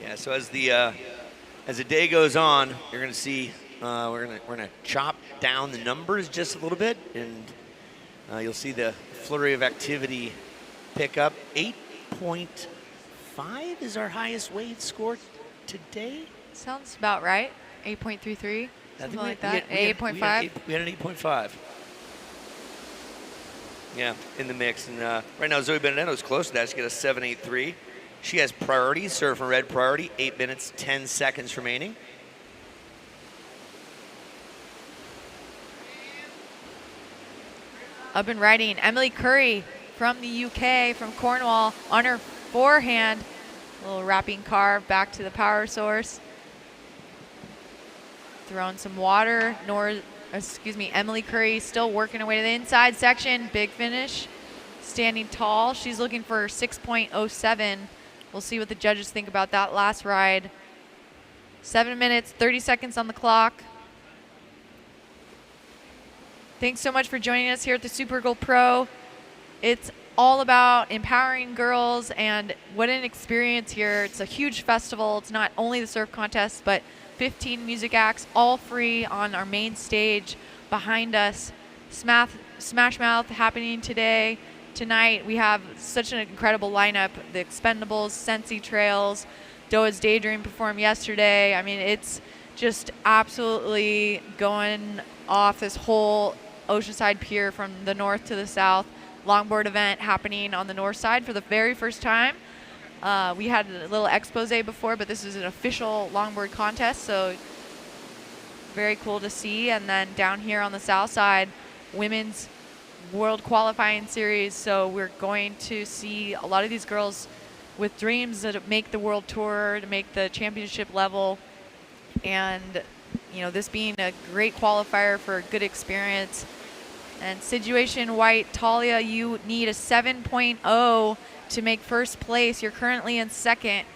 Yeah, so as the day goes on, you're going to see we're gonna chop down the numbers just a little bit, and you'll see the flurry of activity pick up. 8.5 is our highest wave score today. Sounds about right. 8.33, something like that. 8.5. We had an 8.5. Yeah, in the mix, and right now Zoe Benedetto's close to that. She got a 7.83. She has priority, surf and red priority, 8 minutes, 10 seconds remaining. Up and riding, Emily Curry from the UK, from Cornwall, on her forehand. A little wrapping carve back to the power source. Throwing some water. Emily Curry still working her way to the inside section. Big finish. Standing tall. She's looking for 6.07. We'll see what the judges think about that last ride. 7 minutes, 30 seconds on the clock. Thanks so much for joining us here at the Super Girl Pro. It's all about empowering girls, and what an experience here. It's a huge festival. It's not only the surf contest, but 15 music acts, all free on our main stage behind us. Smash Mouth happening tonight. We have such an incredible lineup. The Expendables, Sensi Trails, Doa's Daydream performed yesterday. I mean, it's just absolutely going off this whole Oceanside Pier from the north to the south. Longboard event happening on the north side for the very first time. We had a little expose before, but this is an official longboard contest, so very cool to see. And then down here on the south side, women's world qualifying series. So we're going to see a lot of these girls with dreams that make the world tour, to make the championship level. And, you know, this being a great qualifier for a good experience. And Situation White, Talia, you need a 7.0 to make first place. You're currently in second.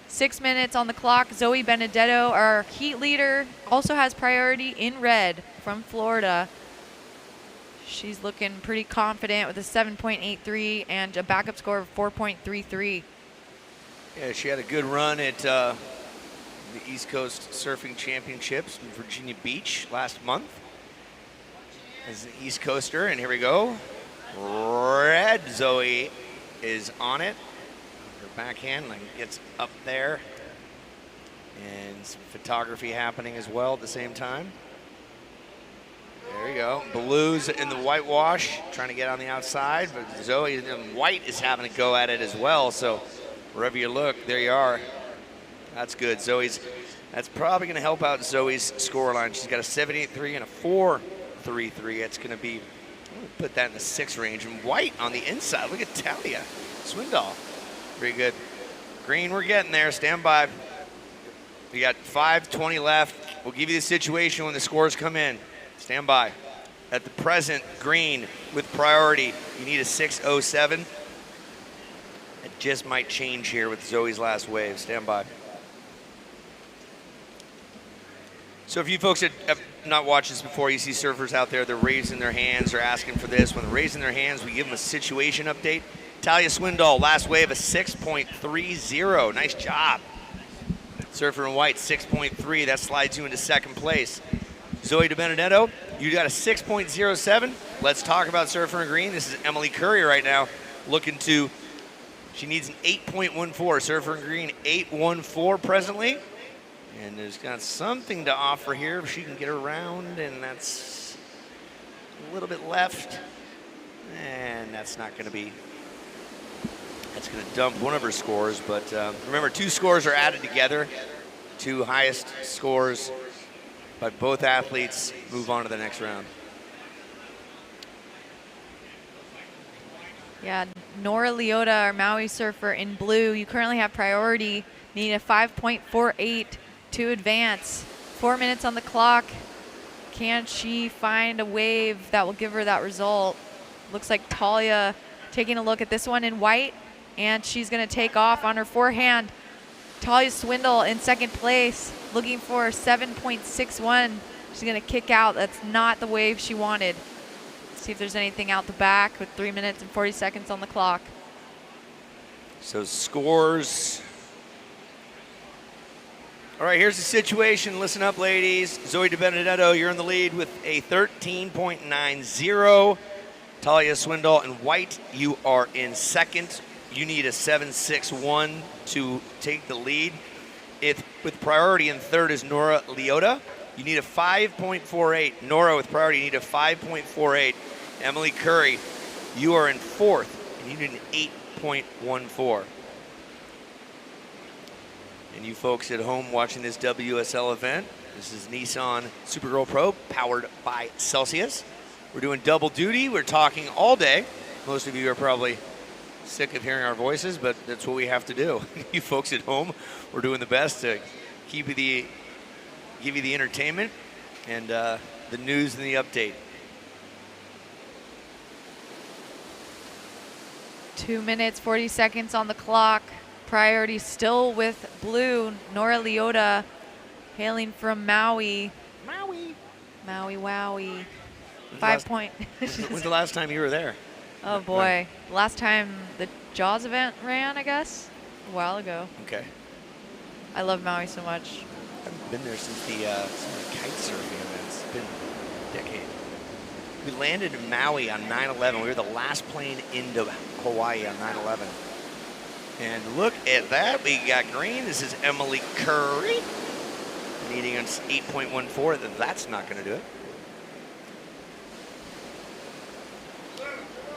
6 minutes on the clock. Zoe Benedetto, our heat leader, also has priority in red from Florida. She's looking pretty confident with a 7.83 and a backup score of 4.33. Yeah, she had a good run at the East Coast Surfing Championships in Virginia Beach last month as an East Coaster, and here we go. Red Zoe is on it. Her backhand gets up there, and some photography happening as well at the same time. There you go. Blues in the whitewash, trying to get on the outside, but Zoe in white is having a go at it as well. So wherever you look, there you are. That's good. That's probably going to help out Zoe's scoreline. She's got a 7.83 and a 4.33. It's going to be, I'm going to put that in the 6 range. And white on the inside. Look at Talia Swindoll. Very good. Green, we're getting there. Stand by. We got 5:20 left. We'll give you the situation when the scores come in. Stand by. At the present, green with priority, you need a 6.07. It just might change here with Zoe's last wave. Stand by. So if you folks have not watched this before, you see surfers out there, they're raising their hands, they're asking for this. When they're raising their hands, we give them a situation update. Talia Swindoll, last wave, a 6.30. Nice job. Surfer in white, 6.3. That slides you into second place. Zoe DiBenedetto, you got a 6.07. Let's talk about Surfer in green. This is Emily Curry right now, she needs an 8.14. Surfer in green, 8.14 presently. And there's got something to offer here if she can get around, and that's a little bit left. And that's not going to be, that's going to dump one of her scores. But remember, 2 scores are added together. 2 highest scores by both athletes move on to the next round. Yeah, Nora Leota, our Maui surfer in blue, you currently have priority. Need a 5.48 to advance. 4 minutes on the clock. Can she find a wave that will give her that result? Looks like Talia taking a look at this one in white, and she's going to take off on her forehand. Talia Swindoll in second place, looking for 7.61. She's going to kick out. That's not the wave she wanted. Let's see if there's anything out the back with 3 minutes and 40 seconds on the clock. So scores. All right, here's the situation. Listen up, ladies. Zoe DiBenedetto, you're in the lead with a 13.90. Talia Swindoll in white, you are in second. You need a 7.61 to take the lead. With priority in third is Nora Leota. You need a 5.48. Nora with priority, you need a 5.48. Emily Curry, you are in fourth, and you need an 8.14. And you folks at home watching this WSL event, this is Nissan Supergirl Pro, powered by Celsius. We're doing double duty. We're talking all day. Most of you are probably sick of hearing our voices, but that's what we have to do. You folks at home, we're doing the best to give you the entertainment and the news and the update. 2 minutes, 40 seconds on the clock. Priority still with blue. Nora Leota hailing from Maui. Maui Wowie. 5 point. When's the last time you were there? Oh boy. Last time the Jaws event ran, I guess, a while ago. Okay. I love Maui so much. I haven't been there since the kite surfing events. It's been a decade. We landed in Maui on 9/11. We were the last plane into Hawaii on 9/11. And look at that. We got green. This is Emily Curry. Needing an 8.14. That's not going to do it.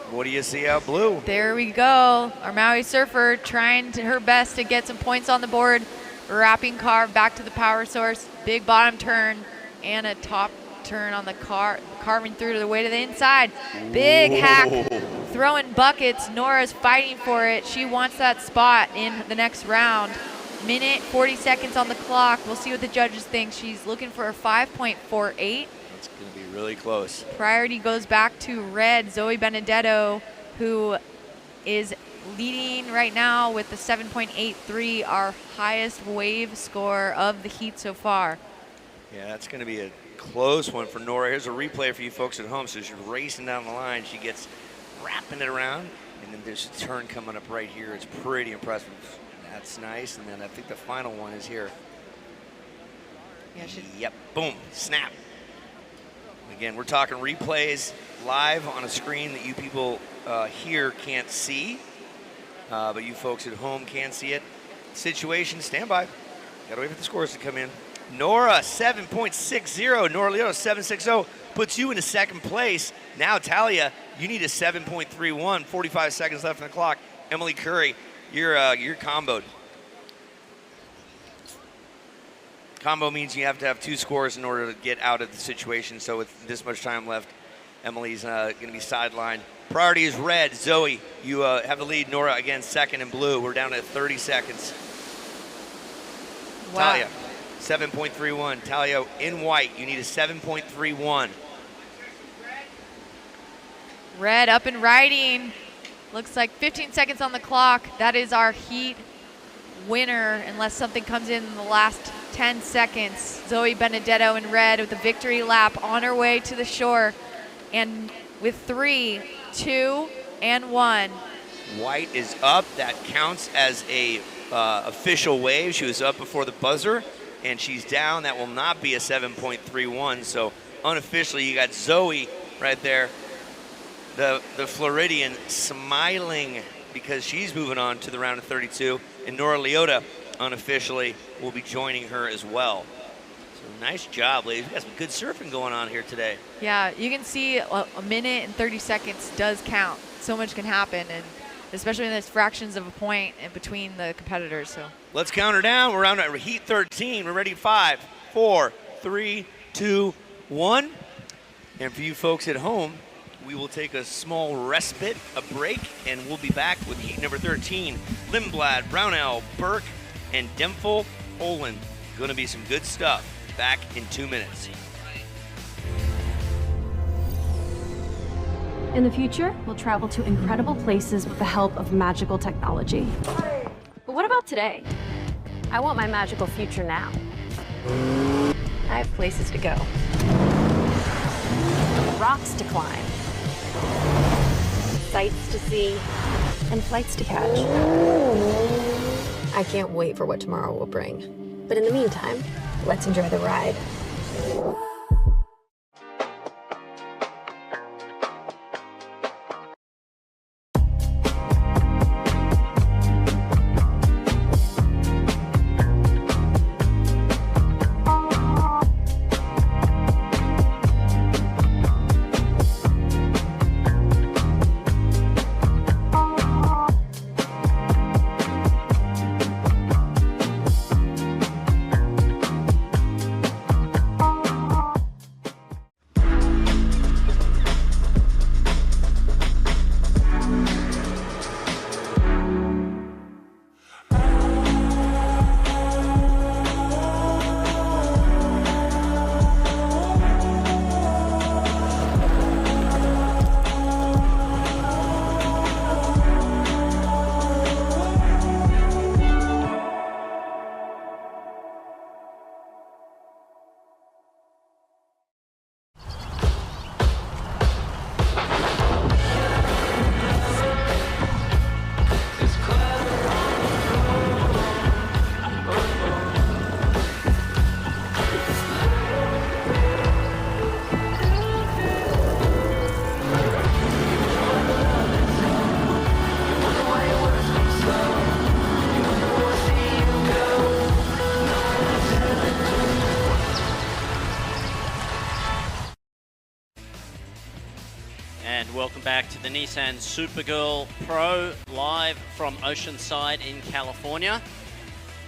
What do you see out blue? There we go. Our Maui surfer trying her best to get some points on the board. Wrapping carve back to the power source. Big bottom turn and a top turn on the carving through to the way to the inside. Big hack, throwing buckets. Nora's fighting for it. She wants that spot in the next round. Minute, 40 seconds on the clock. We'll see what the judges think. She's looking for a 5.48. That's going to be really close. Priority goes back to red, Zoe Benedetto, who is leading right now with the 7.83, our highest wave score of the heat so far. Yeah, that's going to be a close one for Nora. Here's a replay for you folks at home. So she's racing down the line. She gets wrapping it around, and then there's a turn coming up right here. It's pretty impressive. That's nice. And then I think the final one is here. Yeah, yep, boom, snap. Again, we're talking replays live on a screen that you people here can't see, but you folks at home can see it. Situation, stand by. Gotta wait for the scores to come in. Nora, 7.60. Nora Leota, 7.60. Puts you into second place. Now, Talia, you need a 7.31. 45 seconds left on the clock. Emily Curry, you're comboed. Combo means you have to have two scores in order to get out of the situation. So with this much time left, Emily's going to be sidelined. Priority is red. Zoe, you have the lead. Nora, again, second in blue. We're down at 30 seconds. Wow. Talia, 7.31. Talia in white, you need a 7.31. Red up and riding. Looks like 15 seconds on the clock. That is our heat winner unless something comes in the last 10 seconds. Zoe Benedetto in red with a victory lap on her way to the shore. And with 3, 2, and 1. White is up. That counts as a official wave. She was up before the buzzer, and she's down. That will not be a 7.31. So unofficially, you got Zoe right there, the Floridian, smiling because she's moving on to the round of 32. And Nora Leota, unofficially, will be joining her as well. So nice job, ladies. We got some good surfing going on here today. Yeah, you can see a minute and 30 seconds does count. So much can happen, and especially when there's fractions of a point in between the competitors. So let's count her down. We're on at heat 13. We're ready. 5, 4, 3, 2, 1. And for you folks at home, we will take a small respite, a break, and we'll be back with heat number 13. Lindblad, Brownell, Burke, and Dempful Olin. Going to be some good stuff. Back in 2 minutes. In the future, we'll travel to incredible places with the help of magical technology. But what about today? I want my magical future now. I have places to go. Rocks to climb. Sights to see. And flights to catch. I can't wait for what tomorrow will bring. But in the meantime, let's enjoy the ride. And welcome back to the Nissan Supergirl Pro, live from Oceanside in California.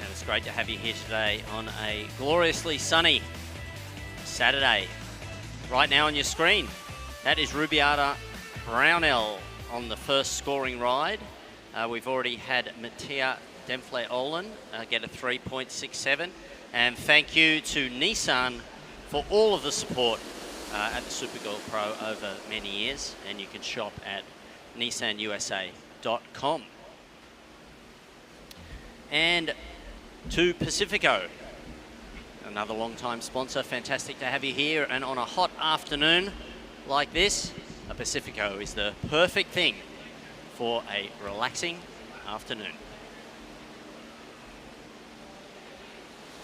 And it's great to have you here today on a gloriously sunny Saturday. Right now on your screen, that is Rubiana Brownell on the first scoring ride. We've already had Mattia Demfle-Olin get a 3.67. And thank you to Nissan for all of the support at the Supergirl Pro over many years. And you can shop at nissanusa.com. And to Pacifico, another long-time sponsor. Fantastic to have you here. And on a hot afternoon like this, a Pacifico is the perfect thing for a relaxing afternoon.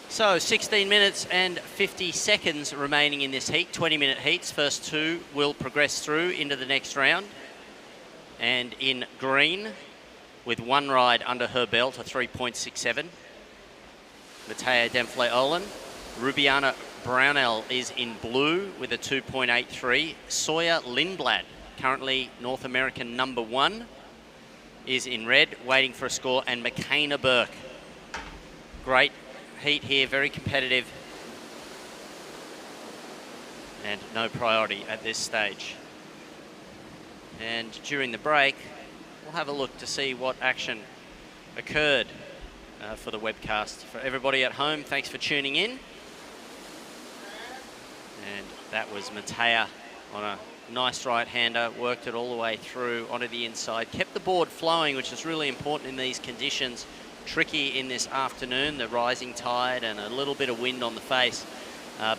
So 16 minutes and 50 seconds remaining in this heat, 20-minute heats. First two will progress through into the next round. And in green, with one ride under her belt, a 3.67. Mattia Demfle-Olin. Rubiana Brownell is in blue with a 2.83. Sawyer Lindblad, currently North American number 1, is in red, waiting for a score. And McKenna Burke. Great heat here, very competitive. And no priority at this stage. And during the break, we'll have a look to see what action occurred for the webcast. For everybody at home, thanks for tuning in. And that was Mattia on a nice right-hander, worked it all the way through onto the inside, kept the board flowing, which is really important in these conditions. Tricky in this afternoon, the rising tide and a little bit of wind on the face,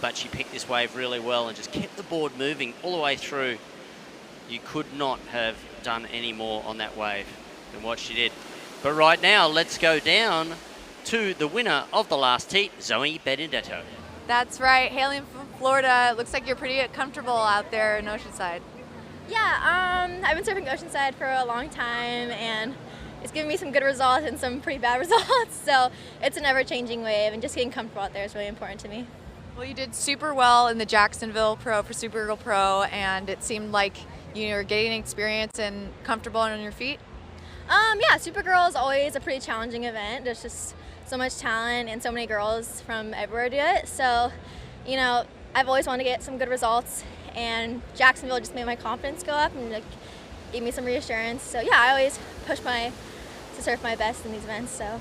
but she picked this wave really well and just kept the board moving all the way through. You could not have done any more on that wave than what she did. But right now, let's go down to the winner of the last heat, Zoe Benedetto. That's right, hailing from Florida. It looks like you're pretty comfortable out there in Oceanside. Yeah, I've been surfing Oceanside for a long time, and it's given me some good results and some pretty bad results. So it's an ever-changing wave, and just getting comfortable out there is really important to me. Well, you did super well in the Jacksonville Pro for Supergirl Pro, and it seemed like you were getting experience and comfortable on your feet. Yeah, Supergirl is always a pretty challenging event. There's just so much talent and so many girls from everywhere do it. So, you know, I've always wanted to get some good results, and Jacksonville just made my confidence go up and gave me some reassurance. So yeah, I always push to surf my best in these events. So. Awesome.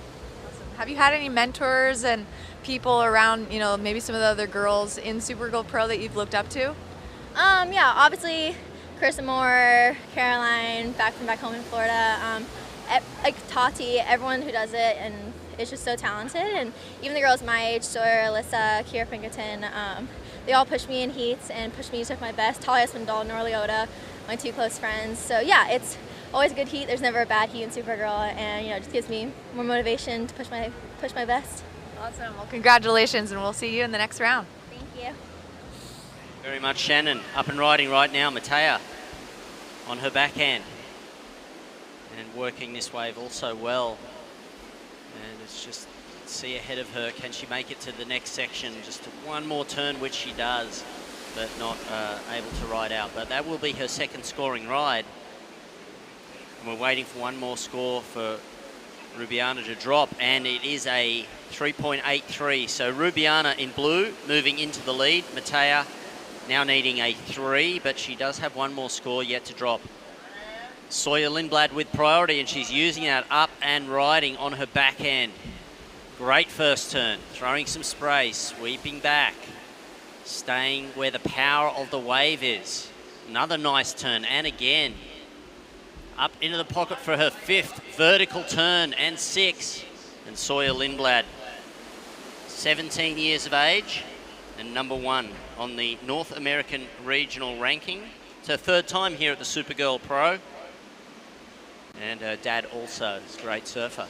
Have you had any mentors and people around, you know, maybe some of the other girls in Supergirl Pro that you've looked up to? Yeah, obviously Chris Moore, Caroline, back home in Florida, like Tati, everyone who does it, and it's just so talented. And even the girls my age, Sawyer, Alyssa, Kiera Pinkerton, they all push me in heats and push me to surf my best. Talia Swindoll, Nora Leota, my two close friends. So yeah, it's always a good heat. There's never a bad heat in Supergirl, and you know, it just gives me more motivation to push my best. Awesome. Well, congratulations, and we'll see you in the next round. Thank you. Very much, Shannon. Up and riding right now, Mattia on her backhand. And working this wave also well. And it's just see ahead of her. Can she make it to the next section? Just one more turn, which she does, but not able to ride out. But that will be her second scoring ride. And we're waiting for one more score for Rubiana to drop, and it is a 3.83. So Rubiana in blue moving into the lead. Mattia now needing a 3, but she does have one more score yet to drop. Sawyer Lindblad with priority, and she's using that up and riding on her backhand. Great first turn, throwing some spray, sweeping back, staying where the power of the wave is. Another nice turn, and again, up into the pocket for her 5th vertical turn and 6. And Sawyer Lindblad, 17 years of age and number 1 on the North American regional ranking. It's her 3rd time here at the Supergirl Pro. And her dad also is a great surfer.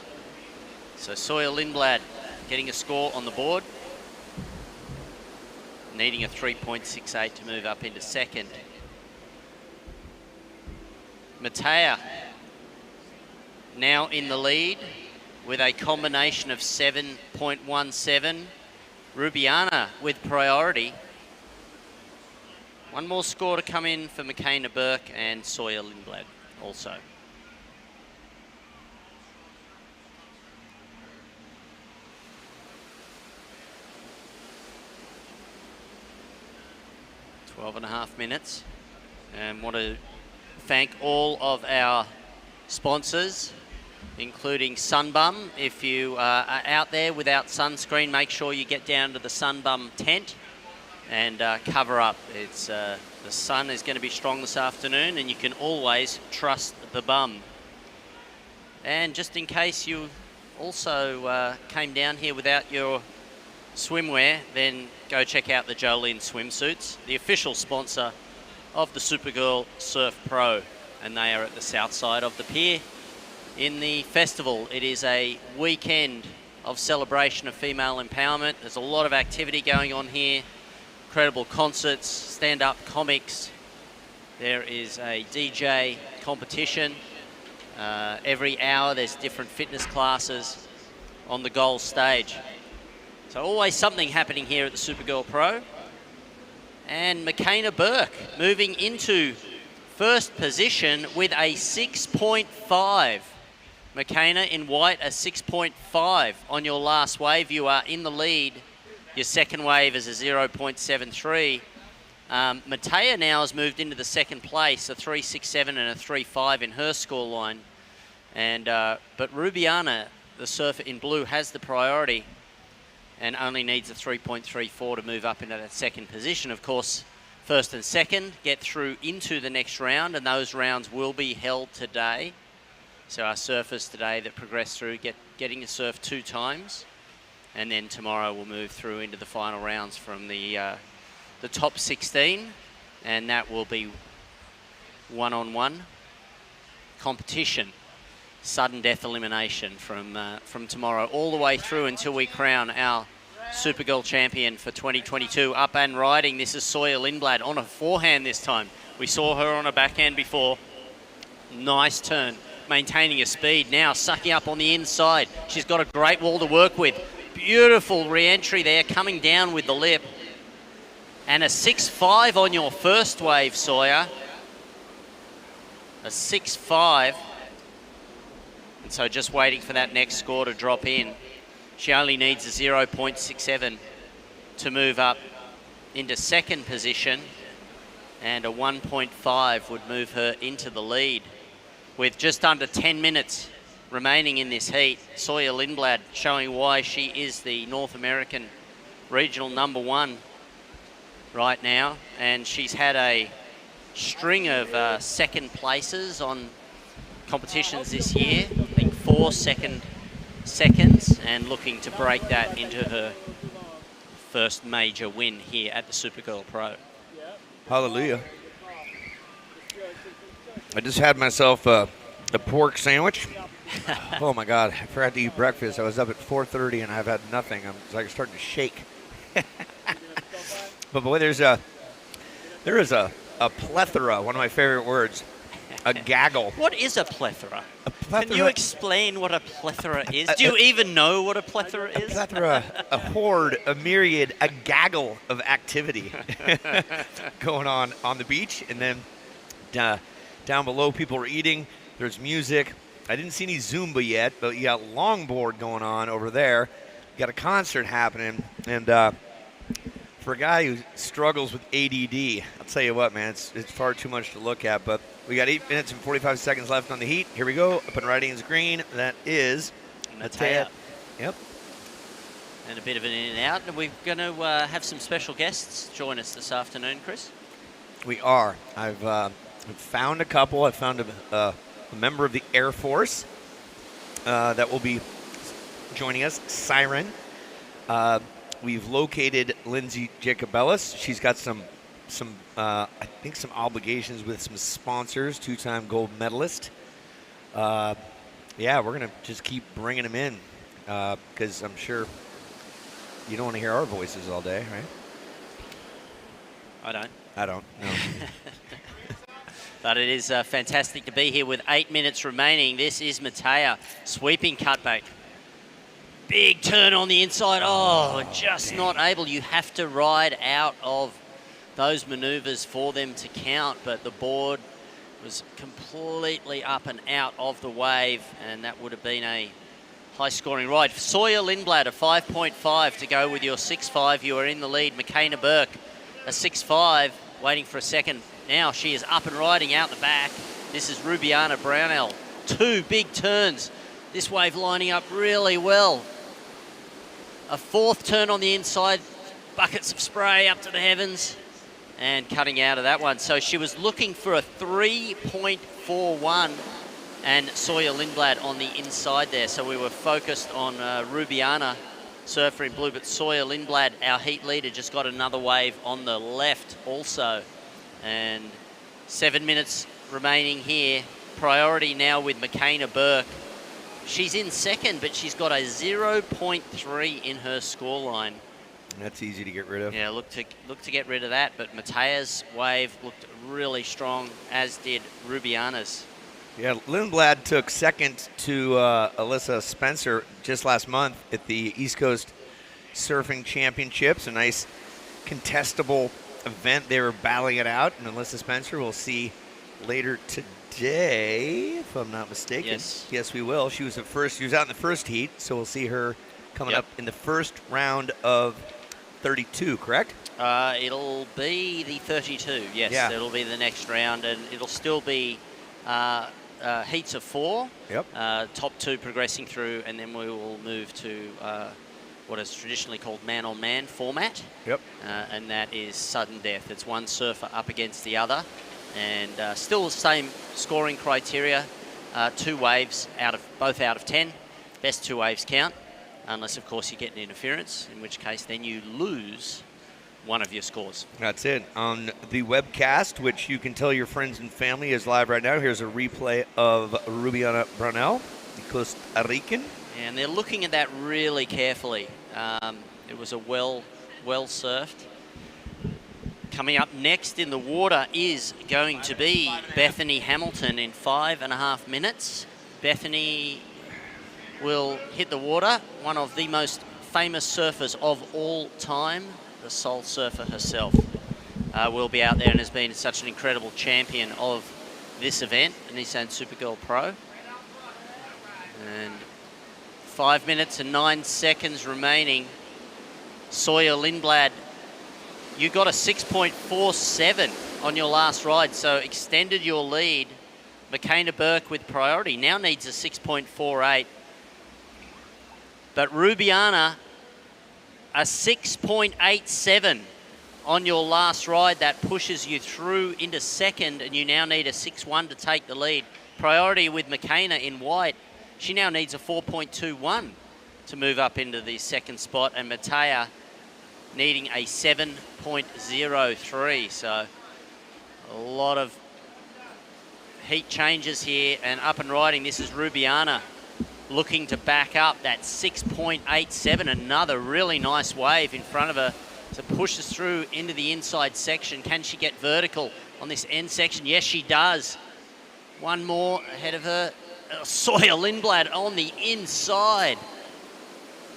So Sawyer Lindblad getting a score on the board, needing a 3.68 to move up into second. Mattia now in the lead with a combination of 7.17. Rubiana with priority. One more score to come in for McKenna Burke and Sawyer Lindblad also. .5 minutes. And want to thank all of our sponsors, including Sunbum. If you are out there without sunscreen, make sure you get down to the Sunbum tent and cover up. It's the sun is going to be strong this afternoon, and you can always trust the bum. And just in case you also came down here without your swimwear, then go check out the Jolene swimsuits, the official sponsor of the Supergirl Surf Pro, and they are at the south side of the pier in the festival. It is a weekend of celebration of female empowerment. There's a lot of activity going on here. Incredible concerts, stand-up comics. There is a DJ competition. Every hour there's different fitness classes on the goal stage. So always something happening here at the Supergirl Pro. And McKenna Burke moving into first position with a 6.5. McKenna in white, a 6.5 on your last wave. You are in the lead. Your second wave is a 0.73. Matea now has moved into the second place, a 3.67 and a 3.5 in her scoreline. And but Rubiana, the surfer in blue, has the priority and only needs a 3.34 to move up into that second position. Of course, first and second get through into the next round, and those rounds will be held today. So our surfers today that progress through getting to surf 2 times, and then tomorrow we'll move through into the final rounds from the top 16, and that will be one-on-one competition, sudden death elimination from tomorrow all the way through until we crown our Supergirl champion for 2022. Up and riding, this is Sawyer Lindblad on a forehand this time. We saw her on a backhand before. Nice turn, maintaining her speed. Now sucking up on the inside. She's got a great wall to work with. Beautiful re-entry there, coming down with the lip. And a 6.5 on your first wave, Sawyer. A 6.5. And so just waiting for that next score to drop in. She only needs a 0.67 to move up into second position, and a 1.5 would move her into the lead. With just under 10 minutes remaining in this heat, Sawyer Lindblad showing why she is the North American regional #1 right now, and she's had a string of second places on competitions this year. I think 4 seconds, and looking to break that into her first major win here at the Supergirl Pro. Hallelujah. I just had myself a pork sandwich. Oh my God, I forgot to eat breakfast. I was up at 4:30 and I've had nothing. I'm like starting to shake. But boy, there is a plethora, one of my favorite words, a gaggle. What is a plethora? A plethora. Can you explain what a plethora is? Do you even know what a plethora is? A plethora, a horde, a myriad, a gaggle of activity going on the beach. And then down below, people are eating. There's music. I didn't see any Zumba yet, but you got longboard going on over there. You got a concert happening. And for a guy who struggles with ADD, I'll tell you what, man, it's far too much to look at. But we got 8 minutes and 45 seconds left on the heat. Here we go. Up and riding is green. That is Matea. Yep. And a bit of an in and out. And we're going to have some special guests join us this afternoon, Chris. We are. I've found a couple. I found a member of the Air Force that will be joining us, Siren. We've located Lindsay Jacobellis. She's got some I think some obligations with some sponsors, 2-time gold medalist. Yeah, we're going to just keep bringing them in because I'm sure you don't want to hear our voices all day, right? I don't, no. But it is fantastic to be here with 8 minutes remaining. This is Matea, sweeping cutback. Big turn on the inside. Oh, just not able. You have to ride out of those maneuvers for them to count, but the board was completely up and out of the wave, and that would have been a high-scoring ride. Sawyer Lindblad, a 5.5 to go with your 6.5. You are in the lead. McKenna Burke, a 6.5, waiting for a second. Now she is up and riding out the back. This is Rubiana Brownell. 2 big turns. This wave lining up really well. A 4th turn on the inside. Buckets of spray up to the heavens. And cutting out of that one. So she was looking for a 3.41 and Sawyer Lindblad on the inside there. So we were focused on Rubiana, surfer in blue, but Sawyer Lindblad, our heat leader, just got another wave on the left also. And 7 minutes remaining here. Priority now with McKenna Burke. She's in second, but she's got a 0.3 in her scoreline. That's easy to get rid of. Yeah, look to get rid of that, but Matea's wave looked really strong, as did Rubiana's. Yeah, Lindblad took second to Alyssa Spencer just last month at the East Coast Surfing Championships. A nice contestable event. They were battling it out, and Alyssa Spencer we'll see later today, if I'm not mistaken. Yes, we will. She was out in the first heat, so we'll see her coming up in the first round of 32, correct? It'll be the 32, yes. Yeah. It'll be the next round, and it'll still be heats of 4. Yep. Top 2 progressing through, and then we will move to what is traditionally called man-on-man format. Yep. And that is sudden death. It's one surfer up against the other, and still the same scoring criteria. 2 waves both out of 10. Best 2 waves count. Unless, of course, you get an interference, in which case then you lose one of your scores. That's it. On the webcast, which you can tell your friends and family is live right now, here's a replay of Rubiana Brownell, the Costa Rican. And they're looking at that really carefully. It was a well surfed. Coming up next in the water is going to be Bethany Hamilton in 5.5 minutes. Bethany will hit the water, one of the most famous surfers of all time, the Soul Surfer herself, will be out there and has been such an incredible champion of this event, the Nissan Supergirl Pro. And 5 minutes and 9 seconds remaining. Sawyer Lindblad, you got a 6.47 on your last ride, so extended your lead. McKenna Burke with priority now needs a 6.48. But Rubiana, a 6.87 on your last ride. That pushes you through into second, and you now need a 6.1 to take the lead. Priority with McKenna in white. She now needs a 4.21 to move up into the second spot, and Matea needing a 7.03. So a lot of heat changes here, and up and riding. This is Rubiana looking to back up that 6.87. Another really nice wave in front of her to push us through into the inside section. Can she get vertical on this end section? Yes, she does. One more ahead of her. Sawyer Lindblad on the inside.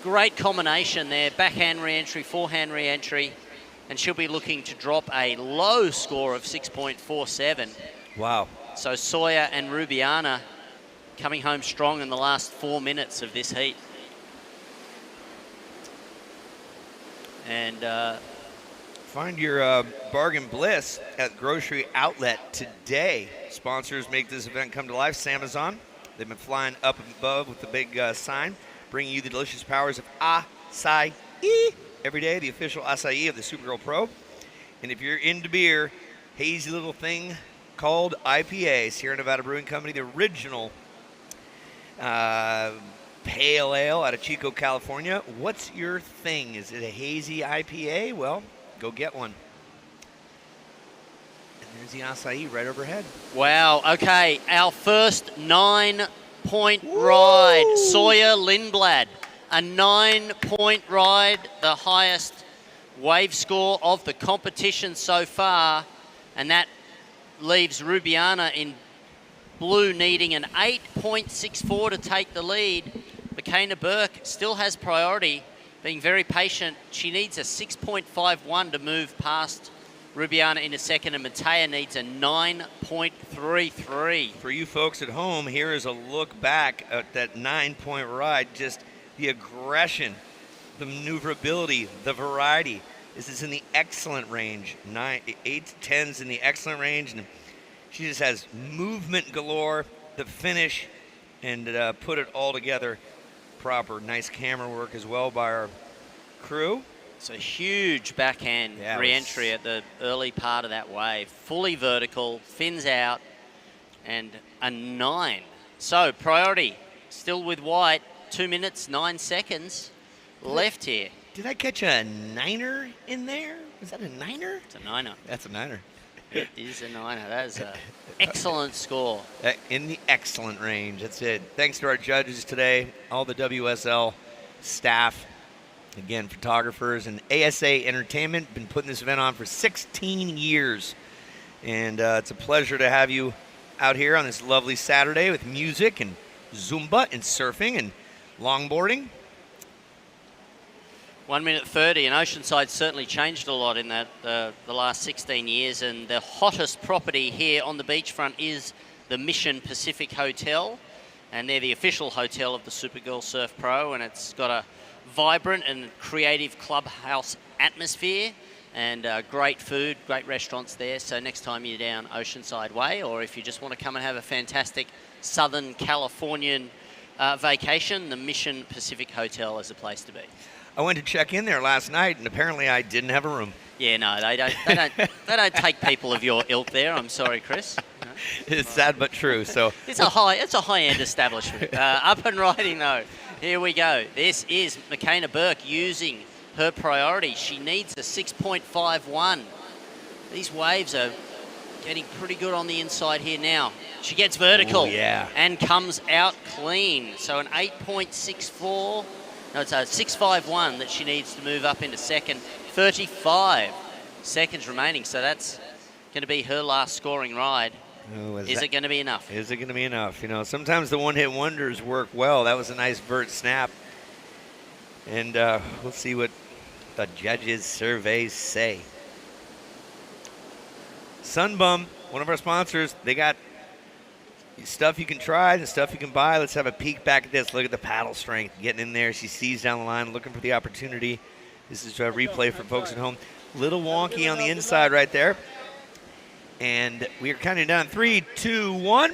Great combination there. Backhand re-entry, forehand re-entry. And she'll be looking to drop a low score of 6.47. Wow. So Sawyer and Rubiana coming home strong in the last 4 minutes of this heat. And find your bargain bliss at Grocery Outlet today. Sponsors make this event come to life. Samazon, they've been flying up above with the big sign, bringing you the delicious powers of acai every day, the official acai of the Supergirl Pro. And if you're into beer, hazy little thing called IPA, Sierra Nevada Brewing Company, the original pale ale out of Chico, California. What's your thing? Is it a hazy IPA? Well, go get one. And there's the acai right overhead. Wow, okay, our first 9-point ride. Sawyer Lindblad, a 9-point ride, the highest wave score of the competition so far, and that leaves Rubiana in blue needing an 8.64 to take the lead. McKenna Burke still has priority, being very patient. She needs a 6.51 to move past Rubiana into second, and Matea needs a 9.33. For you folks at home, here is a look back at that 9-point ride. Just the aggression, the maneuverability, the variety. This is in the excellent range. 8 to 10's in the excellent range, and she just has movement galore. The finish, and put it all together proper. Nice camera work as well by our crew. It's a huge backhand re-entry at the early part of that wave. Fully vertical, fins out, and a 9. So priority still with White. 2 minutes, 9 seconds left here. Did I catch a 9er in there? Is that a 9er? It's a 9er. That's a 9er. It is a 9er. That is an excellent score. In the excellent range. That's it. Thanks to our judges today, all the WSL staff, again, photographers, and ASA Entertainment. Been putting this event on for 16 years. And it's a pleasure to have you out here on this lovely Saturday with music and Zumba and surfing and longboarding. 1 minute 30, and Oceanside certainly changed a lot in that the last 16 years, and the hottest property here on the beachfront is the Mission Pacific Hotel, and they're the official hotel of the Supergirl Surf Pro, and it's got a vibrant and creative clubhouse atmosphere, and great food, great restaurants there. So next time you're down Oceanside Way, or if you just want to come and have a fantastic Southern Californian vacation, the Mission Pacific Hotel is a place to be. I went to check in there last night, and apparently I didn't have a room. Yeah, no, they don't they don't take people of your ilk there. I'm sorry, Chris. No. It's sad but true. So it's a high-end establishment. Up and riding though. Here we go. This is McKenna Burke using her priority. She needs a 6.51. These waves are getting pretty good on the inside here now. She gets vertical. Ooh, yeah. And comes out clean. So an 8.64. No, it's a 6.51 that she needs to move up into second. 35 seconds remaining, so that's going to be her last scoring ride. Oh, is it going to be enough? Is it going to be enough? You know, sometimes the one-hit wonders work well. That was a nice vert snap. And we'll see what the judges' surveys say. Sunbum, one of our sponsors, they got stuff you can try and stuff you can buy. Let's have a peek back at this. Look at the paddle strength. Getting in there. She sees down the line, looking for the opportunity. This is a replay for folks at home. Little wonky on the inside right there. And we are counting down 3, 2, 1.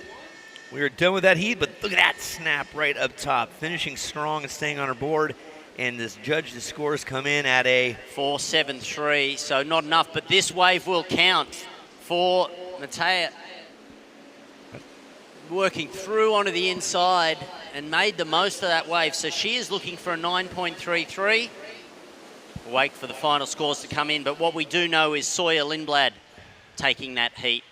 We are done with that heat, but look at that snap right up top. Finishing strong and staying on her board. And this judge's scores come in at a 4.73, so not enough, but this wave will count for Matea. Working through onto the inside and made the most of that wave. So she is looking for a 9.33. We'll wait for the final scores to come in, but what we do know is Sawyer Lindblad taking that heat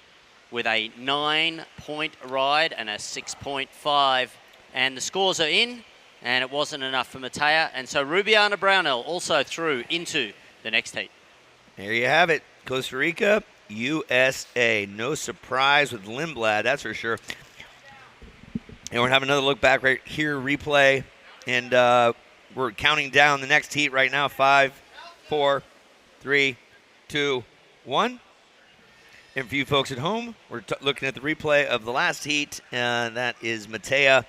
with a 9-point ride and a 6.5. And the scores are in, and it wasn't enough for Matea. And so Rubiana Brownell also through into the next heat. There you have it. Costa Rica, USA. No surprise with Lindblad, that's for sure. And we're having another look back right here, replay. And we're counting down the next heat right now. 5, 4, 3, 2, 1. And for you folks at home, we're looking at the replay of the last heat. That is Matea.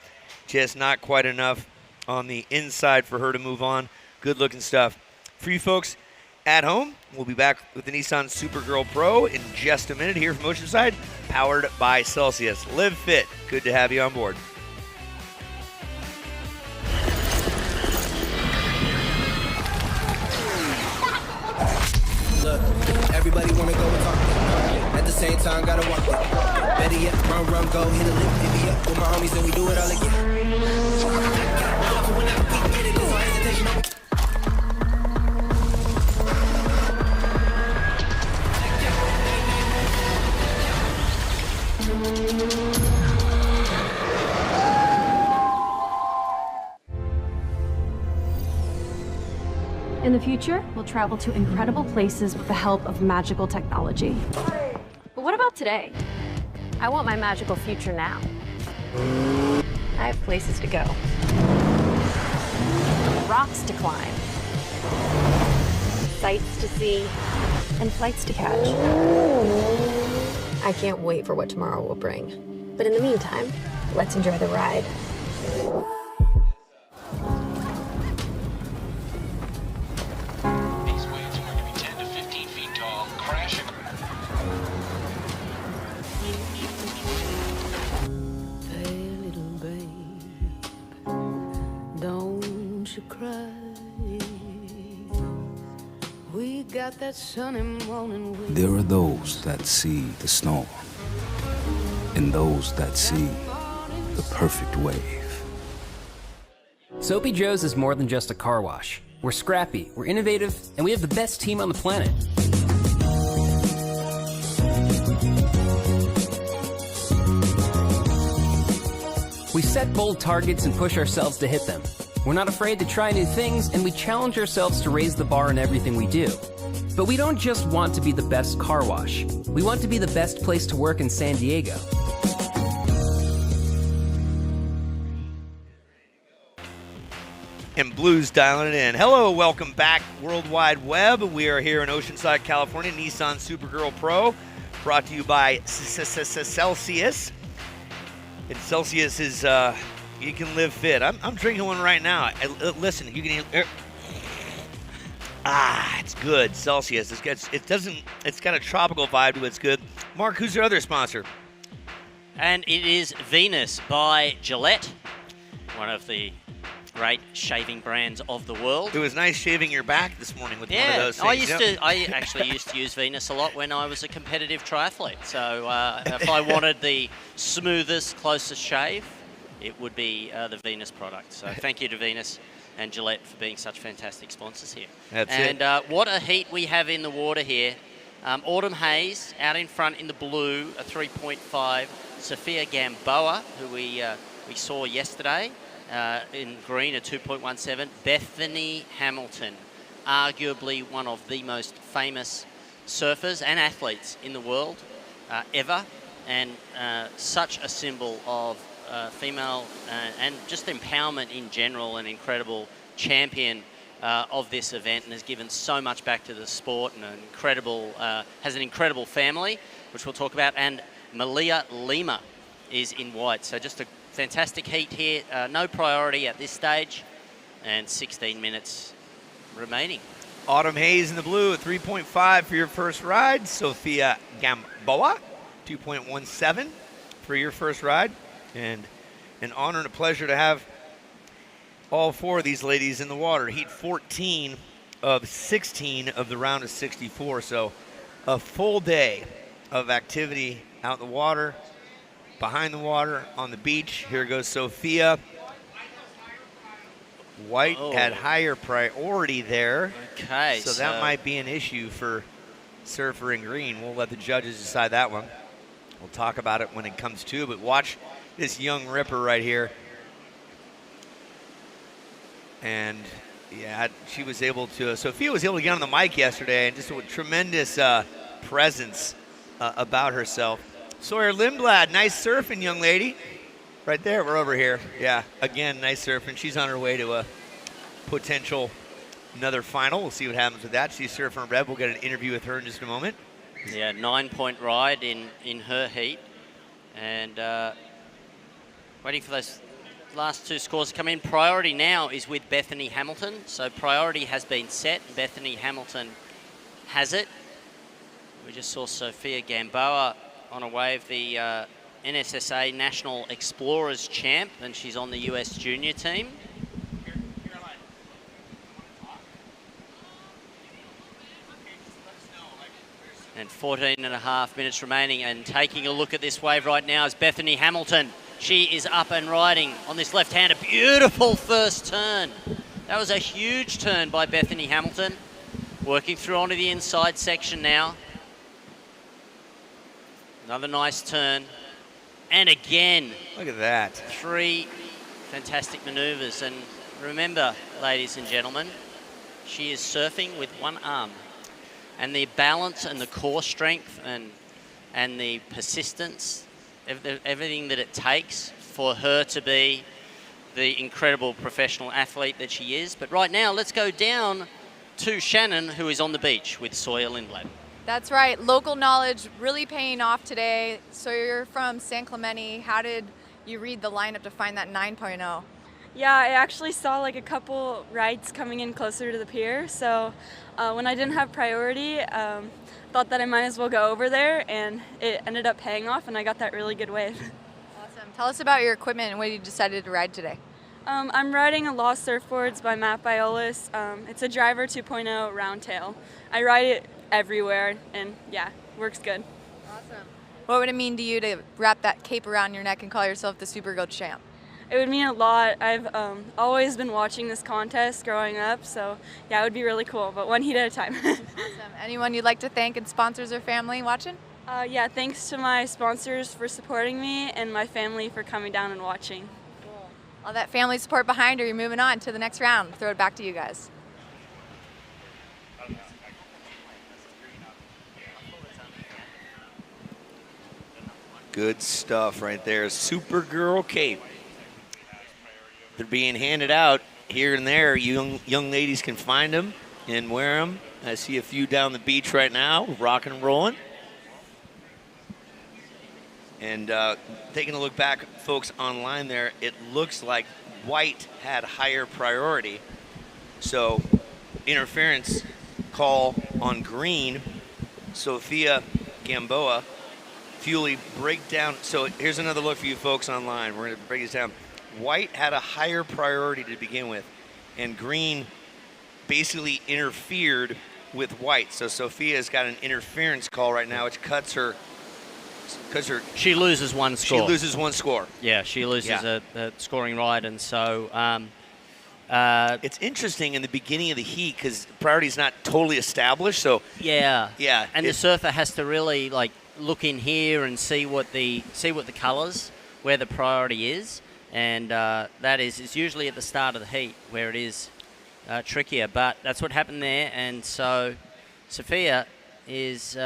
Just not quite enough on the inside for her to move on. Good looking stuff. For you folks at home, we'll be back with the Nissan Supergirl Pro in just a minute here from Oceanside, powered by Celsius. Live fit. Good to have you on board. Look, everybody wanna go and talk. At the same time, gotta walk it. Better yet, run, go, hit a lick, divvy up with my homies, and we do it all again. In the future, we'll travel to incredible places with the help of magical technology. But what about today? I want my magical future now. I have places to go. Rocks to climb. Sights to see. and flights to catch. I can't wait for what tomorrow will bring. But in the meantime, let's enjoy the ride. These waves are going to be 10 to 15 feet tall, crashing. Hey, little babe, don't you cry. We got that sunny morning wind. There are those that see the snow, and those that see the perfect wave. Soapy Joe's is more than just a car wash. We're scrappy, we're innovative, and we have the best team on the planet. We set bold targets and push ourselves to hit them. We're not afraid to try new things, and we challenge ourselves to raise the bar in everything we do. But we don't just want to be the best car wash. We want to be the best place to work in San Diego. And Blues dialing it in. Hello, welcome back, World Wide Web. We are here in Oceanside, California, Nissan Supergirl Pro, brought to you by Celsius. And Celsius is, you can live fit. I'm drinking one right now. Listen, you can. It's good. Celsius. It's got a tropical vibe to it. It's good. Mark, who's your other sponsor? And it is Venus by Gillette, one of the great shaving brands of the world. It was nice shaving your back this morning with one of those things. I actually used to use Venus a lot when I was a competitive triathlete. So if I wanted the smoothest, closest shave, it would be the Venus product. So thank you to Venus and Gillette for being such fantastic sponsors here. And what a heat we have in the water here. Autumn Haze out in front in the blue, a 3.5. Sophia Gamboa, who we saw yesterday, in green, a 2.17. Bethany Hamilton, arguably one of the most famous surfers and athletes in the world ever, and such a symbol of female and just empowerment in general, an incredible champion of this event, and has given so much back to the sport, and has an incredible family, which we'll talk about. And Malia Lima is in white, so just a fantastic heat here. No priority at this stage, and 16 minutes remaining. Autumn Haze in the blue at 3.5 for your first ride. Sophia Gamboa, 2.17 for your first ride. And an honor and a pleasure to have all four of these ladies in the water. Heat 14 of 16 of the round of 64. So a full day of activity out in the water, behind the water, on the beach. Here goes Sophia. White had higher priority there. Okay. So that might be an issue for Surfer in green. We'll let the judges decide that one. We'll talk about it when it comes to, but watch this young ripper right here. And yeah, Sophia was able to get on the mic yesterday, and just a tremendous presence about herself. Sawyer Lindblad, nice surfing, young lady. Right there, we're over here. Yeah, again, nice surfing. She's on her way to a potential another final. We'll see what happens with that. She's surfing red. We'll get an interview with her in just a moment. Yeah, 9-point ride in her heat. And waiting for those last two scores to come in. Priority now is with Bethany Hamilton. So priority has been set. Bethany Hamilton has it. We just saw Sophia Gamboa on a wave, the NSSA National Explorers champ, and she's on the US junior team. And 14.5 minutes remaining, and taking a look at this wave right now is Bethany Hamilton. She is up and riding on this left hand. A beautiful first turn. That was a huge turn by Bethany Hamilton. Working through onto the inside section now. Another nice turn. And again. Look at that. 3 fantastic maneuvers. And remember, ladies and gentlemen, she is surfing with one arm. And the balance and the core strength and the persistence, everything that it takes for her to be the incredible professional athlete that she is. But right now, let's go down to Shannon, who is on the beach with Sawyer Lindblad. That's right. Local knowledge really paying off today. So you're from San Clemente. How did you read the lineup to find that 9.0? Yeah, I actually saw like a couple rides coming in closer to the pier. So when I didn't have priority, thought that I might as well go over there, and it ended up paying off, and I got that really good wave. Awesome. Tell us about your equipment and what you decided to ride today. I'm riding a Lost Surfboards by Matt Biolis. It's a Driver 2.0 round tail. I ride it everywhere, and yeah, works good. Awesome. What would it mean to you to wrap that cape around your neck and call yourself the Supergirl champ? It would mean a lot. I've always been watching this contest growing up, so yeah, it would be really cool, but one heat at a time. Awesome. Anyone you'd like to thank, and sponsors or family watching? Yeah, thanks to my sponsors for supporting me and my family for coming down and watching. Cool. All that family support behind her, you're moving on to the next round. Throw it back to you guys. Good stuff right there. Supergirl cape. They're being handed out here and there. Young ladies can find them and wear them. I see a few down the beach right now, rocking and rolling. And taking a look back, folks, online there, it looks like white had higher priority. So interference call on green. Sophia Gamboa. Fuely breakdown. So here's another look for you folks online. We're going to break this down. White had a higher priority to begin with, and green basically interfered with white. So Sophia's got an interference call right now, which cuts her. She loses one score. She loses one score. Yeah, she loses a scoring ride, and so. It's interesting in the beginning of the heat because priority's not totally established. So yeah, and the it- surfer has to really like look in here and see what the colours where the priority is, and that is it's usually at the start of the heat where it is trickier. But that's what happened there, and so Sophia is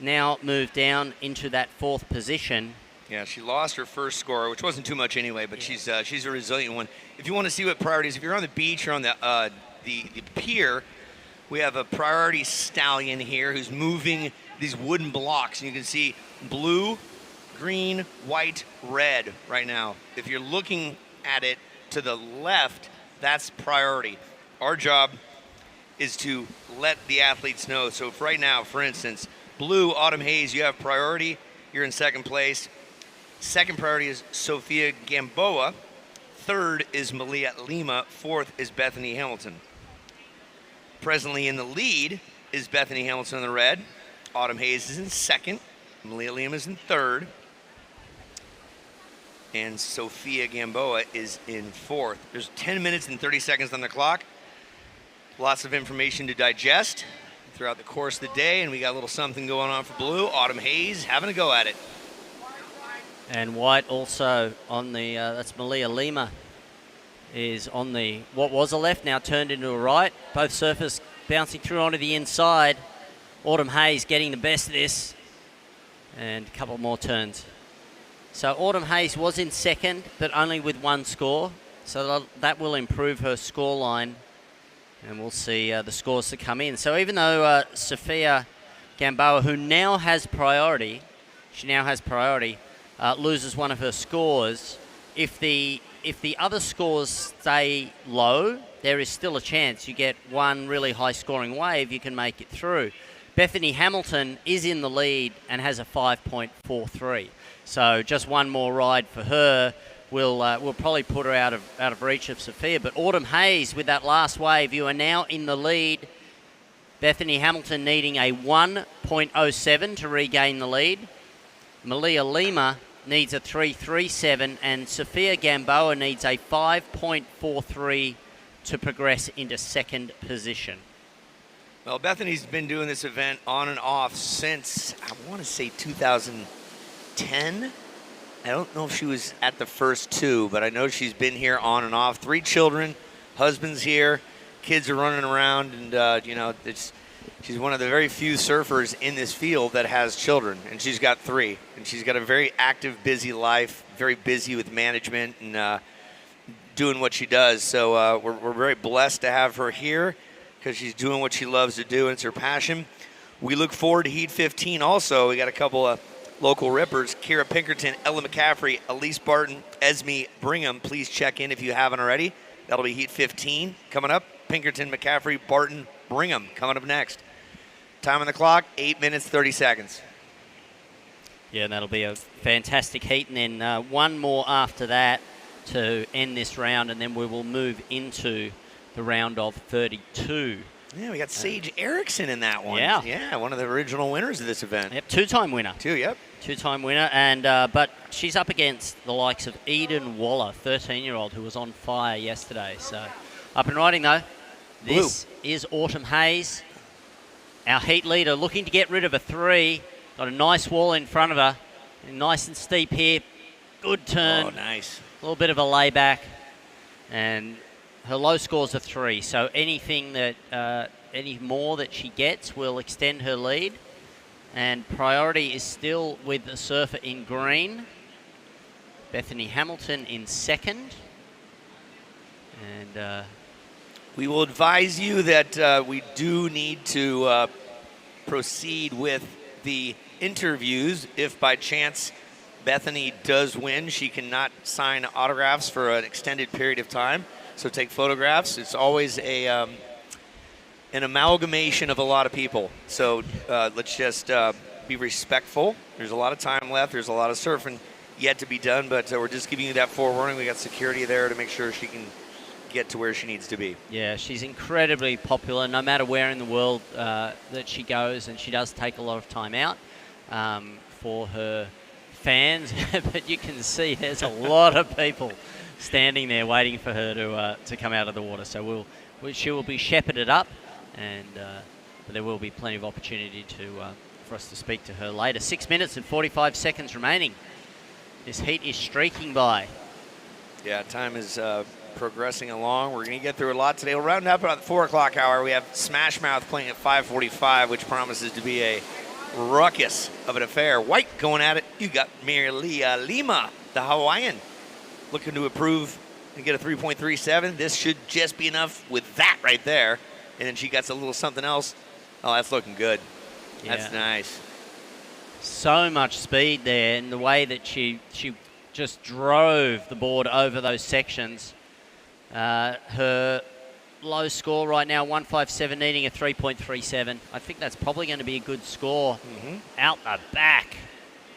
now moved down into that fourth position. Yeah, she lost her first score, which wasn't too much anyway, but she's a resilient one. If you want to see what priorities, if you're on the beach or on the pier, we have a priority stallion here who's moving these wooden blocks, and you can see blue, green, white, red right now. If you're looking at it to the left, that's priority. Our job is to let the athletes know. So if right now, for instance, blue, Autumn Hayes, you have priority. You're in second place. Second priority is Sophia Gamboa. Third is Malia Lima. Fourth is Bethany Hamilton. Presently in the lead is Bethany Hamilton in the red. Autumn Hayes is in second. Malia Lima is in third. And Sophia Gamboa is in fourth. There's 10 minutes and 30 seconds on the clock. Lots of information to digest throughout the course of the day, and we got a little something going on for blue. Autumn Hayes having a go at it. And white also on the, that's Malia Lima, is on the, what was a left, now turned into a right. Both surfers bouncing through onto the inside. Autumn Hayes getting the best of this. And a couple more turns. So Autumn Hayes was in second, but only with one score. So that will improve her score line. And we'll see the scores to come in. So even though Sophia Gamboa, who now has priority, loses one of her scores, if the other scores stay low, there is still a chance you get one really high scoring wave, you can make it through. Bethany Hamilton is in the lead and has a 5.43. So just one more ride for her will probably put her out of reach of Sophia. But Autumn Hayes with that last wave, you are now in the lead. Bethany Hamilton needing a 1.07 to regain the lead. Malia Lima needs a 3.37, and Sophia Gamboa needs a 5.43 to progress into second position. Well, Bethany's been doing this event on and off since, I want to say 2010. I don't know if she was at the first two, but I know she's been here on and off. 3 children, husband's here, kids are running around, and she's one of the very few surfers in this field that has children, and she's got 3. And she's got a very active, busy life, very busy with management and doing what she does. So we're very blessed to have her here because she's doing what she loves to do, and it's her passion. We look forward to Heat 15 also. We got a couple of local rippers. Kira Pinkerton, Ella McCaffrey, Elise Barton, Esme Brigham. Please check in if you haven't already. That'll be Heat 15 coming up. Pinkerton, McCaffrey, Barton, Brigham coming up next. Time on the clock, 8 minutes, 30 seconds. Yeah, and that'll be a fantastic heat. And then one more after that to end this round, and then we will move into the round of 32. Yeah, we got Sage Erickson in that one. Yeah. Yeah, one of the original winners of this event. Yep, two-time winner. Yep. Two-time winner, and but she's up against the likes of Eden Waller, 13-year-old, who was on fire yesterday. So up and riding, though. This is Autumn Hayes, our heat leader, looking to get rid of a 3. Got a nice wall in front of her. Nice and steep here. Good turn. Oh, nice. A little bit of a layback. And her low score's a 3. So anything that, any more that she gets will extend her lead. And priority is still with the surfer in green. Bethany Hamilton in second. And we will advise you that we do need to proceed with the interviews. If by chance Bethany does win, she cannot sign autographs for an extended period of time. So take photographs. It's always an amalgamation of a lot of people. So let's just be respectful. There's a lot of time left. There's a lot of surfing yet to be done, but we're just giving you that forewarning. We got security there to make sure she can get to where she needs to be. Yeah, she's incredibly popular no matter where in the world that she goes, and she does take a lot of time out for her fans. But you can see there's a lot of people standing there waiting for her to come out of the water. So she will be shepherded up, and but there will be plenty of opportunity for us to speak to her later. 6 minutes and 45 seconds remaining. This heat is streaking by. Yeah, time is progressing along. We're going to get through a lot today. We'll round up about the 4 o'clock hour. We have Smash Mouth playing at 5:45, which promises to be a ruckus of an affair. White going at it. You got Maria Lima, the Hawaiian, looking to improve and get a 3.37. This should just be enough with that right there. And then she gets a little something else. Oh, that's looking good. Yeah. That's nice. So much speed there, and the way that she just drove the board over those sections. Her low score right now, 157, needing a 3.37. I think that's probably going to be a good score. Out the back.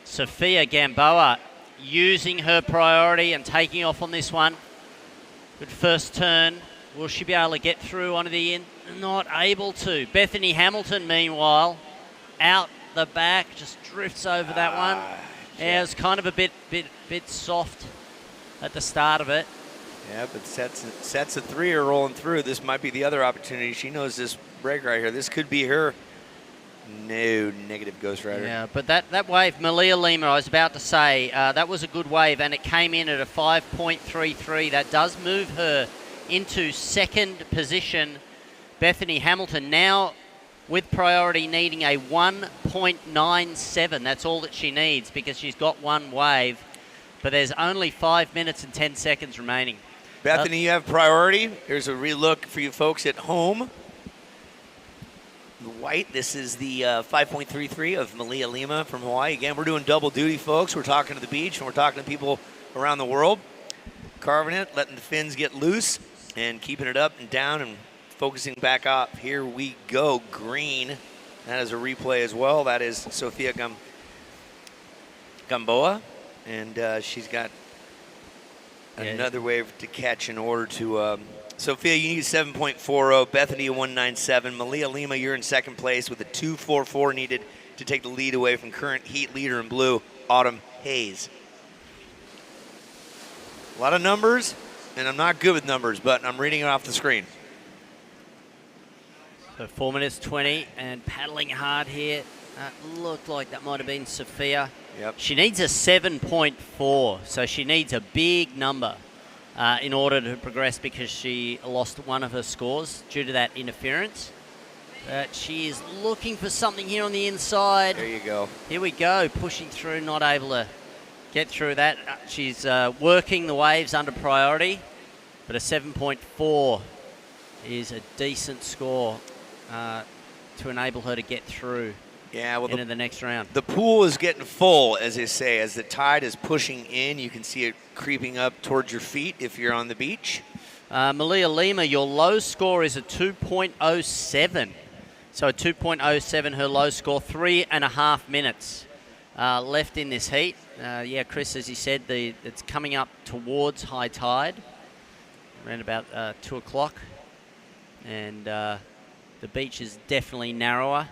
Sophia Gamboa using her priority and taking off on this one. Good first turn. Will she be able to get through onto the end? Not able to. Bethany Hamilton, meanwhile, out the back, just drifts over that one. Yeah, it's kind of a bit soft at the start of it. Yeah, but sets of 3 are rolling through. This might be the other opportunity. She knows this break right here. This could be her. No, negative Ghost Rider. Yeah, but that wave, Malia Lima, I was about to say, that was a good wave, and it came in at a 5.33. That does move her into second position. Bethany Hamilton now with priority needing a 1.97. That's all that she needs because she's got one wave, but there's only 5 minutes and 10 seconds remaining. Bethany, you have priority. Here's a relook for you folks at home. The white, this is the 5.33 of Malia Lima from Hawaii. Again, we're doing double duty, folks. We're talking to the beach, and we're talking to people around the world. Carving it, letting the fins get loose, and keeping it up and down and focusing back up. Here we go, green. That is a replay as well. That is Sophia Gamboa, and she's got another wave to catch in order to... Sophia, you need 7.40. Bethany, a 1.97. Malia Lima, you're in second place with a 2.44 needed to take the lead away from current heat leader in blue, Autumn Hayes. A lot of numbers, and I'm not good with numbers, but I'm reading it off the screen. So 4 minutes 20 and paddling hard here. Looked like that might have been Sophia. Yep. She needs a 7.4, so she needs a big number in order to progress because she lost one of her scores due to that interference. But she is looking for something here on the inside. There you go. Here we go, pushing through, not able to get through that. She's working the waves under priority, but a 7.4 is a decent score. to enable her to get through into the next round. The pool is getting full, as they say. As the tide is pushing in, you can see it creeping up towards your feet if you're on the beach. Malia Lima, your low score is a 2.07. So a 2.07, her low score, 3.5 minutes left in this heat. Yeah, Chris, as you said, it's coming up towards high tide, around about 2 o'clock. And the beach is definitely narrower.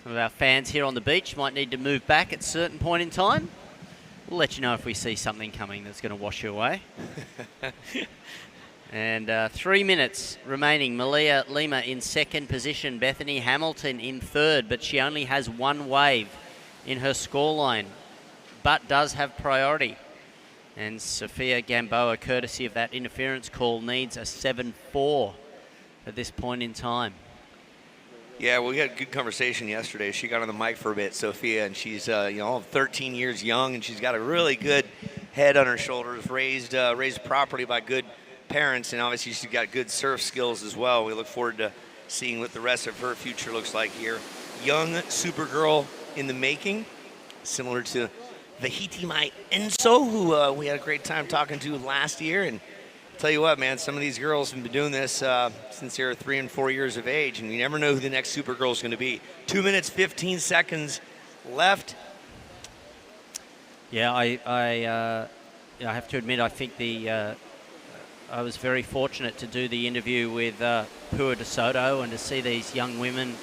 Some of our fans here on the beach might need to move back at a certain point in time. We'll let you know if we see something coming that's going to wash you away. And 3 minutes remaining. Malia Lima in second position. Bethany Hamilton in third, but she only has one wave in her scoreline, but does have priority. And Sophia Gamboa, courtesy of that interference call, needs a 7-4 at this point in time. Yeah, well, we had a good conversation yesterday. She got on the mic for a bit, Sophia, and she's 13 years young, and she's got a really good head on her shoulders, raised properly by good parents, and obviously she's got good surf skills as well. We look forward to seeing what the rest of her future looks like here. Young Supergirl in the making, similar to Vahiti Mai Enso, who we had a great time talking to last year. And tell you what, man, some of these girls have been doing this since they're 3 and 4 years of age, and you never know who the next Supergirl is going to be. 2 minutes, 15 seconds left. Yeah, I have to admit, I think I was very fortunate to do the interview with Pua de Soto and to see these young women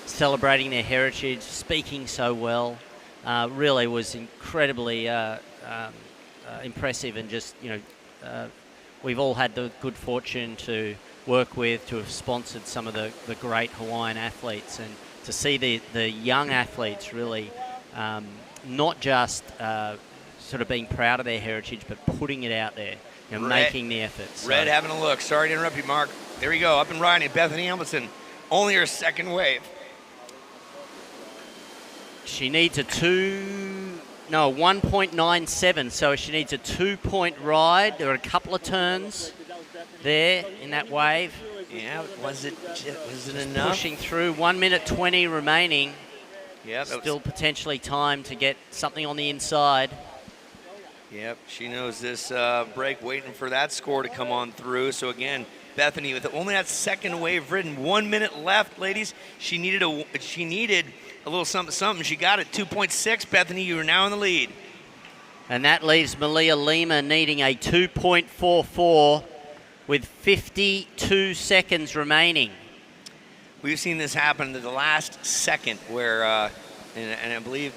celebrating their heritage, speaking so well. Really was incredibly impressive, and just, we've all had the good fortune to work with, to have sponsored some of the great Hawaiian athletes, and to see the young athletes really not just sort of being proud of their heritage, but putting it out there, making the effort. Red having a look. Sorry to interrupt you, Mark. There we go, up and riding. Bethany Hamilton, only her second wave. She needs a 1.97, so she needs a 2-point ride. There are a couple of turns there in that wave. Yeah, was it enough? Pushing through, 1 minute 20 remaining. Yeah, still potentially time to get something on the inside. Yep, she knows this break, waiting for that score to come on through. So again, Bethany with only that second wave ridden, 1 minute left, ladies. She needed a little something. She got it, 2.6. Bethany, you are now in the lead. And that leaves Malia Lima needing a 2.44 with 52 seconds remaining. We've seen this happen to the last second where, and I believe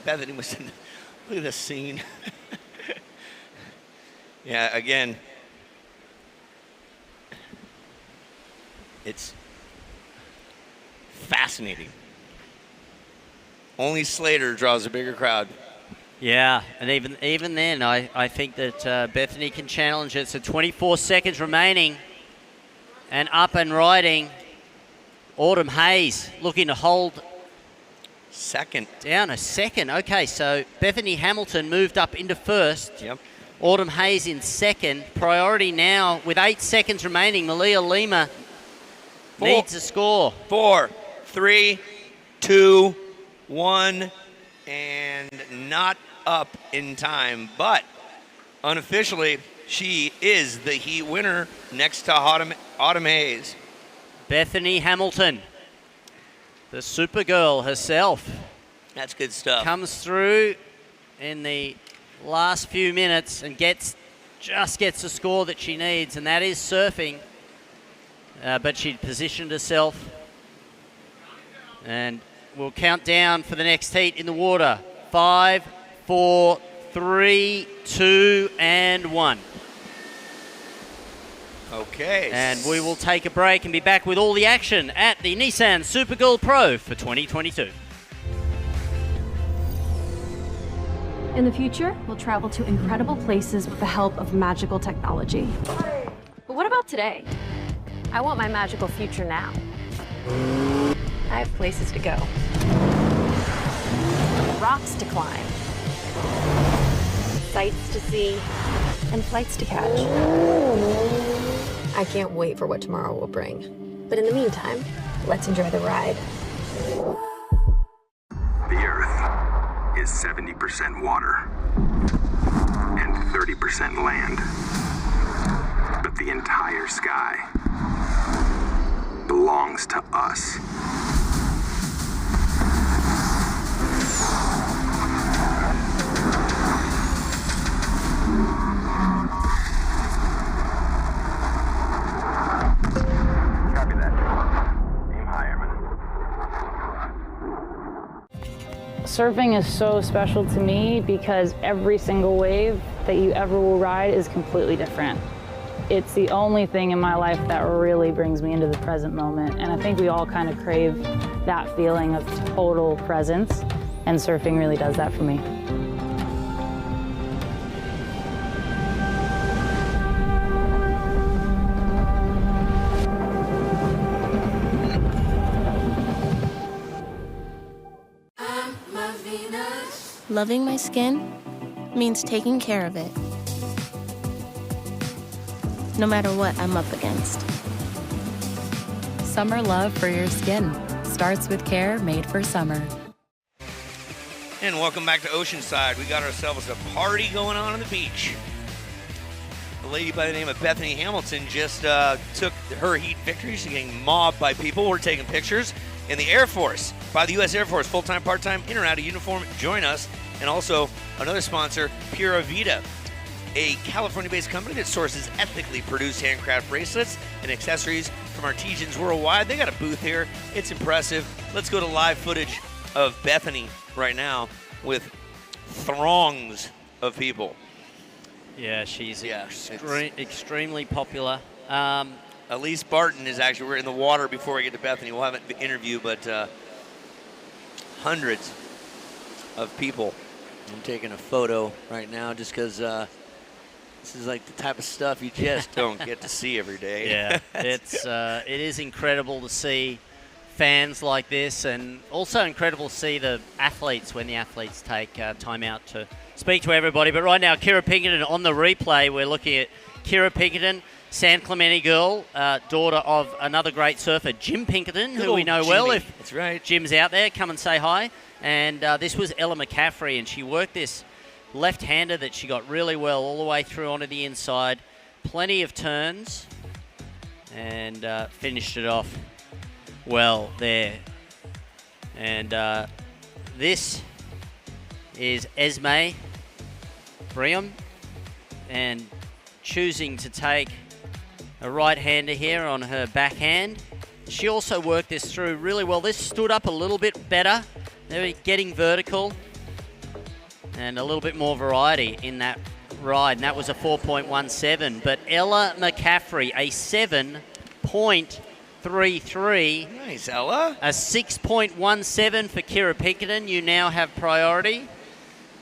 Bethany was in. Look at this scene. Yeah, again, it's fascinating. Only Slater draws a bigger crowd. Yeah, and even then, I think that Bethany can challenge it. So 24 seconds remaining, and up and riding. Autumn Hayes looking to hold second. Down a second. Okay, so Bethany Hamilton moved up into first. Yep. Autumn Hayes in second. Priority now with 8 seconds remaining. Malia Lima needs a score. 4, 3, 2, 1, and not up in time, but unofficially, she is the heat winner next to Autumn Hayes. Bethany Hamilton, the Supergirl herself. That's good stuff. Comes through in the last few minutes and just gets the score that she needs, and that is surfing. But she positioned herself, and we'll count down for the next heat in the water. 5, 4, 3, 2, and 1. Okay. And we will take a break and be back with all the action at the Nissan Supergirl Pro for 2022. In the future, we'll travel to incredible places with the help of magical technology. But what about today? I want my magical future now. I have places to go. Rocks to climb. Sights to see. And flights to catch. I can't wait for what tomorrow will bring. But in the meantime, Let's enjoy the ride. The Earth is 70% water and 30% land. But the entire sky belongs to us. Copy that. Aim high, Airman. Surfing is so special to me because every single wave that you ever will ride is completely different. It's the only thing in my life that really brings me into the present moment, and I think we all kind of crave that feeling of total presence, and surfing really does that for me. Loving my skin means taking care of it, no matter what I'm up against. Summer love for your skin starts with care made for summer. And welcome back to Oceanside. We got ourselves a party going on the beach. A lady by the name of Bethany Hamilton just took her heat victory. She's getting mobbed by people. We're taking pictures. In the Air Force, by the U.S. Air Force, full-time, part-time, in or out of uniform, join us. And also another sponsor, Pura Vida, a California-based company that sources ethically produced handcraft bracelets and accessories from artisans worldwide. They got a booth here. It's impressive. Let's go to live footage of Bethany right now with throngs of people. Yeah, she's extremely popular. Elise Barton is actually, we're in the water before we get to Bethany. We'll have an interview, but hundreds of people. I'm taking a photo right now just because this is like the type of stuff you just don't get to see every day. Yeah, it is incredible to see fans like this, and also incredible to see the athletes when the athletes take time out to speak to everybody. But right now, Kira Pinkerton on the replay. We're looking at Kira Pinkerton, San Clemente girl, daughter of another great surfer, Jim Pinkerton, who we know well. If that's right. Jim's out there, come and say hi. And this was Ella McCaffrey, and she worked this left-hander that she got really well all the way through onto the inside. Plenty of turns, and finished it off well there. And this is Esme Briam, and choosing to take a right-hander here on her backhand. She also worked this through really well. This stood up a little bit better. They're getting vertical and a little bit more variety in that ride, and that was a 4.17. But Ella McCaffrey, a 7.33. Nice, Ella. A 6.17 for Kira Pinkerton. You now have priority.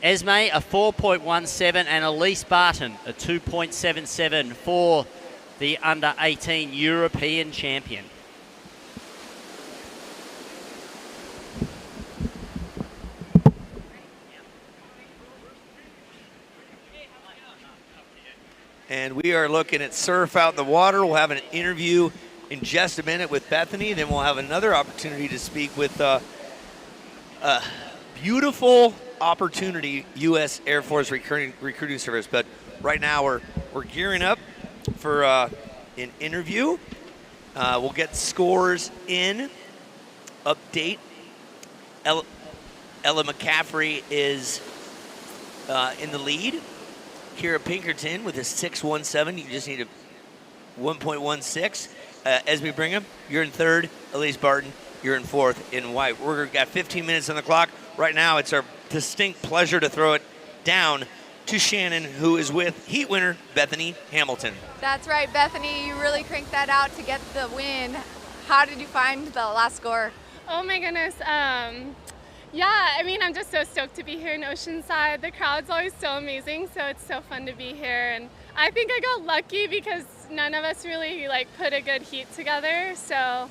Esme, a 4.17, and Elise Barton, a 2.77 for the under-18 European champion. And we are looking at surf out in the water. We'll have an interview in just a minute with Bethany. Then we'll have another opportunity to speak with a beautiful opportunity, U.S. Air Force recruiting service. But right now we're gearing up for an interview. We'll get scores in. Update. Ella McCaffrey is in the lead. Kira Pinkerton with a 6.17. You just need a 1.16. Esme Brigham, you're in third. Elise Barton, you're in fourth in white. We've got 15 minutes on the clock. Right now, it's our distinct pleasure to throw it down to Shannon, who is with heat winner Bethany Hamilton. That's right, Bethany. You really cranked that out to get the win. How did you find the last score? Oh my goodness. Yeah, I mean, I'm just so stoked to be here in Oceanside. The crowd's always so amazing, so it's so fun to be here. And I think I got lucky because none of us really put a good heat together. So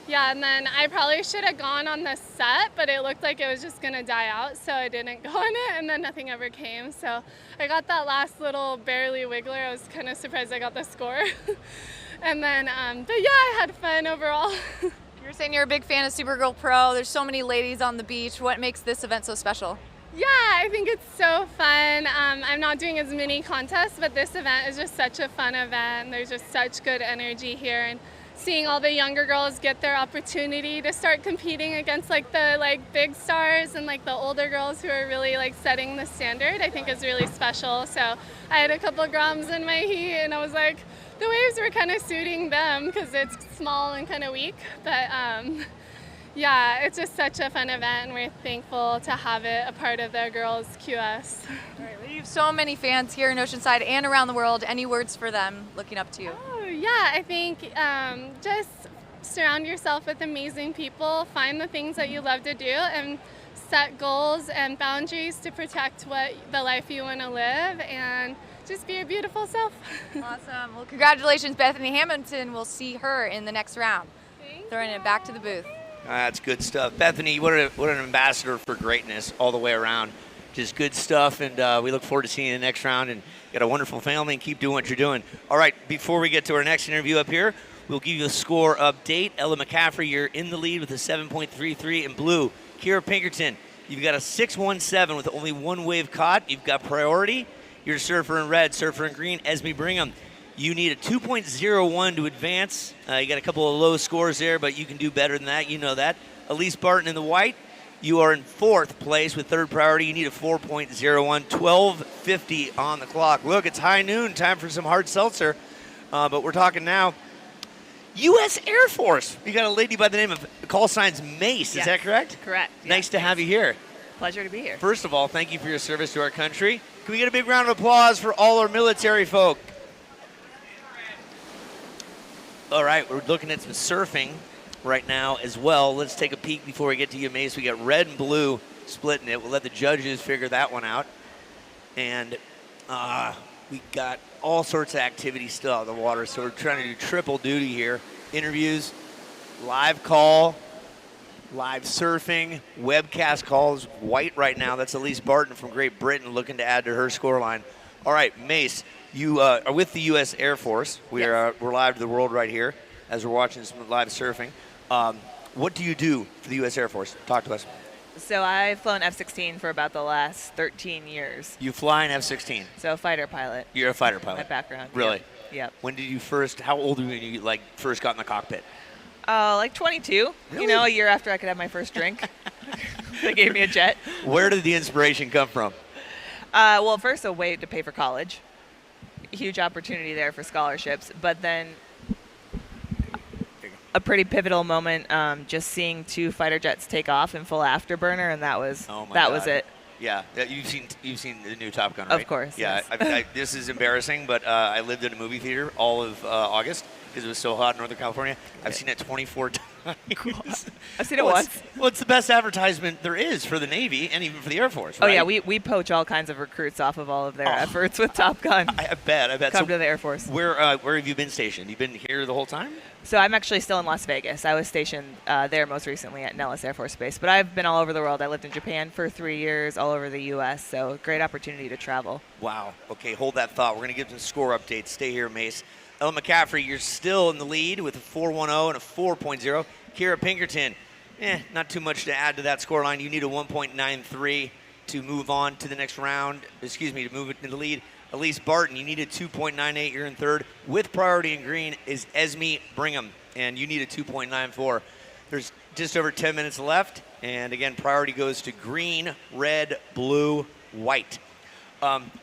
yeah, and then I probably should have gone on the set, but it looked like it was just gonna die out, so I didn't go on it, and then nothing ever came. So I got that last little barely wiggler. I was kind of surprised I got the score. And then, but yeah, I had fun overall. You're You're saying you're a big fan of Supergirl Pro. There's so many ladies on the beach. What makes this event so special? Yeah, I think it's so fun. I'm not doing as many contests, but this event is just such a fun event. There's just such good energy here, and seeing all the younger girls get their opportunity to start competing against the big stars and the older girls who are really setting the standard, I think is really special. So I had a couple grams in my heat, and I was like, the waves were kind of suiting them because it's small and kind of weak, but yeah, it's just such a fun event, and we're thankful to have it a part of the girls' QS. All right, well, you have so many fans here in Oceanside and around the world. Any words for them looking up to you? Oh, yeah, I think just surround yourself with amazing people, find the things that you love to do, and set goals and boundaries to protect the life you want to live, and just be your beautiful self. Awesome. Well, congratulations, Bethany Hamilton. We'll see her in the next round. Throwing it back to the booth. That's good stuff. Bethany, what an ambassador for greatness all the way around. Just good stuff, and we look forward to seeing you in the next round. And you got a wonderful family, and keep doing what you're doing. All right, before we get to our next interview up here, we'll give you a score update. Ella McCaffrey, you're in the lead with a 7.33 in blue. Kira Pinkerton, you've got a 6.17 with only one wave caught. You've got priority. You're surfer in red, surfer in green. Esme Brigham, you need a 2.01 to advance. You got a couple of low scores there, but you can do better than that. You know that. Elise Barton in the white, you are in 4th place with 3rd priority. You need a 4.01, 12:50 on the clock. Look, it's high noon, time for some hard seltzer. But we're talking now U.S. Air Force. You got a lady by the name of call signs Mace. Is that correct? Correct. Nice to have you here. Pleasure to be here. First of all, thank you for your service to our country. Can we get a big round of applause for all our military folk? All right, we're looking at some surfing right now as well. Let's take a peek before we get to you, Mace. We got red and blue splitting it. We'll let the judges figure that one out. And we got all sorts of activity still out of the water, so we're trying to do triple duty here. Interviews, live call, live surfing, webcast calls. White right now. That's Elise Barton from Great Britain looking to add to her scoreline. All right, Mace, you are with the U.S. Air Force. We're live to the world right here as we're watching some live surfing. What do you do for the U.S. Air Force? Talk to us. So I've flown F-16 for about the last 13 years. You fly an F-16? So fighter pilot. You're a fighter pilot? My background. Really? Yep. When did you how old were you when you first got in the cockpit? Like 22. Really? You know, a year after I could have my first drink. They gave me a jet. Where did the inspiration come from? Well, first a way to pay for college. Huge opportunity there for scholarships. But then a pretty pivotal moment, just seeing 2 fighter jets take off in full afterburner, and that was it. Yeah, you've seen the new Top Gun, right? Of course. Yeah, yes. This is embarrassing, but I lived in a movie theater all of August because it was so hot in Northern California. I've seen it 24 times. I've seen it once. Well, it's the best advertisement there is for the Navy and even for the Air Force, right? Oh, yeah, we poach all kinds of recruits off of all of their efforts with Top Gun. I bet. Come to the Air Force. Where have you been stationed? You've been here the whole time? So I'm actually still in Las Vegas. I was stationed there most recently at Nellis Air Force Base, but I've been all over the world. I lived in Japan for 3 years, all over the U.S., so great opportunity to travel. Wow. Okay, hold that thought. We're going to give some score updates. Stay here, Mace. Ella McCaffrey, you're still in the lead with a 4.10 and a 4.0. Kira Pinkerton, not too much to add to that scoreline. You need a 1.93 to move on to the next round. To move it to the lead. Elise Barton, you need a 2.98. You're in 3rd. With priority in green is Esme Brigham, and you need a 2.94. There's just over 10 minutes left, and again, priority goes to green, red, blue, white.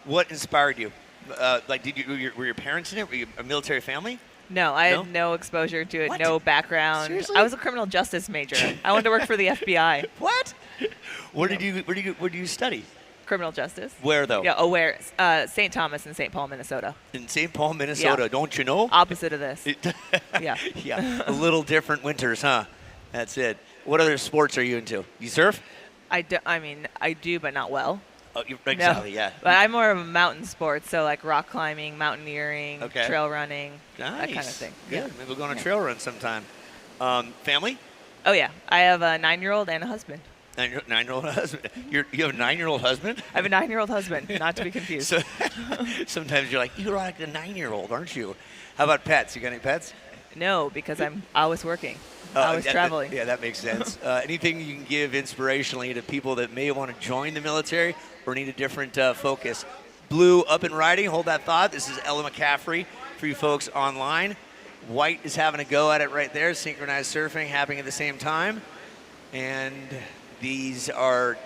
What inspired you? Were your parents in it? Were you a military family? No, I had no exposure to it, What? no background. Seriously? I was a criminal justice major. I wanted to work for the FBI. What? Where did you study? Criminal justice. Where though? Yeah, where? St. Thomas in St. Paul, Minnesota. In St. Paul, Minnesota, Yeah. Don't you know? Opposite of this. Yeah. Yeah, a little different winters, huh? That's it. What other sports are you into? You surf? I do, but not well. Oh, exactly, No. yeah. But I'm more of a mountain sports, so like rock climbing, mountaineering, Okay. trail running, Nice. that kind of thing. Good. Yeah. Maybe we'll go on a trail run sometime. Family? Oh yeah, I have a 9-year-old and a husband. 9-year-old husband. You have a 9-year-old husband? I have a 9-year-old husband, not to be confused. So, sometimes you're like, you're like a 9-year-old, aren't you? How about pets? You got any pets? No, because I'm always working. I was traveling. Yeah, that makes sense. Anything you can give inspirationally to people that may want to join the military or need a different focus? Blue up and riding. Hold that thought. This is Ella McCaffrey for you folks online. White is having a go at it right there. Synchronized surfing happening at the same time. And these are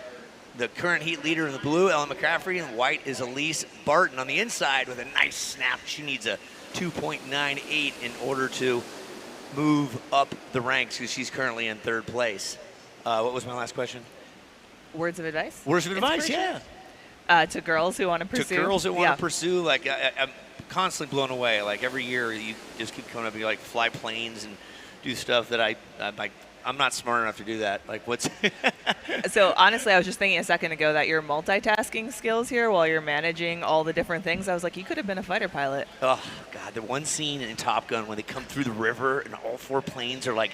the current heat leader in the blue, Ella McCaffrey, and white is Elise Barton on the inside with a nice snap. She needs a 2.98 in order to move up the ranks because she's currently in third place. What was my last question? Words of advice? Words of advice, yeah. To girls who want to pursue. To girls who want to pursue, like I'm constantly blown away. Like every year you just keep coming up and you like fly planes and do stuff that I'm not smart enough to do that. Like what's So honestly, I was just thinking a second ago that your multitasking skills here while you're managing all the different things, I was like, you could have been a fighter pilot. Oh God, the one scene in Top Gun when they come through the river and all four planes are like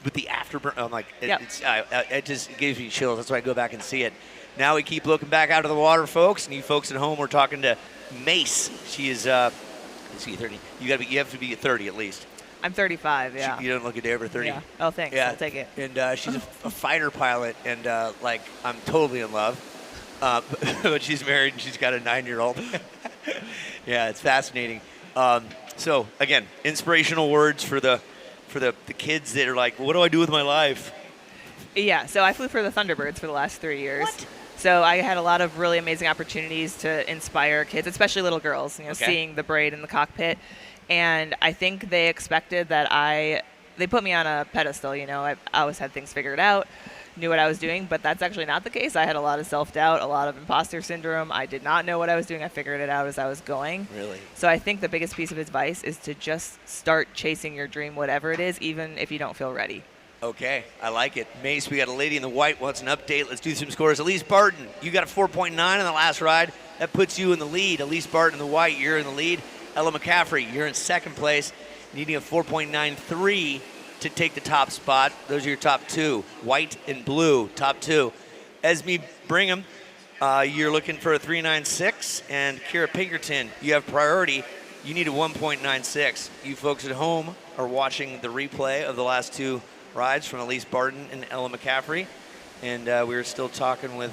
with the afterburn. I'm like, it just gives me chills. That's why I go back and see it. Now we keep looking back out of the water, folks, and you folks at home, we're talking to Mace. She is, let's see, 30. You have to be 30 at least. I'm 35, yeah. You don't look a day over 30. Yeah. Oh, thanks. Yeah. I'll take it. And she's a fighter pilot, and I'm totally in love. But she's married, and she's got a 9-year-old. Yeah, it's fascinating. So again, inspirational words for the kids that are like, what do I do with my life? Yeah. So I flew for the Thunderbirds for the last 3 years. What? So I had a lot of really amazing opportunities to inspire kids, especially little girls. Seeing the braid in the cockpit. And I think they expected that they put me on a pedestal, I always had things figured out, knew what I was doing, but that's actually not the case. I had a lot of self-doubt, a lot of imposter syndrome. I did not know what I was doing. I figured it out as I was going. Really? So I think the biggest piece of advice is to just start chasing your dream, whatever it is, even if you don't feel ready. Okay, I like it. Mace, we got a lady in the white wants an update. Let's do some scores. Elise Barton, you got a 4.9 on the last ride. That puts you in the lead. Elise Barton in the white, you're in the lead. Ella McCaffrey, you're in second place, needing a 4.93 to take the top spot. Those are your top two. White and blue, top two. Esme Brigham, you're looking for a 3.96. And Kira Pinkerton, you have priority. You need a 1.96. You folks at home are watching the replay of the last two rides from Elise Barton and Ella McCaffrey. And we're still talking with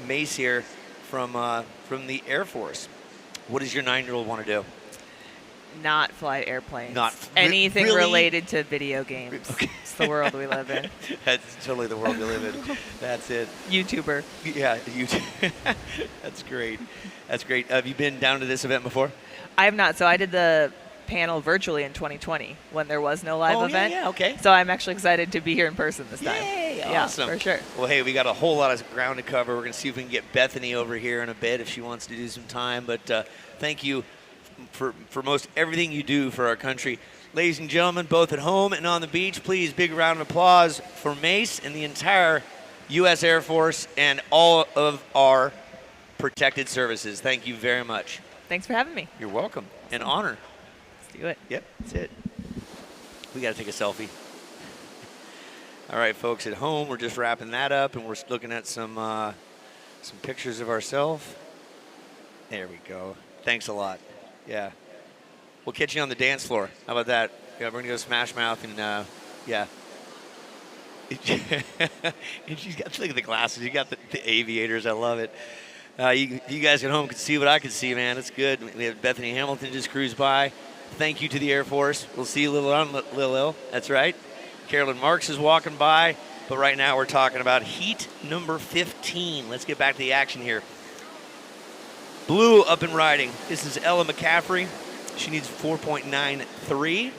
Mace here from the Air Force. What does your 9-year-old want to do? Not fly airplanes. Not anything really? Related to video games. Okay. It's the world we live in. That's totally the world we live in. That's it. YouTuber. Yeah, YouTube. That's great. That's great. Have you been down to this event before? I have not. So I did the panel virtually in 2020 when there was no live event. Yeah, okay. So I'm actually excited to be here in person this time. Yay, yeah, awesome. For sure. Well, hey, we got a whole lot of ground to cover. We're going to see if we can get Bethany over here in a bit if she wants to do some time. But thank you for most everything you do for our country. Ladies and gentlemen, both at home and on the beach, please, big round of applause for Mace and the entire U.S. Air Force and all of our protected services. Thank you very much. Thanks for having me. You're welcome. An honor. Let's do it. Yep, that's it. We got to take a selfie. All right, folks at home, we're just wrapping that up, and we're looking at some pictures of ourselves. There we go. Thanks a lot. Yeah. We'll catch you on the dance floor. How about that? Yeah, we're going to go Smash Mouth and, yeah. And she's got, look at the glasses. You got the aviators. I love it. You guys at home can see what I can see, man. It's good. We have Bethany Hamilton just cruise by. Thank you to the Air Force. We'll see you a little on, Lil Il. That's right. Carolyn Marks is walking by. But right now we're talking about heat number 15. Let's get back to the action here. Blue up and riding. This is Ella McCaffrey. She needs 4.93.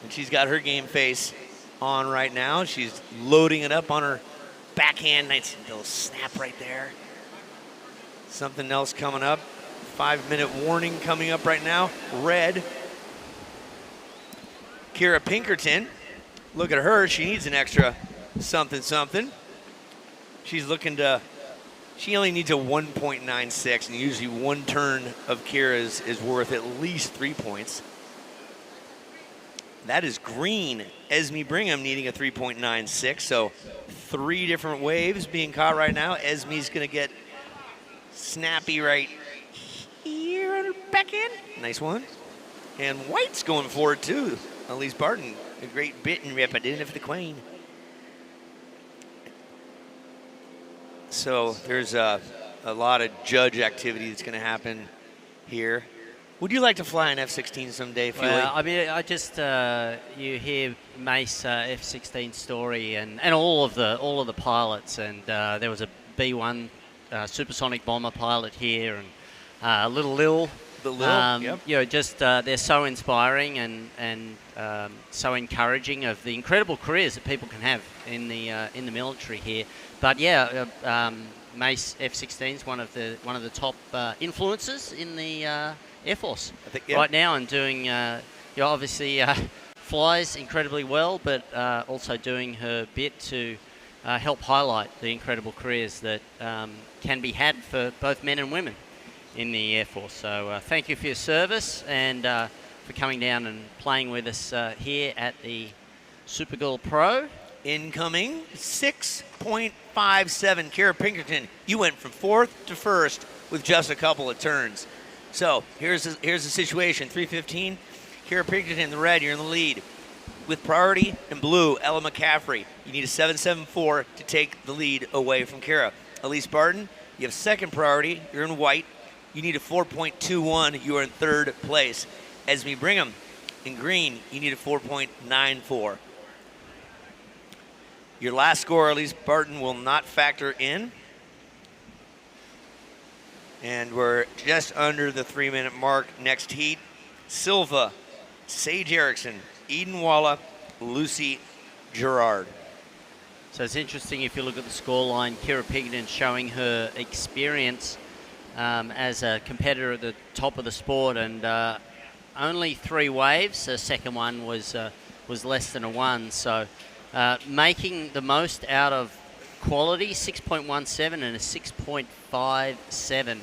And she's got her game face on right now. She's loading it up on her backhand. Nice little snap right there. Something else coming up. 5-minute warning coming up right now. Red. Kira Pinkerton. Look at her. She needs an extra something. She's looking to... She only needs a 1.96, and usually one turn of Kira's is worth at least 3 points. That is green. Esme Brigham needing a 3.96, so 3 different waves being caught right now. Esme's going to get snappy right here on her backhand. Nice one. And White's going for it, too. Elise Barton, a great bit and repetition of the queen. So there's a lot of judge activity that's going to happen here. Would you like to fly an F-16 someday, Feely? Well, I mean, I just you hear Mace F-16 story and all of the pilots, and there was a B-1 supersonic bomber pilot here, and Little Lil. The Lil, yep. You know, just they're so inspiring and so encouraging of the incredible careers that people can have in the military here. But yeah, Mace F-16 is one of the top influences in the Air Force right now, and doing obviously flies incredibly well, but also doing her bit to help highlight the incredible careers that can be had for both men and women in the Air Force. So thank you for your service and for coming down and playing with us here at the Supergirl Pro. Incoming 6.57, Kara Pinkerton. You went from 4th to 1st with just a couple of turns. So here's the situation. 3:15, Kara Pinkerton in the red. You're in the lead. With priority in blue, Ella McCaffrey. You need a 7.74 to take the lead away from Kara. Elise Barton, you have second priority. You're in white. You need a 4.21. You are in 3rd place. Esme Brigham in green. You need a 4.94. Your last score, Elise Barton, will not factor in. And we're just under the 3-minute mark. Next heat, Silva, Sage Erickson, Eden Walla, Lucy Gerard. So it's interesting if you look at the scoreline, Kara Pinkerton showing her experience as a competitor at the top of the sport, and only 3 waves. Her second one was less than a 1. So making the most out of quality, 6.17 and a 6.57.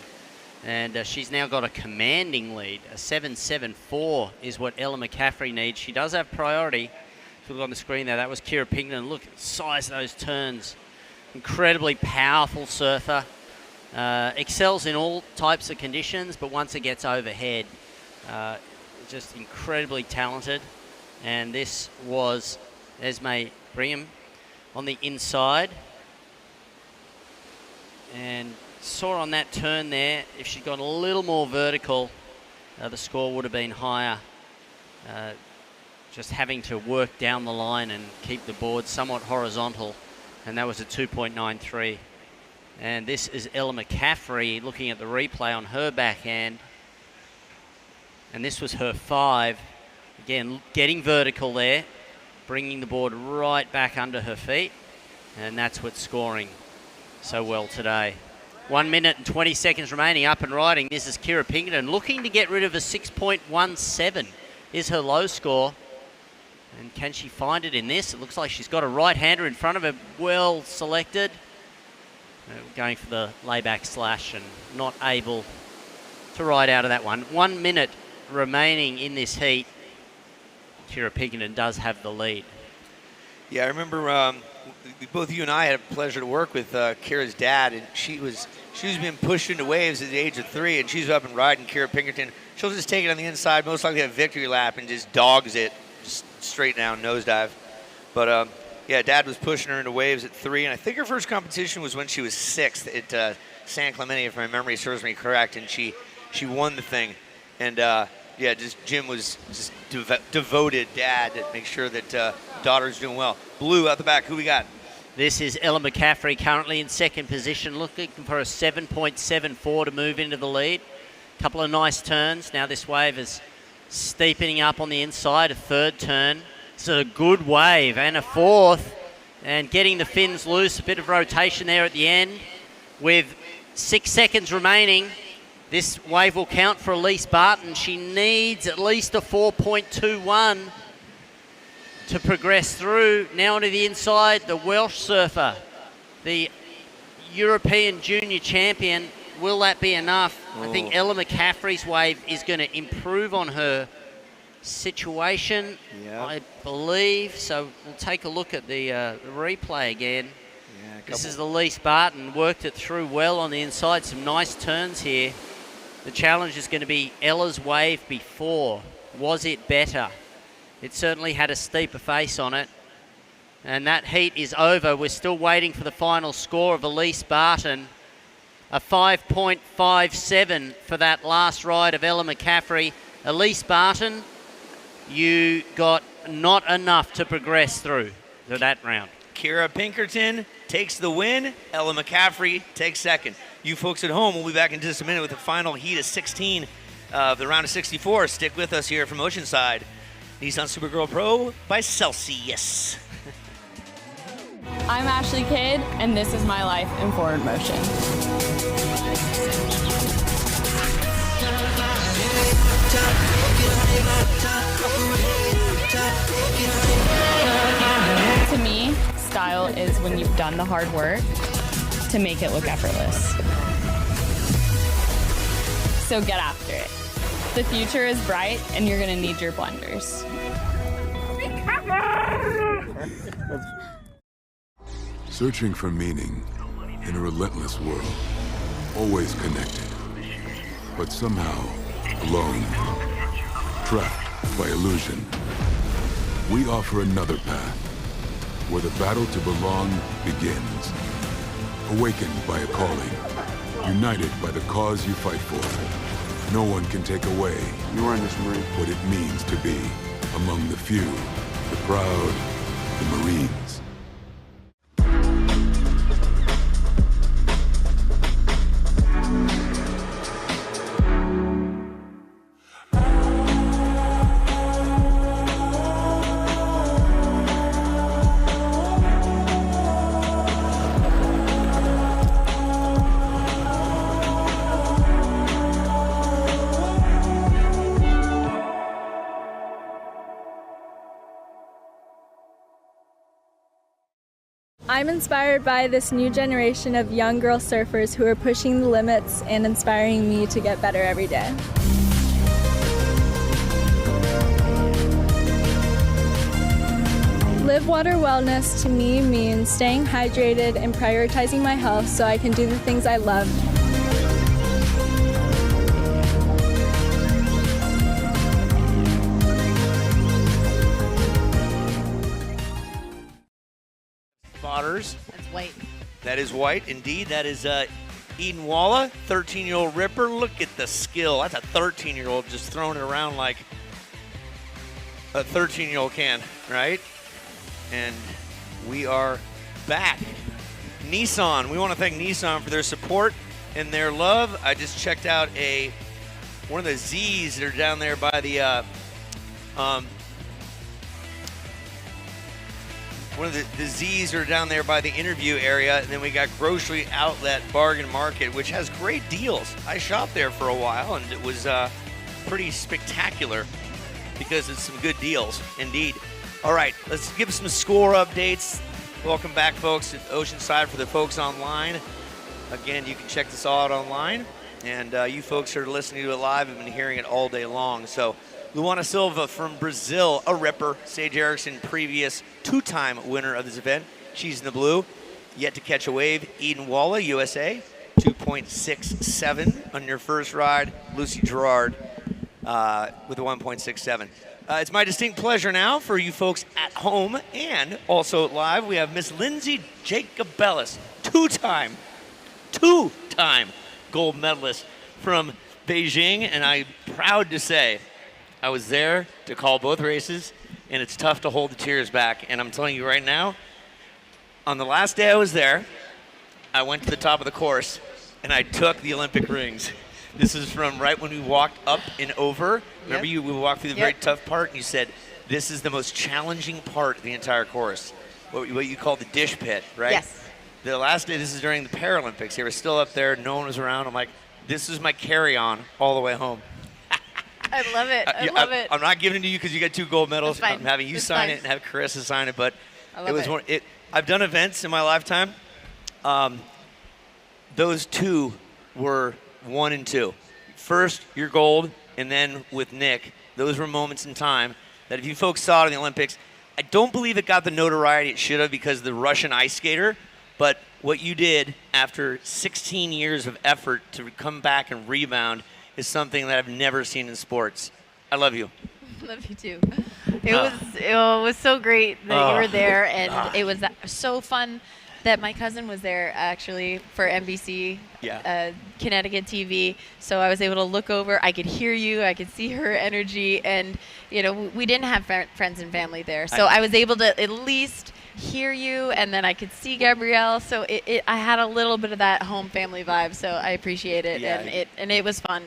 And she's now got a commanding lead. A 7.74 is what Ella McCaffrey needs. She does have priority. If you look on the screen there, that was Kara Pinkerton. Look at the size of those turns. Incredibly powerful surfer. Excels in all types of conditions, but once it gets overhead, just incredibly talented. And this was Esme Brigham on the inside. And saw on that turn there, if she'd gone a little more vertical, the score would have been higher. Just having to work down the line and keep the board somewhat horizontal, and that was a 2.93. And this is Ella McCaffrey looking at the replay on her backhand. And this was her 5. Again, getting vertical there, bringing the board right back under her feet. And that's what's scoring so well today. 1 minute and 20 seconds remaining, up and riding. This is Kara Pinkerton looking to get rid of a 6.17 is her low score. And can she find it in this? It looks like she's got a right-hander in front of her, well selected. Going for the layback slash and not able to ride out of that one. 1 minute remaining in this heat. Kara Pinkerton does have the lead. Yeah, I remember both you and I had a pleasure to work with Kara's dad, and she was being pushed into waves at the age of 3, and she's up and riding Kara Pinkerton. She'll just take it on the inside, most likely have victory lap, and just dogs it, just straight down, nosedive. But yeah, Dad was pushing her into waves at 3, and I think her first competition was when she was 6th at San Clemente, if my memory serves me correct, and she won the thing. And yeah, just Jim was just devoted dad to make sure that daughter's doing well. Blue out the back, who we got? This is Ella McCaffrey currently in second position, looking for a 7.74 to move into the lead. Couple of nice turns. Now this wave is steepening up on the inside, a 3rd turn. It's a good wave, and a 4th, and getting the fins loose, a bit of rotation there at the end. With 6 seconds remaining, this wave will count for Elise Barton. She needs at least a 4.21 to progress through. Now onto the inside, the Welsh surfer, the European junior champion. Will that be enough? I think Ella McCaffrey's wave is going to improve on her situation, I believe. So we'll take a look at the replay again. This is Elise Barton, worked it through well on the inside. Some nice turns here. The challenge is going to be Ella's wave before. Was it better? It certainly had a steeper face on it. And that heat is over. We're still waiting for the final score of Elise Barton. A 5.57 for that last ride of Ella McCaffrey. Elise Barton, you got not enough to progress through to that round. Kira Pinkerton takes the win. Ella McCaffrey takes second. You folks at home, we'll be back in just a minute with the final heat of 16 of the round of 64. Stick with us here from Oceanside. Nissan Supergirl Pro by Celsius. I'm Ashley Kidd, and this is my life in forward motion. To me, style is when you've done the hard work to make it look effortless. So get after it. The future is bright, and you're going to need your blenders. Searching for meaning in a relentless world, always connected, but somehow alone, trapped by illusion. We offer another path, where the battle to belong begins. Awakened by a calling, united by the cause you fight for. No one can take away what it means to be among the few, the proud, the Marines. I'm inspired by this new generation of young girl surfers who are pushing the limits and inspiring me to get better every day. Live Water Wellness to me means staying hydrated and prioritizing my health so I can do the things I love. Spotters. That's white. That is white, indeed. That is Eden Walla, 13-year-old ripper. Look at the skill. That's a 13-year-old just throwing it around like a 13-year-old can, right? And we are back. Nissan. We want to thank Nissan for their support and their love. I just checked out one of the Z's that are down there by the one of the Z's are down there by the interview area, and then we got Grocery Outlet Bargain Market, which has great deals. I shopped there for a while, and it was pretty spectacular because it's some good deals, indeed. All right, let's give some score updates. Welcome back, folks, at Oceanside. For the folks online, again, you can check this all out online, and you folks who are listening to it live have been hearing it all day long. So Luana Silva from Brazil, a ripper. Sage Erickson, previous two-time winner of this event. She's in the blue. Yet to catch a wave. Eden Walla, USA, 2.67 on your first ride. Lucy Gerard with a 1.67. It's my distinct pleasure now for you folks at home and also live. We have Miss Lindsay Jacobellis, two-time gold medalist from Beijing, and I'm proud to say I was there to call both races, and it's tough to hold the tears back. And I'm telling you right now, on the last day I was there, I went to the top of the course, and I took the Olympic rings. This is from right when we walked up and over. Remember, we walked through the very tough part, and you said, this is the most challenging part of the entire course, what you call the dish pit, right? Yes. The last day, this is during the Paralympics. They were still up there. No one was around. I'm like, this is my carry-on all the way home. I love it. I love it. I'm not giving it to you because you got 2 gold medals. That's fine. I'm having you That's sign fine. it and have Carissa sign it. But I love it. I've done events in my lifetime. Those 2 were 1 and 2. First, your gold, and then with Nick, those were moments in time that if you folks saw it in the Olympics, I don't believe it got the notoriety it should have because of the Russian ice skater. But what you did after 16 years of effort to come back and rebound is something that I've never seen in sports. I love you. Love you too. It was so great that you were there, and it was so fun that my cousin was there actually for NBC, Connecticut TV. So I was able to look over. I could hear you. I could see her energy, and we didn't have friends and family there, so I was able to at least hear you, and then I could see Gabrielle. So I had a little bit of that home family vibe. So I appreciate it, and it was fun.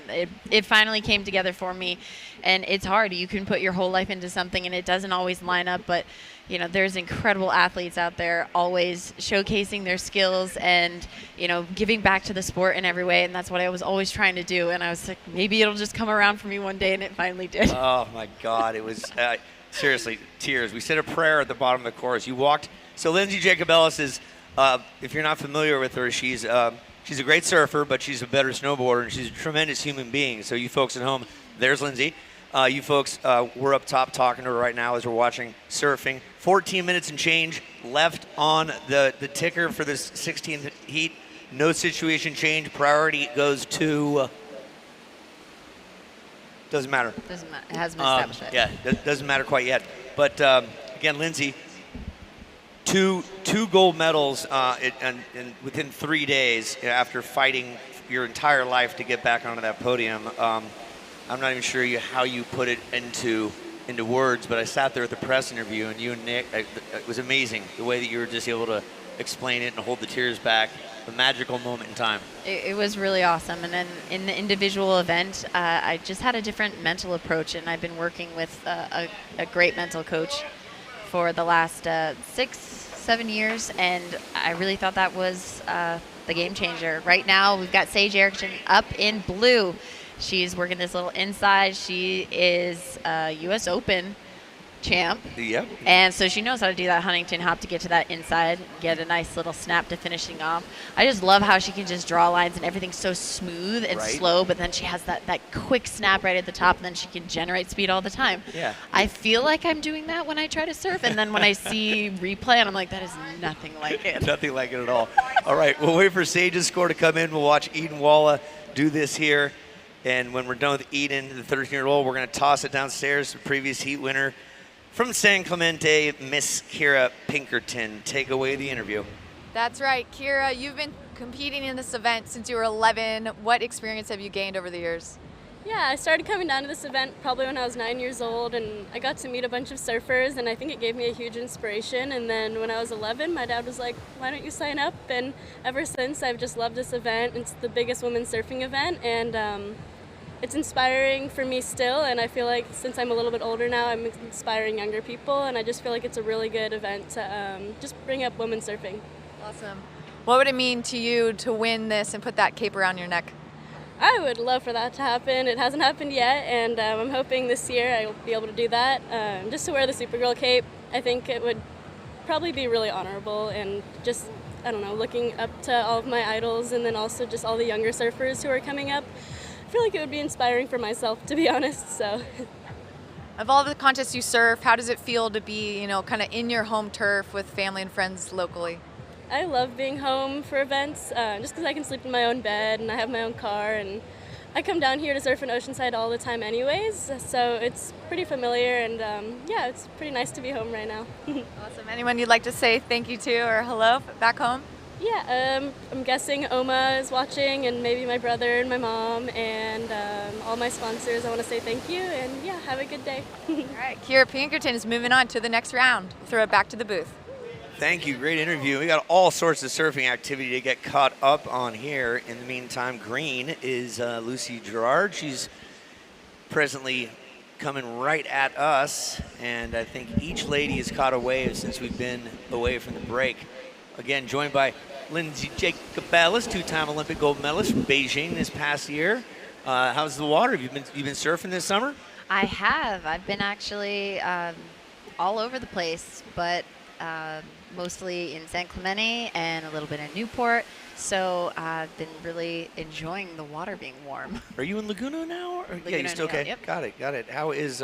It finally came together for me, and it's hard. You can put your whole life into something, and it doesn't always line up, but. There's incredible athletes out there always showcasing their skills and, giving back to the sport in every way. And that's what I was always trying to do. And I was like, maybe it'll just come around for me one day. And it finally did. Oh, my God. It was seriously tears. We said a prayer at the bottom of the course. You walked. So Lindsay Jacobellis is, if you're not familiar with her, she's a great surfer, but she's a better snowboarder. And she's a tremendous human being. So you folks at home, there's Lindsay. You folks, we're up top talking to her right now as we're watching surfing. 14 minutes and change left on the ticker for this 16th heat. No situation change. Priority goes to... doesn't matter. Doesn't matter. It hasn't been established yet. Yeah, doesn't matter quite yet. But again, Lindsay, two gold medals and within 3 days after fighting your entire life to get back onto that podium. I'm not even sure how you put it into words, but I sat there at the press interview, and you and Nick, it was amazing the way that you were just able to explain it and hold the tears back. A magical moment in time. It was really awesome. And then in the individual event, I just had a different mental approach, and I've been working with a great mental coach for the last 6-7 years, and I really thought that was the game changer. Right now, we've got Sage Erickson up in blue. She's working this little inside. She is a U.S. Open champ. Yep. And so she knows how to do that Huntington hop to get to that inside, get a nice little snap to finishing off. I just love how she can just draw lines and everything's so smooth and slow, but then she has that quick snap right at the top, and then she can generate speed all the time. Yeah. I feel like I'm doing that when I try to surf, and then when I see replay, and I'm like, that is nothing like it. Nothing like it at all. All right, we'll wait for Sage's score to come in. We'll watch Eden Walla do this here. And when we're done with Eden, the 13-year-old, we're going to toss it downstairs to the previous heat winner from San Clemente, Miss Kira Pinkerton. Take away the interview. That's right. Kira, you've been competing in this event since you were 11. What experience have you gained over the years? Yeah, I started coming down to this event probably when I was 9 years old, and I got to meet a bunch of surfers, and I think it gave me a huge inspiration. And then when I was 11, my dad was like, why don't you sign up? And ever since, I've just loved this event. It's the biggest women's surfing event, and it's inspiring for me still, and I feel like since I'm a little bit older now, I'm inspiring younger people, and I just feel like it's a really good event to just bring up women surfing. Awesome. What would it mean to you to win this and put that cape around your neck? I would love for that to happen. It hasn't happened yet, and I'm hoping this year I'll be able to do that. Just to wear the Supergirl cape, I think it would probably be really honorable, and just, I don't know, looking up to all of my idols, and then also just all the younger surfers who are coming up. I feel like it would be inspiring for myself, to be honest. So, of all the contests you surf, how does it feel to be, kind of in your home turf with family and friends locally? I love being home for events, just because I can sleep in my own bed and I have my own car, and I come down here to surf in Oceanside all the time anyways, so it's pretty familiar, and yeah, it's pretty nice to be home right now. Awesome. Anyone you'd like to say thank you to or hello back home? Yeah, I'm guessing Oma is watching, and maybe my brother and my mom, and all my sponsors. I want to say thank you, and yeah, have a good day. All right, Kira Pinkerton is moving on to the next round. We'll throw it back to the booth. Thank you. Great interview. We got all sorts of surfing activity to get caught up on here. In the meantime, green is Lucy Gerard. She's presently coming right at us, and I think each lady has caught a wave since we've been away from the break. Again, joined by Lindsay Jacobellis, two-time Olympic gold medalist from Beijing this past year. How's the water? You've been surfing this summer? I have. I've been actually all over the place, but mostly in San Clemente and a little bit in Newport. So I've been really enjoying the water being warm. Are you in Laguna now? Or? Laguna, yeah, you still okay? Yep. Got it. How is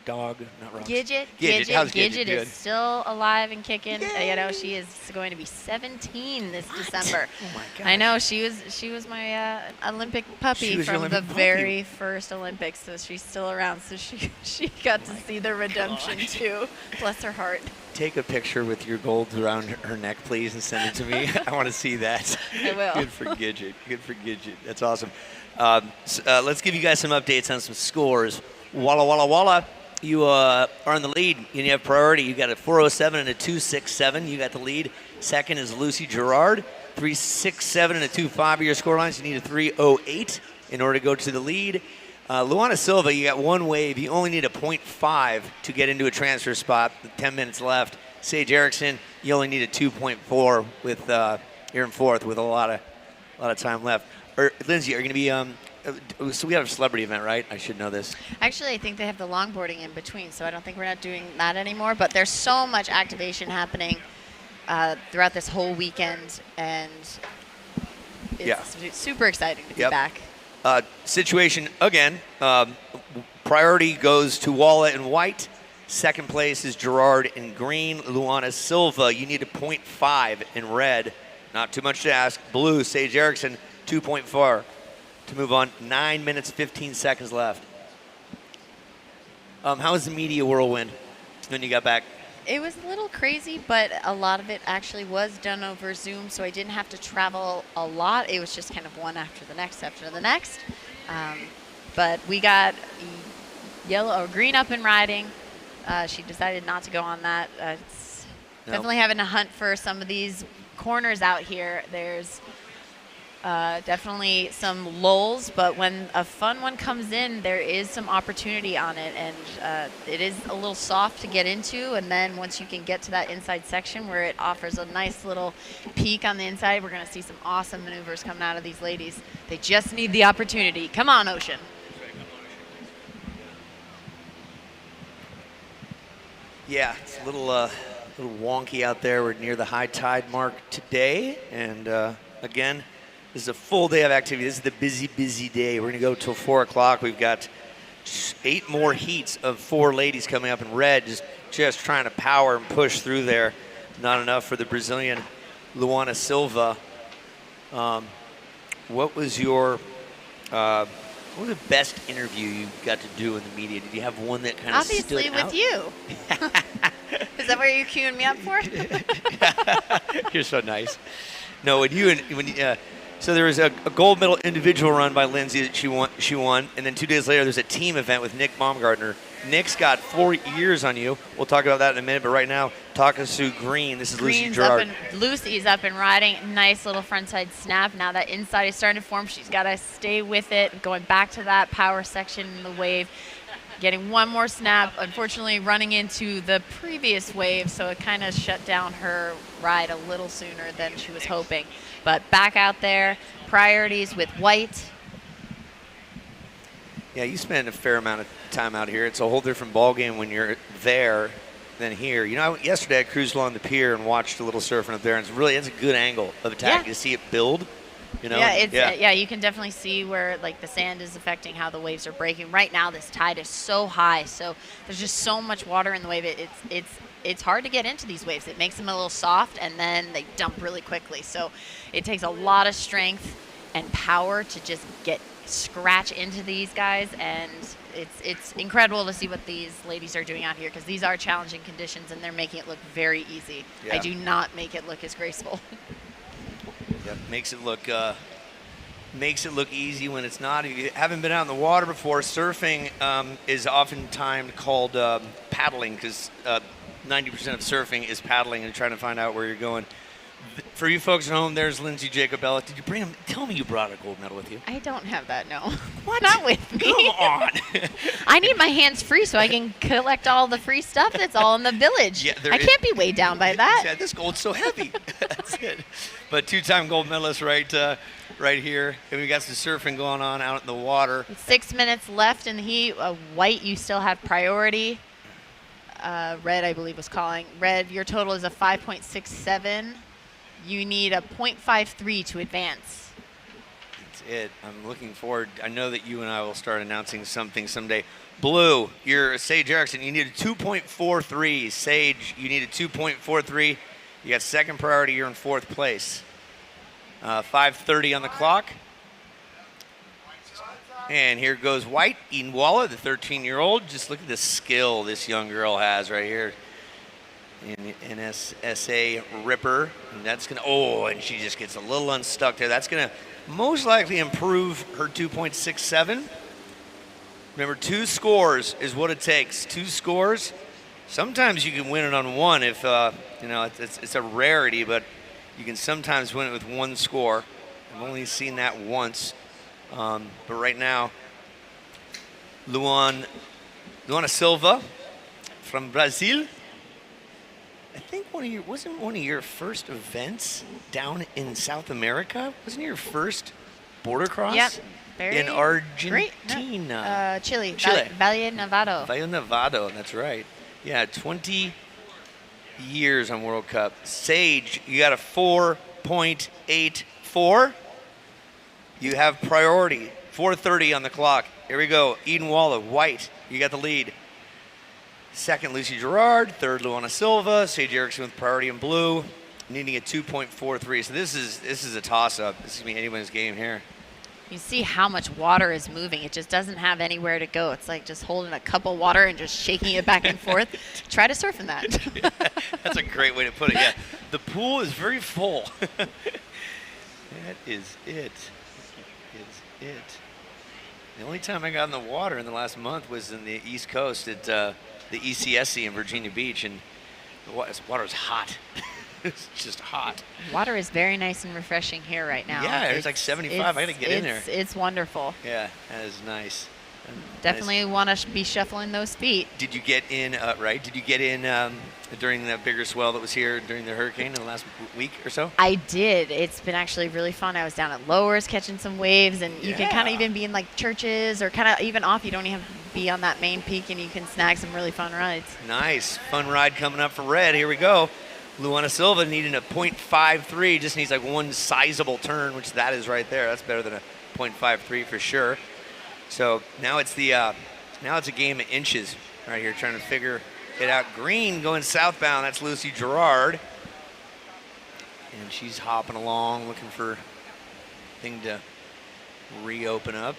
dog, not rock. Gidget. How's Gidget? Gidget is still alive and kicking. You know, she is going to be 17 this December. Oh my gosh. I know she was my Olympic puppy from the very first Olympics, so she's still around. So she got to see the redemption too. Bless her heart. Take a picture with your gold around her neck, please, and send it to me. I want to see that. I will. Good for Gidget. Good for Gidget. That's awesome. Let's give you guys some updates on some scores. Walla Walla Walla, you are in the lead, and you have priority. You got a 407 and a 267. You got the lead. Second is Lucy Gerard, 367 and a 25 your score lines. You need a 308 in order to go to the lead. Luana Silva, you got one wave. You only need a 0.5 to get into a transfer spot. 10 minutes left. Sage Erickson, you only need a 2.4 with you're in fourth with a lot of time left. Lindsay, are you going to be? So we have a celebrity event, right? I should know this. Actually, I think they have the longboarding in between, so I don't think we're not doing that anymore. But there's so much activation happening throughout this whole weekend, and it's super exciting to be back. Situation again. Priority goes to Walla in white. Second place is Gerard in green. Luana Silva, you need a 0.5 in red. Not too much to ask. Blue, Sage Erickson, 2.4 to move on. 9 minutes, 15 seconds left. How was the media whirlwind when you got back? It was a little crazy, but a lot of it actually was done over Zoom, so I didn't have to travel a lot. It was just kind of one after the next after the next. But we got yellow or green up and riding. She decided not to go on that. It's definitely having to hunt for some of these corners out here. There's definitely some lulls, but when a fun one comes in, there is some opportunity on it, and it is a little soft to get into, and then once you can get to that inside section where it offers a nice little peek on the inside, we're going to see some awesome maneuvers coming out of these ladies. They just need the opportunity. Come on, Ocean. Yeah, it's a little wonky out there. We're near the high tide mark today, and again, this is a full day of activity. This is the busy day. We're going to go till 4 o'clock. We've got 8 more heats of 4 ladies coming up in red, just trying to power and push through there. Not enough for the Brazilian Luana Silva. What was the best interview you got to do in the media? Did you have one that kind of stood out? Obviously with you. Is that what you're queuing me up for? You're so nice. No, so there was a gold medal individual run by Lindsay that she won, and then 2 days later there's a team event with Nick Baumgartner. Nick's got 4 years on you. We'll talk about that in a minute, but right now, talk us through green. This is Lucy Gerard. Lucy's up and riding. Nice little frontside snap. Now that inside is starting to form, she's got to stay with it, going back to that power section in the wave. Getting one more snap, unfortunately running into the previous wave, so it kind of shut down her ride a little sooner than she was hoping. But back out there, priorities with white. Yeah, you spend a fair amount of time out here. It's a whole different ballgame when you're there than here. You know, yesterday I cruised along the pier and watched a little surfing up there, and it's a good angle of attack to see it build. You know? Yeah, you can definitely see where like the sand is affecting how the waves are breaking. Right now, this tide is so high, so there's just so much water in the wave. It's hard to get into these waves. It makes them a little soft, and then they dump really quickly. So it takes a lot of strength and power to just scratch into these guys, and it's incredible to see what these ladies are doing out here, because these are challenging conditions, and they're making it look very easy. Yeah. I do not make it look as graceful. Yeah, makes it look easy when it's not. If you haven't been out in the water before, surfing is oftentimes called paddling, because 90% of surfing is paddling and trying to find out where you're going. For you folks at home, there's Lindsay Jacobella. Did you bring him? Tell me you brought a gold medal with you. I don't have that, no. What? Not with me. Come on. I need my hands free so I can collect all the free stuff that's all in the village. Yeah, I can't be weighed down by that. Yeah, this gold's so heavy. That's it. But 2-time gold medalist right here. And we got some surfing going on out in the water. 6 minutes left in the heat. White, you still have priority. Red, I believe, was calling. Red, your total is a 5.67. You need a 0.53 to advance. it. I'm looking forward. I know that you and I will start announcing something someday. Blue, you're Sage Erickson. You need a 2.43. Sage, you need a 2.43. You got second priority. You're in fourth place. 5:30 on the clock. And here goes White, Eden Walla, the 13-year-old. Just look at the skill this young girl has right here. In NSSA Ripper. And that's going to, and she just gets a little unstuck there. That's going to most likely improve her 2.67. Remember, 2 scores is what it takes. 2 scores. Sometimes you can win it on 1 if, it's a rarity, but you can sometimes win it with 1 score. I've only seen that once. But right now, Luana Silva from Brazil. I think wasn't one of your first events down in South America? Wasn't your first border cross? Yep. In Argentina. Chile. Chile. Valle Nevado. Valle Nevado, that's right. Yeah, 20 years on World Cup. Sage, you got a 4.84. You have priority. 4:30 on the clock. Here we go. Eden Walla, White, you got the lead. Second, Lucy Gerard. Third, Luana Silva. Sage Erickson with priority in blue, needing a 2.43. So this is a toss-up. This is going to be anyone's game here. You see how much water is moving. It just doesn't have anywhere to go. It's like just holding a cup of water and just shaking it back and forth. Try to surf in that. Yeah, that's a great way to put it. Yeah, the pool is very full. That is it. The only time I got in the water in the last month was in the East Coast at the ECSC in Virginia Beach, and the water is hot. It's just hot. Water is very nice and refreshing here right now. Yeah, it's like 75. I got to get in there. It's wonderful. Yeah, that is nice. Definitely want to be shuffling those feet. Did you get in, Did you get in during that bigger swell that was here during the hurricane in the last week or so? I did. It's been actually really fun. I was down at Lowers catching some waves, and you can kind of even be in like churches or kind of even off. You don't even have to be on that main peak, and you can snag some really fun rides. Nice. Fun ride coming up for Red. Here we go. Luana Silva needing a 0.53, just needs like one sizable turn, which that is right there. That's better than a 0.53 for sure. So now it's a game of inches right here, trying to figure it out. Green going southbound. That's Lucy Gerard, and she's hopping along, looking for thing to reopen up.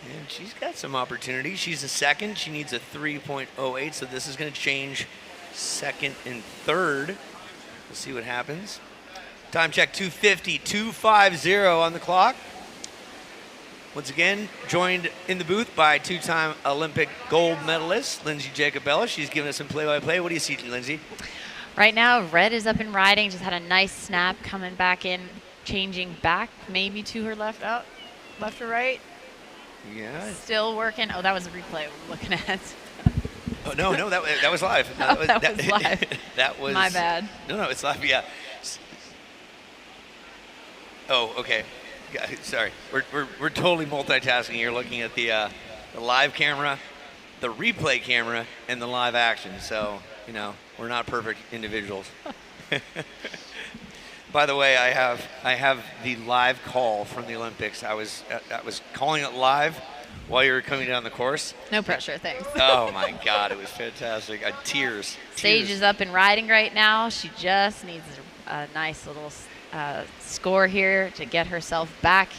And she's got some opportunity. She's a second. She needs a 3.08, so this is going to change second and third. We'll see what happens. Time check 2:50, 2:50 on the clock. Once again, joined in the booth by 2-time Olympic gold medalist, Lindsay Jacobella. She's giving us some play-by-play. What do you see, Lindsay? Right now, Red is up and riding. Just had a nice snap coming back in, changing back maybe to her left or right. Yeah. Still working. Oh, that was a replay we're looking at. Oh, no, that was live. That was live. That was my bad. No, it's live. Yeah. Oh, okay. Sorry, we're totally multitasking. You're looking at the live camera, the replay camera, and the live action. So we're not perfect individuals. By the way, I have the live call from the Olympics. I was calling it live while you were coming down the course. No pressure, thanks. Oh my God, it was fantastic. Tears. Sage is up and riding right now. She just needs a nice little score here to get herself back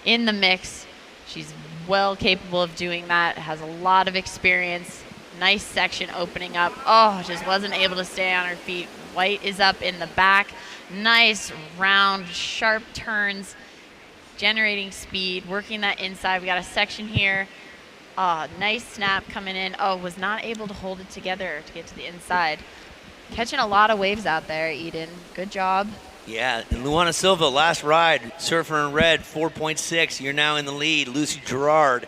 in the mix. She's well capable of doing that, has a lot of experience. Nice section opening up. Oh, just wasn't able to stay on her feet. White is up in the back. Nice round, sharp turns, generating speed, working that inside. We got a section here. Nice snap coming in. Was not able to hold it together to get to the inside. Catching a lot of waves out there, Eden. Good job. Yeah, and Luana Silva, last ride, surfer in red, 4.6. You're now in the lead. Lucy Gerard,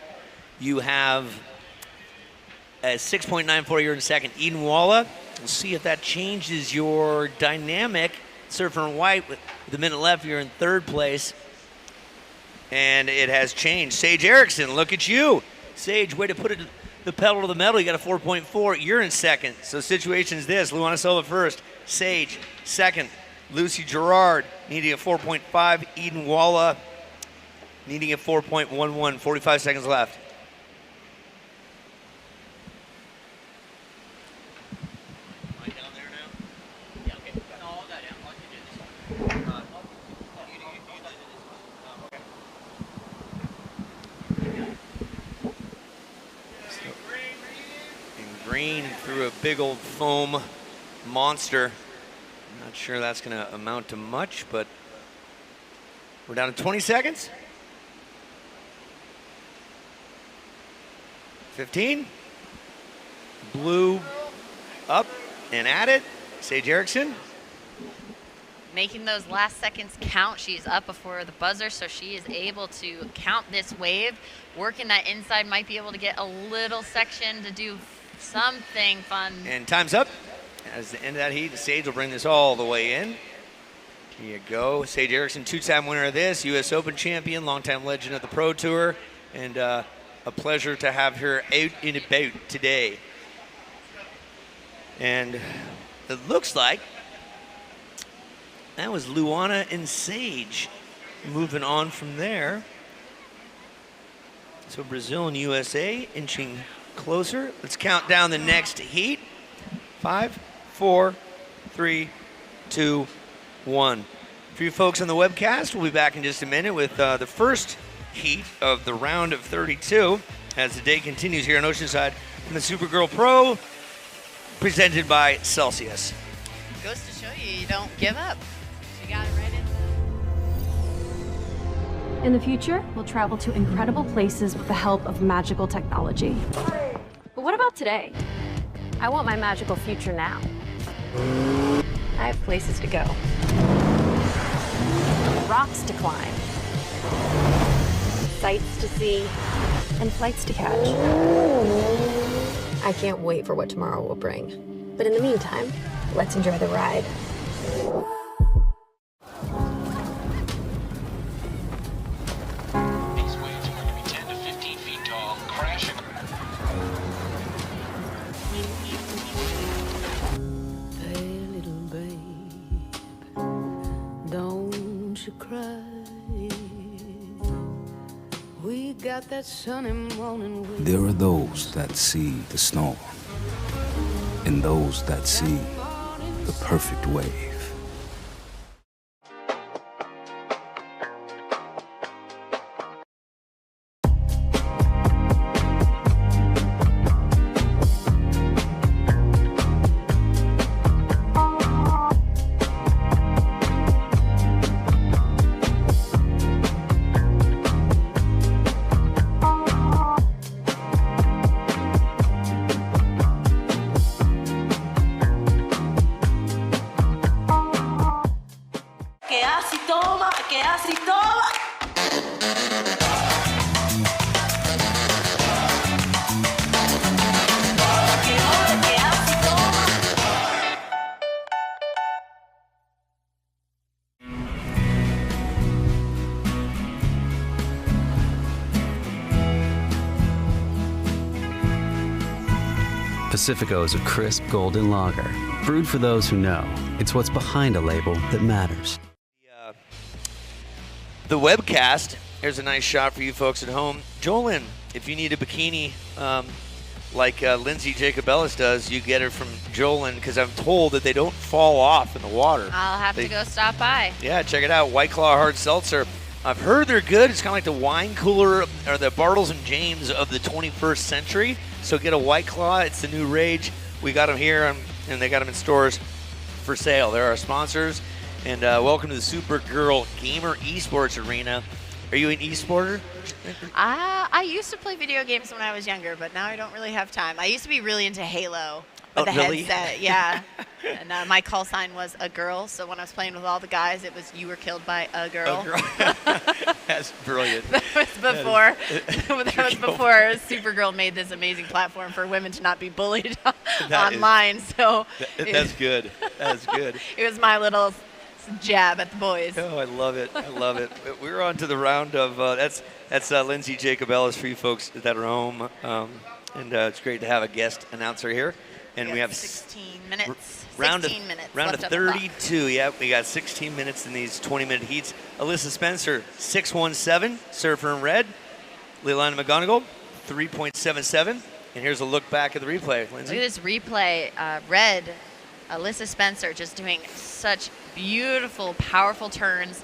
you have a 6.94. You're in second. Eden Walla, we'll see if that changes your dynamic. Surfer in white with a minute left. You're in third place. And it has changed. Sage Erickson, look at you. Sage, way to put the pedal to the metal. You got a 4.4. You're in second. So situation is this. Luana Silva first. Sage second. Lucy Gerard needing a 4.5. Eden Walla needing a 4.11, 45 seconds left. Green through a big old foam monster. Not sure that's going to amount to much, but we're down to 20 seconds. 15. Blue up and at it. Sage Erickson. Making those last seconds count. She's up before the buzzer, so she is able to count this wave. Working that inside, might be able to get a little section to do something fun. And time's up. As the end of that heat, Sage will bring this all the way in. Here you go. Sage Erickson, two-time winner of this, U.S. Open champion, longtime legend of the Pro Tour, and a pleasure to have her out and about today. And it looks like that was Luana and Sage moving on from there. So Brazil and USA inching closer. Let's count down the next heat. 5, 4, 3, 2, 1. For you folks on the webcast, we'll be back in just a minute with the first heat of the round of 32 as the day continues here in Oceanside from the Supergirl Pro, presented by Celsius. Goes to show you don't give up. She got it right in. In the future, we'll travel to incredible places with the help of magical technology. But what about today? I want my magical future now. I have places to go. Rocks to climb. Sights to see. And flights to catch. I can't wait for what tomorrow will bring. But in the meantime, let's enjoy the ride. These waves are going to be 10 to 15 feet tall, crashing. Hey, little babe, don't you cry. We got that sunny morning wind. There are those that see the storm, and those that see the perfect wave. Que así toma. Pacifico is a crisp golden lager, brewed for those who know. It's what's behind a label that matters. The webcast, here's a nice shot for you folks at home. Jolyn, if you need a bikini like Lindsay Jacobellis does, you get it from Jolyn, because I'm told that they don't fall off in the water. I'll have to go stop by. Yeah, check it out. White Claw Hard Seltzer. I've heard they're good. It's kind of like the wine cooler or the Bartles and James of the 21st century. So get a White Claw. It's the new rage. We got them here, and they got them in stores for sale. They're our sponsors. And welcome to the Supergirl Gamer Esports Arena. Are you an esporter? I used to play video games when I was younger, but now I don't really have time. I used to be really into Halo with the really? headset. Yeah. And my call sign was a girl, so when I was playing with all the guys, it was you were killed by a girl. A girl. That's brilliant. That was before before Supergirl made this amazing platform for women to not be bullied online. That's good. That's good. It was my little jab at the boys. Oh, I love it. I love it. We're on to the round of, that's Lindsay Jacobellis for you folks that are home. And it's great to have a guest announcer here. And we have 16 minutes. Round 16 minutes round left of on the clock. 32. Yep, we got 16 minutes in these 20-minute heats. Alyssa Spencer, 6.17, surfer in red. Leilani McGonigal, 3.77. And here's a look back at the replay, Lindsay. Look at this replay. Red, Alyssa Spencer just doing such beautiful, powerful turns,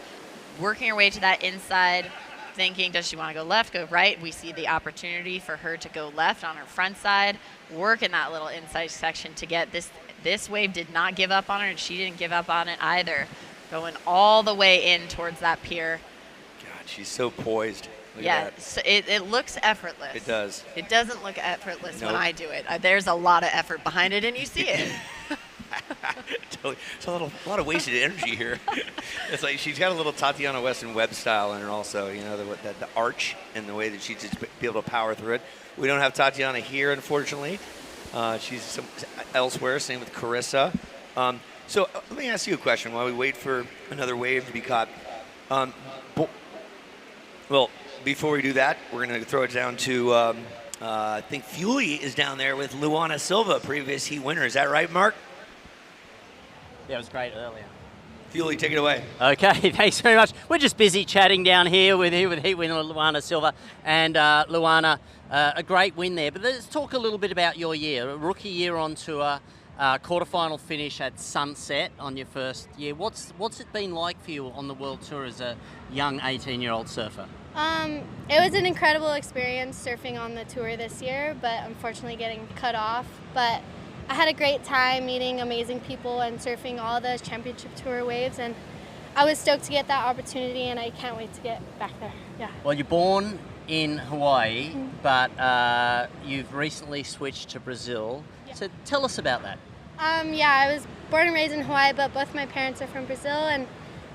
working her way to that inside, thinking, does she want to go left, go right? We see the opportunity for her to go left on her front side, work in that little inside section to get this. This wave did not give up on her, and she didn't give up on it either. Going all the way in towards that pier. God, she's so poised. Look Yeah, at that. so it looks effortless. It does. It doesn't look effortless when Nope. I do it. There's a lot of effort behind it, and you see it. Totally. There's a lot of wasted energy here. It's like she's got a little Tatiana Weston Webb style in her also, you know, the arch and the way that she's just be able to power through it. We don't have Tatiana here, unfortunately. She's elsewhere, same with Carissa. So let me ask you a question while we wait for another wave to be caught. Well, before we do that, we're going to throw it down to, I think Fuely is down there with Luana Silva, previous heat winner. Is that right, Mark? Yeah, it was great earlier. Fuely, take it away. Okay, thanks very much. We're just busy chatting down here with heat winner Luana Silva. And Luana, a great win there. But let's talk a little bit about your year. A rookie year on tour, quarterfinal finish at Sunset on your first year. What's it been like for you on the World Tour as a young 18-year-old surfer? It was an incredible experience surfing on the tour this year, but unfortunately getting cut off. But I had a great time meeting amazing people and surfing all the championship tour waves, and I was stoked to get that opportunity, and I can't wait to get back there. Yeah. Well, you're born in Hawaii, but you've recently switched to Brazil. Yeah. So tell us about that. Yeah, I was born and raised in Hawaii, but both my parents are from Brazil, and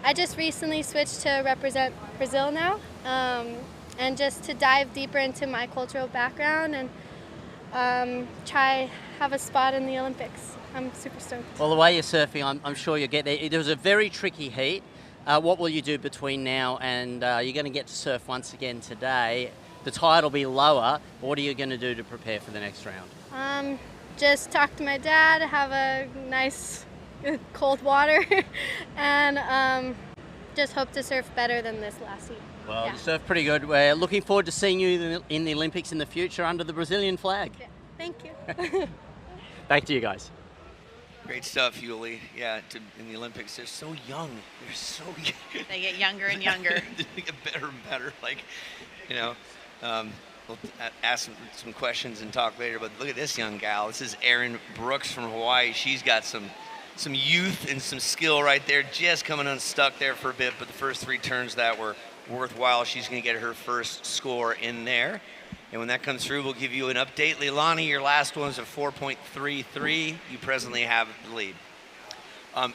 I just recently switched to represent Brazil now, and just to dive deeper into my cultural background and try have a spot in the Olympics. I'm super stoked. Well, the way you're surfing, I'm sure you'll get there. It was a very tricky heat. What will you do between now and you're going to get to surf once again today? The tide will be lower. What are you going to do to prepare for the next round? Just talk to my dad, have a nice cold water, and just hope to surf better than this last heat. Well, yeah. You surf pretty good. We're looking forward to seeing you in the Olympics in the future under the Brazilian flag. Yeah. Thank you. Back to you guys. Great stuff, Yuli. Yeah, in the Olympics, they're so young. They're so young. They get younger and younger. They get better and better. Like, you know, we'll ask some questions and talk later, but look at this young gal. This is Erin Brooks from Hawaii. She's got some youth and some skill right there, just coming unstuck there for a bit, but the first three turns that were worthwhile. She's going to get her first score in there. And when that comes through, we'll give you an update. Leilani, your last one was a 4.33. You presently have the lead.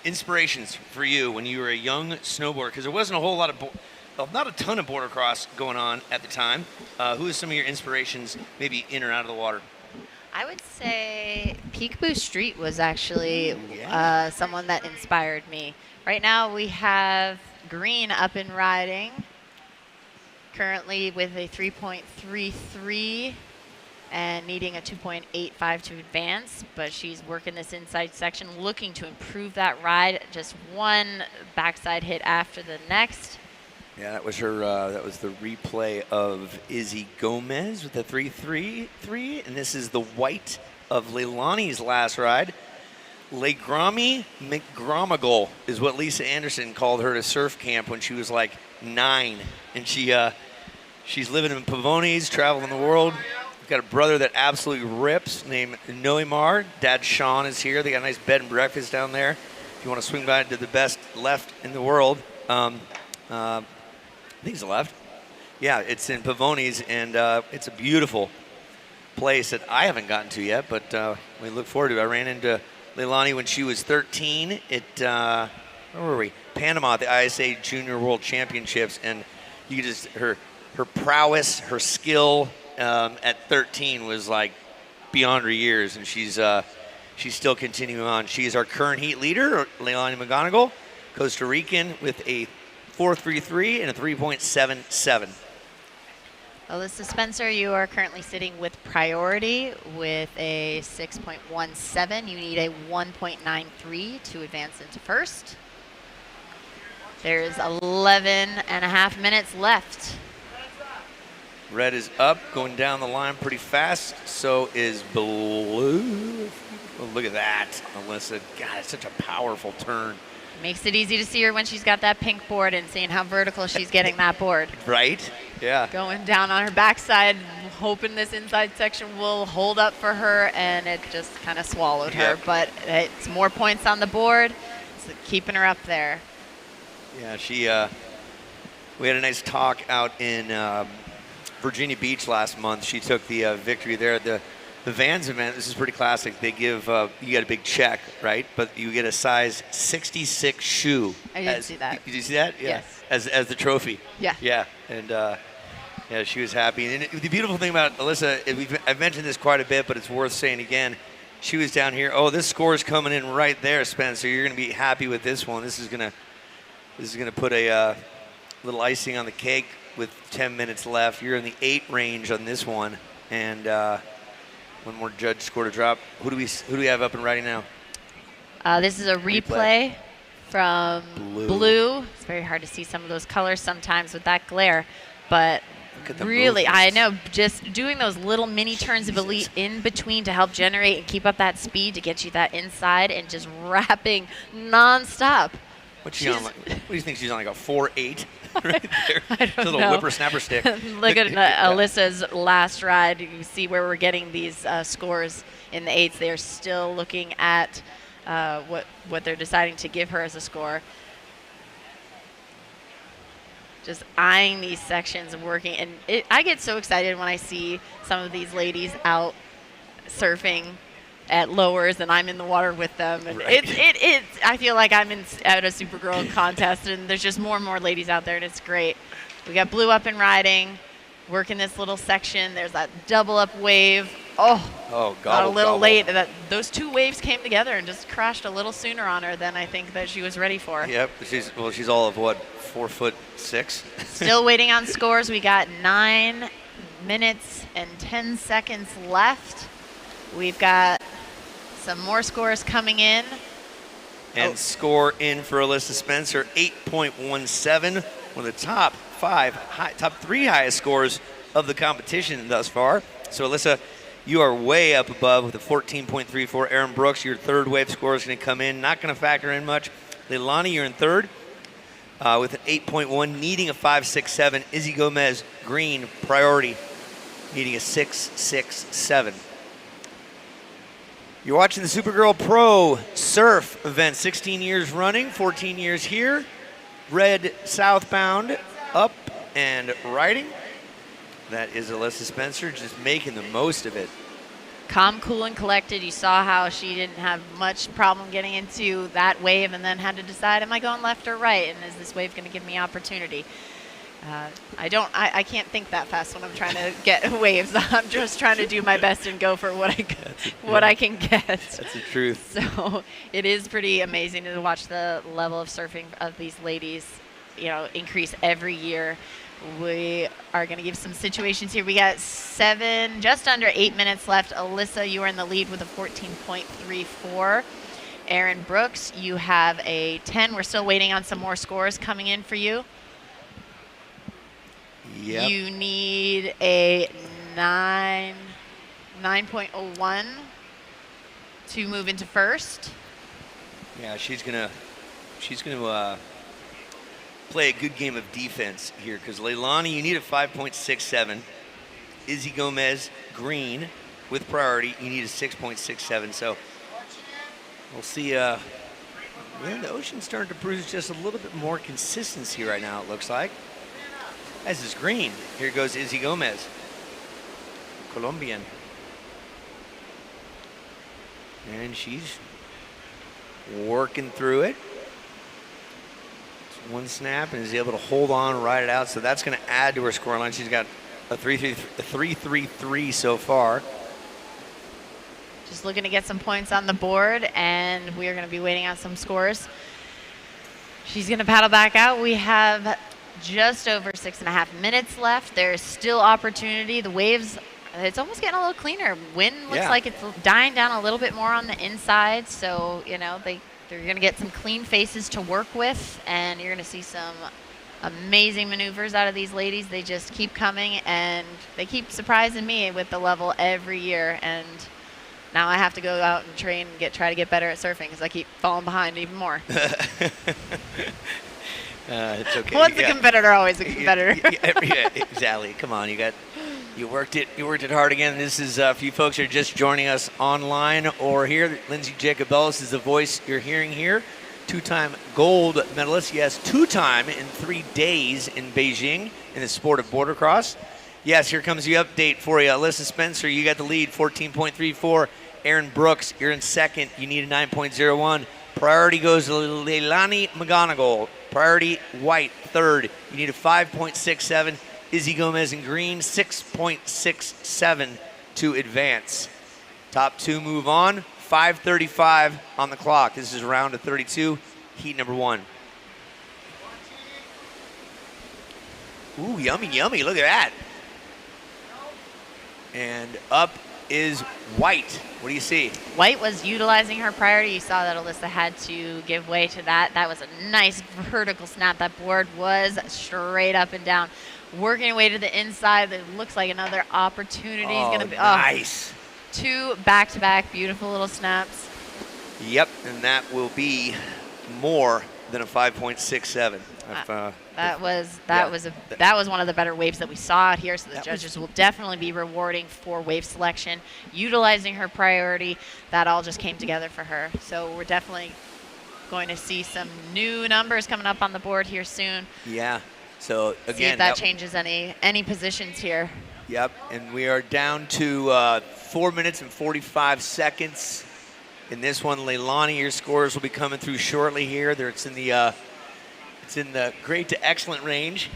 Inspirations for you when you were a young snowboarder, because there wasn't a whole lot of, not a ton of border cross going on at the time. Who are some of your inspirations, maybe in or out of the water? I would say Peekaboo Street was actually someone that inspired me. Right now we have Green up and riding, currently with a 3.33 and needing a 2.85 to advance, but she's working this inside section, looking to improve that ride. Just one backside hit after the next. Yeah, that was her. That was the replay of Izzy Gomez with the 3.33, and this is the white of Leilani's last ride. Legrami McGromagle is what Lisa Anderson called her to surf camp when she was like 9, and she's living in Pavones, traveling the world. We've got a brother that absolutely rips named Noimar. Dad Sean is here. They got a nice bed and breakfast down there. If you want to swing by to the best left in the world, I think it's left. Yeah, it's in Pavones, and it's a beautiful place that I haven't gotten to yet, but we look forward to it. I ran into Leilani when she was 13 at, where were we? Panama at the ISA Junior World Championships, and you could just, her prowess, her skill at 13 was like beyond her years, and she's still continuing on. She is our current heat leader, Leilani McGonigal, Costa Rican with a 4.33 and a 3.77. Alyssa Spencer, you are currently sitting with priority with a 6.17. You need a 1.93 to advance into first. There's 11 and a half minutes left. Red is up, going down the line pretty fast. So is blue. Oh, look at that, Alyssa. God, it's such a powerful turn. Makes it easy to see her when she's got that pink board and seeing how vertical she's getting that board. Right? Yeah. Going down on her backside, hoping this inside section will hold up for her, and it just kind of swallowed her. But it's more points on the board, so keeping her up there. Yeah, we had a nice talk out in Virginia Beach last month. She took the victory there at the Vans event. This is pretty classic. They give, you get a big check, right? But you get a size 66 shoe. I didn't see that. Did you see that? Yeah. Yes. As the trophy. Yeah. Yeah. And yeah, she was happy. And the beautiful thing about Alyssa, I've mentioned this quite a bit, but it's worth saying again. She was down here. Oh, this score is coming in right there, Spencer. You're going to be happy with this one. This is gonna put a little icing on the cake with 10 minutes left. You're in the 8 range on this one, and one more judge score to drop. Who do we have up and riding now? This is a replay from Blue. It's very hard to see some of those colors sometimes with that glare, but really, I know, just doing those little mini turns of elite in between to help generate and keep up that speed to get you that inside and just wrapping nonstop. What do you think she's on, like a 4.8? Right there. I don't little know. whippersnapper stick. Look at Alyssa's last ride. You see where we're getting these scores in the 8s. They're still looking at what they're deciding to give her as a score. Just eyeing these sections and working. And I get so excited when I see some of these ladies out surfing at lowers and I'm in the water with them. And right. I feel like I'm at a Supergirl contest, and there's just more and more ladies out there, and it's great. We got Blue up and riding, working this little section. There's that double up wave. Oh, got a little late. Those 2 waves came together and just crashed a little sooner on her than I think that she was ready for. Yep, she's all of what, 4'6"? Still waiting on scores. We got 9 minutes and 10 seconds left. We've got some more scores coming in. And score in for Alyssa Spencer, 8.17, one of the top 3 highest scores of the competition thus far. So Alyssa, you are way up above with a 14.34. Aaron Brooks, your 3rd wave score is going to come in. Not going to factor in much. Leilani, you're in 3rd with an 8.1, needing a 5.67. Izzy Gomez, green, priority, needing a 6.67. You're watching the Supergirl Pro Surf event, 16 years running, 14 years here. Red southbound, up and riding. That is Alyssa Spencer, just making the most of it. Calm, cool, and collected. You saw how she didn't have much problem getting into that wave and then had to decide, am I going left or right? And is this wave going to give me opportunity? I can't think that fast when I'm trying to get waves. I'm just trying to do my best and go for what I can get. That's the truth. So it is pretty amazing to watch the level of surfing of these ladies, increase every year. We are going to give some situations here. We got just under 8 minutes left. Alyssa, you are in the lead with a 14.34. Aaron Brooks, you have a 10. We're still waiting on some more scores coming in for you. Yep. You need a 9.01 to move into first. Yeah, she's gonna play a good game of defense here, because Leilani, you need a 5.67. Izzy Gomez, green, with priority, you need a 6.67. So we'll see. The ocean's starting to produce just a little bit more consistency right now, it looks like. As is green. Here goes Izzy Gomez, Colombian. And she's working through it. It's one snap and is able to hold on, ride it out. So that's going to add to her scoreline. She's got a 3.33 so far. Just looking to get some points on the board, and we are going to be waiting on some scores. She's going to paddle back out. We have just over 6.5 minutes left. There's still opportunity. The waves, it's almost getting a little cleaner. Wind looks like it's dying down a little bit more on the inside. So, you know, they're going to get some clean faces to work with, and you're going to see some amazing maneuvers out of these ladies. They just keep coming, and they keep surprising me with the level every year. And now I have to go out and train and try to get better at surfing because I keep falling behind even more. It's okay. Once a competitor, always a competitor. Yeah, exactly. Come on, you worked it hard again. This is for you folks who are just joining us online or here. Lindsay Jacobellis is the voice you're hearing here. Two-time gold medalist. Yes, two-time in 3 days in Beijing in the sport of border cross. Yes, here comes the update for you. Alyssa Spencer, you got the lead, 14.34. Aaron Brooks, you're in second. You need a 9.01. Priority goes to Leilani McGonigal. Priority white, third. You need a 5.67. Izzy Gomez in green, 6.67 to advance. Top two move on. 5:35 on the clock. This is round of 32, heat number 1. Ooh, yummy, yummy. Look at that. And up is White. What do you see? White was utilizing her priority. You saw that Alyssa had to give way to that. That was a nice vertical snap. That board was straight up and down. Working away to the inside. It looks like another opportunity is going to be. Nice. 2 back-to-back beautiful little snaps. Yep, and that will be more than a 5.67. That was one of the better waves that we saw out here, so the judges will definitely be rewarding for wave selection, utilizing her priority. That all just came together for her. So we're definitely going to see some new numbers coming up on the board here soon. Yeah. So again, see if that changes any positions here. Yep, and we are down to 4 minutes and 45 seconds. In this one, Leilani, your scores will be coming through shortly here. It's in the great to excellent range.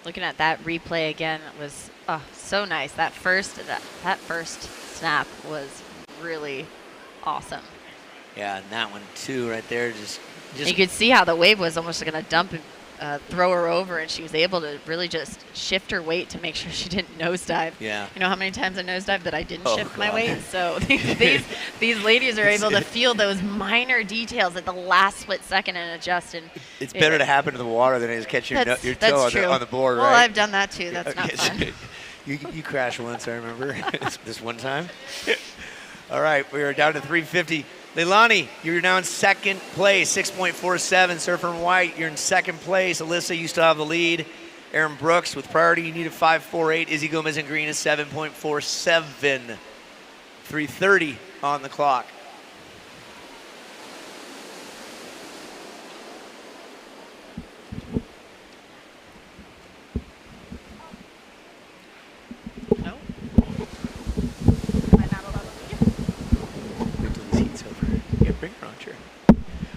Looking at that replay again, it was so nice. That first snap was really awesome. Yeah, and that one too, right there. Just you could see how the wave was almost going to dump and throw her over, and she was able to really just shift her weight to make sure she didn't nosedive. Yeah. You know how many times I nosedived that I didn't shift my weight? So these ladies are able to feel those minor details at the last split second and adjust. And it's better to happen in the water than it is catch your toe on the board, right? Well, I've done that too. That's not fun. You crashed once, I remember. This one time. All right, we are down to 350. Leilani, you're now in second place, 6.47. Surfer in white, you're in second place. Alyssa, you still have the lead. Aaron Brooks with priority, you need a 5.48. Izzy Gomez in green is 7.47. 3:30 on the clock.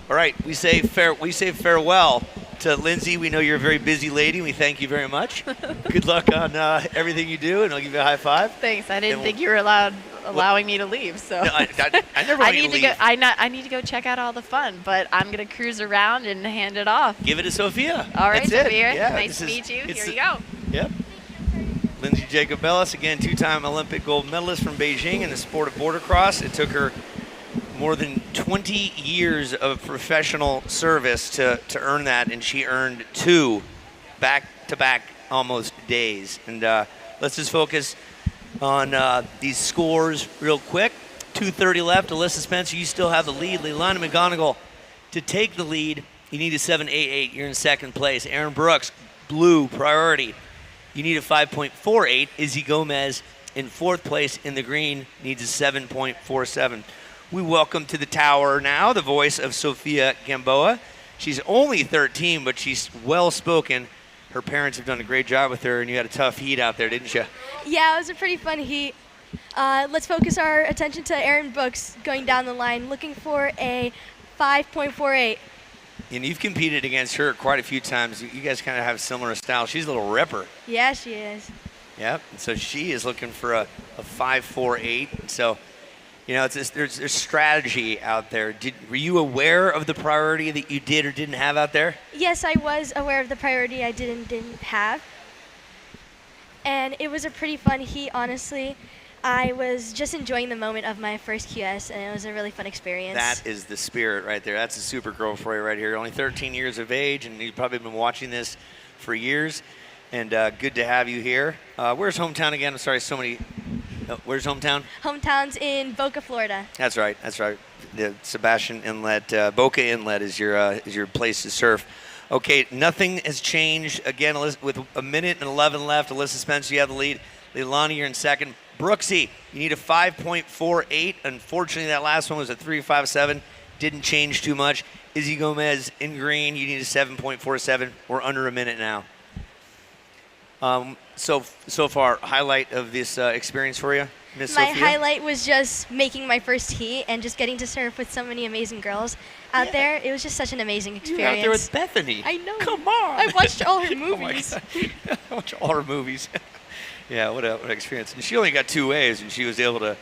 All right, we say farewell to Lindsay. We know you're a very busy lady. We thank you very much. Good luck on everything you do, and I'll give you a high five. Thanks. I didn't think you were allowing me to leave. So no, I never let you leave. I need to go check out all the fun, but I'm gonna cruise around and hand it off. Give it to Sophia. All right, That's Sophia. Yeah, nice to meet you. Here you go. Yep. Lindsay Jacobellis, again, two-time Olympic gold medalist from Beijing in the sport of border cross. It took her more than 20 years of professional service to earn that, and she earned 2 back-to-back almost days. And let's just focus on these scores real quick. 2:30 left. Alyssa Spencer, you still have the lead. Leilani McGonigal, to take the lead, you need a 7.88. You're in second place. Aaron Brooks, blue, priority. You need a 5.48. Izzy Gomez in fourth place in the green, needs a 7.47. We welcome to the tower now the voice of Sophia Gamboa. She's only 13, but she's well-spoken. Her parents have done a great job with her, and you had a tough heat out there, didn't you? Yeah, it was a pretty fun heat. Let's focus our attention to Aaron Brooks going down the line, looking for a 5.48. And you've competed against her quite a few times. You guys kind of have similar style. She's a little ripper. Yeah, she is. Yep, and so she is looking for a 5.48. So You know, there's strategy out there. Were you aware of the priority that you did or didn't have out there? Yes, I was aware of the priority I didn't have. And it was a pretty fun heat, honestly. I was just enjoying the moment of my first QS, and it was a really fun experience. That is the spirit right there. That's a super girl for you right here. Only 13 years of age, and you've probably been watching this for years. And good to have you here. Where's hometown again? I'm sorry, so many. Where's hometown? Hometown's in Boca, Florida. That's right. That's right. The Sebastian Inlet, Boca Inlet is your place to surf. Okay, nothing has changed. Again, with a minute and 11 left, Alyssa Spencer, you have the lead. Leilani, you're in second. Brooksy, you need a 5.48. Unfortunately, that last one was a 3.57. Didn't change too much. Izzy Gomez in green, you need a 7.47. We're under a minute now. So far, highlight of this experience for you, Miss Sophia? My highlight was just making my first heat and just getting to surf with so many amazing girls out there. It was just such an amazing experience. You were out there with Bethany. I know. Come on. I watched all her movies. I watched all her movies. Yeah, what an experience. And she only got 2 waves, and she was able to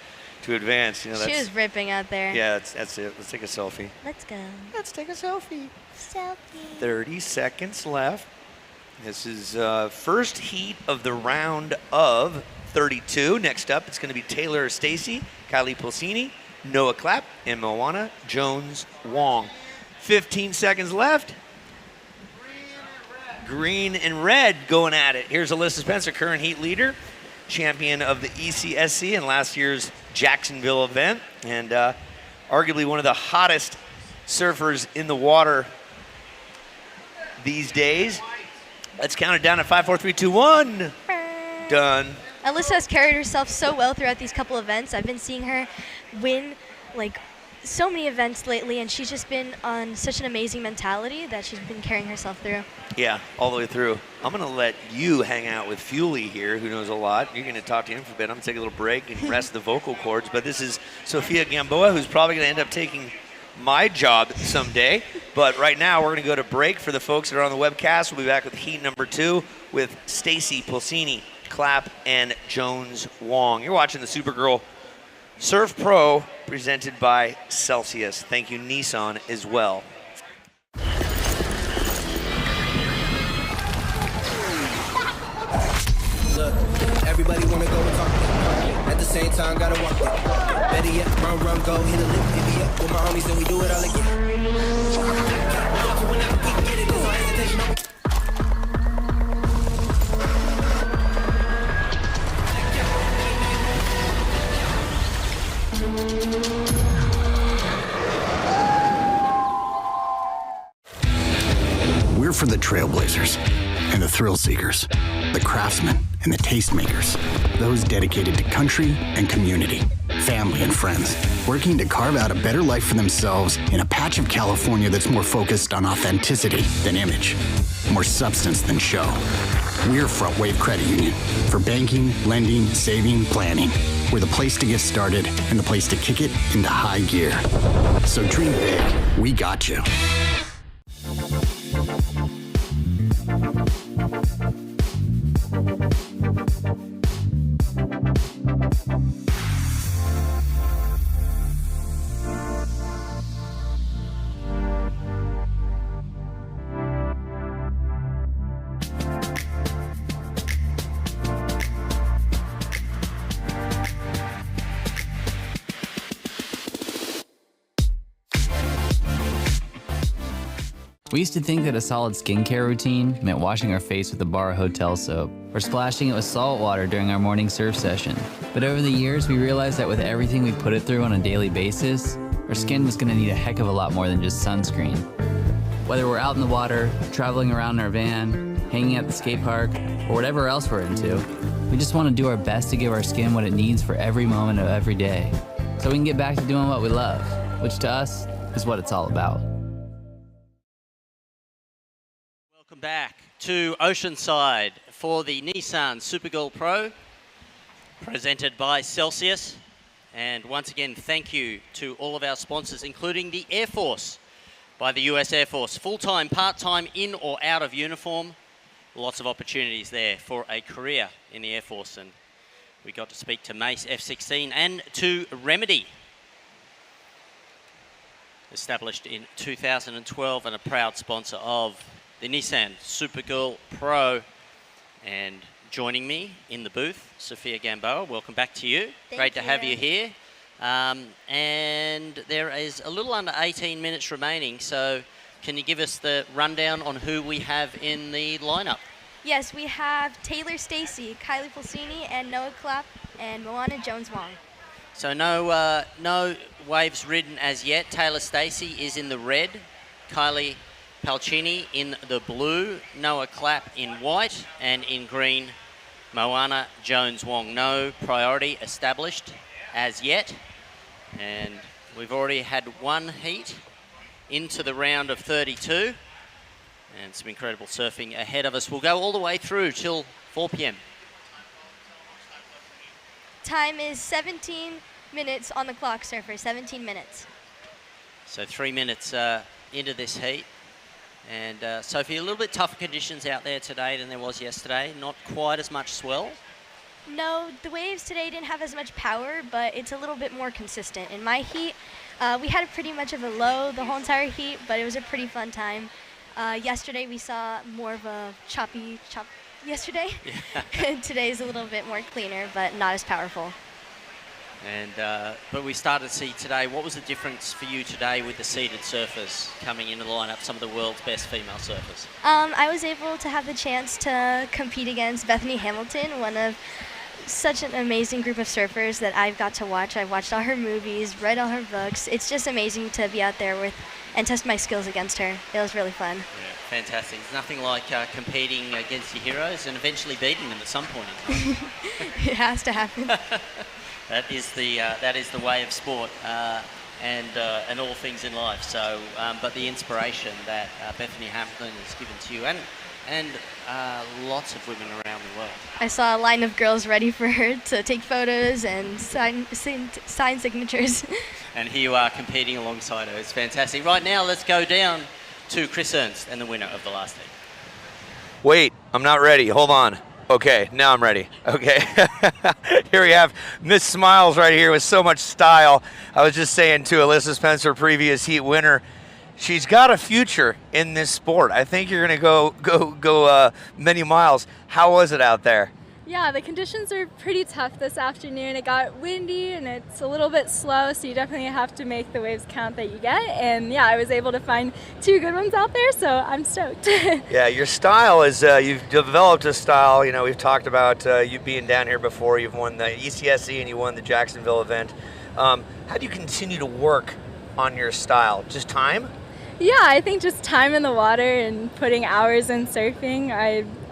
advance. You know, she was ripping out there. Yeah, that's it. Let's take a selfie. Let's go. Let's take a selfie. Selfie. 30 seconds left. This is first heat of the round of 32. Next up, it's going to be Taylor Stacy, Kylie Pulsini, Noah Clapp, and Moana Jones Wong. 15 seconds left. Green and red going at it. Here's Alyssa Spencer, current heat leader, champion of the ECSC in last year's Jacksonville event, and arguably one of the hottest surfers in the water these days. Let's count it down at 5, 4, 3, 2, 1. Done. Alyssa has carried herself so well throughout these couple events. I've been seeing her win like so many events lately, and she's just been on such an amazing mentality that she's been carrying herself through. Yeah, all the way through. I'm going to let you hang out with Fuely here, who knows a lot. You're going to talk to him for a bit. I'm going to take a little break and rest the vocal cords. But this is Sophia Gamboa, who's probably going to end up taking my job someday. But right now, we're going to go to break. For the folks that are on the webcast, we'll be back with heat number 2 with Stacy Pulsini, Clapp, and Jones Wong. You're watching the Supergirl Surf Pro presented by Celsius. Thank you, Nissan, as well. Look, everybody wanna go and talk. At the same time, gotta walk it. Better yet, run, go, hit a lick, divvy up with my homies, and we do it all again. We're for the trailblazers and the thrill seekers, the craftsmen and the tastemakers, those dedicated to country and community, family and friends, working to carve out a better life for themselves in a patch of California that's more focused on authenticity than image, more substance than show. We're Front Wave Credit Union for banking, lending, saving, planning. We're the place to get started and the place to kick it into high gear. So dream big. We got you. We used to think that a solid skincare routine meant washing our face with a bar of hotel soap or splashing it with salt water during our morning surf session. But over the years, we realized that with everything we put it through on a daily basis, our skin was going to need a heck of a lot more than just sunscreen. Whether we're out in the water, traveling around in our van, hanging at the skate park, or whatever else we're into, we just want to do our best to give our skin what it needs for every moment of every day, so we can get back to doing what we love, which to us is what it's all about. Welcome back to Oceanside for the Nissan Supergirl Pro, presented by Celsius. And once again, thank you to all of our sponsors, including the Air Force, by the US Air Force. Full-time, part-time, in or out of uniform. Lots of opportunities there for a career in the Air Force. And we got to speak to Mace F-16 and to Remedy established in 2012 and a proud sponsor of the Nissan Supergirl Pro. And joining me in the booth, Sophia Gamboa, welcome back to you. Great to have you here. And there is a little under 18 minutes remaining, so can you give us the rundown on who we have in the lineup? Yes, we have Taylor Stacy, Kylie Pulcini, and Noah Clapp, and Moana Jones-Wong. So no waves ridden as yet. Taylor Stacy is in the red, Kylie Pulcini in the blue, Noah Clapp in white, and in green, Moana Jones-Wong. No priority established as yet. And we've already had one heat into the round of 32. And some incredible surfing ahead of us. We'll go all the way through till 4 p.m. Time is 17 minutes on the clock, surfer, 17 minutes. So 3 minutes into this heat. And Sophie, a little bit tougher conditions out there today than there was yesterday. Not quite as much swell. No, the waves today didn't have as much power, but it's a little bit more consistent. In my heat, we had pretty much of a low the whole entire heat, but it was a pretty fun time. Yesterday we saw more of a choppy yesterday. Yeah. Today's a little bit more cleaner, but not as powerful. And but we started to see today, what was the difference for you today with the seeded surfers coming into the lineup, some of the world's best female surfers? I was able to have the chance to compete against Bethany Hamilton, one of such an amazing group of surfers that I've got to watch. I've watched all her movies, read all her books. It's just amazing to be out there with and test my skills against her. It was really fun. Yeah, fantastic. There's nothing like competing against your heroes and eventually beating them at some point in time. It has to happen. That is the way of sport and all things in life. So, but the inspiration that Bethany Hamilton has given to you and lots of women around the world. I saw a line of girls ready for her to take photos and sign signatures. And here you are competing alongside her. It's fantastic. Right now, let's go down to Chris Ernst and the winner of the last heat. Wait, I'm not ready. Hold on. Okay, now I'm ready. Okay. Here we have Miss Smiles right here with so much style. I was just saying to Alyssa Spencer, previous heat winner, she's got a future in this sport. I think you're going to go many miles. How was it out there? Yeah, the conditions are pretty tough this afternoon. It got windy and it's a little bit slow, so you definitely have to make the waves count that you get. And yeah, I was able to find 2 good ones out there, so I'm stoked. Yeah, your style is, you've developed a style. You know, we've talked about you being down here before. You've won the ECSC and you won the Jacksonville event. How do you continue to work on your style? Just time? Yeah, I think just time in the water and putting hours in surfing.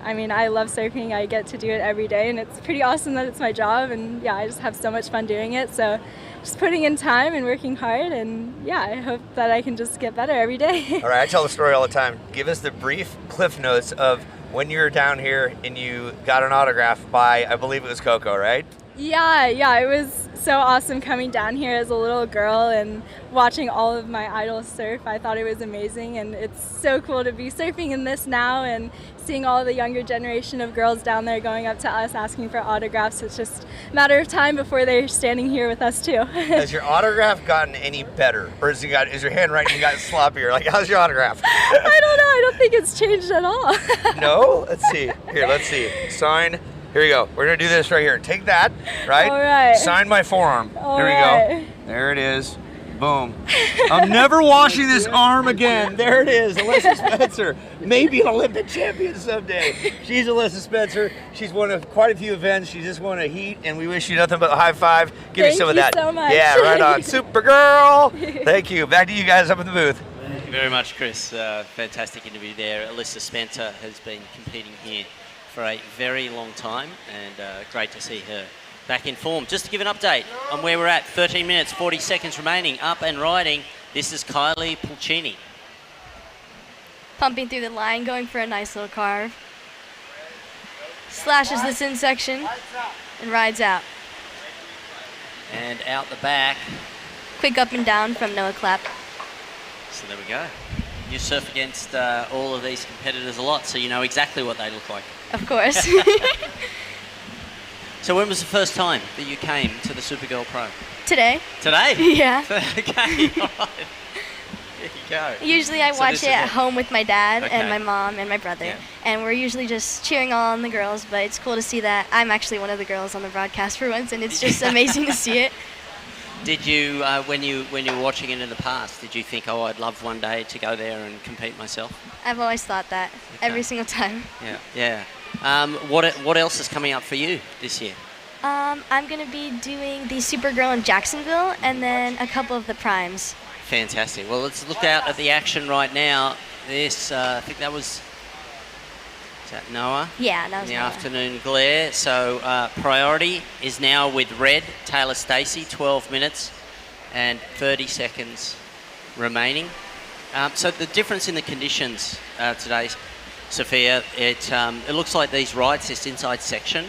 I mean, I love surfing. I get to do it every day, and it's pretty awesome that it's my job. And yeah, I just have so much fun doing it. So just putting in time and working hard, and yeah, I hope that I can just get better every day. All right, I tell the story all the time. Give us the brief cliff notes of when you were down here and you got an autograph by, I believe it was Coco, right? Yeah, it was so awesome coming down here as a little girl and watching all of my idols surf. I thought it was amazing, and it's so cool to be surfing in this now and seeing all the younger generation of girls down there going up to us asking for autographs. It's just a matter of time before they're standing here with us too. Has your autograph gotten any better, or is your handwriting gotten sloppier? Like, how's your autograph? I don't know. I don't think it's changed at all. No? Let's see. Here, let's see. Sign. Here we go. We're going to do this right here. Take that, right? All right. Sign my forearm. All Here we right. go. There it is. Boom. I'm never washing this arm again. There it is. Alyssa Spencer. Maybe an Olympic champion someday. She's Alyssa Spencer. She's won quite a few events. She just won a heat, and we wish you nothing but a high five. Give me some of that. Thank you so much. Yeah, right on. Supergirl. Thank you. Back to you guys up in the booth. Thank you very much, Chris. Fantastic interview there. Alyssa Spencer has been competing here for a very long time, and great to see her back in form. Just to give an update on where we're at, 13 minutes, 40 seconds remaining, up and riding. This is Kylie Pulcini. Pumping through the line, going for a nice little carve. Slashes this in section and rides out. And out the back. Quick up and down from Noah Clapp. So there we go. You surf against all of these competitors a lot, so you know exactly what they look like. Of course. So when was the first time that you came to the Supergirl Pro? Today. Today? Yeah. Okay, all right. you go. Usually I So watch this it is at what- home with my dad Okay. and my mom and my brother. Yeah. And we're usually just cheering on the girls, but it's cool to see that I'm actually one of the girls on the broadcast for once, and it's just amazing to see it. Did you, when you were watching it in the past, did you think, oh, I'd love one day to go there and compete myself? I've always thought that every single time. Yeah. What else is coming up for you this year? I'm going to be doing the Supergirl in Jacksonville and then a couple of the primes. Fantastic. Well, let's look out at the action right now. This, I think that was, is that Noah? Yeah, that was in the Noah. afternoon glare. So priority is now with red, Taylor Stacey, 12 minutes and 30 seconds remaining. So the difference in the conditions today, Sophia, it looks like these rides, this inside section,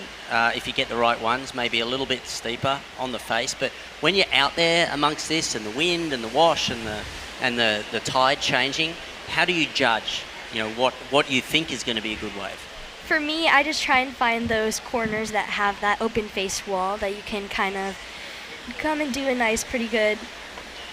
if you get the right ones, maybe a little bit steeper on the face. But when you're out there amongst this and the wind and the wash and the tide changing, how do you judge, what you think is going to be a good wave? For me, I just try and find those corners that have that open face wall that you can kind of come and do a nice, pretty good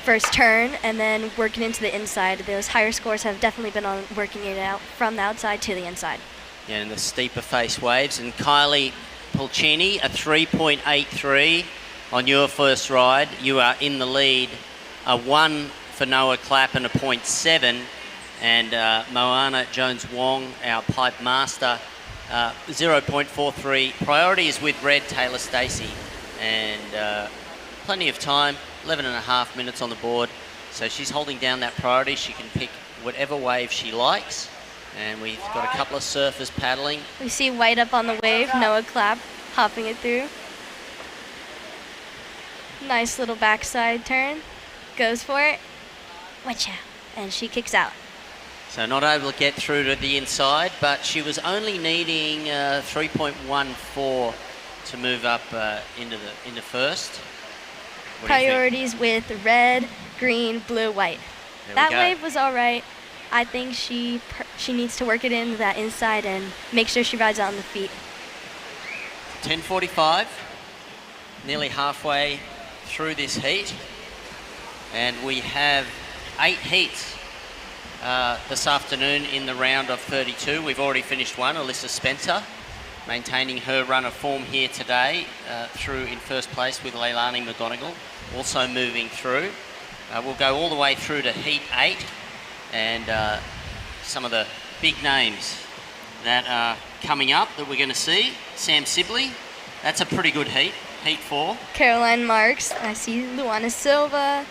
first turn and then working into the inside. Those higher scores have definitely been on working it out from the outside to the inside. Yeah, and the steeper face waves. And Kylie Pulcini, a 3.83 on your first ride. You are in the lead. A 1 for Noah Clapp and a 0.7. And Moana Jones-Wong, our pipe master, 0.43. Priority is with red, Taylor Stacey. And plenty of time, 11 and a half minutes on the board. So she's holding down that priority. She can pick whatever wave she likes. And we've got a couple of surfers paddling. We see white up on the wave, Noah Clapp hopping it through. Nice little backside turn. Goes for it. Watch out. And she kicks out. So not able to get through to the inside, but she was only needing 3.14 to move up into first. What do you think? Priorities with red, green, blue, white. There we That go. wave was all right. I think she needs to work it into that inside and make sure she rides out on the feet. 10:45, nearly halfway through this heat, and we have 8 heats this afternoon in the round of 32. We've already finished one. Alyssa Spencer maintaining her run of form here today through in first place with Leilani McGonigal also moving through. We'll go all the way through to heat 8 and some of the big names that are coming up that we're going to see. Sam Sibley, that's a pretty good heat, heat 4. Caroline Marks. I see Luana Silva.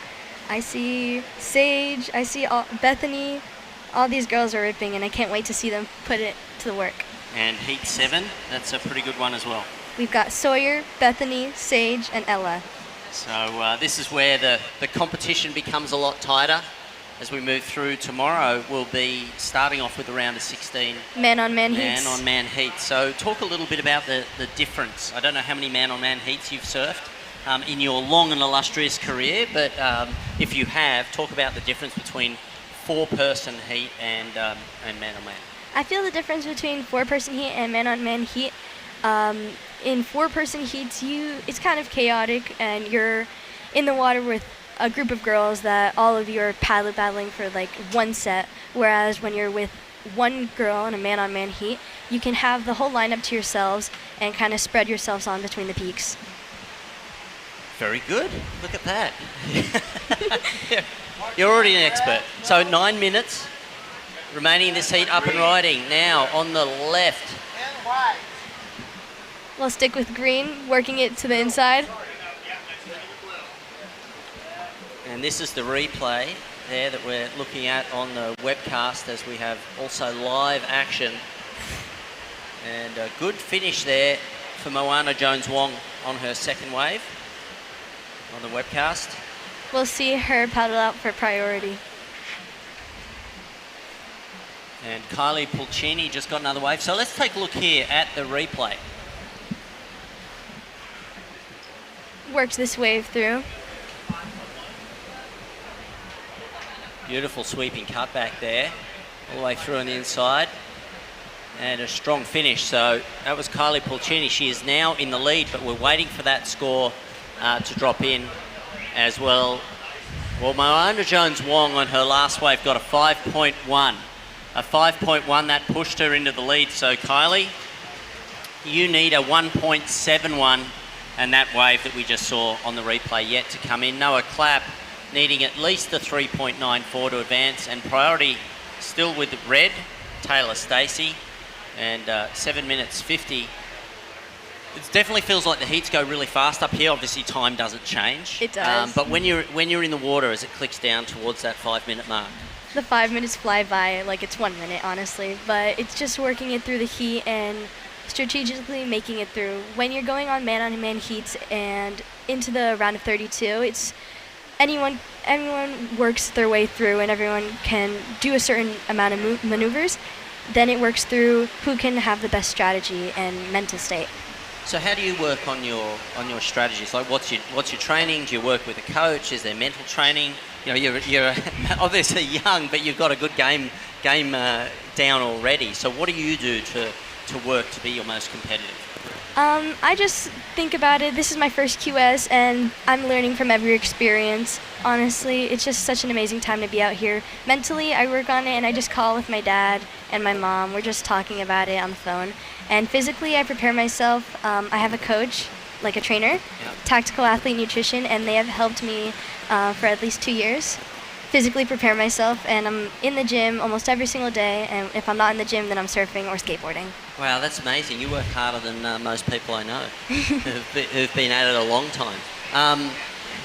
I see Sage. I see Bethany. All these girls are ripping, and I can't wait to see them put it to the work. And heat 7, that's a pretty good one as well. We've got Sawyer, Bethany, Sage, and Ella. So this is where the competition becomes a lot tighter. As we move through tomorrow, we'll be starting off with a round of 16 Man-on-man heats. Man-on-man heats. So talk a little bit about the difference. I don't know how many man-on-man heats you've surfed in your long and illustrious career, but if you have, talk about the difference between 4-person heat and man-on-man. I feel the difference between 4-person heat and man-on-man heat. In 4-person heats, it's kind of chaotic, and you're in the water with a group of girls that all of you are paddling for like one set, whereas when you're with one girl in a man-on-man heat, you can have the whole lineup to yourselves and kind of spread yourselves on between the peaks. Very good. Look at that. You're already an expert. So 9 minutes remaining in this heat, up and riding. Now on the left. We'll stick with green, working it to the inside. And this is the replay there that we're looking at on the webcast as we have also live action. And a good finish there for Moana Jones-Wong on her second wave on the webcast. We'll see her paddle out for priority. And Kylie Pulcini just got another wave. So let's take a look here at the replay. Worked this wave through. Beautiful sweeping cutback there, all the way through on the inside. And a strong finish. So that was Kylie Pulcini. She is now in the lead, but we're waiting for that score to drop in as well. Well, Moana Jones-Wong on her last wave got a 5.1. A 5.1, that pushed her into the lead. So, Kylie, you need a 1.71, and that wave that we just saw on the replay yet to come in. Noah Clapp needing at least a 3.94 to advance, and priority still with red, Taylor Stacey, and 7 minutes 50. It definitely feels like the heats go really fast up here. Obviously, time doesn't change. It does. But when you're in the water, as it clicks down towards that 5-minute mark, The 5 minutes fly by like it's 1 minute, honestly. But it's just working it through the heat and strategically making it through. When you're going on man-on-man heats and into the round of 32, it's anyone works their way through, and everyone can do a certain amount of maneuvers. Then it works through who can have the best strategy and mental state. So how do you work on your strategies? Like, what's your training? Do you work with a coach? Is there mental training? You know, you're obviously young, but you've got a good game down already. So what do you do to work to be your most competitive? I just think about it. This is my first QS, and I'm learning from every experience. Honestly, it's just such an amazing time to be out here. Mentally, I work on it, and I just call with my dad and my mom. We're just talking about it on the phone. And physically, I prepare myself. I have a coach, like a trainer, tactical athlete nutrition, and they have helped me for at least 2 years physically prepare myself. And I'm in the gym almost every single day, and if I'm not in the gym, then I'm surfing or skateboarding. Wow, that's amazing. You work harder than most people I know who've been at it a long time.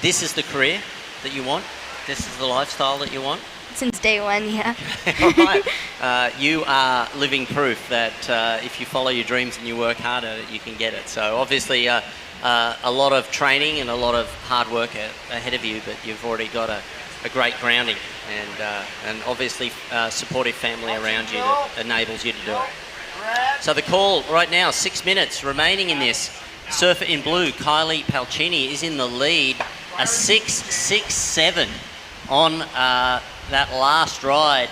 This is the career that you want? This is the lifestyle that you want? Since day one, yeah. All right. You are living proof that if you follow your dreams and you work harder, you can get it. So obviously a lot of training and a lot of hard work ahead of you, but you've already got a great grounding and obviously supportive family around you that enables you to do it. So the call right now, 6 minutes remaining in this. Surfer in blue, Kylie Palcini, is in the lead. A 6.67 on that last ride.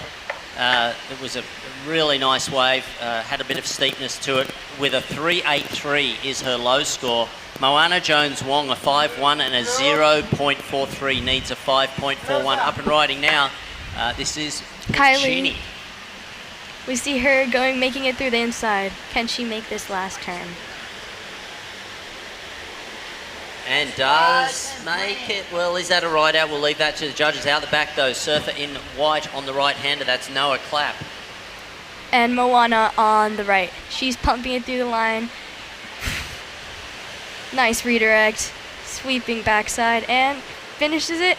It was a really nice wave, had a bit of steepness to it. With a 3.83 is her low score. Moana Jones-Wong, a 5.1 and a 0.43, needs a 5.41. Up and riding now. This is Kylie. We see her making it through the inside. Can she make this last turn? And does make it. Well, is that a ride out? We'll leave that to the judges. Out the back, though, surfer in white on the right-hander. That's Noah Clapp. And Moana on the right. She's pumping it through the line. Nice redirect. Sweeping backside and finishes it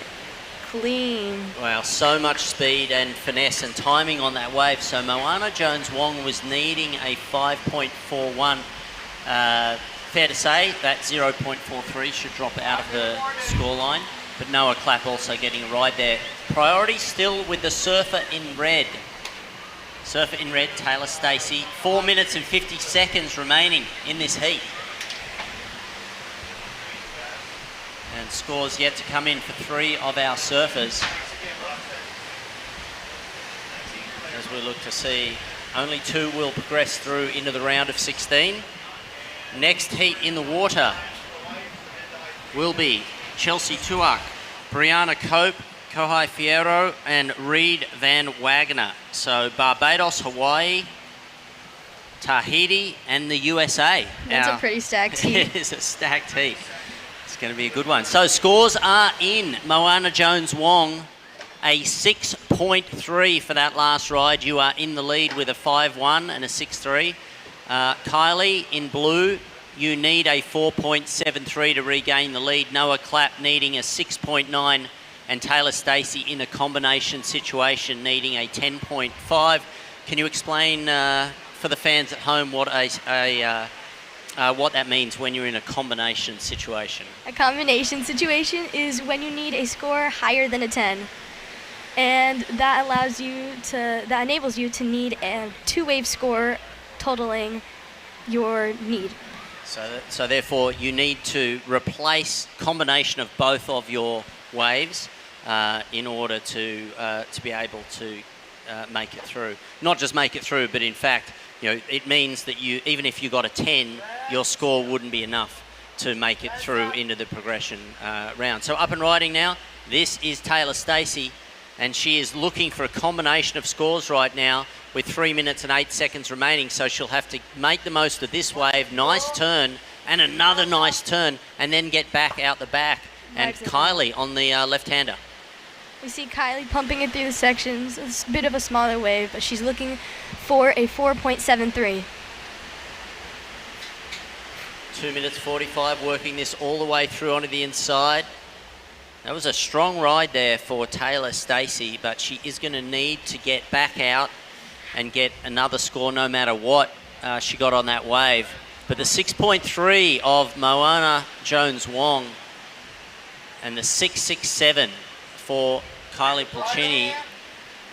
clean. Wow, so much speed and finesse and timing on that wave. So Moana Jones-Wong was needing a 5.41. Fair to say that 0.43 should drop out of her scoreline, but Noah Clapp also getting a ride there. Priority still with the surfer in red. Surfer in red, Taylor Stacey. 4 minutes and 50 seconds remaining in this heat. And scores yet to come in for 3 of our surfers. As we look to see, only 2 will progress through into the round of 16. Next heat in the water will be Chelsea Tuak, Brianna Cope, Kohai Fierro, and Reed Van Wagner. So Barbados, Hawaii, Tahiti, and the USA. That's a pretty stacked heat. It is a stacked heat. It's going to be a good one. So scores are in. Moana Jones-Wong, a 6.3 for that last ride. You are in the lead with a 5.1 and a 6.3. Kylie in blue, you need a 4.73 to regain the lead. Noah Clapp needing a 6.9, and Taylor Stacey in a combination situation needing a 10.5. Can you explain for the fans at home what that means when you're in a combination situation? A combination situation is when you need a score higher than a 10. And that enables you to need a 2-wave score totaling your need. So therefore you need to replace combination of both of your waves in order to be able to make it through. Not just make it through, but in fact, it means that even if you got a 10, your score wouldn't be enough to make it through into the progression round. So up and riding now. This is Taylor Stacey, and she is looking for a combination of scores right now with 3 minutes and 8 seconds remaining. So she'll have to make the most of this wave. Nice turn and another nice turn, and then get back out the back. And Kylie on the left-hander. We see Kylie pumping it through the sections. It's a bit of a smaller wave, but she's looking for a 4.73. 2 minutes 45, working this all the way through onto the inside. That was a strong ride there for Taylor Stacey, but she is going to need to get back out and get another score no matter what she got on that wave. But the 6.3 of Moana Jones-Wong and the 6.67 for Kylie Pulcini.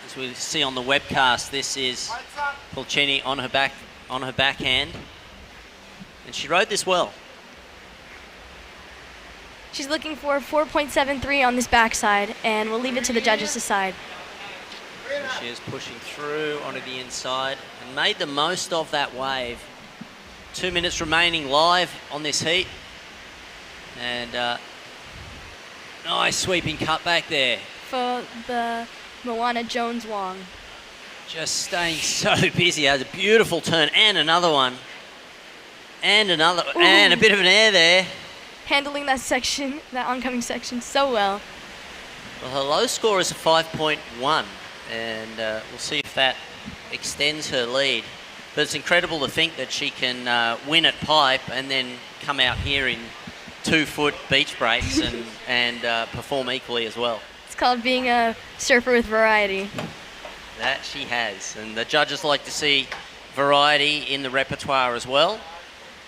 As we see on the webcast, this is Pulcini on her backhand, and she rode this well. She's looking for a 4.73 on this backside, and we'll leave it to the judges to decide. She is pushing through onto the inside and made the most of that wave. 2 minutes remaining live on this heat, and nice sweeping cut back there. For the Moana Jones-Wong. Just staying so busy. Has a beautiful turn and another one. And another, and a bit of an air there. Handling that section, that oncoming section, so well. Well, her low score is a 5.1, and we'll see if that extends her lead. But it's incredible to think that she can win at pipe and then come out here in 2-foot beach breaks and perform equally as well. It's called being a surfer with variety. That she has, and the judges like to see variety in the repertoire as well,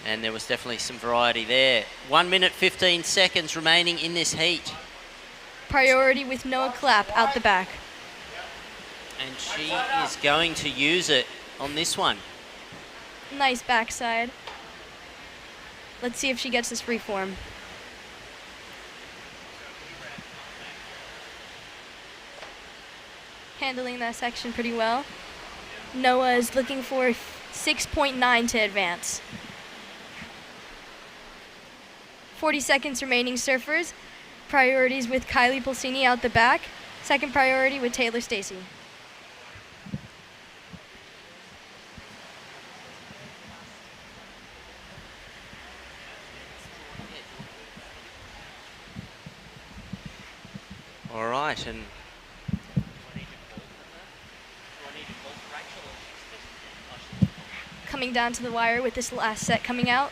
and there was definitely some variety there. 1 minute 15 seconds remaining in this heat. Priority with Noah Clapp out the back. And she is going to use it on this one. Nice backside. Let's see if she gets this freeform. Handling that section pretty well. Noah is looking for 6.9 to advance. 40 seconds remaining, surfers. Priorities with Kylie Pulcini out the back. Second priority with Taylor Stacey. All right, and coming down to the wire with this last set coming out.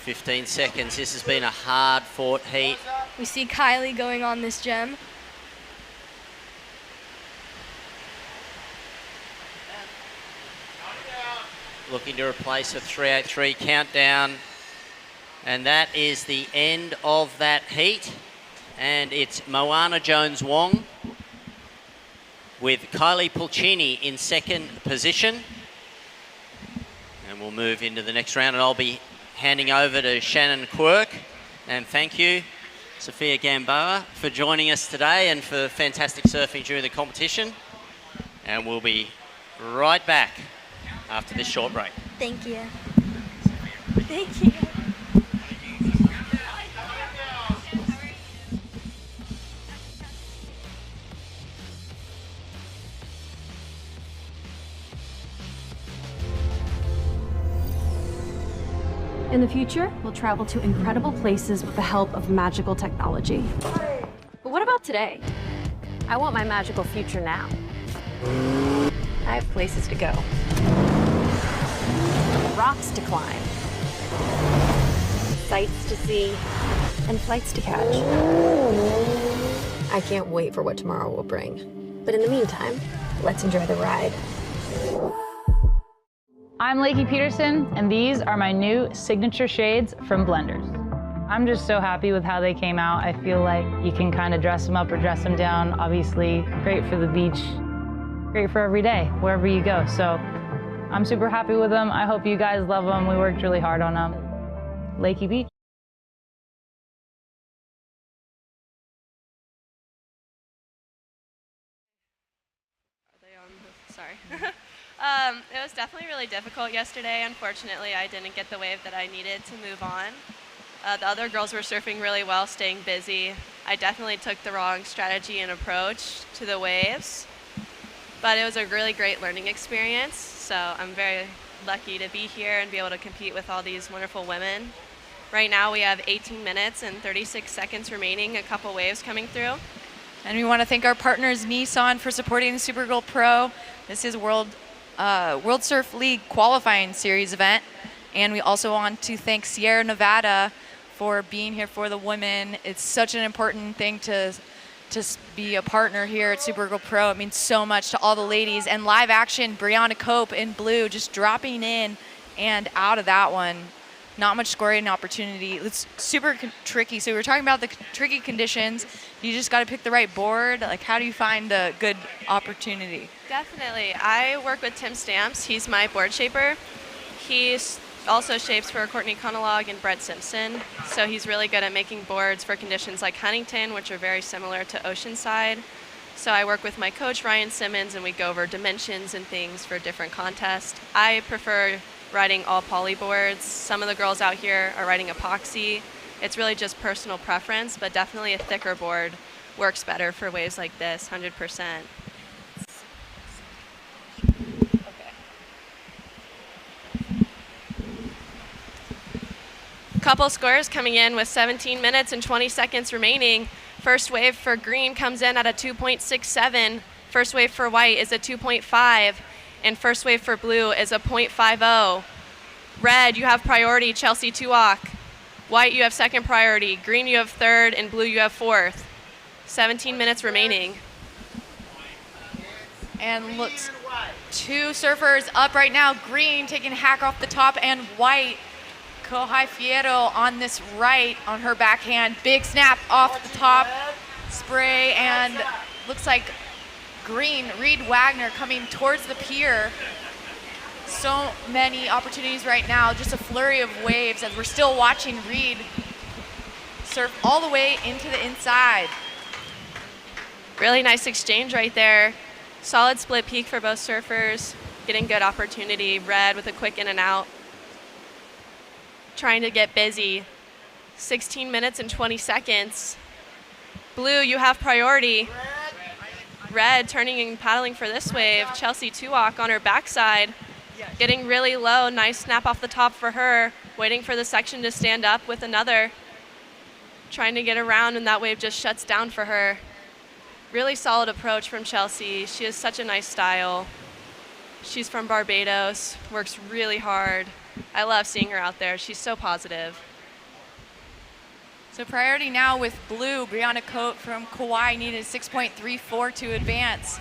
15 seconds. This has been a hard-fought heat. We see Kylie going on this gem. Looking to replace a 383 countdown. And that is the end of that heat. And it's Moana Jones-Wong with Kylie Pulcini in second position. And we'll move into the next round, and I'll be handing over to Shannon Quirk. And thank you, Sophia Gamboa, for joining us today and for fantastic surfing during the competition. And we'll be right back after this short break. Thank you. Thank you. In the future, we'll travel to incredible places with the help of magical technology. But what about today? I want my magical future now. I have places to go. Rocks to climb. Sights to see. And flights to catch. I can't wait for what tomorrow will bring. But in the meantime, let's enjoy the ride. I'm Lakey Peterson, and these are my new signature shades from Blenders. I'm just so happy with how they came out. I feel like you can kind of dress them up or dress them down. Obviously, great for the beach, great for every day, wherever you go. So I'm super happy with them. I hope you guys love them. We worked really hard on them. Lakey Beach. Sorry. It was definitely really difficult yesterday. Unfortunately, I didn't get the wave that I needed to move on. The other girls were surfing really well, staying busy. I definitely took the wrong strategy and approach to the waves, but it was a really great learning experience. So I'm very lucky to be here and be able to compete with all these wonderful women. Right now we have 18 minutes and 36 seconds remaining, a couple waves coming through. And we want to thank our partners NISSAN for supporting the Supergirl Pro. This is World Surf League qualifying series event. And we also want to thank Sierra Nevada for being here for the women. It's such an important thing to be a partner here at Supergirl Pro. It means so much to all the ladies. And live action, Brianna Cope in blue just dropping in and out of that one. Not much scoring opportunity. It's super tricky. So we were talking about the tricky conditions. You just got to pick the right board. Like, how do you find a good opportunity? Definitely. I work with Tim Stamps. He's my board shaper. He also shapes for Courtney Conolog and Brett Simpson. So he's really good at making boards for conditions like Huntington, which are very similar to Oceanside. So I work with my coach, Ryan Simmons, and we go over dimensions and things for different contests. I prefer riding all poly boards. Some of the girls out here are riding epoxy. It's really just personal preference, but definitely a thicker board works better for waves like this, 100%. Couple scores coming in with 17 minutes and 20 seconds remaining. First wave for green comes in at a 2.67. First wave for white is a 2.5. And first wave for blue is a 0.50. Red, you have priority, Chelsea Tuak. White, you have second priority. Green, you have third. And blue, you have fourth. 17 minutes remaining. And looks, two surfers up right now. Green taking hack off the top, and white, Kohai Fierro on this right on her backhand. Big snap off the top, spray, and looks like green, Reed Wagner coming towards the pier. So many opportunities right now, just a flurry of waves as we're still watching Reed surf all the way into the inside. Really nice exchange right there. Solid split peak for both surfers. Getting good opportunity. Red with a quick in and out. Trying to get busy. 16 minutes and 20 seconds. Blue, you have priority. Red turning and paddling for this wave. Chelsea Tuak on her backside. Getting really low. Nice snap off the top for her. Waiting for the section to stand up with another. Trying to get around, and that wave just shuts down for her. Really solid approach from Chelsea. She has such a nice style. She's from Barbados. Works really hard. I love seeing her out there. She's so positive. So priority now with blue. Brianna Cote from Kauai needed 6.34 to advance.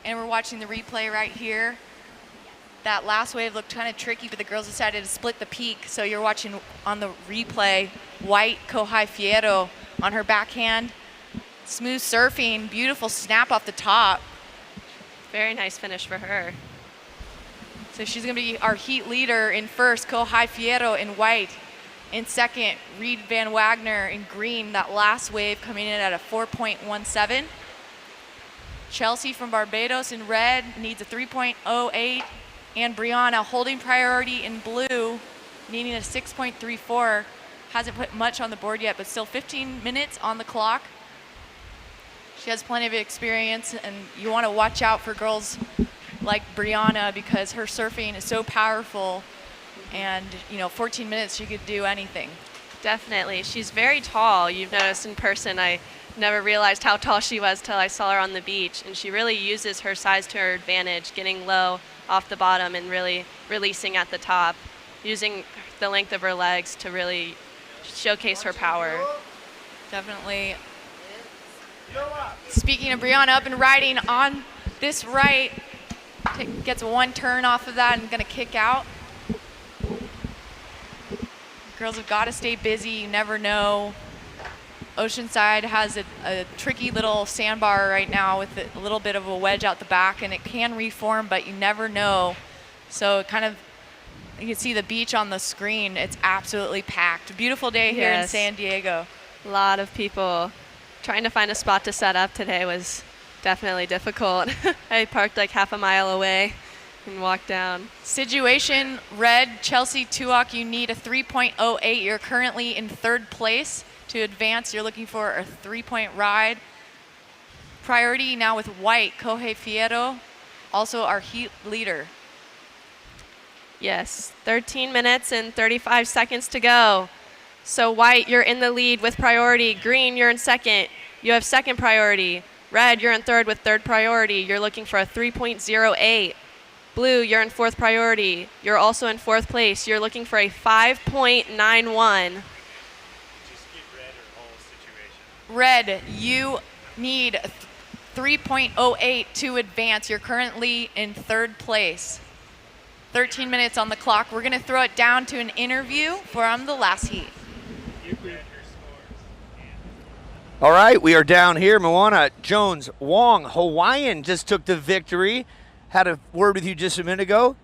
And we're watching the replay right here. That last wave looked kind of tricky, but the girls decided to split the peak. So you're watching on the replay, white Kohai Fierro on her backhand. Smooth surfing, beautiful snap off the top. Very nice finish for her. So she's going to be our heat leader in first, Kohai Fierro in white. In second, Reed Van Wagner in green. That last wave coming in at a 4.17. Chelsea from Barbados in red needs a 3.08. And Brianna holding priority in blue, needing a 6.34. Hasn't put much on the board yet, but still 15 minutes on the clock. She has plenty of experience, and you want to watch out for girls like Brianna because her surfing is so powerful, and 14 minutes she could do anything. Definitely. She's very tall. You've noticed in person, I never realized how tall she was till I saw her on the beach, and she really uses her size to her advantage, getting low off the bottom and really releasing at the top, using the length of her legs to really showcase her power. Definitely. Speaking of Brianna, up and riding on this right, gets one turn off of that and gonna kick out. Girls have got to stay busy. You never know. Oceanside has a tricky little sandbar right now with a little bit of a wedge out the back, and it can reform, but you never know. So it kind of, you can see the beach on the screen. It's absolutely packed. Beautiful day here in San Diego. A lot of people. Trying to find a spot to set up today was Definitely difficult. I parked like half a mile away and walked down. Situation, red, Chelsea Tuak, you need a 3.08. You're currently in third place. To advance, you're looking for a 3-point ride. Priority now with white, Kohei Fierro, also our heat leader. Yes, 13 minutes and 35 seconds to go. So white, you're in the lead with priority. Green, you're in second. You have second priority. Red, you're in third with third priority. You're looking for a 3.08. Blue, you're in fourth priority. You're also in fourth place. You're looking for a 5.91. Red, you need 3.08 to advance. You're currently in third place. 13 minutes on the clock. We're going to throw it down to an interview from the last heat. All right, we are down here. Moana Jones Wong, Hawaiian, just took the victory. Had a word with you just a minute ago.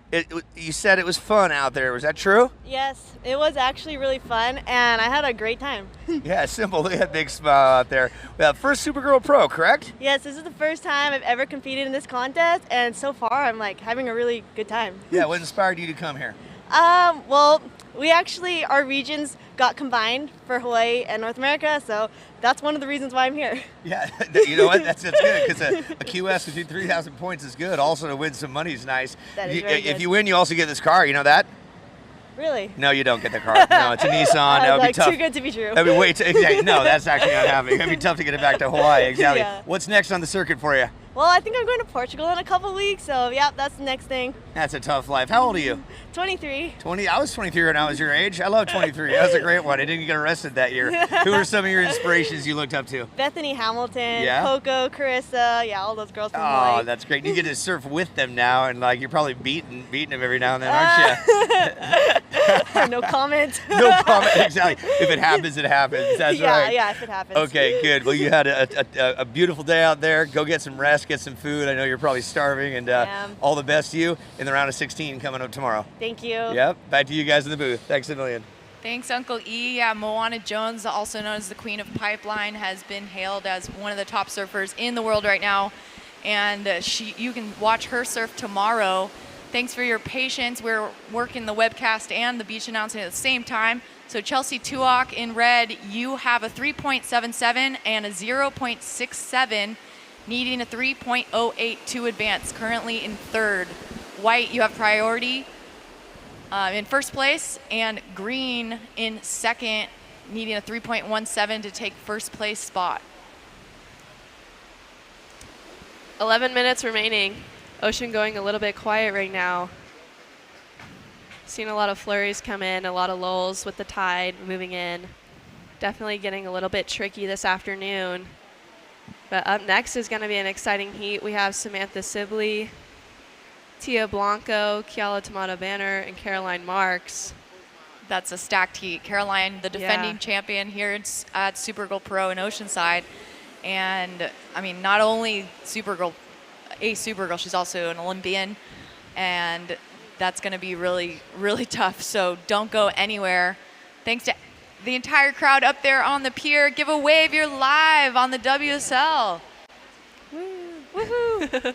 You said it was fun out there. Was that true? Yes, it was actually really fun, and I had a great time. Yeah, simple. Look at that big smile out there. First Supergirl Pro, correct? Yes, this is the first time I've ever competed in this contest, and so far I'm like having a really good time. Yeah, what inspired you to come here? Well, we actually, our regions got combined for Hawaii and North America, so that's one of the reasons why I'm here. Yeah, you know what? That's good, because a QS with 3,000 points is good. Also, to win some money is nice. That is very good. If you win, you also get this car. You know that? Really? No, you don't get the car. No, it's a Nissan. That would be tough. Too good to be true. That'd be way too, exactly. No, that's actually not happening. It'd be tough to get it back to Hawaii. Exactly. Yeah. What's next on the circuit for you? Well, I think I'm going to Portugal in a couple weeks, so yeah, that's the next thing. That's a tough life. How old are you? 23. 20. I was 23 when I was your age. I love 23. That was a great one. I didn't get arrested that year. Who are some of your inspirations you looked up to? Bethany Hamilton, Yeah? Coco, Carissa, yeah, all those girls from Oh, Hawaii. that's great. You get to surf with them now, and like you're probably beating them every now and then, aren't you? No comment. No comment. Exactly. If it happens, it happens. That's right. Yeah, if it happens. Okay, good. Well, you had a beautiful day out there. Go get some rest, get some food. I know you're probably starving, and all the best to you in the round of 16 coming up tomorrow. Thank you. Yep. Back to you guys in the booth. Thanks a million. Thanks, Uncle E. Yeah, Moana Jones, also known as the Queen of Pipeline, has been hailed as one of the top surfers in the world right now. And you can watch her surf tomorrow. Thanks for your patience. We're working the webcast and the beach announcement at the same time. So Chelsea Tuak in red, you have a 3.77 and a 0.67, needing a 3.08 to advance, currently in third. White, you have priority in first place, and green in second, needing a 3.17 to take first place spot. 11 minutes remaining. Ocean going a little bit quiet right now. Seen a lot of flurries come in, a lot of lulls with the tide moving in. Definitely getting a little bit tricky this afternoon. But up next is going to be an exciting heat. We have Samantha Sibley, Tia Blanco, Kiala Tomato Banner, and Caroline Marks. That's a stacked heat. Caroline, the defending champion here at Supergirl Pro in Oceanside. And, I mean, not only a Supergirl, she's also an Olympian. And that's going to be really, really tough. So don't go anywhere. Thanks to the entire crowd up there on the pier. Give a wave. You're live on the WSL. Woohoo!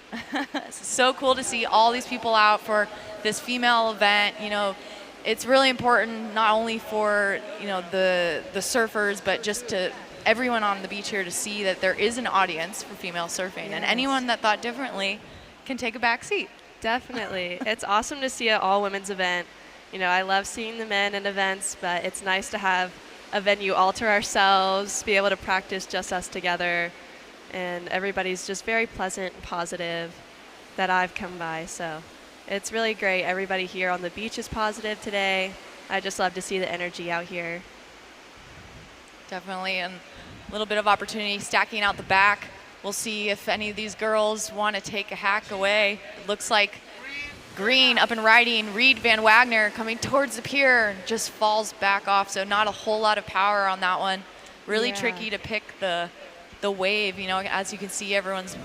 It's so cool to see all these people out for this female event. You know, it's really important not only for, you know, the surfers, but just to everyone on the beach here to see that there is an audience for female surfing. And anyone that thought differently can take a back seat. Definitely. It's awesome to see an all-women's event. You know, I love seeing the men in events, but it's nice to have a venue all to ourselves, be able to practice just us together. And everybody's just very pleasant and positive that I've come by. So it's really great. Everybody here on the beach is positive today. I just love to see the energy out here. Definitely, and a little bit of opportunity stacking out the back. We'll see if any of these girls want to take a hack away. It looks like green up and riding. Reed Van Wagner coming towards the pier, just falls back off. So not a whole lot of power on that one. Really tricky to pick the wave. You know, as you can see, everyone's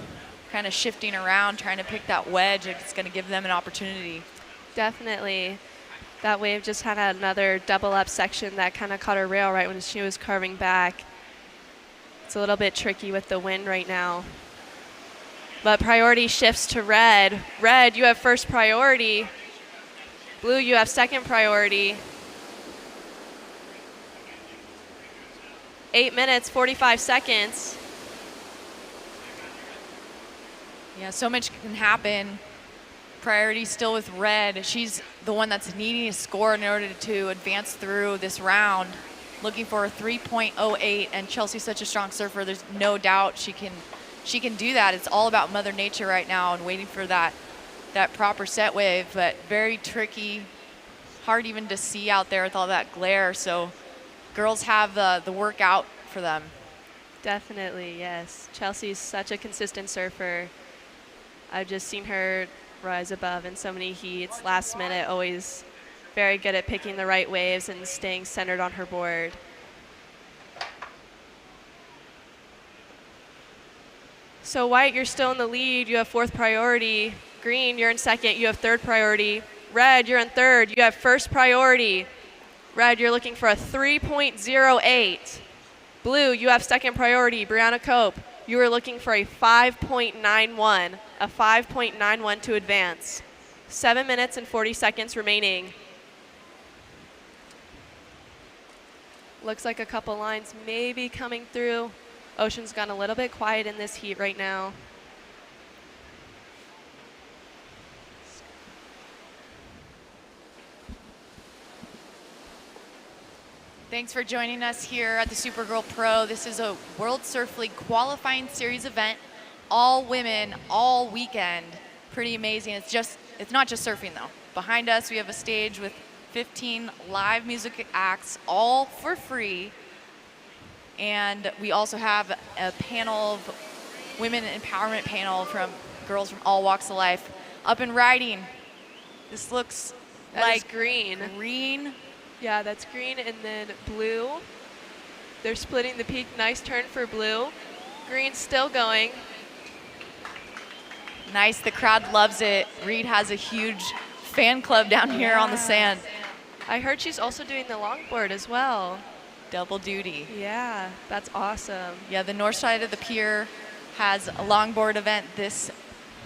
kind of shifting around, trying to pick that wedge. It's going to give them an opportunity. Definitely. That wave just had another double up section that kind of caught her rail right when she was carving back. It's a little bit tricky with the wind right now. But priority shifts to red. Red, you have first priority. Blue, you have second priority. 8 minutes, 45 seconds. Yeah, so much can happen. Priority still with red. She's the one that's needing to score in order to advance through this round. Looking for a 3.08, and Chelsea's such a strong surfer. There's no doubt she can do that. It's all about Mother Nature right now and waiting for that proper set wave, but very tricky, hard even to see out there with all that glare. So girls have the work out for them. Definitely, yes. Chelsea's such a consistent surfer. I've just seen her rise above in so many heats. Last minute, always very good at picking the right waves and staying centered on her board. So white, you're still in the lead. You have fourth priority. Green, you're in second. You have third priority. Red, you're in third. You have first priority. Red, you're looking for a 3.08. Blue, you have second priority. Brianna Cope, you are looking for a 5.91. A 5.91 to advance. 7 minutes and 40 seconds remaining. Looks like a couple lines may be coming through. Ocean's gone a little bit quiet in this heat right now. Thanks for joining us here at the Supergirl Pro. This is a World Surf League qualifying series event. All women, all weekend. Pretty amazing. It's not just surfing though. Behind us we have a stage with 15 live music acts, all for free. And we also have a panel of women empowerment panel from girls from all walks of life. Up and riding. This looks like green. Green. Yeah, that's green and then blue. They're splitting the peak. Nice turn for blue. Green's still going. Nice, the crowd loves it. Reed has a huge fan club down here on the sand. I heard she's also doing the longboard as well. Double duty. Yeah, that's awesome. Yeah, the north side of the pier has a longboard event this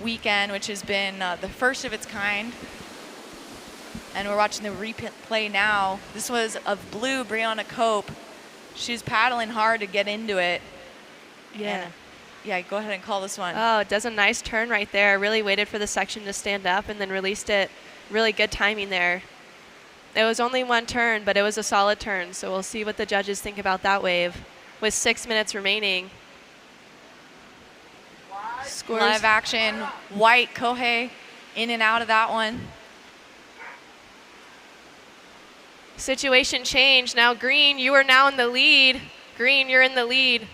weekend, which has been the first of its kind. And we're watching the replay now. This was of blue, Brianna Cope. She's paddling hard to get into it. Yeah. And yeah, go ahead and call this one. Oh, it does a nice turn right there. Really waited for the section to stand up and then released it. Really good timing there. It was only one turn, but it was a solid turn. So we'll see what the judges think about that wave with 6 minutes remaining. Scores. Live action. White, Kohei, in and out of that one. Situation change. Now green, you are now in the lead. Green, you're in the lead.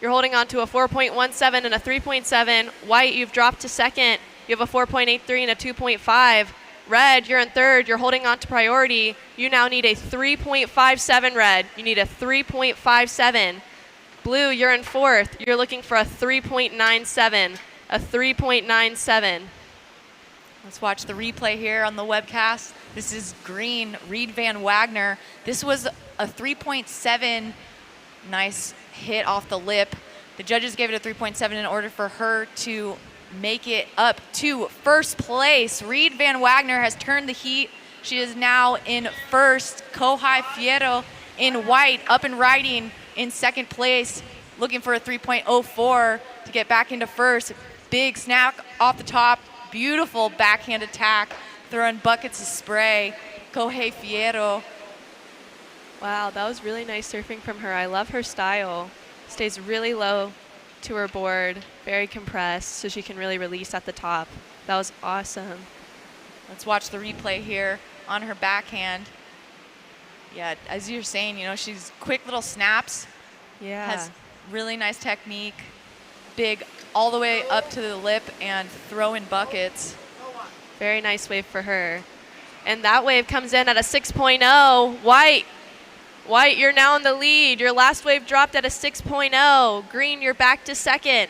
You're holding on to a 4.17 and a 3.7. White, you've dropped to second. You have a 4.83 and a 2.5. Red, you're in third. You're holding on to priority. You now need a 3.57, red. You need a 3.57. Blue, you're in fourth. You're looking for a 3.97. A 3.97. Let's watch the replay here on the webcast. This is green, Reed Van Wagner. This was a 3.7. Nice hit off the lip. The judges gave it a 3.7 in order for her to make it up to first place. Reed Van Wagner has turned the heat. She is now in first. Kohei Fierro in white, up and riding in second place, looking for a 3.04 to get back into first. Big snap off the top. Beautiful backhand attack, throwing buckets of spray. Kohei Fierro. Wow, that was really nice surfing from her. I love her style. Stays really low to her board, very compressed, so she can really release at the top. That was awesome. Let's watch the replay here on her backhand. Yeah, as you're saying, you know, she's quick little snaps. Yeah. Has really nice technique. Big all the way up to the lip and throw in buckets. Very nice wave for her. And that wave comes in at a 6.0. White. White, you're now in the lead. Your last wave dropped at a 6.0. Green, you're back to second.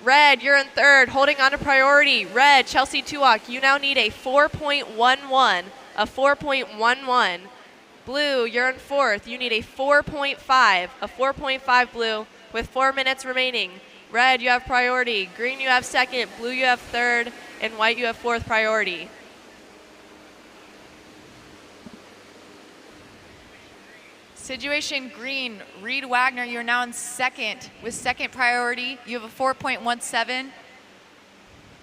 Red, you're in third, holding on to priority. Red, Chelsea Tuak, you now need a 4.11. A 4.11. Blue, you're in fourth. You need a 4.5. A 4.5 blue with 4 minutes remaining. Red, you have priority. Green, you have second. Blue, you have third. And white, you have fourth priority. Situation green, Reed Wagner, you're now in second with second priority. You have a 4.17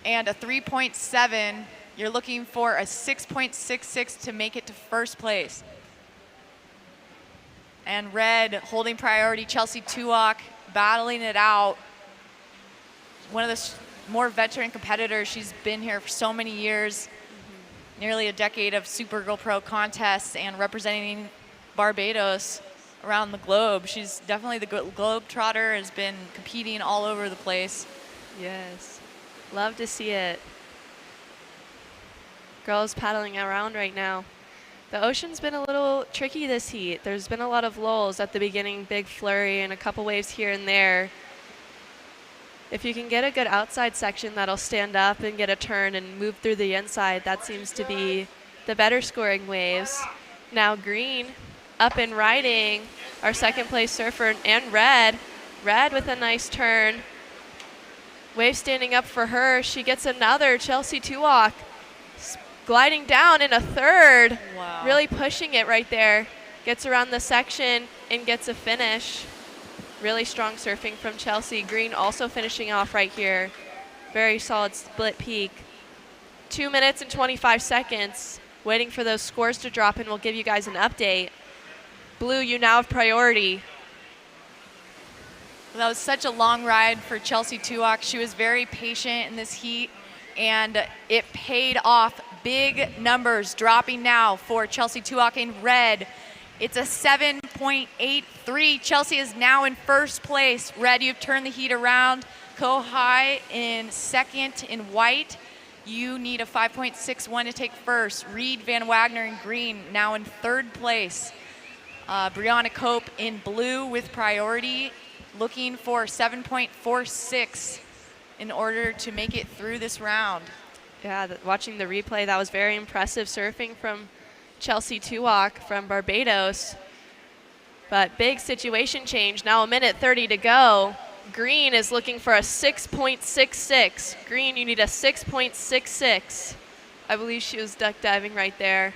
and a 3.7. You're looking for a 6.66 to make it to first place. And red holding priority, Chelsea Tuak battling it out. One of the more veteran competitors. She's been here for so many years, nearly a decade of Supergirl Pro contests and representing Barbados around the globe. She's definitely the globetrotter, has been competing all over the place. Yes, love to see it. Girls paddling around right now. The ocean's been a little tricky this heat. There's been a lot of lulls at the beginning, big flurry and a couple waves here and there. If you can get a good outside section that'll stand up and get a turn and move through the inside, that seems to be the better scoring waves. Now green, up and riding, our second place surfer, and red with a nice turn. Wave standing up for her. She gets another, Chelsea Tuak, gliding down in a third. Wow. Really pushing it right there. Gets around the section and gets a finish. Really strong surfing from Chelsea. Green also finishing off right here. Very solid split peak. 2 minutes and 25 seconds. Waiting for those scores to drop, and we'll give you guys an update. Blue, you now have priority. That was such a long ride for Chelsea Tuak. She was very patient in this heat, and it paid off. Big numbers dropping now for Chelsea Tuak in red. It's a 7.83. Chelsea is now in first place. Red, you've turned the heat around. Kohai in second in white. You need a 5.61 to take first. Reed Van Wagner in green, now in third place. Brianna Cope in blue with priority, looking for 7.46 in order to make it through this round. Yeah, watching the replay, that was very impressive surfing from Chelsea Tuak from Barbados. But big situation change. Now 1:30 to go. Green is looking for a 6.66. Green, you need a 6.66. I believe she was duck diving right there.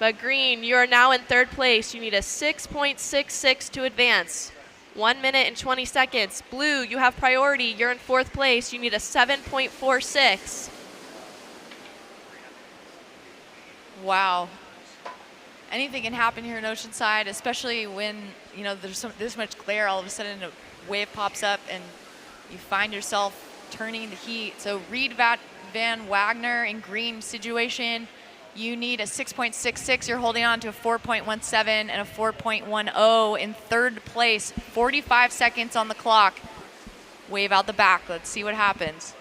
But Green, you are now in third place. You need a 6.66 to advance. 1 minute and 20 seconds. Blue, you have priority. You're in fourth place. You need a 7.46. Wow. Anything can happen here in Oceanside, especially when there's this much glare. All of a sudden, a wave pops up and you find yourself turning the heat. So Reed Van Wagner in green situation. You need a 6.66. You're holding on to a 4.17 and a 4.10 in third place. 45 seconds on the clock. Wave out the back. Let's see what happens.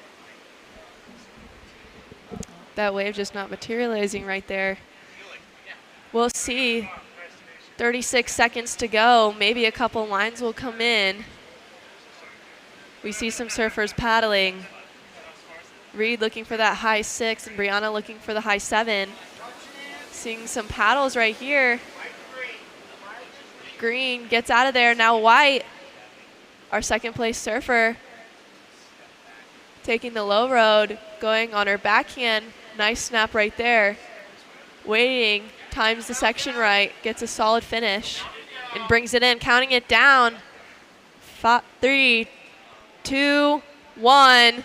That wave just not materializing right there. We'll see. 36 seconds to go. Maybe a couple lines will come in. We see some surfers paddling. Reed looking for that high 6 and Brianna looking for the high 7. Seeing some paddles right here. Green gets out of there. Now white, our second place surfer, taking the low road, going on her backhand. Nice snap right there. Waiting, times the section right, gets a solid finish and brings it in, counting it down. 3, 2, 1.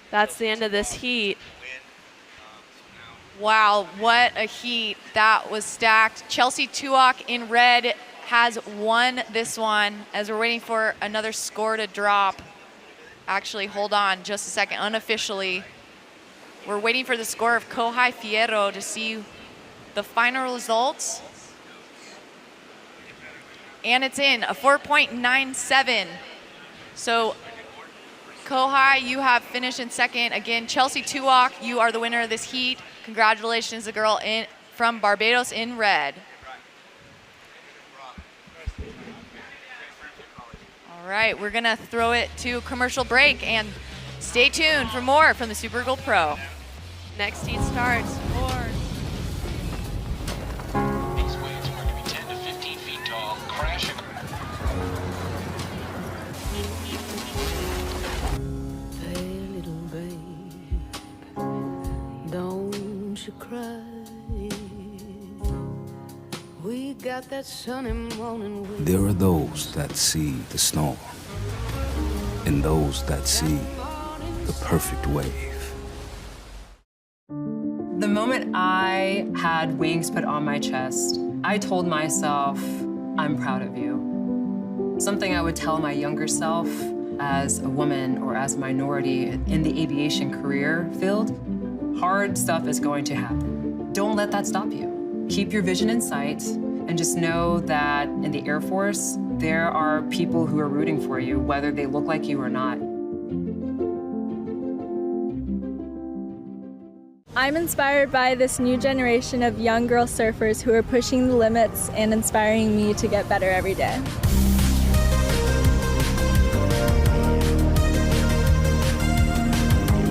That's the end of this heat. Wow, what a heat. That was stacked. Chelsea Tuak in red has won this one as we're waiting for another score to drop. Actually, hold on just a second. Unofficially, we're waiting for the score of Kohai Fierro to see the final results. And it's in, a 4.97. So Kohai, you have finished in second. Again, Chelsea Tuak, you are the winner of this heat. Congratulations, the girl from Barbados in red. All right, we're gonna throw it to commercial break and stay tuned for more from the Supergirl Pro. Next heat starts. These waves are going to be 10 to 15 feet tall, crashing. should cry. We got that sunny morning waiting. There are those that see the storm, and those that see the perfect wave. The moment I had wings put on my chest, I told myself, I'm proud of you. Something I would tell my younger self as a woman or as a minority in the aviation career field, hard stuff is going to happen. Don't let that stop you. Keep your vision in sight and just know that in the Air Force, there are people who are rooting for you, whether they look like you or not. I'm inspired by this new generation of young girl surfers who are pushing the limits and inspiring me to get better every day.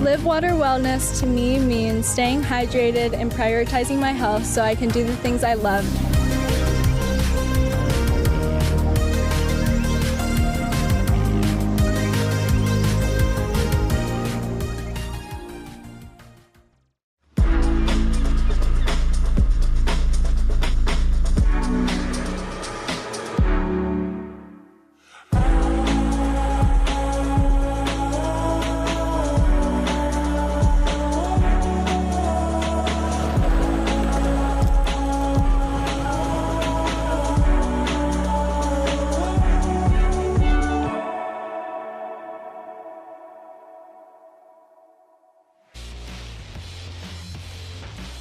Live Water Wellness to me means staying hydrated and prioritizing my health so I can do the things I love.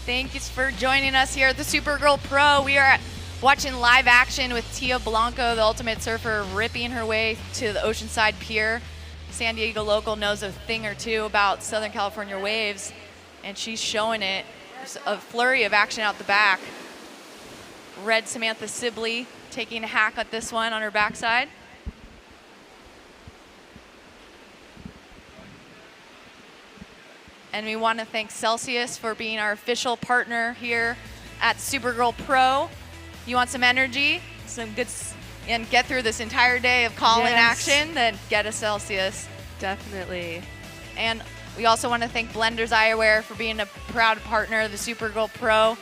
Thank you for joining us here at the Supergirl Pro. We are watching live action with Tia Blanco, the ultimate surfer, ripping her way to the Oceanside Pier. San Diego local knows a thing or two about Southern California waves, and she's showing it. There's a flurry of action out the back. Red Samantha Sibley taking a hack at this one on her backside. And we want to thank Celsius for being our official partner here at Supergirl Pro. You want some energy, some good, and get through this entire day of call-in action, then get a Celsius. Definitely. And we also want to thank Blenders Eyewear for being a proud partner of the Supergirl Pro.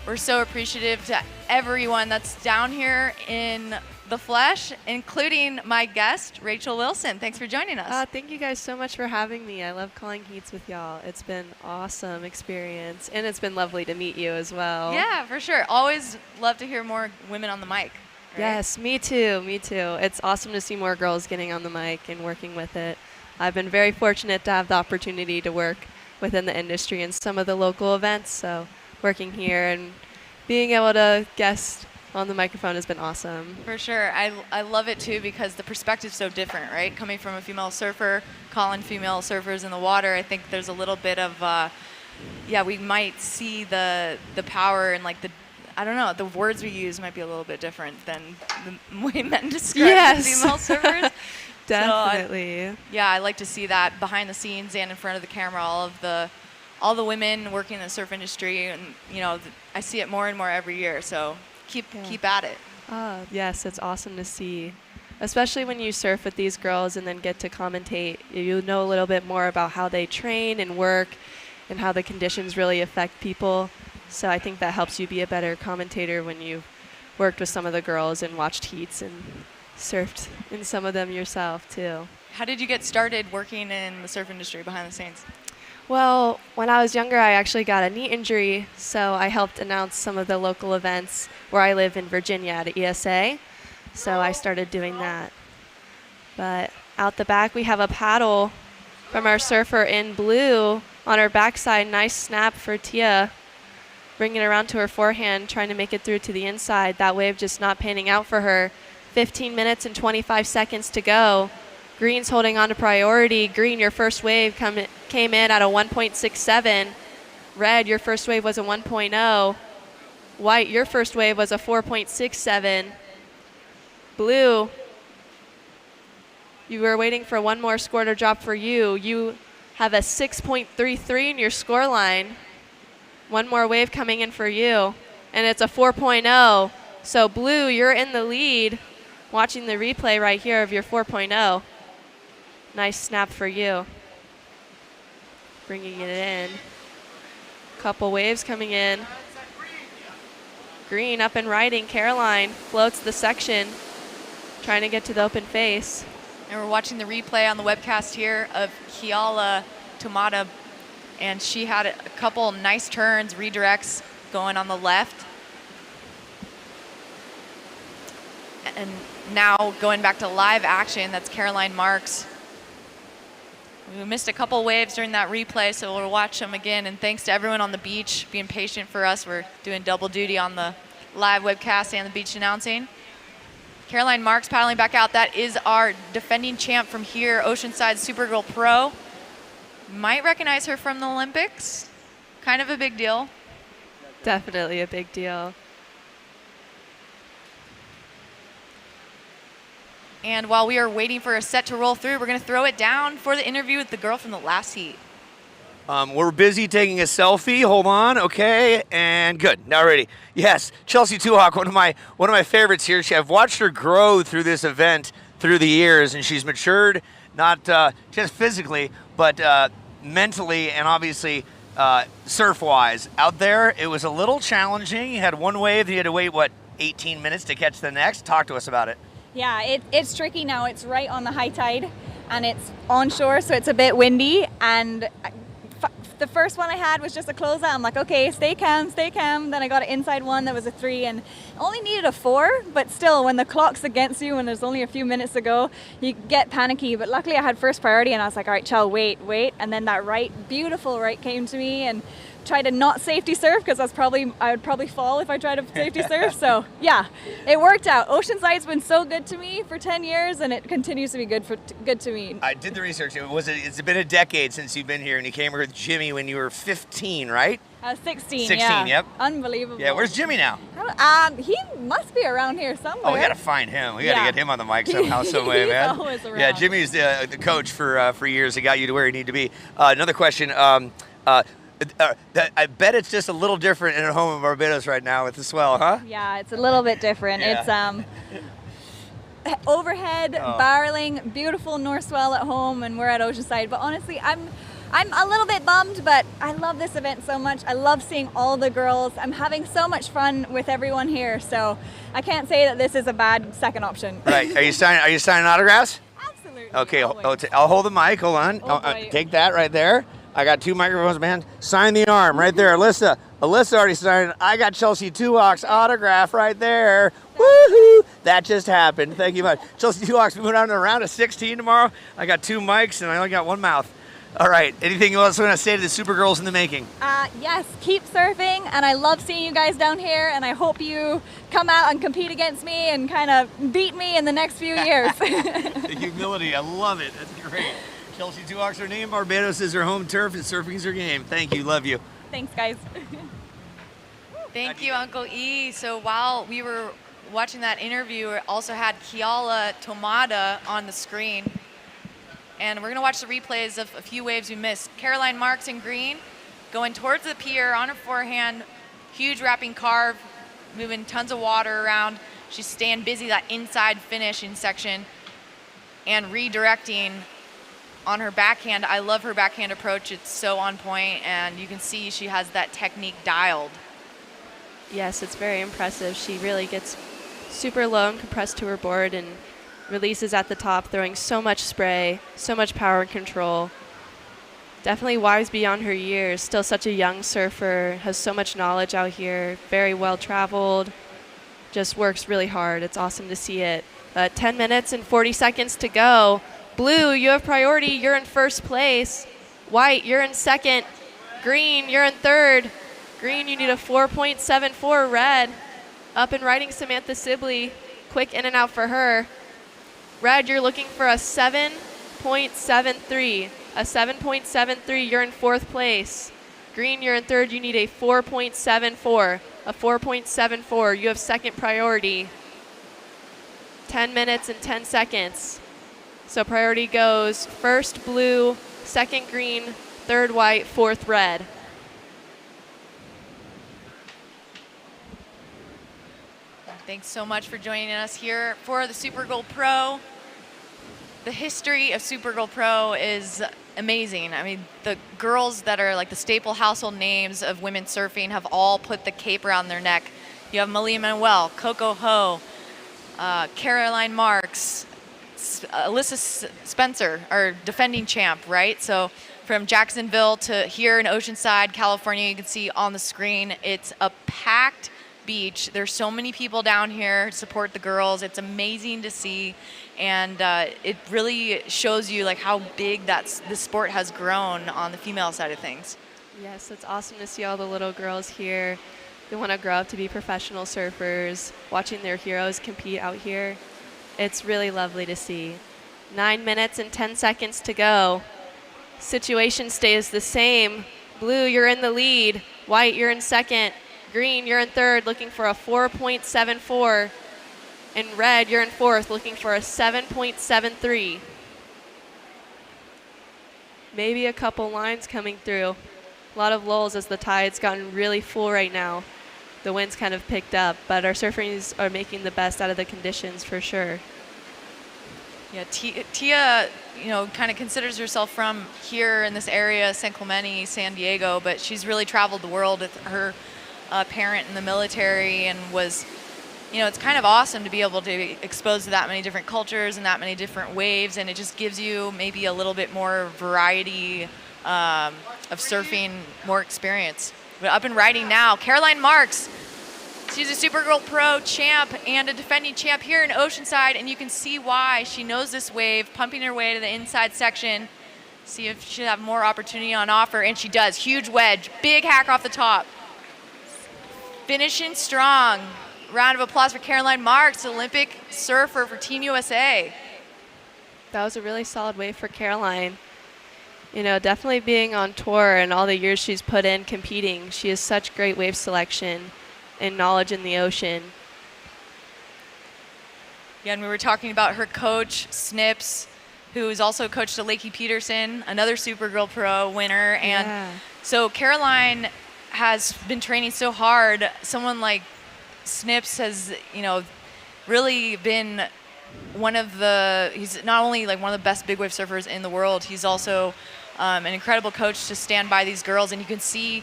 We're so appreciative to everyone that's down here in the flesh, including my guest, Rachel Wilson. Thanks for joining us. Thank you guys so much for having me. I love calling heats with y'all. It's been awesome experience, and it's been lovely to meet you as well. Yeah, for sure. Always love to hear more women on the mic. Right? Yes, me too, me too. It's awesome to see more girls getting on the mic and working with it. I've been very fortunate to have the opportunity to work within the industry in some of the local events, so working here and being able to guest on the microphone has been awesome. For sure. I love it too because the perspective's so different, right? Coming from a female surfer, calling female surfers in the water, I think there's a little bit of, we might see the power and like I don't know, the words we use might be a little bit different than the way men describe the female surfers. Definitely. So I like to see that behind the scenes and in front of the camera, all the women working in the surf industry, and I see it more and more every year. So keep at it. Yes, it's awesome to see, especially when you surf with these girls and then get to commentate. You know a little bit more about how they train and work and how the conditions really affect people. So I think that helps you be a better commentator when you've worked with some of the girls and watched heats and surfed in some of them yourself too. How did you get started working in the surf industry behind the scenes? Well, when I was younger, I actually got a knee injury, so I helped announce some of the local events where I live in Virginia at ESA, so I started doing that. But out the back, we have a paddle from our surfer in blue on her backside. Nice snap for Tia, bringing it around to her forehand, trying to make it through to the inside. That wave just not panning out for her. 15 minutes and 25 seconds to go. Green's holding on to priority. Green, your first wave came in at a 1.67. Red, your first wave was a 1.0. White, your first wave was a 4.67. Blue, you were waiting for one more score to drop for you. You have a 6.33 in your score line. One more wave coming in for you, and it's a 4.0. So Blue, you're in the lead. Watching the replay right here of your 4.0. Nice snap for you. Bringing it in. Couple waves coming in. Green up and riding. Caroline floats the section, trying to get to the open face. And we're watching the replay on the webcast here of Kiala Tomata, and she had a couple nice turns, redirects going on the left. And now going back to live action, that's Caroline Marks. We missed a couple waves during that replay, so we'll watch them again. And thanks to everyone on the beach being patient for us. We're doing double duty on the live webcast and the beach announcing. Caroline Marks paddling back out. That is our defending champ from here, Oceanside Supergirl Pro. Might recognize her from the Olympics. Kind of a big deal. Definitely a big deal. And while we are waiting for a set to roll through, we're going to throw it down for the interview with the girl from the last heat. We're busy taking a selfie. Hold on, okay, and good. Now ready. Yes, Chelsea Tuhawk, one of my favorites here. I've watched her grow through this event through the years, and she's matured not just physically, but mentally and obviously surf-wise. Out there, it was a little challenging. You had one wave, you had to wait 18 minutes to catch the next. Talk to us about it. Yeah, it's tricky now. It's right on the high tide and it's onshore, so it's a bit windy. And the first one I had was just a closeout. I'm like, okay, stay calm, stay calm. Then I got an inside one that was a 3 and only needed a 4, but still, when the clock's against you and there's only a few minutes to go, you get panicky. But luckily I had first priority and I was like, all right, Chell, wait. And then that beautiful right came to me and tried to not safety surf because I would probably fall if I tried to safety surf. So yeah, it worked out. Oceanside's been so good to me for 10 years and it continues to be good to me. I did the research. It's been a decade since you've been here, and you came here with Jimmy when you were 15, right? 16, 16, yeah. Yep. Unbelievable. Yeah, where's Jimmy now? He must be around here somewhere. Oh, we gotta find him. We gotta get him on the mic somehow, some way, man. He's always around. Yeah, Jimmy's the coach for years. He got you to where you need to be. Another question. I bet it's just a little different in home in Barbados right now with the swell, huh? Yeah, it's a little bit different. Yeah. It's overhead, barreling, beautiful north swell at home, and we're at Oceanside. But honestly, I'm a little bit bummed, but I love this event so much. I love seeing all the girls. I'm having so much fun with everyone here, so I can't say that this is a bad second option. Right. Are you signing autographs? Absolutely. Okay. I'll hold the mic. Hold on. Take that right there. I got 2 microphones, man. Sign the arm right there. Alyssa already signed it. I got Chelsea Tuhawk's autograph right there. Woohoo! That just happened. Thank you much. Chelsea Tuhawk's moving on to a round of 16 tomorrow. I got 2 mics and I only got 1 mouth. All right. Anything else you want to say to the Supergirls in the making? Yes, keep surfing, and I love seeing you guys down here, and I hope you come out and compete against me and kind of beat me in the next few years. The humility. I love it. That's great. Chelsea Tuhawk's her name. Barbados is her home turf, and surfing's her game. Thank you. Love you. Thanks, guys. Thank you, Uncle E. So while we were watching that interview, we also had Kiala Tomata on the screen. And we're going to watch the replays of a few waves we missed. Caroline Marks in green, going towards the pier on her forehand, huge wrapping carve, moving tons of water around. She's staying busy that inside finishing section and redirecting on her backhand. I love her backhand approach. It's so on point, and you can see she has that technique dialed. Yes, it's very impressive. She really gets super low and compressed to her board and releases at the top, throwing so much spray, so much power and control. Definitely wise beyond her years. Still such a young surfer, has so much knowledge out here, very well traveled, just works really hard. It's awesome to see it. 10 minutes and 40 seconds to go. Blue, you have priority. You're in first place. White, you're in second. Green, you're in third. Green, you need a 4.74. Red, up and riding Samantha Sibley. Quick in and out for her. Red, you're looking for a 7.73. A 7.73, you're in fourth place. Green, you're in third. You need a 4.74. A 4.74. You have second priority. 10 minutes and 10 seconds. So priority goes first blue, second green, third white, fourth red. Thanks so much for joining us here for the Supergirl Pro. The history of Supergirl Pro is amazing. I mean, the girls that are like the staple household names of women surfing have all put the cape around their neck. You have Malia Manuel, Coco Ho, Caroline Marks, Alyssa Spencer, our defending champ, right? So from Jacksonville to here in Oceanside, California, you can see on the screen, it's a packed beach. There's so many people down here to support the girls. It's amazing to see, and it really shows you like how big this sport has grown on the female side of things. Yes, it's awesome to see all the little girls here. They want to grow up to be professional surfers, watching their heroes compete out here. It's really lovely to see. 9 minutes and 10 seconds to go. Situation stays the same. Blue, you're in the lead. White, you're in second. Green, you're in third, looking for a 4.74. And red, you're in fourth, looking for a 7.73. Maybe a couple lines coming through. A lot of lulls as the tide's gotten really full right now. The wind's kind of picked up, but our surfers are making the best out of the conditions for sure. Yeah, Tia, kind of considers herself from here in this area, San Clemente, San Diego, but she's really traveled the world with her parent in the military, and was, it's kind of awesome to be able to be exposed to that many different cultures and that many different waves, and it just gives you maybe a little bit more variety of surfing, more experience. But up and riding now, Caroline Marks. She's a Supergirl Pro champ and a defending champ here in Oceanside, and you can see why. She knows this wave, pumping her way to the inside section. See if she'll have more opportunity on offer, and she does. Huge wedge, big hack off the top. Finishing strong. Round of applause for Caroline Marks, Olympic surfer for Team USA. That was a really solid wave for Caroline. Definitely being on tour and all the years she's put in competing, she has such great wave selection and knowledge in the ocean. Yeah, and we were talking about her coach, Snips, who is also coach to Lakey Peterson, another Supergirl Pro winner. And so Caroline has been training so hard. Someone like Snips has, really been he's not only like one of the best big wave surfers in the world, he's also an incredible coach to stand by these girls, and you can see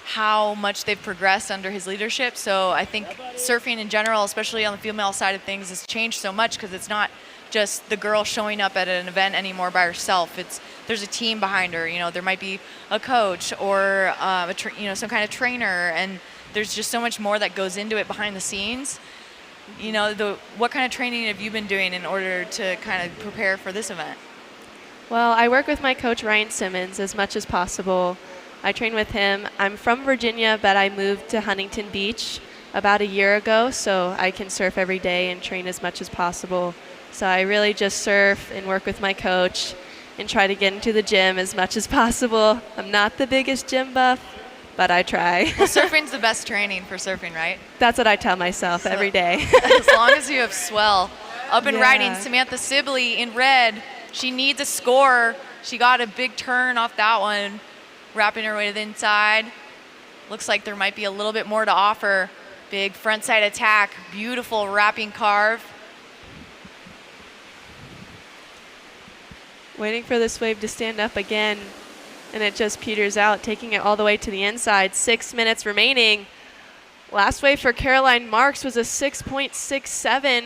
how much they've progressed under his leadership. So I think surfing in general, especially on the female side of things, has changed so much because it's not just the girl showing up at an event anymore by herself. There's a team behind her. There might be a coach or some kind of trainer, and there's just so much more that goes into it behind the scenes. What kind of training have you been doing in order to kind of prepare for this event? Well, I work with my coach, Ryan Simmons, as much as possible. I train with him. I'm from Virginia, but I moved to Huntington Beach about a year ago, so I can surf every day and train as much as possible. So I really just surf and work with my coach and try to get into the gym as much as possible. I'm not the biggest gym buff, but I try. Well, surfing's the best training for surfing, right? That's what I tell myself every day. As long as you have swell. Up and riding, Samantha Sibley in red. She needs a score. She got a big turn off that one, wrapping her way to the inside. Looks like there might be a little bit more to offer. Big frontside attack, beautiful wrapping carve. Waiting for this wave to stand up again, and it just peters out, taking it all the way to the inside. 6 minutes remaining. Last wave for Caroline Marks was a 6.67,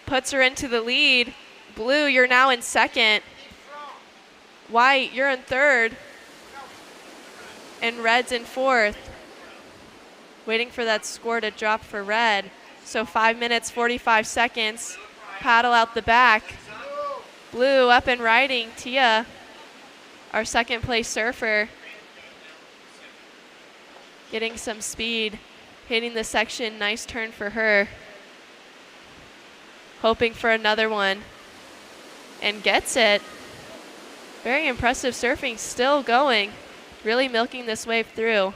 puts her into the lead. Blue, you're now in second. White, you're in third. And red's in fourth. Waiting for that score to drop for red. So 5 minutes, 45 seconds. Paddle out the back. Blue up and riding. Tia, our second place surfer, getting some speed, hitting the section. Nice turn for her. Hoping for another one. And gets it. Very impressive surfing, still going. Really milking this wave through.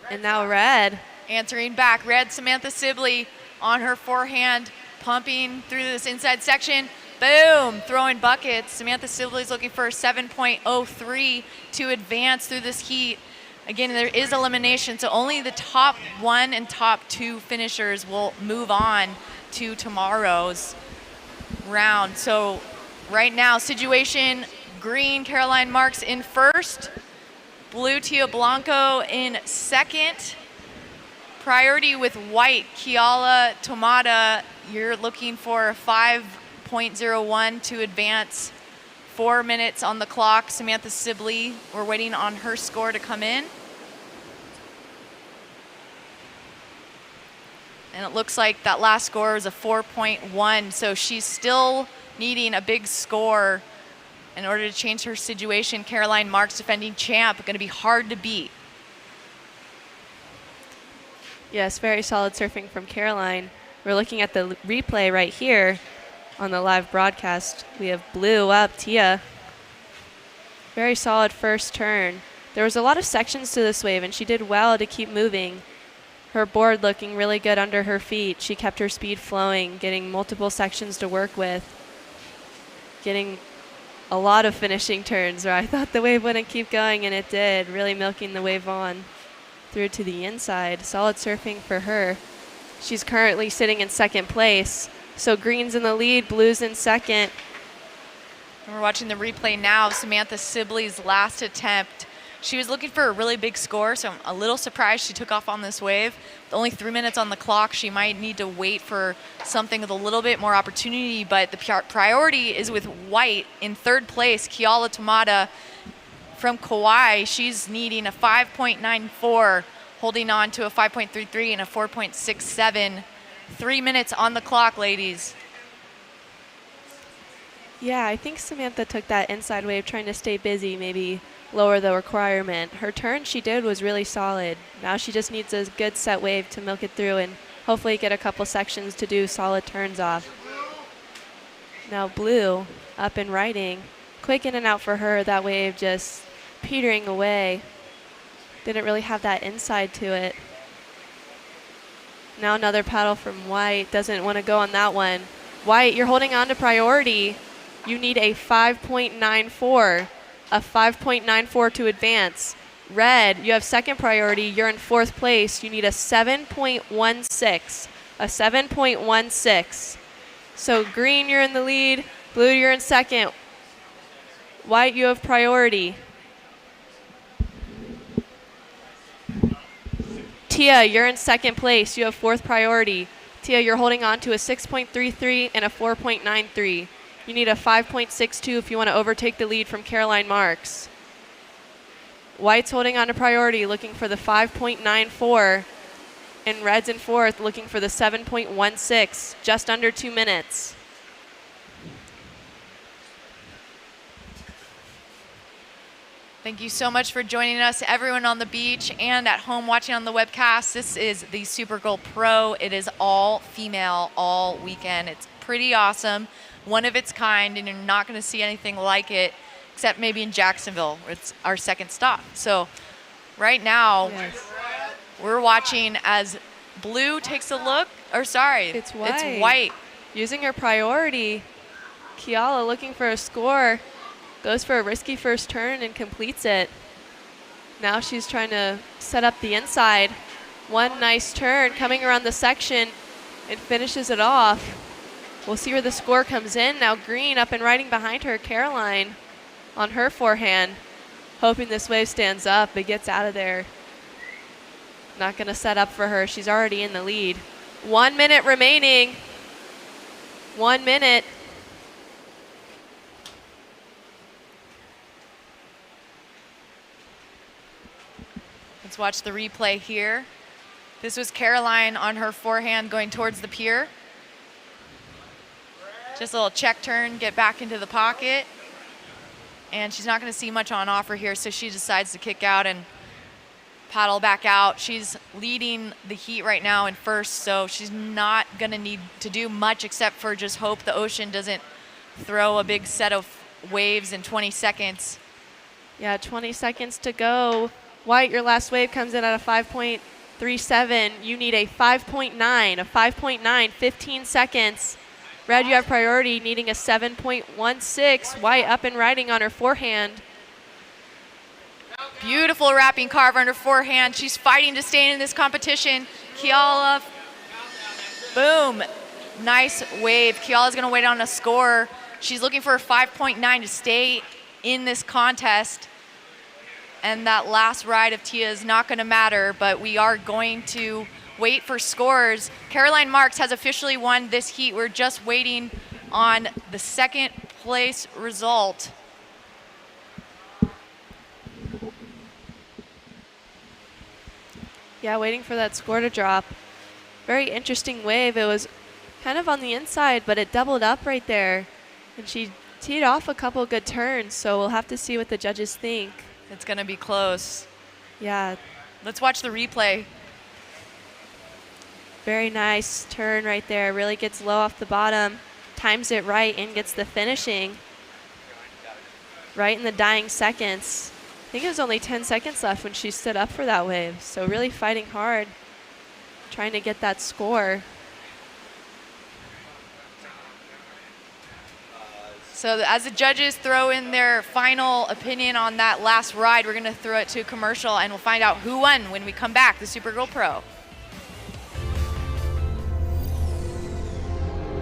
And now red. Answering back, red Samantha Sibley on her forehand, pumping through this inside section. Boom, throwing buckets. Samantha Sibley's looking for a 7.03 to advance through this heat. Again, there is elimination, so only the top one and top two finishers will move on to tomorrow's round. So right now, situation green, Caroline Marks in first. Blue, Tia Blanco in second. Priority with white, Kiala Tomata. You're looking for 5.01 to advance. 4 minutes on the clock. Samantha Sibley, we're waiting on her score to come in. And it looks like that last score was a 4.1, so she's still needing a big score in order to change her situation. Caroline Marks, defending champ, going to be hard to beat. Yes, very solid surfing from Caroline. We're looking at the replay right here on the live broadcast. We have blue up, Tia. Very solid first turn. There was a lot of sections to this wave, and she did well to keep moving. Her board looking really good under her feet. She kept her speed flowing, getting multiple sections to work with, getting a lot of finishing turns where I thought the wave wouldn't keep going, and it did, really milking the wave on through to the inside. Solid surfing for her. She's currently sitting in second place. So green's in the lead, blue's in second. And we're watching the replay now of Samantha Sibley's last attempt. She was looking for a really big score, so I'm a little surprised she took off on this wave. With only 3 minutes on the clock, she might need to wait for something with a little bit more opportunity, but the priority is with white in third place, Kiala Tomata from Kauai. She's needing a 5.94, holding on to a 5.33 and a 4.67. 3 minutes on the clock, ladies. Yeah, I think Samantha took that inside wave trying to stay busy, maybe lower the requirement. Her turn she did was really solid. Now she just needs a good set wave to milk it through and hopefully get a couple sections to do solid turns off. Now blue up and riding. Quick in and out for her, that wave just petering away. Didn't really have that inside to it. Now another paddle from white. Doesn't want to go on that one. White, you're holding on to priority. You need a 5.94. A 5.94 to advance. Red, you have second priority. You're in fourth place. You need a 7.16. A 7.16. So green, you're in the lead. Blue, you're in second. White, you have priority. Tia, you're in second place. You have fourth priority. Tia, you're holding on to a 6.33 and a 4.93. You need a 5.62 if you want to overtake the lead from Caroline Marks. White's holding on to priority, looking for the 5.94. And red's in fourth, looking for the 7.16, just under 2 minutes. Thank you so much for joining us, everyone on the beach and at home watching on the webcast. This is the Supergirl Pro. It is all female all weekend. It's pretty awesome, one of its kind, and you're not going to see anything like it except maybe in Jacksonville. It's our second stop. So right now, we're watching as blue takes a look, or sorry, it's white. It's white. Using her priority, Kiala looking for a score. Goes for a risky first turn and completes it. Now she's trying to set up the inside. One nice turn coming around the section and finishes it off. We'll see where the score comes in. Now green up and riding behind her, Caroline on her forehand. Hoping this wave stands up but gets out of there. Not going to set up for her. She's already in the lead. 1 minute remaining. 1 minute. Let's watch the replay here. This was Caroline on her forehand going towards the pier. Just a little check turn, get back into the pocket. And she's not going to see much on offer here, so she decides to kick out and paddle back out. She's leading the heat right now in first, so she's not going to need to do much except for just hope the ocean doesn't throw a big set of waves in 20 seconds. Yeah, 20 seconds to go. White, your last wave comes in at a 5.37. You need a 5.9, a 5.9, 15 seconds. Red, you have priority, needing a 7.16. White up and riding on her forehand. Beautiful wrapping carve on her forehand. She's fighting to stay in this competition. Kiala, boom. Nice wave. Kiala's gonna wait on a score. She's looking for a 5.9 to stay in this contest. And that last ride of Tia is not going to matter, but we are going to wait for scores. Caroline Marks has officially won this heat. We're just waiting on the second place result. Yeah, waiting for that score to drop. Very interesting wave. It was kind of on the inside, but it doubled up right there. And she teed off a couple good turns, so we'll have to see what the judges think. It's going to be close. Yeah. Let's watch the replay. Very nice turn right there. Really gets low off the bottom, times it right, and gets the finishing right in the dying seconds. I think it was only 10 seconds left when she stood up for that wave. So really fighting hard, trying to get that score. So as the judges throw in their final opinion on that last ride, we're going to throw it to a commercial, and we'll find out who won when we come back, the Supergirl Pro.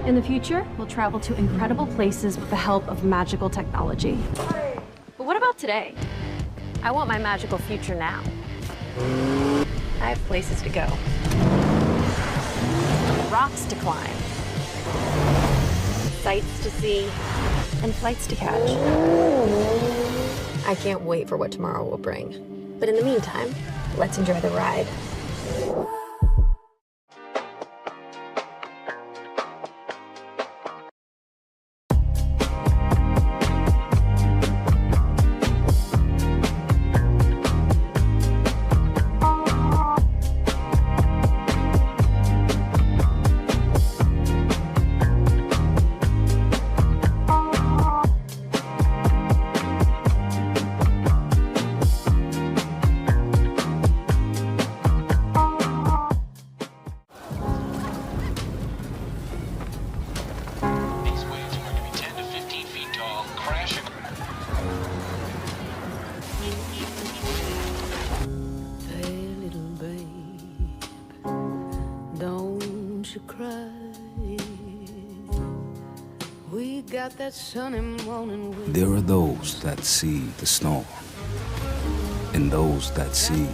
In the future, we'll travel to incredible places with the help of magical technology. But what about today? I want my magical future now. I have places to go. Rocks to climb. Sights to see. And flights to catch. I can't wait for what tomorrow will bring. But in the meantime, let's enjoy the ride. There are those that see the storm, and those that see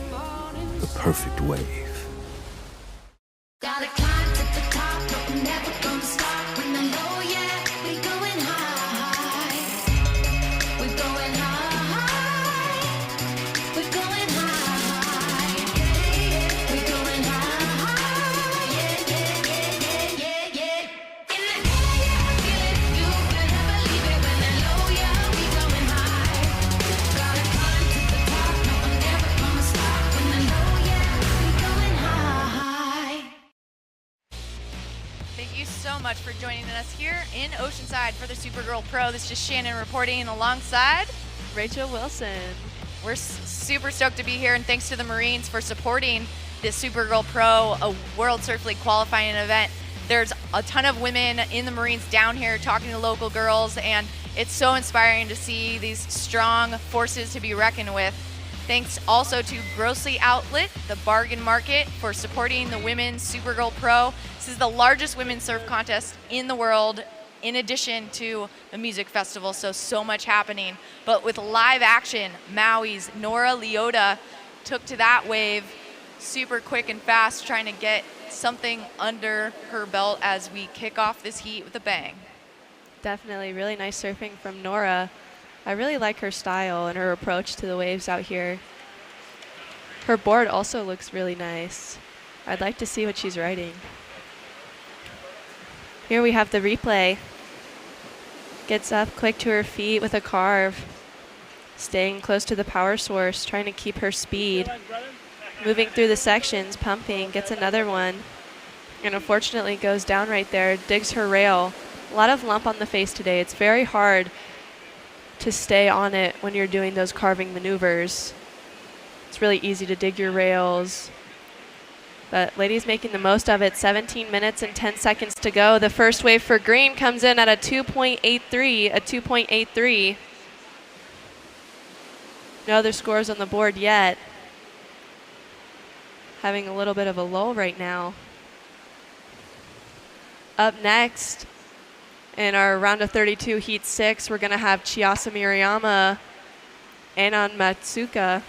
the perfect wave. For joining us here in Oceanside for the Supergirl Pro. This is Shannon reporting alongside Rachel Wilson. We're super stoked to be here, and thanks to the Marines for supporting this Supergirl Pro, a World Surf League qualifying event. There's a ton of women in the Marines down here talking to local girls, and it's so inspiring to see these strong forces to be reckoned with. Thanks also to Grossly Outlet, the bargain market, for supporting the Women's Supergirl Pro. This is the largest women's surf contest in the world, in addition to the music festival, so much happening. But with live action, Maui's Nora Leota took to that wave super quick and fast, trying to get something under her belt as we kick off this heat with a bang. Definitely really nice surfing from Nora. I really like her style and her approach to the waves out here. Her board also looks really nice. I'd like to see what she's riding. Here we have the replay. Gets up quick to her feet with a carve. Staying close to the power source, trying to keep her speed. Moving through the sections, pumping, gets another one. And unfortunately goes down right there, digs her rail. A lot of lump on the face today. It's very hard to stay on it when you're doing those carving maneuvers. It's really easy to dig your rails. But Lady's making the most of it. 17 minutes and 10 seconds to go. The first wave for green comes in at a 2.83. No other scores on the board yet. Having a little bit of a lull right now. Up next, In our round of 32, heat 6, we're going to have Chiasa Miriyama, Anon Matsuka,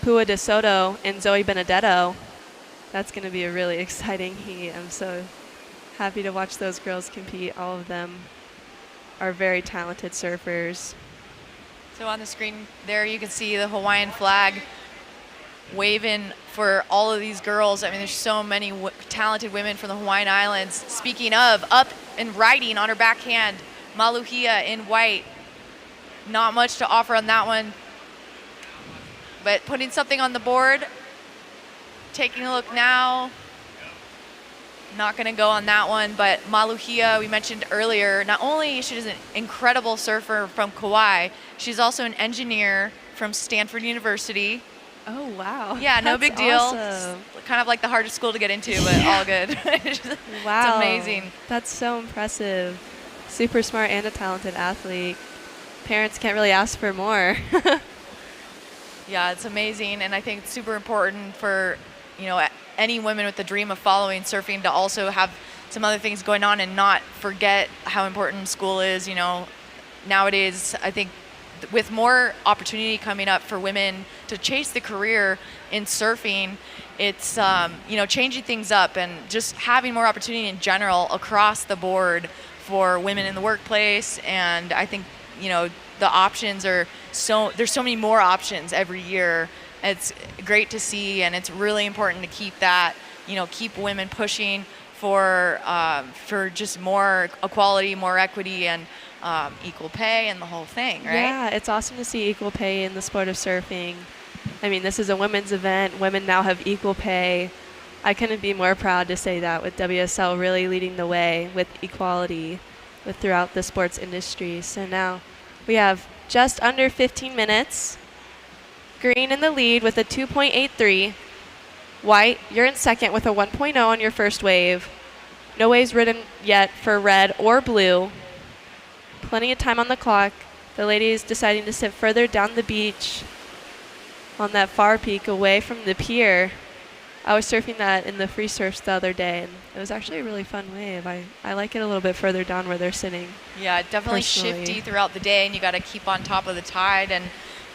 Pua De Soto, and Zoe Benedetto. That's going to be a really exciting heat. I'm so happy to watch those girls compete. All of them are very talented surfers. So on the screen there, you can see the Hawaiian flag waving for all of these girls. I mean, there's so many talented women from the Hawaiian Islands. Speaking of, up and riding on her backhand, Maluhia in white. Not much to offer on that one, but putting something on the board. Taking a look now. Not going to go on that one, but Maluhia, we mentioned earlier, not only she's an incredible surfer from Kauai, she's also an engineer from Stanford University. Oh, wow. Yeah, no That's big deal. awesome. Kind of like the hardest school to get into, but all good. Wow. It's amazing. That's so impressive. Super smart and a talented athlete. Parents can't really ask for more. Yeah, it's amazing, and I think it's super important for, you know, any women with the dream of following surfing to also have some other things going on and not forget how important school is. You know, nowadays, I think with more opportunity coming up for women to chase the career in surfing, it's, you know, changing things up and just having more opportunity in general across the board for women in the workplace. And I think, you know, the options are there's so many more options every year. It's great to see, and it's really important to keep that, you know, keep women pushing for just more equality, more equity, and equal pay and the whole thing, right? Yeah, it's awesome to see equal pay in the sport of surfing. I mean, this is a women's event. Women now have equal pay. I couldn't be more proud to say that, with WSL really leading the way with equality throughout the sports industry. So now we have just under 15 minutes. Green in the lead with a 2.83. White, you're in second with a 1.0 on your first wave. No waves ridden yet for red or blue. Plenty of time on the clock. The ladies deciding to sit further down the beach on that far peak away from the pier. I was surfing that in the free surfs the other day, and it was actually a really fun wave. I like it a little bit further down where they're sitting. Yeah, definitely personally. shifty throughout the day, and you got to keep on top of the tide and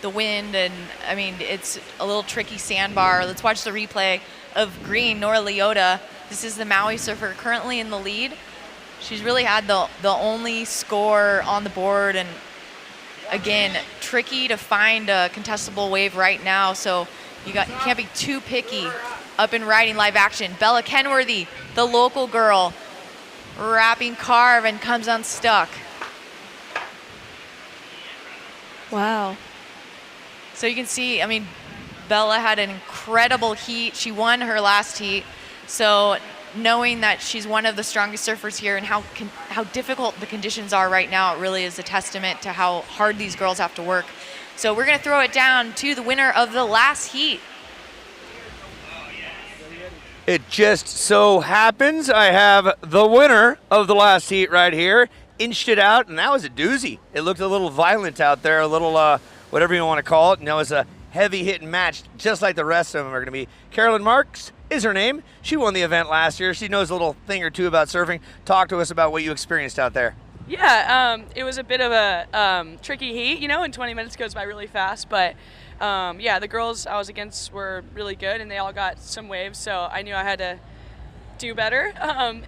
the wind, and I mean, it's a little tricky sandbar. Let's watch the replay of Green, Nora Leota. This is the Maui surfer currently in the lead. She's really had the only score on the board, and again, tricky to find a contestable wave right now, so you can't be too picky. Up and riding live action. Bella Kenworthy, the local girl, wrapping carve and comes unstuck. Wow. So you can see, I mean, Bella had an incredible heat. She won her last heat. So knowing that she's one of the strongest surfers here and how difficult the conditions are right now, it really is a testament to how hard these girls have to work. So we're going to throw it down to the winner of the last heat. It just so happens I have the winner of the last heat right here. Inched it out, and that was a doozy. It looked a little violent out there, a little whatever you want to call it, and that was a heavy hitting match, just like the rest of them are going to be. Carolyn Marks is her name. She won the event last year. She knows a little thing or two about surfing. Talk to us about what you experienced out there. Yeah, it was a bit of a tricky heat, you know, and 20 minutes goes by really fast, but yeah, the girls I was against were really good, and they all got some waves, so I knew I had to do better,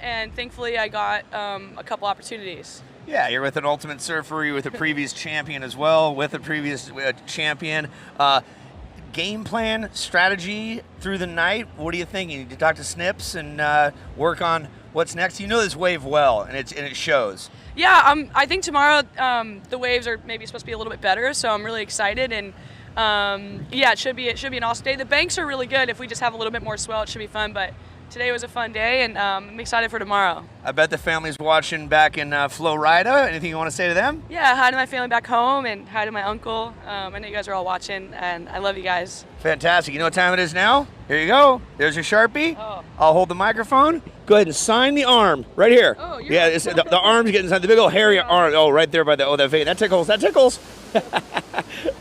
and thankfully I got a couple opportunities. Yeah, you're with an Ultimate Surfer, you're with a previous champion as well, with a previous champion. Game plan, strategy through the night, what are you thinking? You talk to Snips and work on what's next? You know this wave well, and it shows. Yeah, I think tomorrow the waves are maybe supposed to be a little bit better, so I'm really excited, and yeah, it should be an awesome day. The banks are really good. If we just have a little bit more swell, it should be fun, but today was a fun day, and I'm excited for tomorrow. I bet the family's watching back in Florida. Anything you want to say to them? Yeah, hi to my family back home, and hi to my uncle. I know you guys are all watching, and I love you guys. Fantastic. You know what time it is now? Here you go. There's your Sharpie. Oh. I'll hold the microphone. Go ahead and sign the arm right here. Oh, yeah, the arm's getting signed. The big old hairy arm. Oh, right there by that vein. That tickles. That tickles.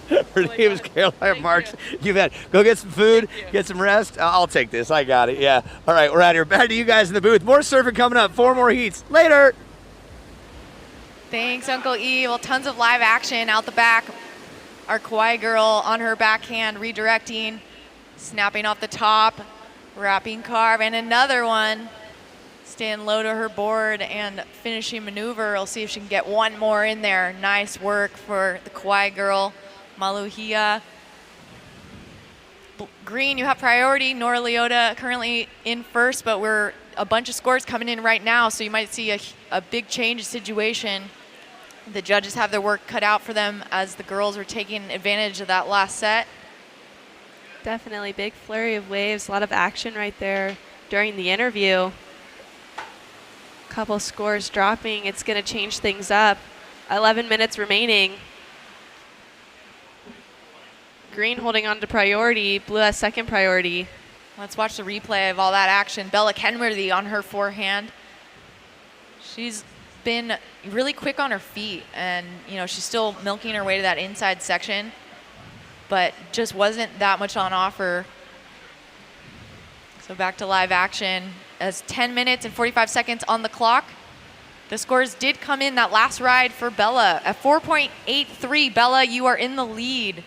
Her name is Caroline Marks. You bet. Go get some food, get some rest. I'll take this. I got it. Yeah. All right, we're out here. Back to you guys in the booth. More surfing coming up. 4 more heats. Later. Thanks, Uncle E. Well, tons of live action out the back. Our Kauai girl on her backhand, redirecting, snapping off the top, wrapping carve, and another one. Staying low to her board and finishing maneuver. We'll see if she can get one more in there. Nice work for the Kauai girl, Maluhia. Green, you have priority. Nora Leota currently in first, but we're a bunch of scores coming in right now, so you might see a big change situation. The judges have their work cut out for them as the girls are taking advantage of that last set. Definitely big flurry of waves, a lot of action right there during the interview. Couple scores dropping, it's going to change things up. 11 minutes remaining. Green holding on to priority, blue has second priority. Let's watch the replay of all that action. Bella Kenworthy on her forehand. She's been really quick on her feet, and she's still milking her way to that inside section, but just wasn't that much on offer. So back to live action as 10 minutes and 45 seconds on the clock. The scores did come in that last ride for Bella at 4.83. Bella, you are in the lead.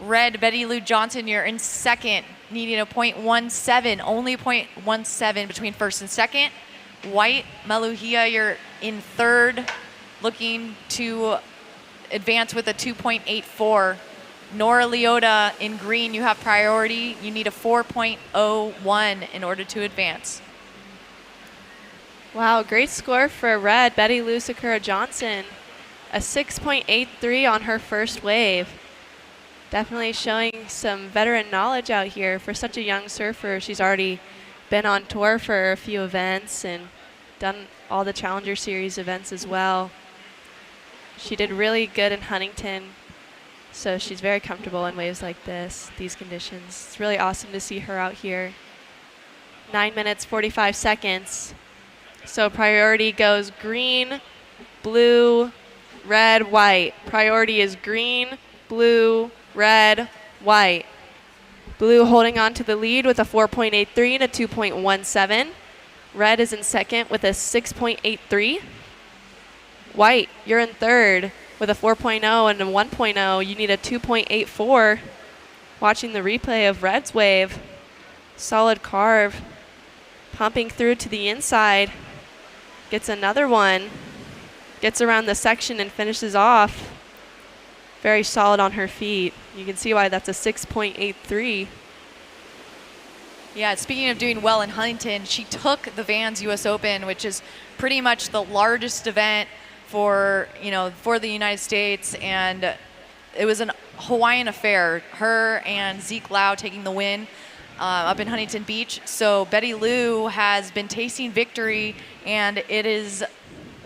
Red, Betty Lou Johnson, you're in second, needing a .17, only a .17 between first and second. White, Maluhia, you're in third, looking to advance with a 2.84. Nora Leota in green, you have priority. You need a 4.01 in order to advance. Wow, great score for red, Betty Lou Sakura Johnson. A 6.83 on her first wave. Definitely showing some veteran knowledge out here for such a young surfer. She's already been on tour for a few events and done all the Challenger Series events as well. She did really good in Huntington, so she's very comfortable in waves like this, these conditions. It's really awesome to see her out here. 9 minutes, 45 seconds. So priority goes green, blue, red, white. Priority is green, blue, red, white. Blue holding on to the lead with a 4.83 and a 2.17. Red is in second with a 6.83. White, you're in third with a 4.0 and a 1.0. You need a 2.84. Watching the replay of Red's wave. Solid carve. Pumping through to the inside. Gets another one. Gets around the section and finishes off. Very solid on her feet. You can see why that's a 6.83. Yeah, speaking of doing well in Huntington, she took the Vans U.S. Open, which is pretty much the largest event for the United States, and it was a Hawaiian affair. Her and Zeke Lau taking the win up in Huntington Beach. So Betty Lou has been tasting victory, and it is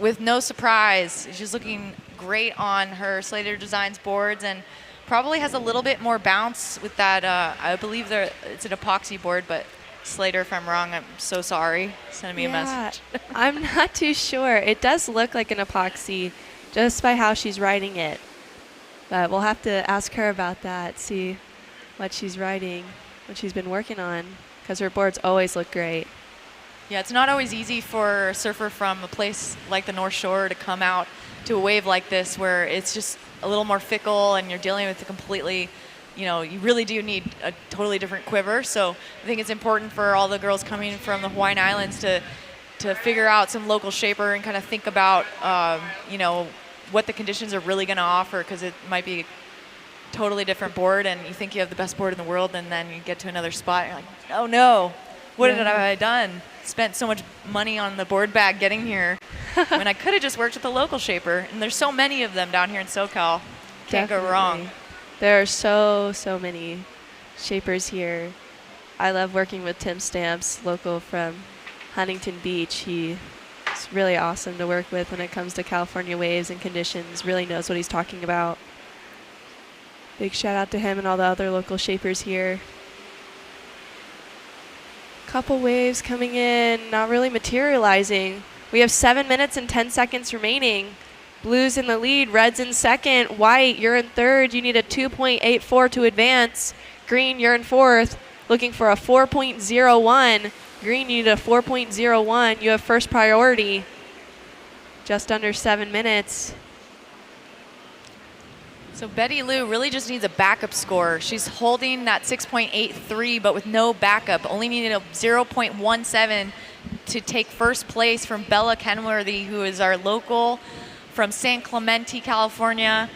with no surprise. She's looking great on her Slater Designs boards and probably has a little bit more bounce with that. I believe it's an epoxy board, but Slater, if I'm wrong, I'm so sorry. Send me a message. I'm not too sure. It does look like an epoxy just by how she's riding it. But we'll have to ask her about that, see what she's riding, what she's been working on, because her boards always look great. Yeah, it's not always easy for a surfer from a place like the North Shore to come out to a wave like this where it's just a little more fickle and you're dealing with a completely, you really do need a totally different quiver. So I think it's important for all the girls coming from the Hawaiian Islands to figure out some local shaper and kind of think about, what the conditions are really going to offer, because it might be a totally different board and you think you have the best board in the world, and then you get to another spot and you're like, oh no, what have I done? Spent so much money on the board bag getting here when I could have just worked with a local shaper. And there's so many of them down here in SoCal. Can't go wrong. There are so many shapers here. I love working with Tim Stamps, local from Huntington Beach. He's really awesome to work with when it comes to California waves and conditions. Really knows what he's talking about. Big shout out to him and all the other local shapers here. Couple waves coming in, not really materializing. We have 7 minutes and 10 seconds remaining. Blue's in the lead, red's in second. White, you're in third. You need a 2.84 to advance. Green, you're in fourth. Looking for a 4.01. Green, you need a 4.01. You have first priority. just under 7 minutes. So Betty Lou really just needs a backup score. She's holding that 6.83, but with no backup, only needed a 0.17 to take first place from Bella Kenworthy, who is our local from San Clemente, California.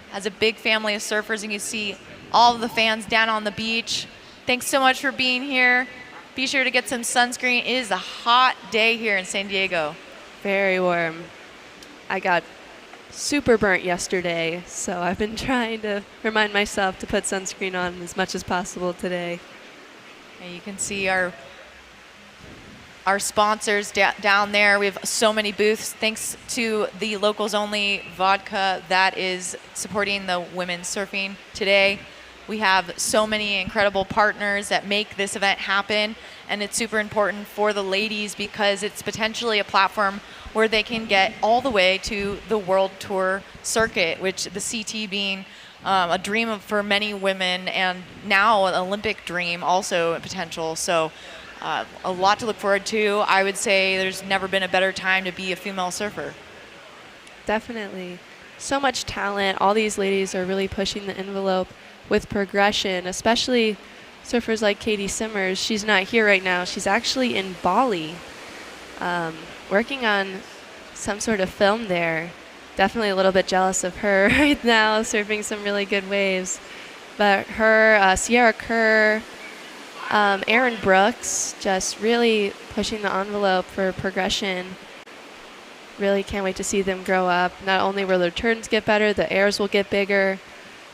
Has a big family of surfers, and you see all of the fans down on the beach. Thanks so much for being here. Be sure to get some sunscreen. It is a hot day here in San Diego. Very warm. I got super burnt yesterday, so I've been trying to remind myself to put sunscreen on as much as possible today. And you can see our sponsors down there. We have so many booths thanks to the Locals Only vodka that is supporting the women's surfing today. We have so many incredible partners that make this event happen, and it's super important for the ladies because it's potentially a platform where they can get all the way to the World Tour circuit, which the CT being a dream for many women, and now an Olympic dream also a potential. So a lot to look forward to. I would say there's never been a better time to be a female surfer. Definitely. So much talent. All these ladies are really pushing the envelope with progression, especially surfers like Katie Simmers. She's not here right now. She's actually in Bali, working on some sort of film there. Definitely a little bit jealous of her right now, surfing some really good waves. But her, Sierra Kerr, Aaron Brooks, just really pushing the envelope for progression. Really can't wait to see them grow up. Not only will their turns get better, the airs will get bigger,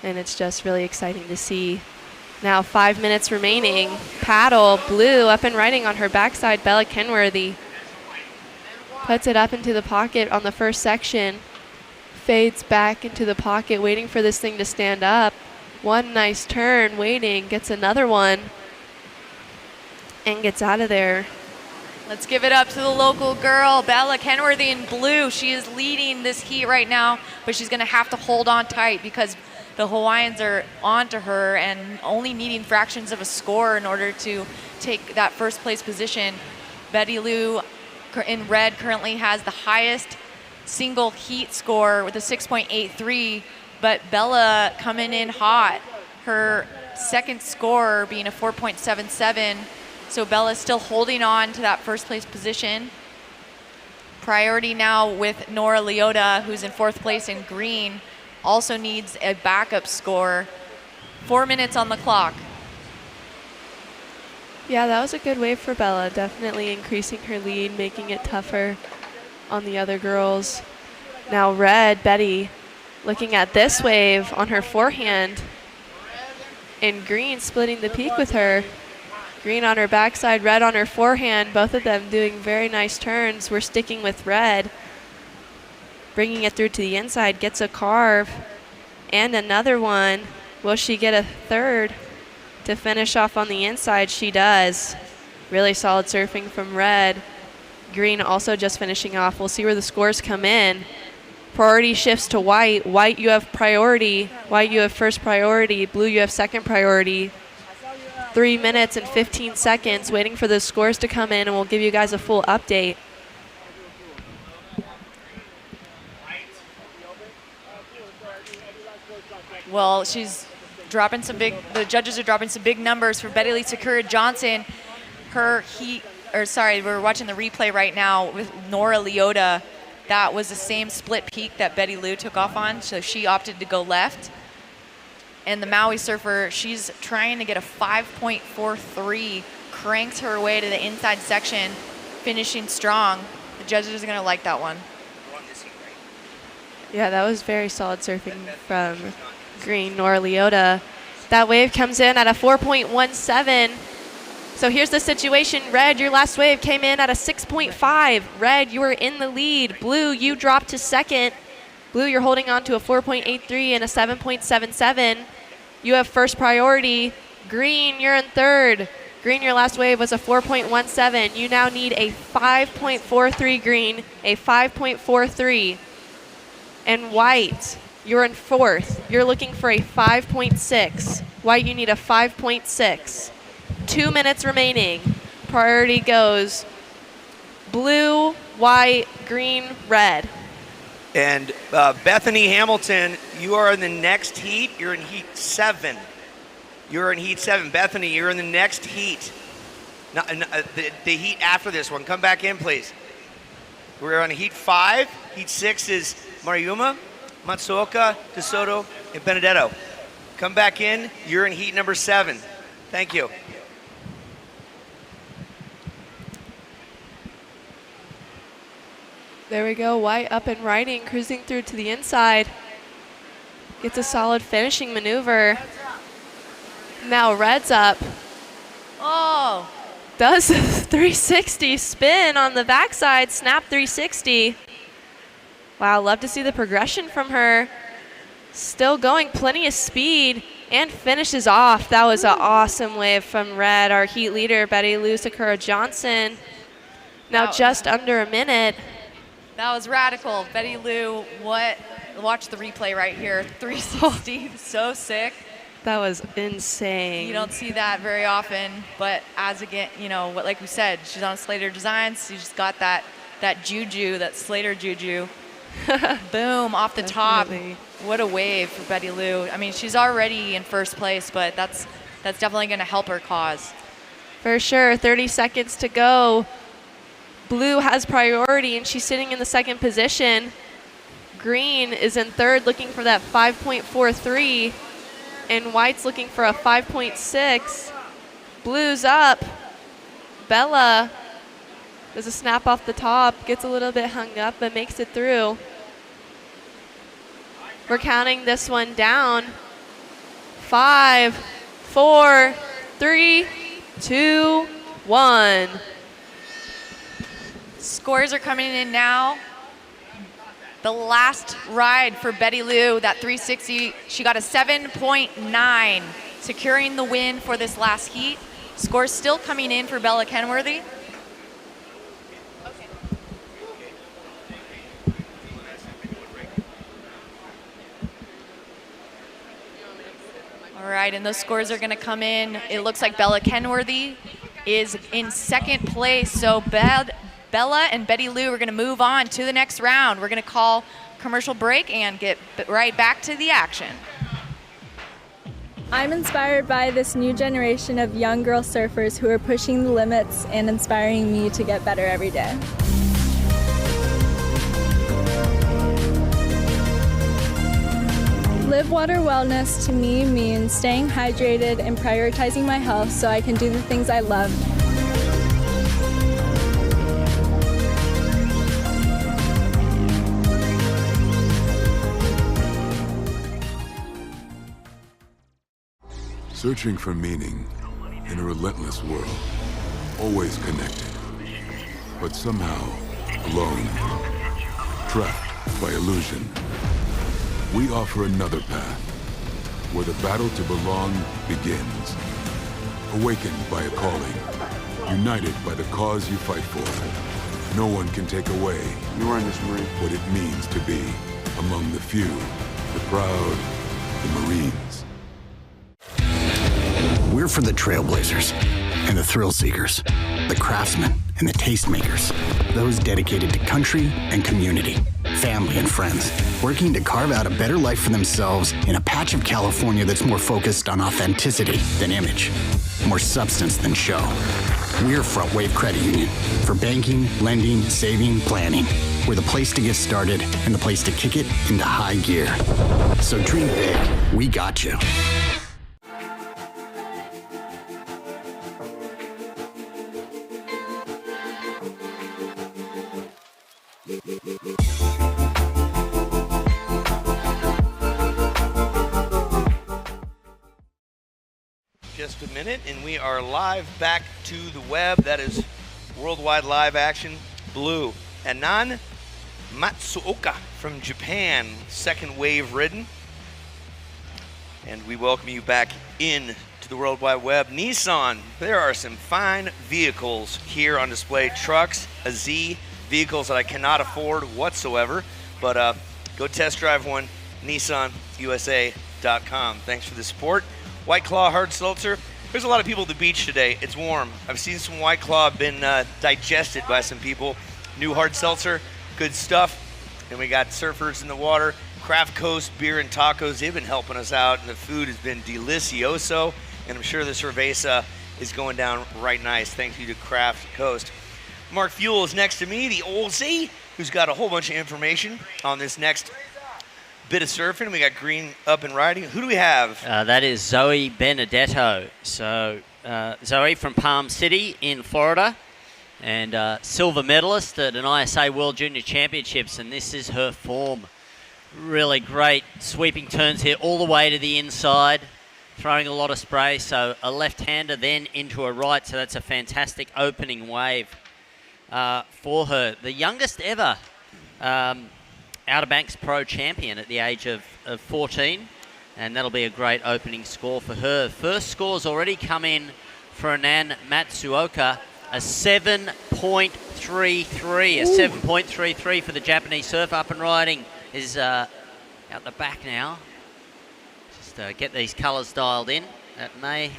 and it's just really exciting to see. Now 5 minutes remaining. Paddle, Blue up and riding on her backside. Bella Kenworthy puts it up into the pocket on the first section. Fades back into the pocket, waiting for this thing to stand up. One nice turn, waiting, gets another one, and gets out of there. Let's give it up to the local girl, Bella Kenworthy in blue. She is leading this heat right now, but she's going to have to hold on tight because the Hawaiians are onto her and only needing fractions of a score in order to take that first place position. Betty Lou in red currently has the highest single heat score with a 6.83, but Bella coming in hot. Her second score being a 4.77. So Bella's still holding on to that first place position. Priority now with Nora Leota, who's in fourth place in green, also needs a backup score. 4 minutes on the clock. Yeah, that was a good wave for Bella. Definitely increasing her lead, making it tougher on the other girls. Now red, Betty, looking at this wave on her forehand. In green, splitting the peak with her. Green on her backside, red on her forehand. Both of them doing very nice turns. We're sticking with red. Bringing it through to the inside, gets a carve. And another one. Will she get a third to finish off on the inside? She does. Really solid surfing from red. Green also just finishing off. We'll see where the scores come in. Priority shifts to white. White, you have priority. White, you have first priority. Blue, you have second priority. 3 minutes and 15 seconds waiting for the scores to come in, and we'll give you guys a full update. Well, she's dropping some big, the judges are dropping some big numbers for Betty Lee Sakura Johnson. Her heat, or sorry, we're watching the replay right now with Nora Leota. That was the same split peak that Betty Lou took off on, so she opted to go left. And the Maui surfer, she's trying to get a 5.43, cranks her way to the inside section, finishing strong. The judges are going to like that one. Yeah, that was very solid surfing from green, Nora Leota. That wave comes in at a 4.17. So here's the situation. Red, your last wave came in at a 6.5. Red, you were in the lead. Blue, you dropped to second. Blue, you're holding on to a 4.83 and a 7.77. You have first priority. Green, you're in third. Green, your last wave was a 4.17. You now need a 5.43 green, a 5.43. And white, you're in fourth. You're looking for a 5.6. White, you need a 5.6. 2 minutes remaining. Priority goes blue, white, green, red. And Bethany Hamilton, you are in the next heat. You're in heat 7. You're in heat 7. Bethany, you're in the next heat. No, the heat after this one. Come back in, please. We're on heat 5. Heat 6 is Mariuma, Matsuoka, DeSoto, and Benedetto. Come back in. You're in heat number 7. Thank you. There we go. White up and riding, cruising through to the inside. Gets a solid finishing maneuver. Now Red's up. Oh. Does a 360 spin on the backside, snap 360. Wow, love to see the progression from her. Still going, plenty of speed, and finishes off. That was an awesome wave from Red, our heat leader, Betty Lou Sakura Johnson. Now just under a minute. That was radical. Betty Lou, watch the replay right here. 360, so sick. That was insane. You don't see that very often, but as again, like we said, she's on Slater Designs. She's just got that juju, that Slater juju. Boom, off the top. What a wave for Betty Lou. I mean, she's already in first place, but that's definitely going to help her cause. For sure. 30 seconds to go. Blue has priority, and she's sitting in the second position. Green is in third, looking for that 5.43. And White's looking for a 5.6. Blue's up. Bella does a snap off the top, gets a little bit hung up, but makes it through. We're counting this one down. 5, 4, 3, 2, 1. Scores are coming in now. The last ride for Betty Lou, that 360, she got a 7.9, securing the win for this last heat. Scores still coming in for Bella Kenworthy. All right, and those scores are gonna come in. It looks like Bella Kenworthy is in second place, so Bella and Betty Lou are going to move on to the next round. We're going to call commercial break and get right back to the action. I'm inspired by this new generation of young girl surfers who are pushing the limits and inspiring me to get better every day. Live Water Wellness to me means staying hydrated and prioritizing my health so I can do the things I love. Searching for meaning in a relentless world, always connected, but somehow alone, trapped by illusion. We offer another path, where the battle to belong begins. Awakened by a calling, united by the cause you fight for. No one can take away what it means to be among the few, the proud, the Marines. We're for the trailblazers and the thrill seekers, the craftsmen and the tastemakers, those dedicated to country and community, family and friends, working to carve out a better life for themselves in a patch of California that's more focused on authenticity than image, more substance than show. We're Front Wave Credit Union for banking, lending, saving, planning. We're the place to get started and the place to kick it into high gear. So dream big. We got you. Just a minute, and we are live back to the web. That is worldwide live action. Blue, Anan Matsuoka from Japan, second wave ridden. And we welcome you back in to the World Wide Web. Nissan, there are some fine vehicles here on display. Trucks, a Z, vehicles that I cannot afford whatsoever. But go test drive one, NissanUSA.com. Thanks for the support. White Claw Hard Seltzer. There's a lot of people at the beach today. It's warm. I've seen some White Claw been digested by some people. New hard seltzer, good stuff. and we got surfers in the water. Craft Coast Beer and Tacos, they've been helping us out, and the food has been delicioso, and I'm sure the cerveza is going down right nice. Thank you to Craft Coast. Mark Fuel is next to me, the Olsey, who's got a whole bunch of information on this next bit of surfing. We got Green up and riding. Who do we have? That is Zoe Benedetto. So Zoe from Palm City in Florida, and silver medalist at an ISA World Junior Championships, and this is her form. Really great sweeping turns here all the way to the inside, throwing a lot of spray. So a left-hander then into a right, so that's a fantastic opening wave for her. The youngest ever Outer Banks Pro champion at the age of 14, and that'll be a great opening score for her. First score's already come in for Anan Matsuoka, a 7.33, a 7.33 for the Japanese surf. Up and riding is out the back now. Just get these colours dialed in. That may,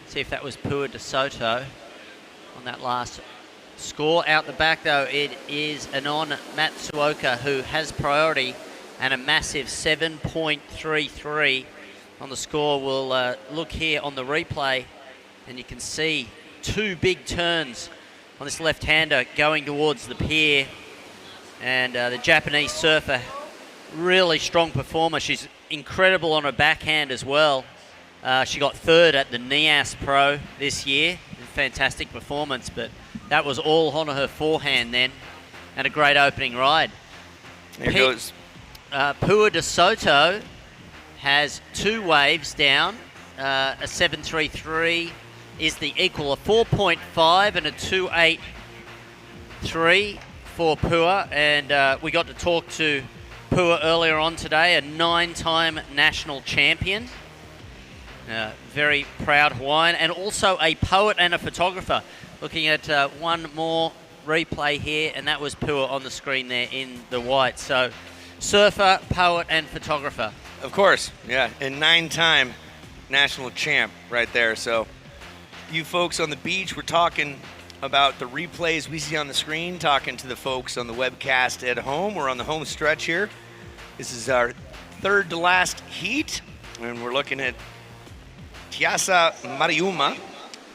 see if that was Pua de Soto on that last score. Out the back though, it is Anon Matsuoka who has priority, and a massive 7.33 on the score. We'll look here on the replay, and you can see two big turns on this left-hander going towards the pier. And the Japanese surfer, really strong performer. She's incredible on her backhand as well. She got third at the NIAS Pro this year. Fantastic performance, but that was all on her forehand then, and a great opening ride. There goes. Pua de Soto has two waves down. A 7.33 is the equal of 4.5 and a 2.83 for Pua. And we got to talk to Pua earlier on today, a 9-time national champion. Very proud Hawaiian, and also a poet and a photographer. Looking at one more replay here, and that was Pua on the screen there in the white. So surfer, poet, and photographer. Of course, yeah, and 9-time national champ right there. So you folks on the beach, we're talking about the replays we see on the screen, talking to the folks on the webcast at home. We're on the home stretch here. This is our third to last heat, and we're looking at Chiasa Mariuma,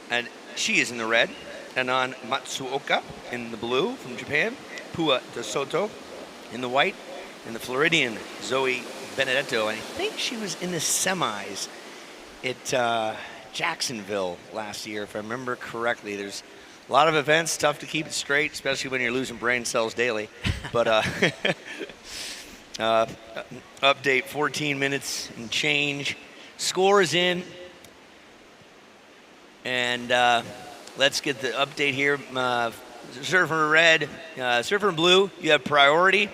and she is in the red. Anan Matsuoka in the blue from Japan. Pua de Soto in the white. And the Floridian Zoe Benedetto. And I think she was in the semis at Jacksonville last year, if I remember correctly. There's a lot of events, tough to keep it straight, especially when you're losing brain cells daily. But update, 14 minutes and change. Score is in. And let's get the update here. Surfer in red, surfer in blue, you have priority.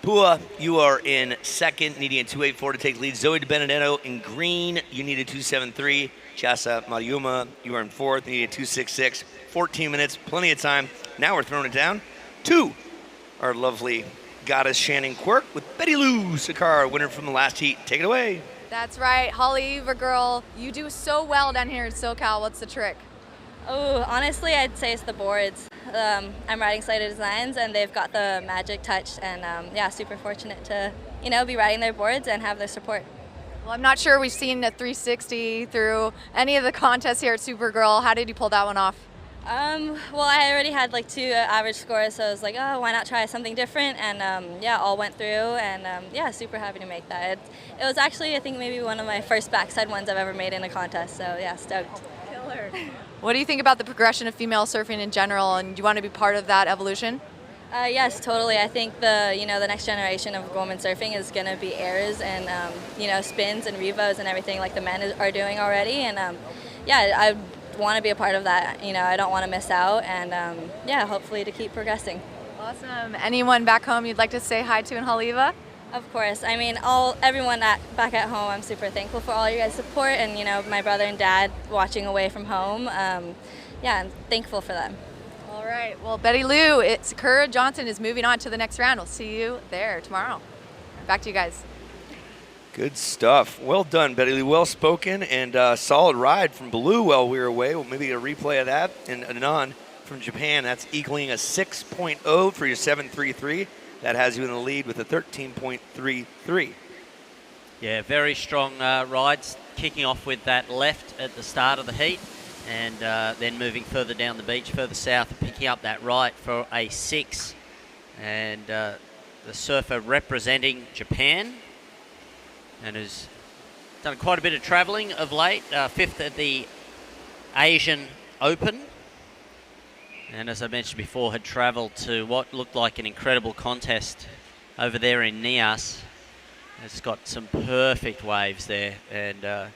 Pua, you are in second, needing a 2.84 to take lead. Zoe Benedetto in green, you need a 2.73. Chiasa Mariuma, you are in fourth, needing a 2.66. 14 minutes, plenty of time. Now we're throwing it down to our lovely goddess Shannon Quirk with Betty Lou Sakara, winner from the last heat. Take it away. That's right, Haleiwa girl. You do so well down here in SoCal. What's the trick? Oh, honestly, I'd say it's the boards. I'm riding Slater Designs, and they've got the magic touch, and yeah, super fortunate to, be riding their boards and have their support. Well, I'm not sure we've seen a 360 through any of the contests here at Supergirl. How did you pull that one off? Well, I already had like 2 average scores, so I was like, oh, why not try something different? And yeah, all went through, and yeah, super happy to make that. It was actually, I think, maybe one of my first backside ones I've ever made in a contest, so yeah, stoked. Killer. What do you think about the progression of female surfing in general, and do you want to be part of that evolution? Yes, totally. I think the next generation of women surfing is going to be airs and spins and revos and everything like the men are doing already, and yeah, I want to be a part of that. I don't want to miss out, and yeah, hopefully to keep progressing. Awesome. Anyone back home you'd like to say hi to in Haleiwa? Of course. I mean, everyone back at home, I'm super thankful for all your guys' support, and my brother and dad watching away from home. Yeah, I'm thankful for them. All right. Well, Betty Lou, Sakura Johnson is moving on to the next round. We'll see you there tomorrow. Back to you guys. Good stuff. Well done, Betty Lou. Well spoken, and solid ride from Blue while we were away. We'll maybe get a replay of that. And Anon from Japan, that's equaling a 6.0 for your 7.33. That has you in the lead with a 13.33. Yeah, very strong rides, kicking off with that left at the start of the heat, and then moving further down the beach, further south, picking up that right for a 6. And the surfer representing Japan, and has done quite a bit of travelling of late, 5th at the Asian Open. And as I mentioned before, had travelled to what looked like an incredible contest over there in Nias. It's got some perfect waves there, and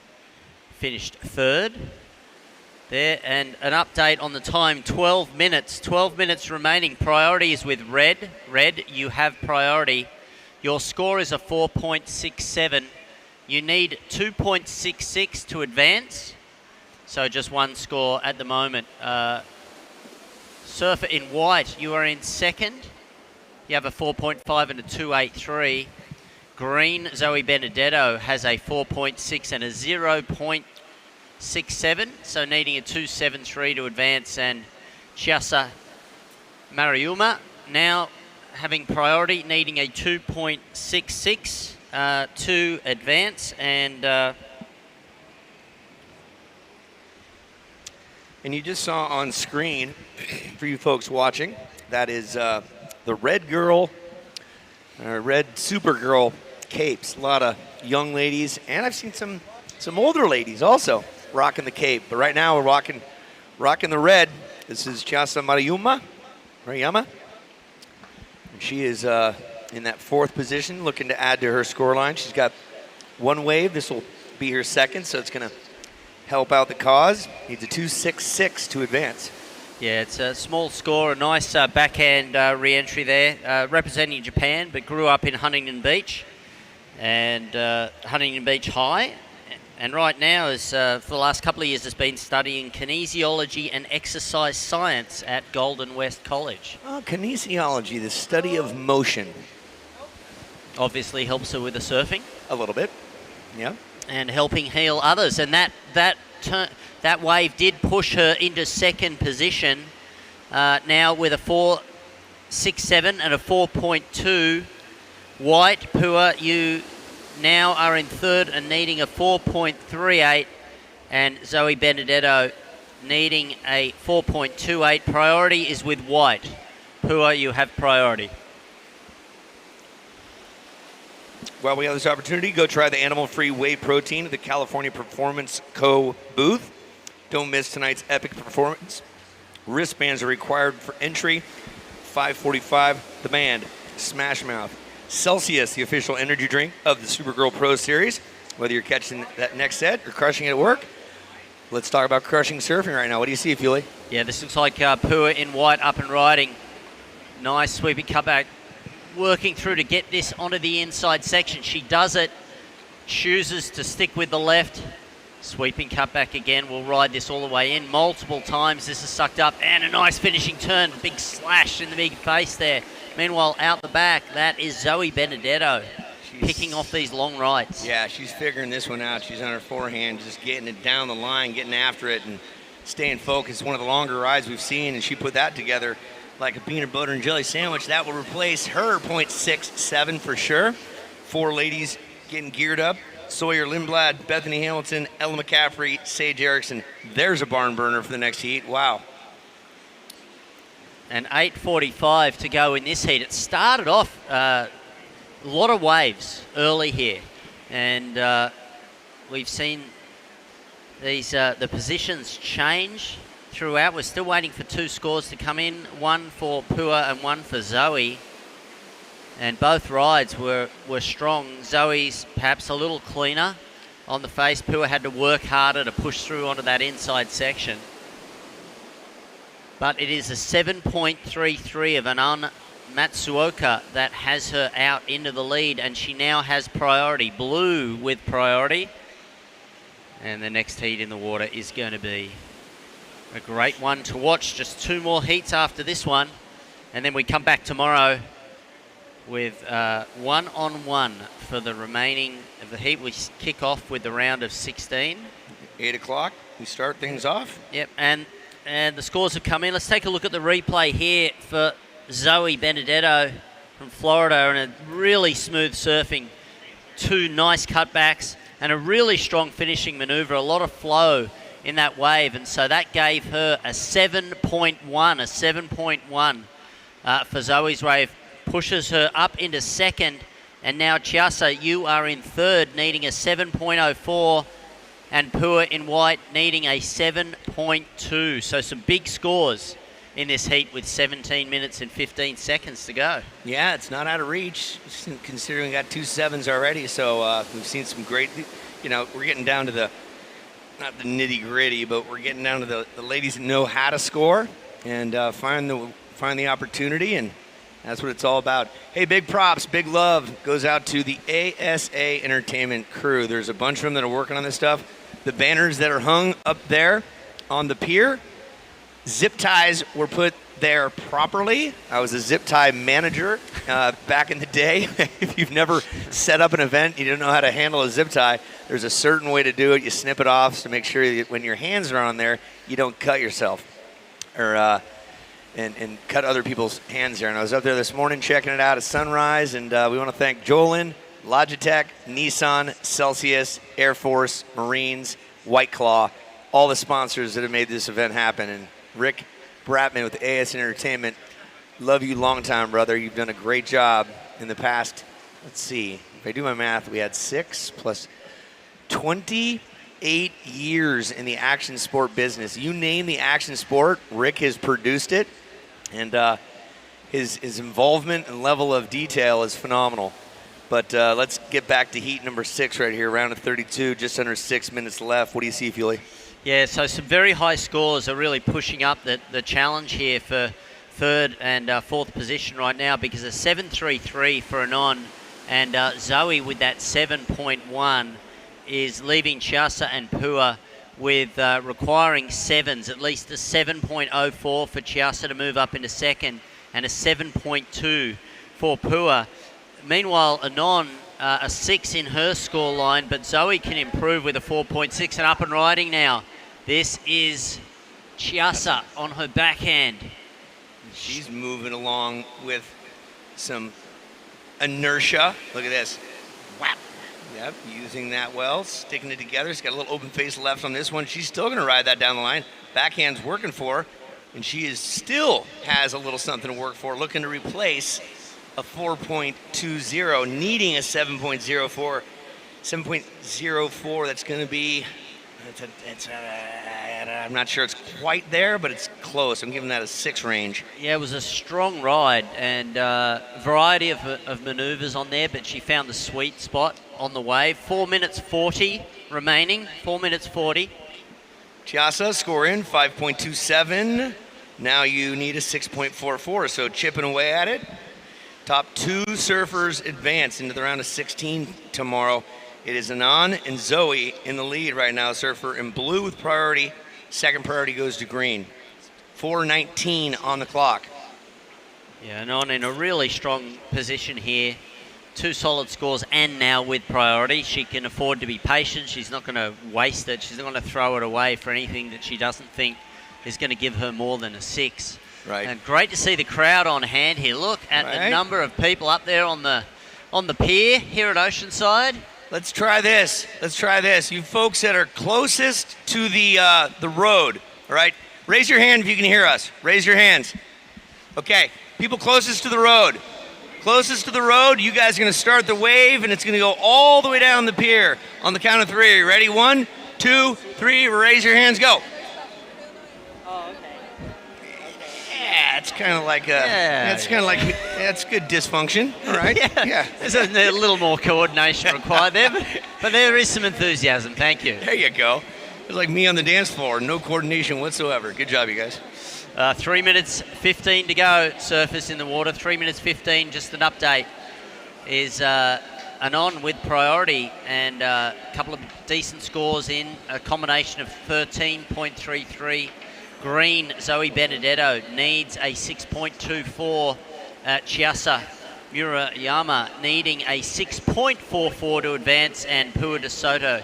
finished 3rd there. And an update on the time, 12 minutes remaining. Priority is with Red. Red, you have priority. Your score is a 4.67. You need 2.66 to advance. So just one score at the moment. Surfer in white, you are in 2nd. You have a 4.5 and a 2.83. Green, Zoe Benedetto, has a 4.6 and a 0.67, so needing a 2.73 to advance. And Chiasa Mariuma now having priority, needing a 2.66 to advance. And you just saw on screen, for you folks watching, that is the Red Girl, Red Supergirl capes. A lot of young ladies, and I've seen some older ladies also rocking the cape. But right now we're rocking the red. This is Chiasa Mariyama. And she is in that 4th position, looking to add to her scoreline. She's got 1 wave. This will be her 2nd, so it's going to help out the cause. Needs a 2.66 to advance. Yeah, it's a small score, a nice backhand re-entry there. Representing Japan, but grew up in Huntington Beach and Huntington Beach High. And right now, for the last couple of years, has been studying kinesiology and exercise science at Golden West College. Oh, kinesiology, the study of motion. Obviously helps her with the surfing. A little bit, yeah. And helping heal others. And that wave did push her into 2nd position. Now with a 4.67 and a 4.2. White, Pua, you now are in 3rd and needing a 4.38. And Zoe Benedetto needing a 4.28. Priority is with White. Pua, you have priority. While we have this opportunity, go try the animal-free whey protein at the California Performance Co. booth. Don't miss tonight's epic performance. Wristbands are required for entry. 5:45, the band, Smash Mouth. Celsius, the official energy drink of the Supergirl Pro Series. Whether you're catching that next set or crushing it at work, let's talk about crushing surfing right now. What do you see, Fulie? Yeah, this looks like Pua in white up and riding. Nice sweeping cutback. Working through to get this onto the inside section. She does it, chooses to stick with the left. Sweeping cutback again, will ride this all the way in multiple times. This is sucked up, and a nice finishing turn. Big slash in the big face there. Meanwhile, out the back, that is Zoe Benedetto picking off these long rides. Yeah, she's figuring this one out. She's on her forehand, just getting it down the line, getting after it, and staying focused. One of the longer rides we've seen, and she put that together like a peanut butter and jelly sandwich. That will replace her 0.67 for sure. 4 ladies getting geared up. Sawyer Lindblad, Bethany Hamilton, Ella McCaffrey, Sage Erickson. There's a barn burner for the next heat. Wow. And 8:45 to go in this heat. It started off a lot of waves early here. And we've seen these the positions change throughout. We're still waiting for 2 scores to come in, one for Pua and one for Zoe. And both rides were strong. Zoe's perhaps a little cleaner on the face. Pua had to work harder to push through onto that inside section. But it is a 7.33 of Anan Matsuoka that has her out into the lead, and she now has priority. Blue with priority. And the next heat in the water is going to be a great one to watch. Just 2 more heats after this one. And then we come back tomorrow with 1-on-1 for the remaining of the heat. We kick off with the round of 16. 8 o'clock, we start things off. Yep, and the scores have come in. Let's take a look at the replay here for Zoe Benedetto from Florida, and a really smooth surfing. 2 nice cutbacks and a really strong finishing maneuver, a lot of flow in that wave, and so that gave her a 7.1 for Zoe's wave, pushes her up into second, and now Chiasa, you are in third, needing a 7.04, and Pua in white needing a 7.2. So some big scores in this heat with 17 minutes and 15 seconds to go. Yeah, it's not out of reach, considering we got 2 sevens already. So we've seen some great, we're getting down to not the nitty gritty, but we're getting down to the ladies that know how to score and find the opportunity, and that's what it's all about. Hey, big props, big love goes out to the ASA Entertainment crew. There's a bunch of them that are working on this stuff. The banners that are hung up there on the pier, zip ties were put there properly. I was a zip tie manager back in the day. If you've never set up an event, you don't know how to handle a zip tie, there's a certain way to do it. You snip it off to make sure that when your hands are on there, you don't cut yourself or and cut other people's hands there. And I was up there this morning checking it out at sunrise, and we want to thank Jolin, Logitech, Nissan, Celsius, Air Force, Marines, White Claw, all the sponsors that have made this event happen. And Rick Bratman with AS Entertainment, love you long time, brother. You've done a great job in the past. Let's see, if I do my math, we had 6 plus 28 years in the action sport business. You name the action sport, Rick has produced it, and his involvement and level of detail is phenomenal. But let's get back to heat number 6 right here, round of 32, just under 6 minutes left. What do you see, Fuely? Yeah, so some very high scores are really pushing up the challenge here for third and fourth position right now, because a 7.33 for Anon, and Zoe with that 7.1 is leaving Chiasa and Pua with requiring sevens, at least a 7.04 for Chiasa to move up into second, and a 7.2 for Pua. Meanwhile, Anon, a 6 in her score line, but Zoe can improve with a 4.6 and up and riding now. This is Chiasa on her backhand. She's moving along with some inertia. Look at this. Whap. Yep, using that well, sticking it together. She's got a little open face left on this one. She's still going to ride that down the line. Backhand's working for her, and she still has a little something to work for, looking to replace a 4.20, needing a 7.04. 7.04, that's going to be, I'm not sure it's quite there, but it's close. I'm giving that a 6 range. Yeah, it was a strong ride and variety of maneuvers on there, but she found the sweet spot on the wave. 4 minutes 40 remaining, 4 minutes 40. Chiasa score in 5.27. Now you need a 6.44, so chipping away at it. Top 2 surfers advance into the round of 16 tomorrow. It is Anon and Zoe in the lead right now. Surfer in blue with priority. Second priority goes to green. 4:19 on the clock. Yeah, Anon in a really strong position here. 2 solid scores and now with priority. She can afford to be patient. She's not going to waste it. She's not going to throw it away for anything that she doesn't think is going to give her more than a 6. Right. And great to see the crowd on hand here. Look at the number of people up there on the pier here at Oceanside. Let's try this. Let's try this. You folks that are closest to the road, all right? Raise your hand if you can hear us. Raise your hands. Okay, people closest to the road. Closest to the road, you guys are going to start the wave, and it's going to go all the way down the pier on the count of 3. Are you ready? 1, 2, 3. Raise your hands. Go. Yeah, it's kind of like that's good dysfunction. All right. Yeah. There's a little more coordination required there, but there is some enthusiasm. Thank you. There you go. It's like me on the dance floor. No coordination whatsoever. Good job, you guys. 3 minutes 15 to go. Surface in the water. 3 minutes 15. Just an update. Is Anon with priority and a couple of decent scores in. A combination of 13.33. Green, Zoe Benedetto needs a 6.24. Chiasa Murayama needing a 6.44 to advance, and Pua de Soto,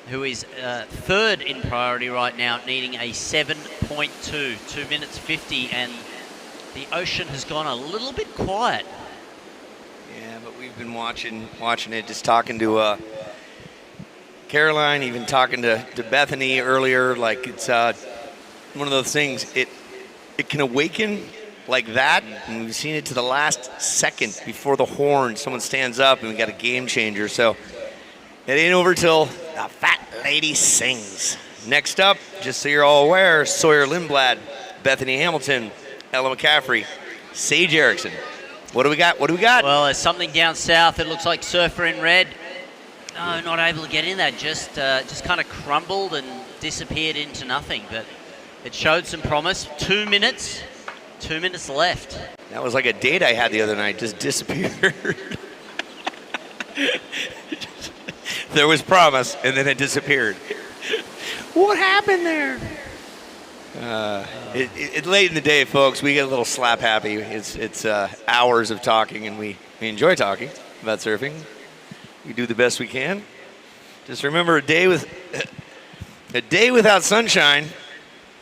who is third in priority right now, needing a 7.2. 2 minutes 50, and the ocean has gone a little bit quiet We've been watching it, just talking to Caroline, even talking to Bethany earlier. Like, it's one of those things. It can awaken like that, and we've seen it to the last second before the horn. Someone stands up, and we got a game changer. So it ain't over till the fat lady sings. Next up, just so you're all aware, Sawyer Lindblad, Bethany Hamilton, Ella McCaffrey, Sage Erickson. What do we got? Well, there's something down south. It looks like Surfer in red. No, not able to get in there. Just kind of crumbled and disappeared into nothing. But it showed some promise. 2 minutes left. That was like a date I had the other night. Just disappeared. There was promise, and then it disappeared. What happened there? It's late in the day, folks. We get a little slap happy. It's hours of talking, and we enjoy talking about surfing. We do the best we can. Just remember, a day without sunshine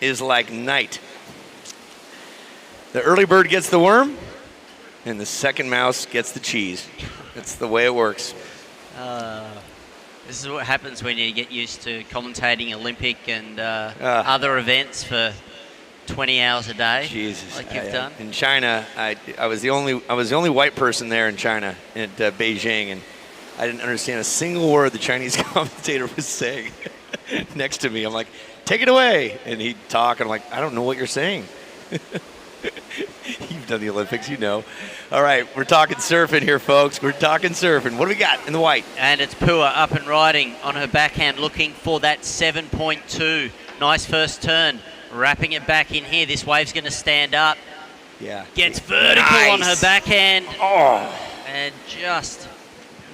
is like night. The early bird gets the worm, and the second mouse gets the cheese. That's the way it works. This is what happens when you get used to commentating Olympic and other events for 20 hours a day. Jesus, like you've done. In China, I was the only white person there in China at Beijing, and I didn't understand a single word the Chinese commentator was saying next to me. I'm like, take it away, and he'd talk, and I'm like, I don't know what you're saying. You've done the Olympics, you know. All right, we're talking surfing here, folks. We're talking surfing. What do we got in the white? And it's Pua up and riding on her backhand, looking for that 7.2. Nice first turn. Wrapping it back in here. This wave's going to stand up. Yeah. Gets vertical on her backhand. Oh. And just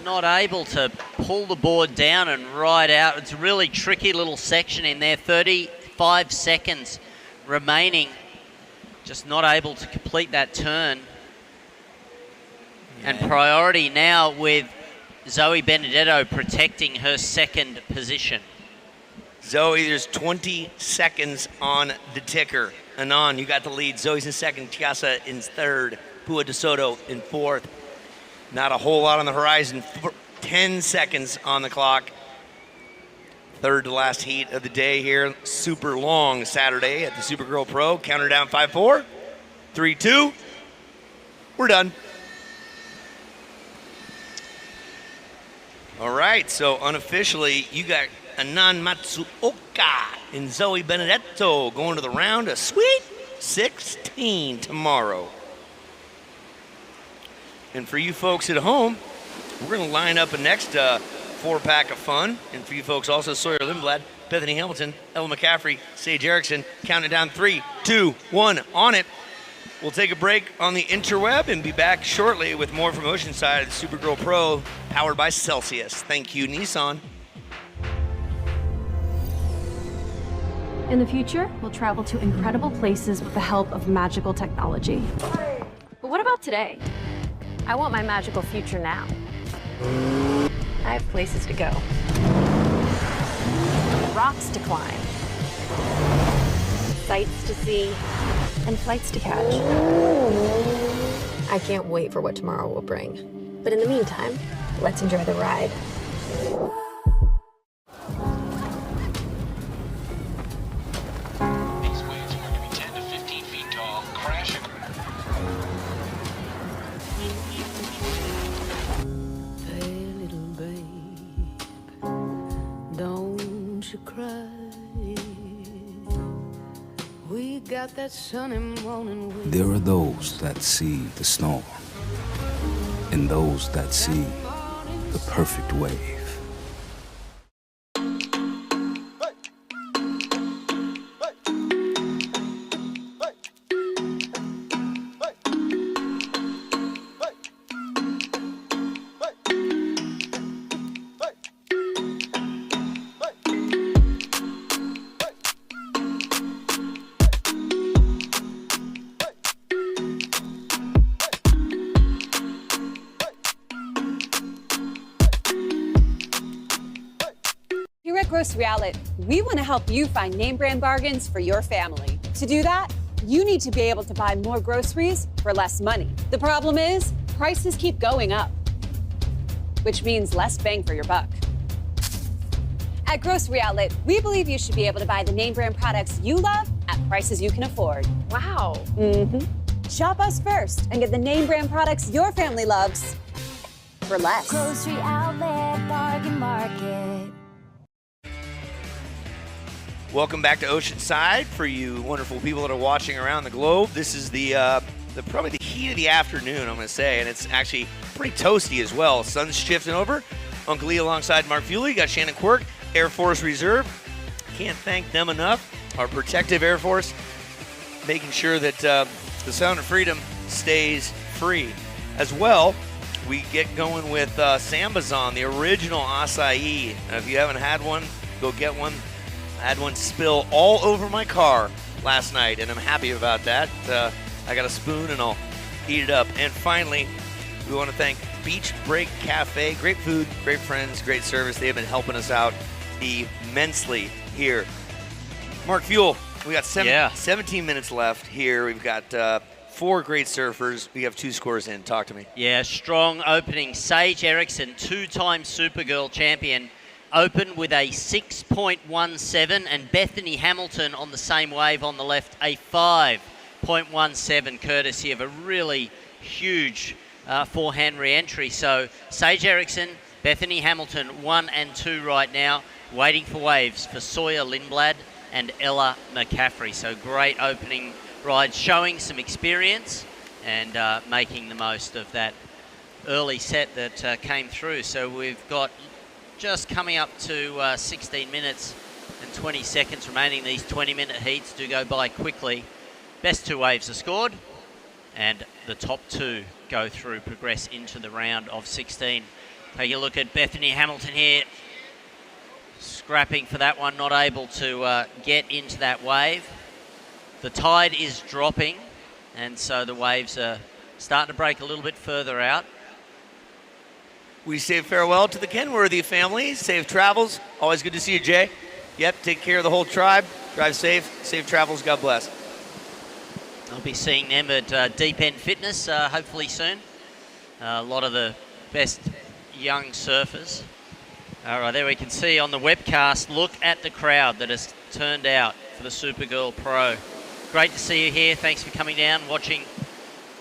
not able to pull the board down and ride out. It's a really tricky little section in there. 35 seconds remaining. Just not able to complete that turn. Yeah. And priority now with Zoe Benedetto protecting her second position. Zoe, there's 20 seconds on the ticker. Anon, you got the lead. Zoe's in second, Tiasa in third, Pua de Soto in fourth. Not a whole lot on the horizon. 10 seconds on the clock. Third to last heat of the day here. Super long Saturday at the Supergirl Pro. Counter down 5-4, 3-2. We're done. All right, so unofficially, you got Anan Matsuoka and Zoe Benedetto going to the round of Sweet 16 tomorrow. And for you folks at home, we're going to line up a next 4-pack of fun. And for you folks also, Sawyer Lindblad, Bethany Hamilton, Ella McCaffrey, Sage Erickson, counting down 3, 2, 1 on it. We'll take a break on the interweb and be back shortly with more from Oceanside of the Supergirl Pro, powered by Celsius. Thank you, Nissan. In the future, we'll travel to incredible places with the help of magical technology. But what about today? I want my magical future now. I have places to go. Rocks to climb. Sights to see. And flights to catch. I can't wait for what tomorrow will bring. But in the meantime, let's enjoy the ride. These waves are going to be 10 to 15 feet tall, crashing. Hey, little babe, don't you cry. We got that sunny morning wind. There are those that see the storm, and those that see the perfect wave. Here at Grocery Outlet, we want to help you find name brand bargains for your family. To do that, you need to be able to buy more groceries for less money. The problem is, prices keep going up. which means less bang for your buck. At Grocery Outlet, we believe you should be able to buy the name brand products you love at prices you can afford. Wow. Shop us first and get the name brand products your family loves for less. Grocery Outlet Bargain Market. Welcome back to Oceanside for you wonderful people that are watching around the globe. This is the probably the heat of the afternoon, I'm going to say, and it's actually pretty toasty as well. Sun's shifting over. Uncle Lee alongside Mark Fuley. Got Shannon Quirk, Air Force Reserve. Can't thank them enough. Our protective Air Force, making sure that the Sound of Freedom stays free. As well, we get going with Sambazon, the original acai. If you haven't had one, go get one. I had one spill all over my car last night, and I'm happy about that. I got a spoon, and I'll eat it up. And finally, we want to thank Beach Break Cafe. Great food, great friends, great service. They have been helping us out immensely here. Mark Fuel, we got 17 minutes left here. We've got 4 great surfers. We have 2 scores in. Talk to me. Yeah, strong opening. Sage Eriksson, 2-time Supergirl champion, opened with a 6.17, and Bethany Hamilton on the same wave on the left, a 5.17, courtesy of a really huge forehand re-entry. So Sage Eriksson, Bethany Hamilton, 1 and 2 right now, waiting for waves for Sawyer Lindblad and Ella McCaffrey. So great opening ride, showing some experience and making the most of that early set that came through. So we've got just coming up to 16 minutes and 20 seconds remaining. These 20-minute heats do go by quickly. Best 2 waves are scored, and the top 2 go through, progress into the round of 16. Take a look at Bethany Hamilton here, scrapping for that one, not able to get into that wave. The tide is dropping, and so the waves are starting to break a little bit further out. We say farewell to the Kenworthy family. Safe travels. Always good to see you, Jay. Yep, take care of the whole tribe. Drive safe. Safe travels. God bless. I'll be seeing them at Deep End Fitness hopefully soon. A lot of the best young surfers. All right, there we can see on the webcast, look at the crowd that has turned out for the Supergirl Pro. Great to see you here. Thanks for coming down, watching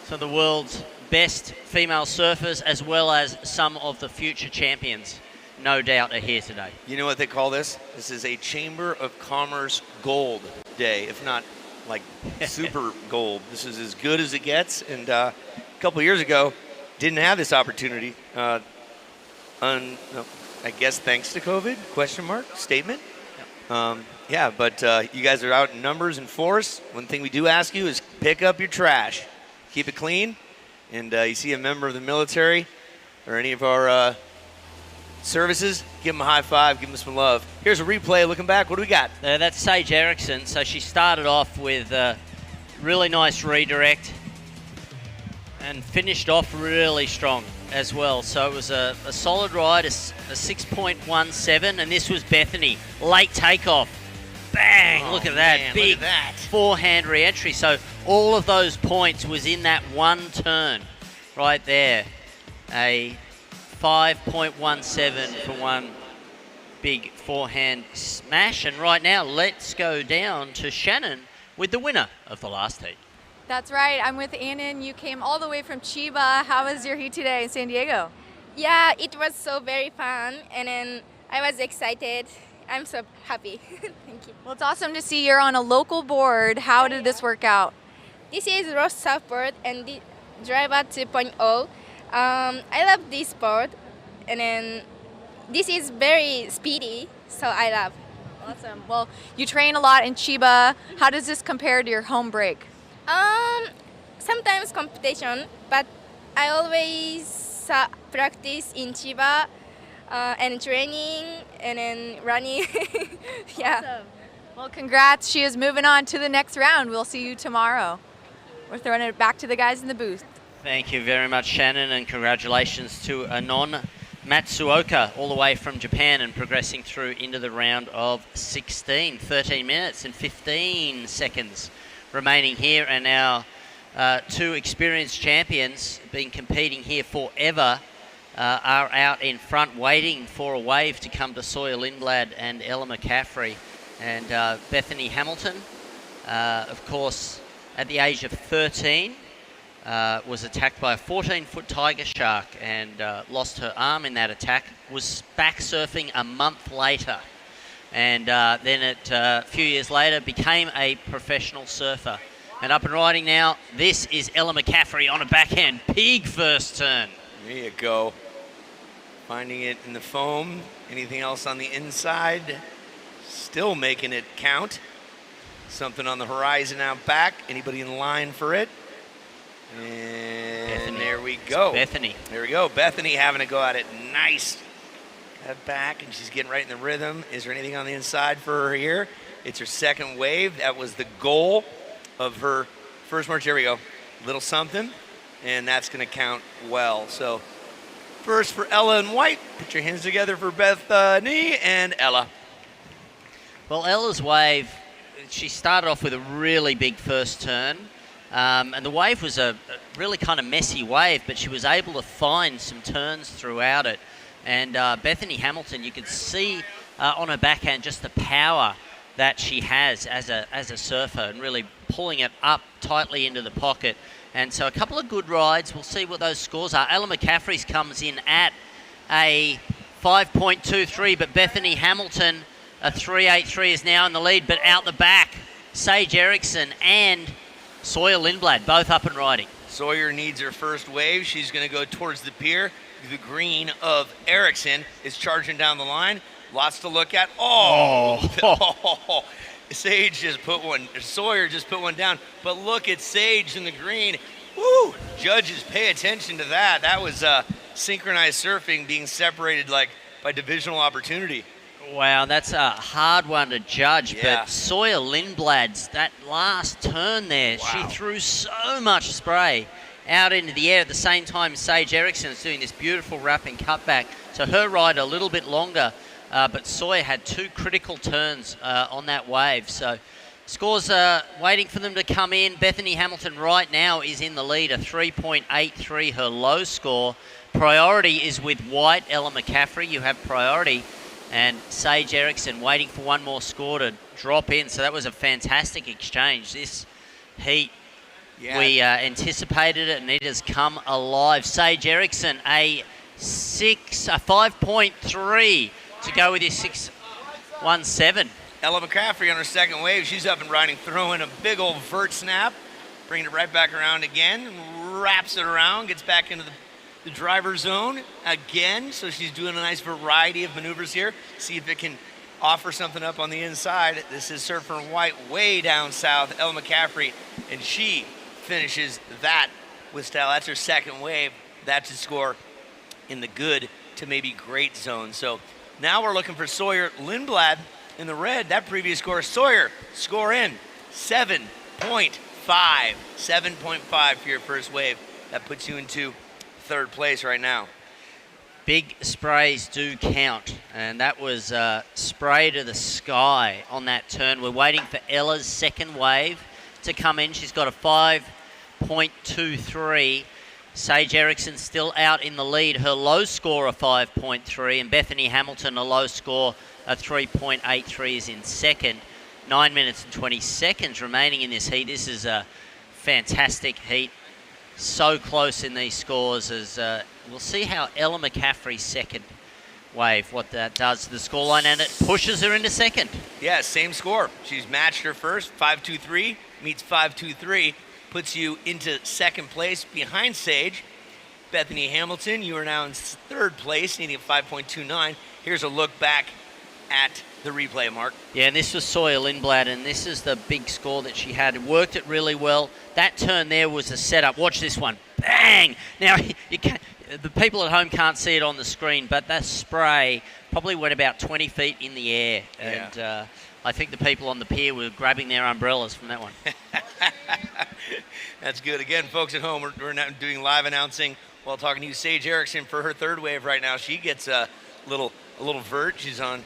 some of the world's best female surfers, as well as some of the future champions, no doubt, are here today. You know what they call this? This is a Chamber of Commerce Gold Day, if not like super gold. This is as good as it gets. And a couple of years ago, didn't have this opportunity. I guess thanks to COVID, question mark, statement. Yeah, but you guys are out in numbers and force. One thing we do ask you is pick up your trash. Keep it clean. And you see a member of the military or any of our services, give them a high five, give them some love. Here's a replay looking back. What do we got? That's Sage Eriksson. So she started off with a really nice redirect and finished off really strong as well. So it was a solid ride, a 6.17, and this was Bethany. Late takeoff. Bang! Look at that. Man, big look at that. forehand re-entry. So all of those points was in that one turn right there. A 5.17 for one big forehand smash. And right now, let's go down to Shannon with the winner of the last heat. That's right. I'm with Annan. You came all the way from Chiba. How was your heat today in San Diego? Yeah, it was so very fun, and then I was excited. I'm so happy. Thank you. Well, it's awesome to see you're on a local board. How did this work out? This is Ross Surfboard and the Driver 2.0. I love this board, and then this is very speedy, so I love. Awesome. Well, you train a lot in Chiba. How does this compare to your home break? Sometimes competition, but I always practice in Chiba and training and then running. Yeah. Awesome. Well, congrats. She is moving on to the next round. We'll see you tomorrow. We're throwing it back to the guys in the booth. Thank you very much, Shannon, and congratulations to Anon Matsuoka, all the way from Japan and progressing through into the round of 16. 13 minutes and 15 seconds remaining here, and now 2 experienced champions been competing here forever. are out in front waiting for a wave to come to Sawyer Lindblad and Ella McCaffrey. And Bethany Hamilton, of course, at the age of 13, was attacked by a 14-foot tiger shark and lost her arm in that attack, was back surfing a month later. And then a few years later became a professional surfer. And up and riding now, this is Ella McCaffrey on a backhand. Big first turn. There you go. Finding it in the foam. Anything else on the inside? Still making it count. Something on the horizon out back. Anybody in line for it? And Bethany. There we go. It's Bethany. There we go. Bethany having to go at it nice. Cut back, and she's getting right in the rhythm. Is there anything on the inside for her here? It's her second wave. That was the goal of her first march. Here we go. Little something, and that's going to count well. So first for Ella in white. Put your hands together for Bethany and Ella. Well, Ella's wave, she started off with a really big first turn. And the wave was a really kind of messy wave, but she was able to find some turns throughout it. And Bethany Hamilton, you could see on her backhand just the power that she has as a surfer and really pulling it up tightly into the pocket. And so a couple of good rides. We'll see what those scores are. Ella McCaffrey's comes in at a 5.23, but Bethany Hamilton, a 3.83, is now in the lead. But out the back, Sage Erickson and Sawyer Lindblad, both up and riding. Sawyer needs her first wave. She's going to go towards the pier. The green of Erickson is charging down the line. Lots to look at. Oh. Sage just put one. Sawyer just put one down. But look at Sage in the green. Woo! Judges, pay attention to that. That was synchronized surfing being separated like by divisional opportunity. Wow, that's a hard one to judge, Yeah. but Sawyer Lindblad's, that last turn there, she threw so much spray out into the air at the same time Sage Erickson is doing this beautiful wrapping cutback. So her ride a little bit longer, but Sawyer had two critical turns on that wave. So scores are waiting for them to come in. Bethany Hamilton right now is in the lead, a 3.83, her low score. Priority is with white, Ella McCaffrey. You have priority. And Sage Erickson waiting for one more score to drop in. So that was a fantastic exchange. This heat, we anticipated it, and it has come alive. Sage Erickson, a 5.3 to go with his 6.17. Ella McCaffrey on her second wave. She's up and riding, throwing a big old vert snap, bringing it right back around again, wraps it around, gets back into the driver's zone again. So she's doing a nice variety of maneuvers here. See if it can offer something up on the inside. This is Surfer in White way down south, Ella McCaffrey, and she finishes that with style. That's her second wave. That's a score in the good to maybe great zone. So now we're looking for Sawyer Lindblad in the red. That previous score, Sawyer, score in 7.5. 7.5 for your first wave. That puts you into third place right now. Big sprays do count, and that was spray to the sky on that turn. We're waiting for Ella's second wave to come in. She's got a 5.23. Sage Erickson still out in the lead. Her low score of 5.3, and Bethany Hamilton, a low score of 3.83, is in second. 9 minutes and 20 seconds remaining in this heat. This is a fantastic heat. So close in these scores as we'll see how Ella McCaffrey's second wave, what that does to the scoreline, and it pushes her into second. Yeah, same score. She's matched her first. 5.23 meets 5.23, puts you into second place behind Sage. Bethany Hamilton, you are now in third place, needing a 5.29. Here's a look back at the replay, Mark. Yeah, and this was Sawyer Lindblad, and this is the big score that she had. It worked it really well. That turn there was a setup. Watch this one. Bang! Now, the people at home can't see it on the screen, but that spray probably went about 20 feet in the air. And I think the people on the pier were grabbing their umbrellas from that one. That's good. Again, folks at home, we're now doing live announcing while talking to you. Sage Erickson for her third wave right now. She gets a little vert. She's on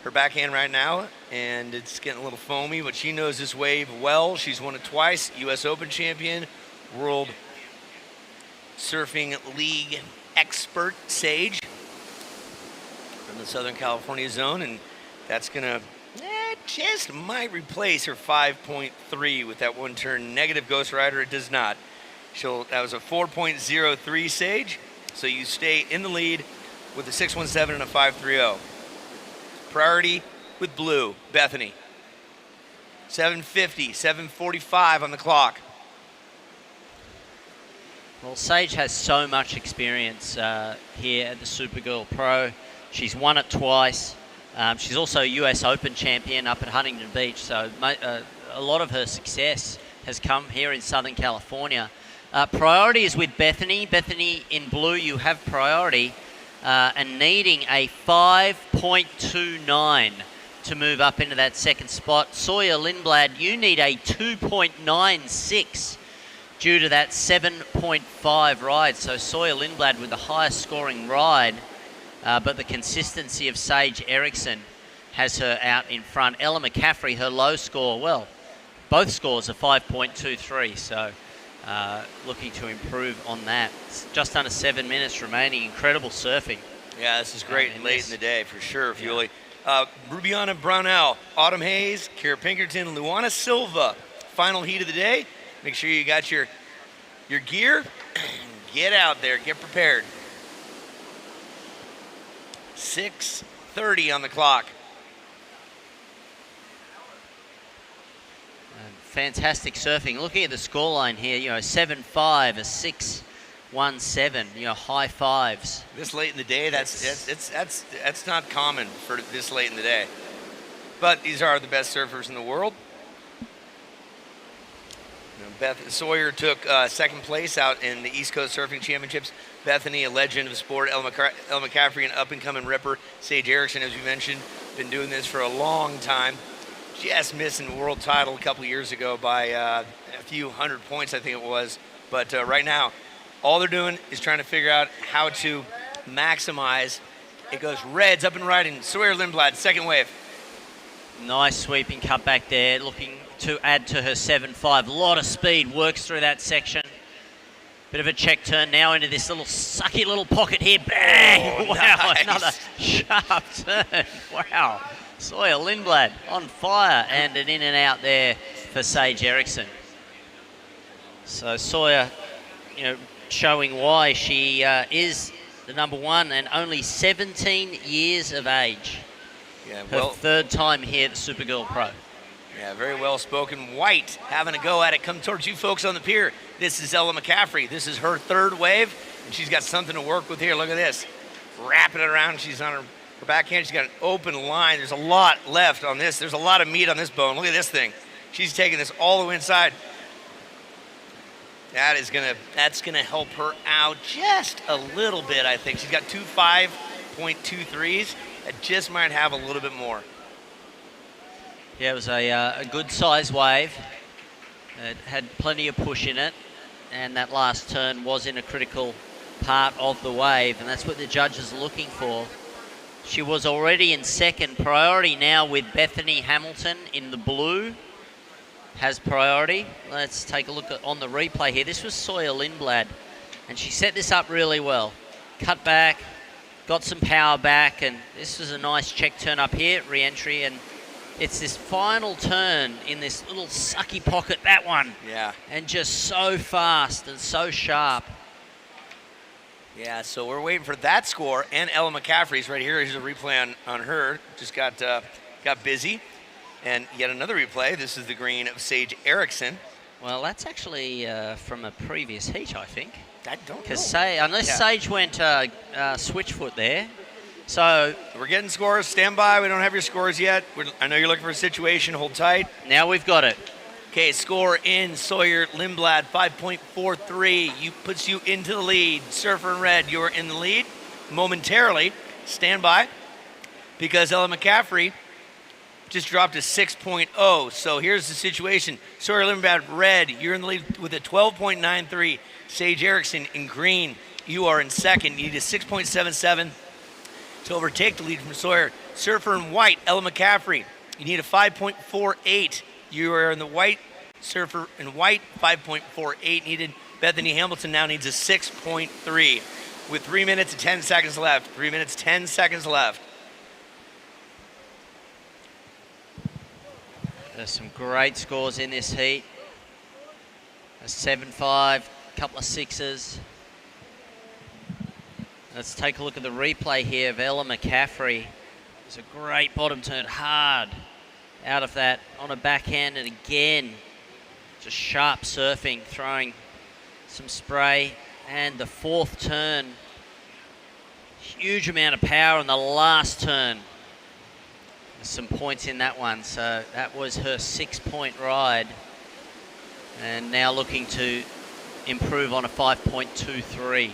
her backhand right now, and it's getting a little foamy, but she knows this wave well. She's won it twice, U.S. Open champion, World Surfing League expert Sage from the Southern California zone, and that's going to just might replace her 5.3 with that one turn negative Ghost Rider. It does not. That was a 4.03 Sage, so you stay in the lead with a 617 and a 530. Priority with Blue, Bethany. 7:50, 7:45 on the clock. Well, Sage has so much experience here at the Supergirl Pro. She's won it twice. She's also a US Open champion up at Huntington Beach, so a lot of her success has come here in Southern California. Priority is with Bethany. Bethany, in blue, you have priority, and needing a 5.29 to move up into that second spot. Sawyer Lindblad, you need a 2.96 due to that 7.5 ride. So Sawyer Lindblad with the highest scoring ride, but the consistency of Sage Erickson has her out in front. Ella McCaffrey, her low score, well, both scores are 5.23, so looking to improve on that. It's just under 7 minutes remaining. Incredible surfing. Yeah, this is great late in the day for sure, Fuely. Rubiana Brownell, Autumn Hayes, Kara Pinkerton, Luana Silva. Final heat of the day. Make sure you got your gear. Get out there. Get prepared. 6:30 on the clock. Fantastic surfing. Looking at the scoreline here, 7.5, a 6.17, high fives. This late in the day, that's not common for this late in the day. But these are the best surfers in the world. Beth Sawyer took second place out in the East Coast Surfing Championships. Bethany, a legend of the sport. Ella McCaffrey, an up-and-coming ripper. Sage Erickson, as we mentioned, been doing this for a long time. Just missing the world title a couple years ago by a few hundred points, I think it was. But right now, all they're doing is trying to figure out how to maximize. It goes reds up and riding. Sawyer Lindblad, second wave. Nice sweeping cut back there, looking to add to her 7.5. A lot of speed, works through that section. Bit of a check turn now into this little sucky little pocket here. Bang! Oh, wow, nice. Another sharp turn. Wow. Sawyer Lindblad on fire, and an in and out there for Sage Erickson. So Sawyer, showing why she is the number one and only 17 years of age. Yeah, her third time here at the Supergirl Pro. Yeah, very well spoken. White having a go at it. Come towards you folks on the pier. This is Ella McCaffrey. This is her third wave, and she's got something to work with here. Look at this. Wrapping it around. She's on her backhand. She's got an open line. There's a lot left on this. There's a lot of meat on this bone. Look at this thing. She's taking this all the way inside. That's gonna help her out just a little bit, I think. She's got two 5.23s. That just might have a little bit more. Yeah, it was a good size wave. It had plenty of push in it, and that last turn was in a critical part of the wave, and that's what the judges are looking for. She was already in second. Priority now with Bethany Hamilton in the blue. Has priority. Let's take a look on the replay here. This was Sawyer Lindblad, and she set this up really well. Cut back, got some power back, and this was a nice check turn up here, re-entry, and it's this final turn in this little sucky pocket, that one. Yeah. And just so fast and so sharp. Yeah, so we're waiting for that score, and Ella McCaffrey's right here. Here's a replay on her. Just got busy. And yet another replay. This is the green of Sage Erickson. Well, that's actually from a previous heat, I think. I don't know. Because Sage went switchfoot there. So we're getting scores. Stand by. We don't have your scores yet. I know you're looking for a situation. Hold tight. Now we've got it. Okay, score in Sawyer Lindblad, 5.43. Puts you into the lead. Surfer in red, you're in the lead momentarily. Stand by, because Ella McCaffrey just dropped a 6.0. So here's the situation. Sawyer Lindblad, red, you're in the lead with a 12.93. Sage Erickson in green, you are in second. You need a 6.77 to overtake the lead from Sawyer. Surfer in white, Ella McCaffrey, you need a 5.48. You are in the white. Surfer in white, 5.48 needed. Bethany Hamilton now needs a 6.3. with 3 minutes and 10 seconds left. 3 minutes, 10 seconds left. There's some great scores in this heat. A 7.5, a couple of 6s. Let's take a look at the replay here of Ella McCaffrey. It's a great bottom turn, hard out of that on a backhand, and again, just sharp surfing, throwing some spray. And the fourth turn, huge amount of power in the last turn. There's some points in that one, so that was her 6-point ride. And now looking to improve on a 5.23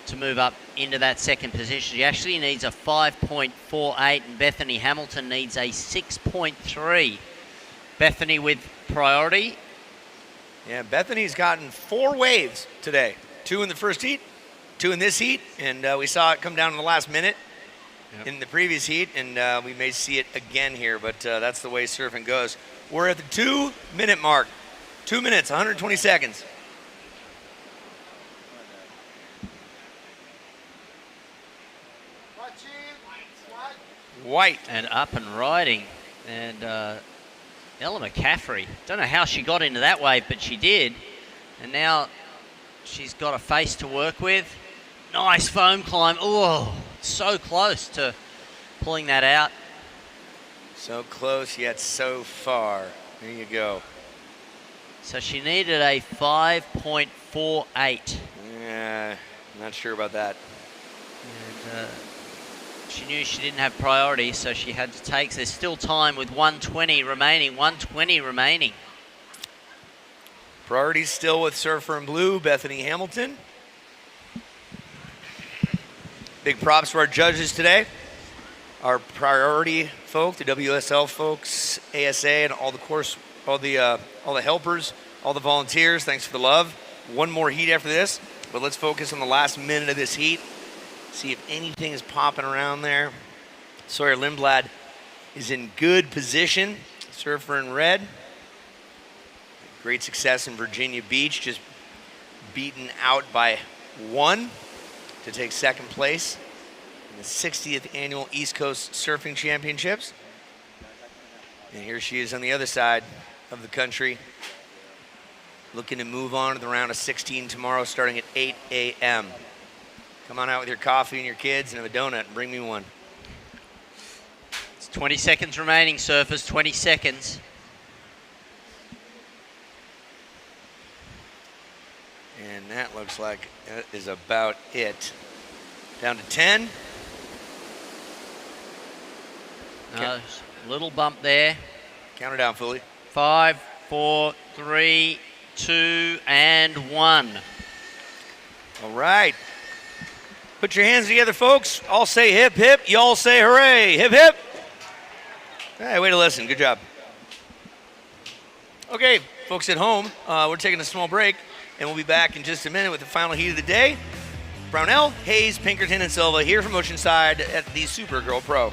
to move up into that second position. She actually needs a 5.48, and Bethany Hamilton needs a 6.3. Bethany with priority. Yeah, Bethany's gotten 4 waves today. 2 in the first heat, 2 in this heat, and we saw it come down in the last minute in the previous heat, and we may see it again here, but that's the way surfing goes. We're at the 2-minute mark. 2 minutes, 120 seconds. White. And up and riding. And Ella McCaffrey, don't know how she got into that wave, but she did. And now she's got a face to work with. Nice foam climb. Oh, so close to pulling that out. So close, yet so far. There you go. So she needed a 5.48. Yeah, not sure about that. And she knew she didn't have priority, so she had to take. There's still time with 120 remaining. 120 remaining. Priority still with surfer in blue, Bethany Hamilton. Big props to our judges today. Our priority folk, the WSL folks, ASA, and all the helpers, all the volunteers. Thanks for the love. One more heat after this, but let's focus on the last minute of this heat. See if anything is popping around there. Sawyer Lindblad is in good position. Surfer in red. Great success in Virginia Beach, just beaten out by 1 to take second place in the 60th annual East Coast Surfing Championships. And here she is on the other side of the country, looking to move on to the round of 16 tomorrow, starting at 8 a.m. Come on out with your coffee and your kids and have a donut and bring me one. It's 20 seconds remaining, surfers, 20 seconds. And that looks like that is about it. Down to 10. Little bump there. Count her down fully. 5, 4, 3, 2, and 1. All right. Put your hands together, folks. I'll say hip, hip. Y'all say hooray. Hip, hip. Hey, way to listen. Good job. Okay, folks at home, we're taking a small break, and we'll be back in just a minute with the final heat of the day. Brownell, Hayes, Pinkerton, and Silva here from Oceanside at the Supergirl Pro.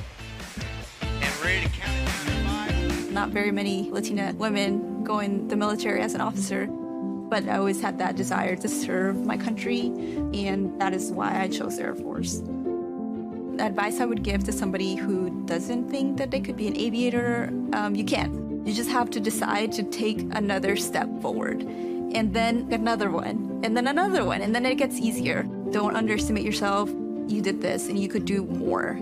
And ready to count it down to 5. Not very many Latina women go in the military as an officer, but I always had that desire to serve my country, and that is why I chose Air Force. The advice I would give to somebody who doesn't think that they could be an aviator, you can. You just have to decide to take another step forward, and then another one, and then another one, and then it gets easier. Don't underestimate yourself. You did this, and you could do more.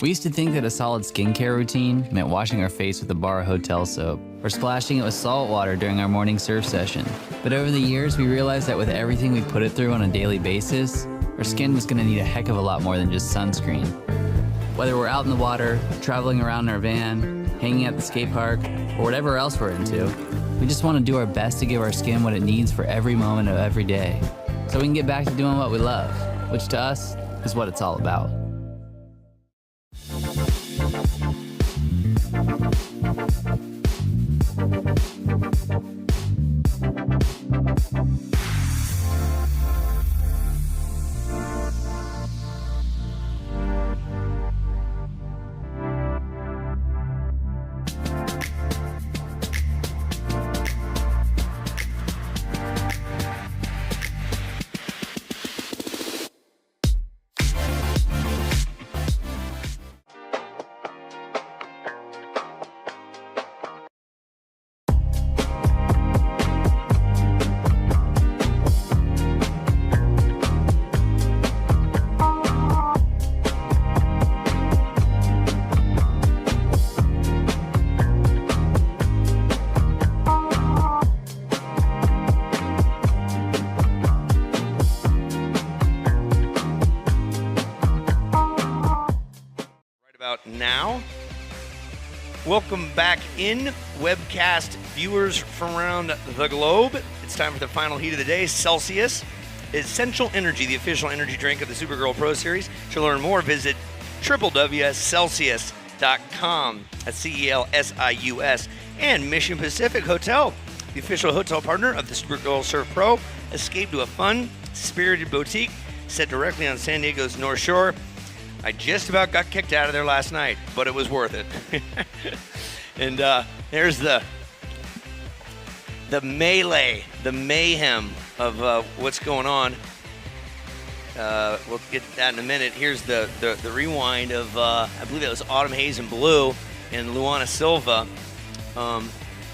We used to think that a solid skincare routine meant washing our face with a bar of hotel soap or splashing it with salt water during our morning surf session. But over the years, we realized that with everything we put it through on a daily basis, our skin was going to need a heck of a lot more than just sunscreen. Whether we're out in the water, traveling around in our van, hanging at the skate park, or whatever else we're into, we just want to do our best to give our skin what it needs for every moment of every day, so we can get back to doing what we love, which to us is what it's all about. Welcome back in, webcast viewers from around the globe. It's time for the final heat of the day. Celsius, Essential Energy, the official energy drink of the Supergirl Pro Series. To learn more, visit www.celsius.com. That's CELSIUS. And Mission Pacific Hotel, the official hotel partner of the Supergirl Surf Pro. Escape to a fun, spirited boutique set directly on San Diego's North Shore. I just about got kicked out of there last night, but it was worth it. And there's the melee, the mayhem of what's going on. We'll get to that in a minute. Here's the rewind of, I believe that was Autumn Hayes and Blue and Luana Silva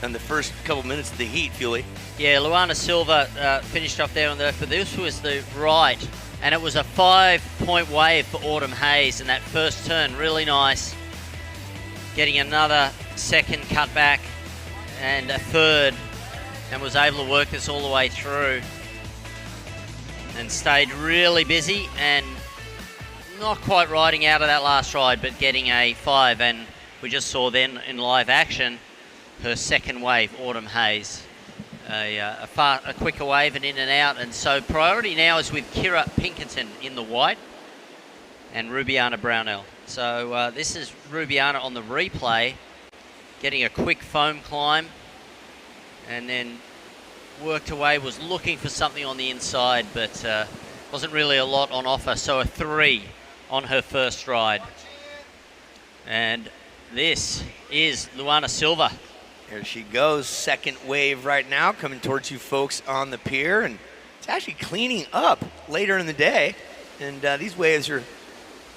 in the first couple minutes of the heat, Fuely. Yeah, Luana Silva finished off there on the left, but this was the right, and it was a 5-point wave for Autumn Hayes, and that first turn, really nice. Getting another second cutback and a third, and was able to work this all the way through. And stayed really busy and not quite riding out of that last ride, but getting a 5. And we just saw then in live action her second wave, Autumn Hayes. A quicker wave and in and out. And so priority now is with Kira Pinkerton in the white and Rubiana Brownell. So this is Rubiana on the replay, getting a quick foam climb and then worked away, was looking for something on the inside, but wasn't really a lot on offer. So a 3 on her first ride. And this is Luana Silva. Here she goes, second wave right now, coming towards you folks on the pier, and it's actually cleaning up later in the day. And these waves are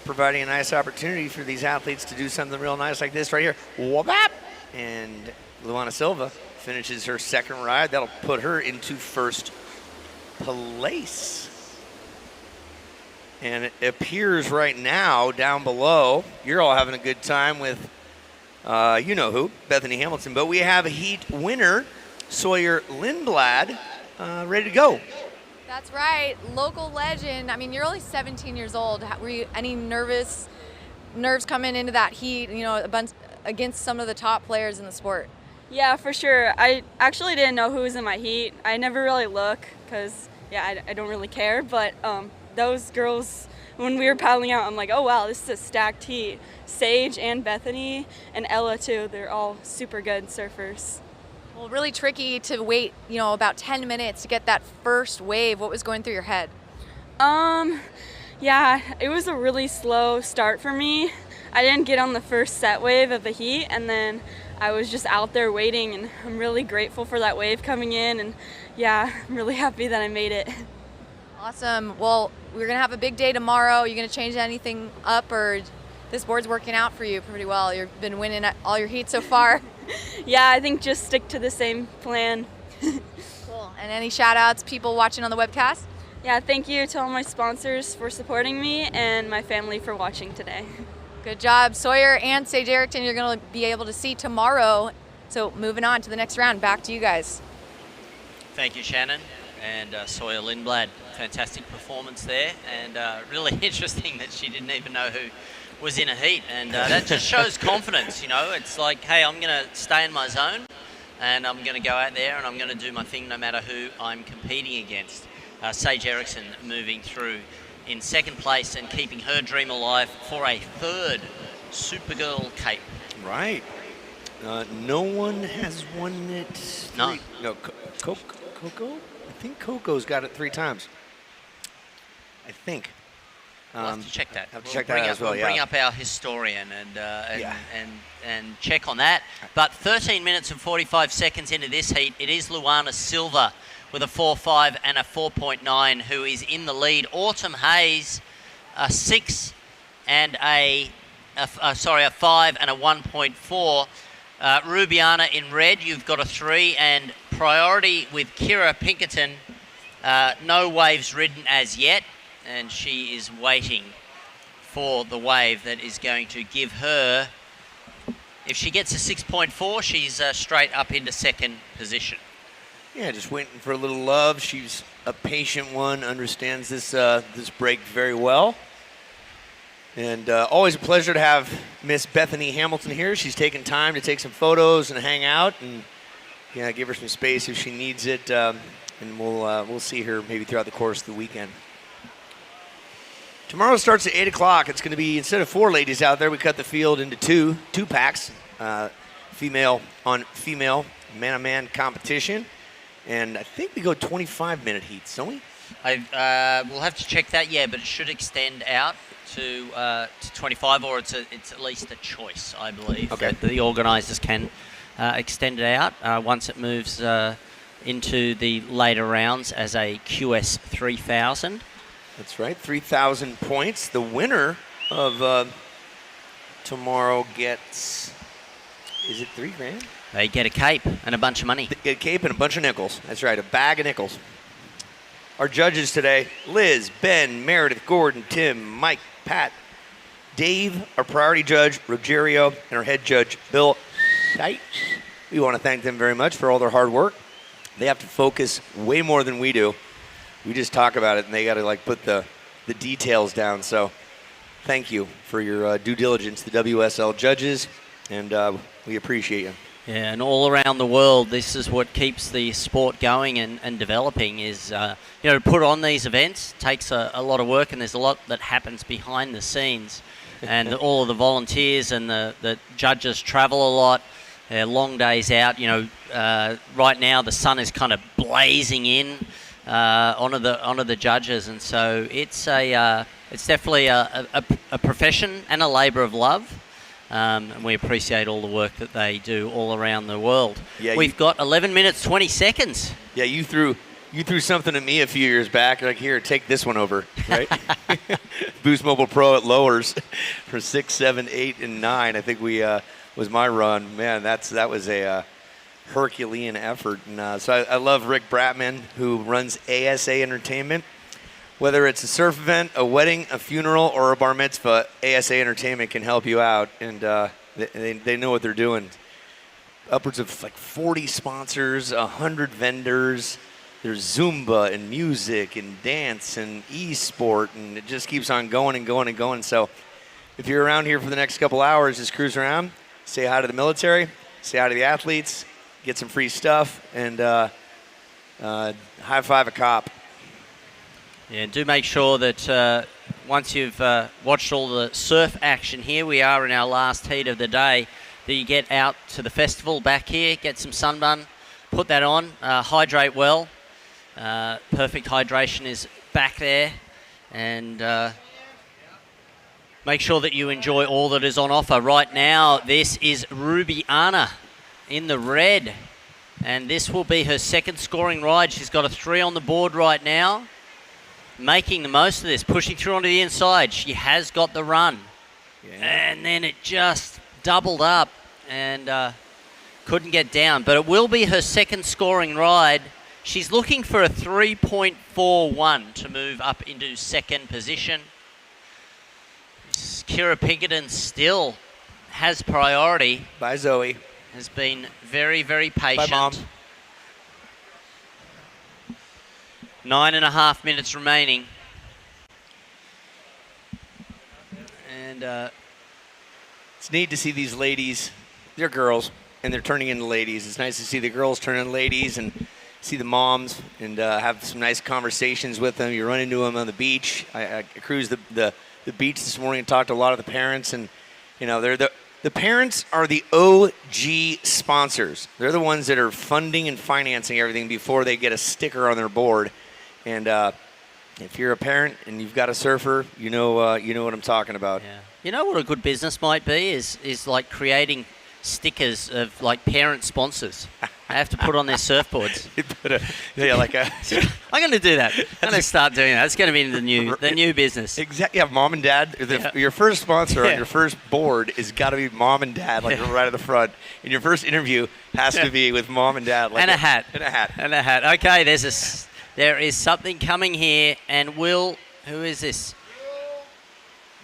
providing a nice opportunity for these athletes to do something real nice like this right here. Whoop-up! And Luana Silva finishes her second ride. That'll put her into first place. And it appears right now down below, you're all having a good time with, you know who, Bethany Hamilton. But we have a heat winner, Sawyer Lindblad, ready to go. That's right, local legend. I mean, you're only 17 years old. Were you any nerves coming into that heat, you know, against some of the top players in the sport? Yeah, for sure. I actually didn't know who was in my heat. I never really look because, yeah, I don't really care. But those girls, when we were paddling out, I'm like, oh, wow, this is a stacked heat. Sage and Bethany and Ella, too. They're all super good surfers. Well, really tricky to wait, you know, about 10 minutes to get that first wave. What was going through your head? Yeah, it was a really slow start for me. I didn't get on the first set wave of the heat, and then I was just out there waiting, and I'm really grateful for that wave coming in, and yeah, I'm really happy that I made it. Awesome. Well, we're going to have a big day tomorrow. Are you going to change anything up, or this board's working out for you pretty well? You've been winning all your heats so far. Yeah, I think just stick to the same plan. Cool. And any shout outs, people watching on the webcast? Yeah, thank you to all my sponsors for supporting me and my family for watching today. Good job. Sawyer and Sage Erickson, you're going to be able to see tomorrow. So moving on to the next round, back to you guys. Thank you, Shannon. And Sawyer Lindblad, fantastic performance there. And really interesting that she didn't even know who was in a heat. And that just shows confidence, you know. It's like, hey, I'm going to stay in my zone and I'm going to go out there and I'm going to do my thing no matter who I'm competing against. Sage Erickson moving through in second place and keeping her dream alive for a third Supergirl Cape. Right. No one has won it. No. No, Coco? I think Coco's got it 3 times. I think. We'll have to check that. Have to check that as well, we'll yeah. bring up our historian and check on that. But 13 minutes and 45 seconds into this heat, it is Luana Silva with a 4.5 and a 4.9 who is in the lead. Autumn Hayes, a 6 and a 5 and a 1.4. Rubiana in red, you've got a 3, and priority with Kira Pinkerton, no waves ridden as yet, and she is waiting for the wave that is going to give her, if she gets a 6.4, she's straight up into second position. Yeah, just waiting for a little love. She's a patient one, understands this break very well. And always a pleasure to have Miss Bethany Hamilton here. She's taken time to take some photos and hang out, and give her some space if she needs it. And we'll see her maybe throughout the course of the weekend. Tomorrow starts at 8 o'clock. It's going to be, instead of 4 ladies out there, we cut the field into two packs, female on female, man-on-man competition. And I think we go 25-minute heats, don't we? We'll have to check that, but it should extend out to 25, or it's at least a choice, I believe. Okay. That the organisers can extend it out once it moves into the later rounds as a QS 3000. That's right, 3,000 points. The winner of tomorrow gets, is it $3,000? They get a cape and a bunch of money. They get a cape and a bunch of nickels. That's right, a bag of nickels. Our judges today, Liz, Ben, Meredith, Gordon, Tim, Mike, Pat, Dave, our priority judge, Rogerio, and our head judge, Bill Scheitz. We want to thank them very much for all their hard work. They have to focus way more than we do. We just talk about it, and they got to put the details down. So thank you for your due diligence, the WSL judges, and we appreciate you. Yeah, and all around the world, this is what keeps the sport going and developing is, to put on these events takes a lot of work, and there's a lot that happens behind the scenes. And all of the volunteers and the judges travel a lot. They're long days out. Right now the sun is kind of blazing in onto the judges, and so it's definitely a profession and a labour of love. And we appreciate all the work that they do all around the world. Yeah, we've got 11 minutes, 20 seconds. Yeah, you threw something at me a few years back. Like, here, take this one over, right? Boost Mobile Pro at lowers for 6, 7, 8, and 9. I think was my run. Man, that was a Herculean effort. And so I love Rick Bratman, who runs ASA Entertainment. Whether it's a surf event, a wedding, a funeral, or a bar mitzvah, ASA Entertainment can help you out, and they know what they're doing. Upwards of 40 sponsors, 100 vendors. There's Zumba and music and dance and e-sport, and it just keeps on going and going and going. So if you're around here for the next couple hours, just cruise around, say hi to the military, say hi to the athletes, get some free stuff, and high five a cop. Yeah, do make sure that once you've watched all the surf action here, we are in our last heat of the day, that you get out to the festival back here, get some sunbun, put that on, hydrate well. Perfect hydration is back there, and make sure that you enjoy all that is on offer. Right now, this is Rubiana in the red, and this will be her second scoring ride. She's got a 3 on the board right now. Making the most of this, pushing through onto the inside. She has got the run. Yeah. And then it just doubled up and couldn't get down. But it will be her second scoring ride. She's looking for a 3.41 to move up into second position. Kira Pinkerton still has priority. Bye, Zoe. Has been very, very patient. Bye, Mom. 9.5 minutes remaining. And it's neat to see these ladies. They're girls, and they're turning into ladies. It's nice to see the girls turn into ladies and see the moms and have some nice conversations with them. You run into them on the beach. I cruised the beach this morning and talked to a lot of the parents, and they're the parents are the OG sponsors. They're the ones that are funding and financing everything before they get a sticker on their board. And if you're a parent and you've got a surfer, you know what I'm talking about. Yeah. You know what a good business might be is like creating stickers of like parent sponsors. I have to put on their surfboards. I'm going to do that. I'm going to start doing that. It's going to be the new business. Exactly. Yeah, mom and dad. Your first sponsor on your first board is got to be mom and dad, right at the front. And your first interview has to be with mom and dad. And a hat. And a hat. And a hat. Okay, there is something coming here. And who is this?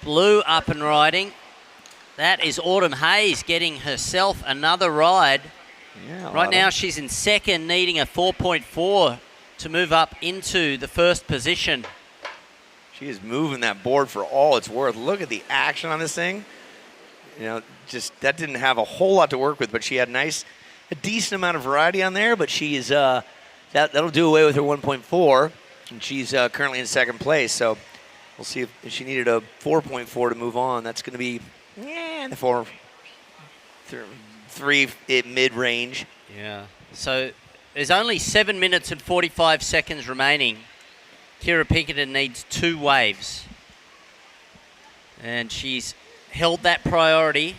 Blue up and riding. That is Autumn Hayes getting herself another ride. Yeah, right now she's in second, needing a 4.4 to move up into the first position. She is moving that board for all it's worth. Look at the action on this thing. You know, just that didn't have a whole lot to work with, but she had a decent amount of variety on there. But she is that'll do away with her 1.4, and she's currently in second place. So we'll see if she needed a 4.4 to move on. That's going to be the 3 mid-range. Yeah. So there's only 7 minutes and 45 seconds remaining. Kira Pinkerton needs 2 waves. And she's held that priority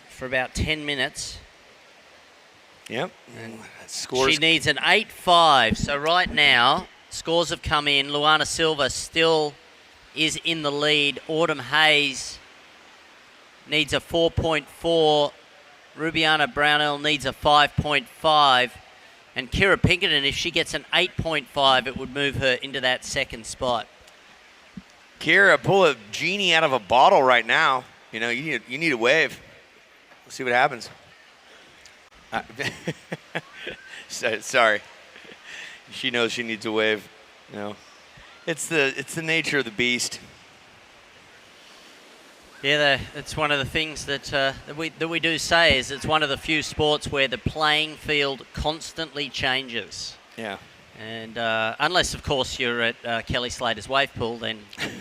for about 10 minutes. Yep. And scores. She needs an 8.5. So right now, scores have come in. Luana Silva still is in the lead. Autumn Hayes needs a 4.4. Rubiana Brownell needs a 5.5. And Kira Pinkerton, if she gets an 8.5, it would move her into that second spot. Kira, pull a genie out of a bottle right now. You know, you need a wave. We'll see what happens. Sorry. She knows she needs a wave. You know, it's the nature of the beast. Yeah, it's one of the things that we do say is it's one of the few sports where the playing field constantly changes. Yeah. And unless, of course, you're at Kelly Slater's wave pool, then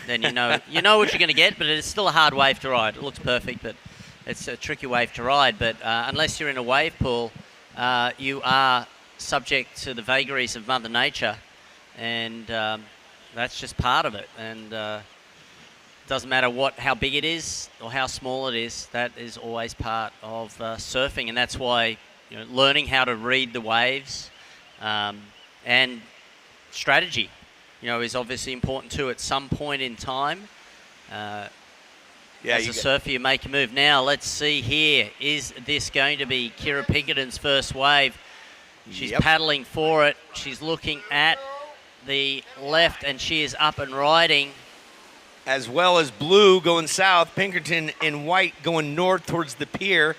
you know what you're going to get. But it's still a hard wave to ride. It looks perfect, but it's a tricky wave to ride. But unless you're in a wave pool, you are subject to the vagaries of Mother Nature, and that's just part of it. And doesn't matter how big it is or how small it is. That is always part of surfing, and that's why learning how to read the waves and strategy, is obviously important too. At some point in time, as a surfer, you make a move. Now let's see here. Is this going to be Kira Pinkerton's first wave? She's paddling for it. She's looking at the left, and she is up and riding. As well as blue going south, Pinkerton in white going north towards the pier.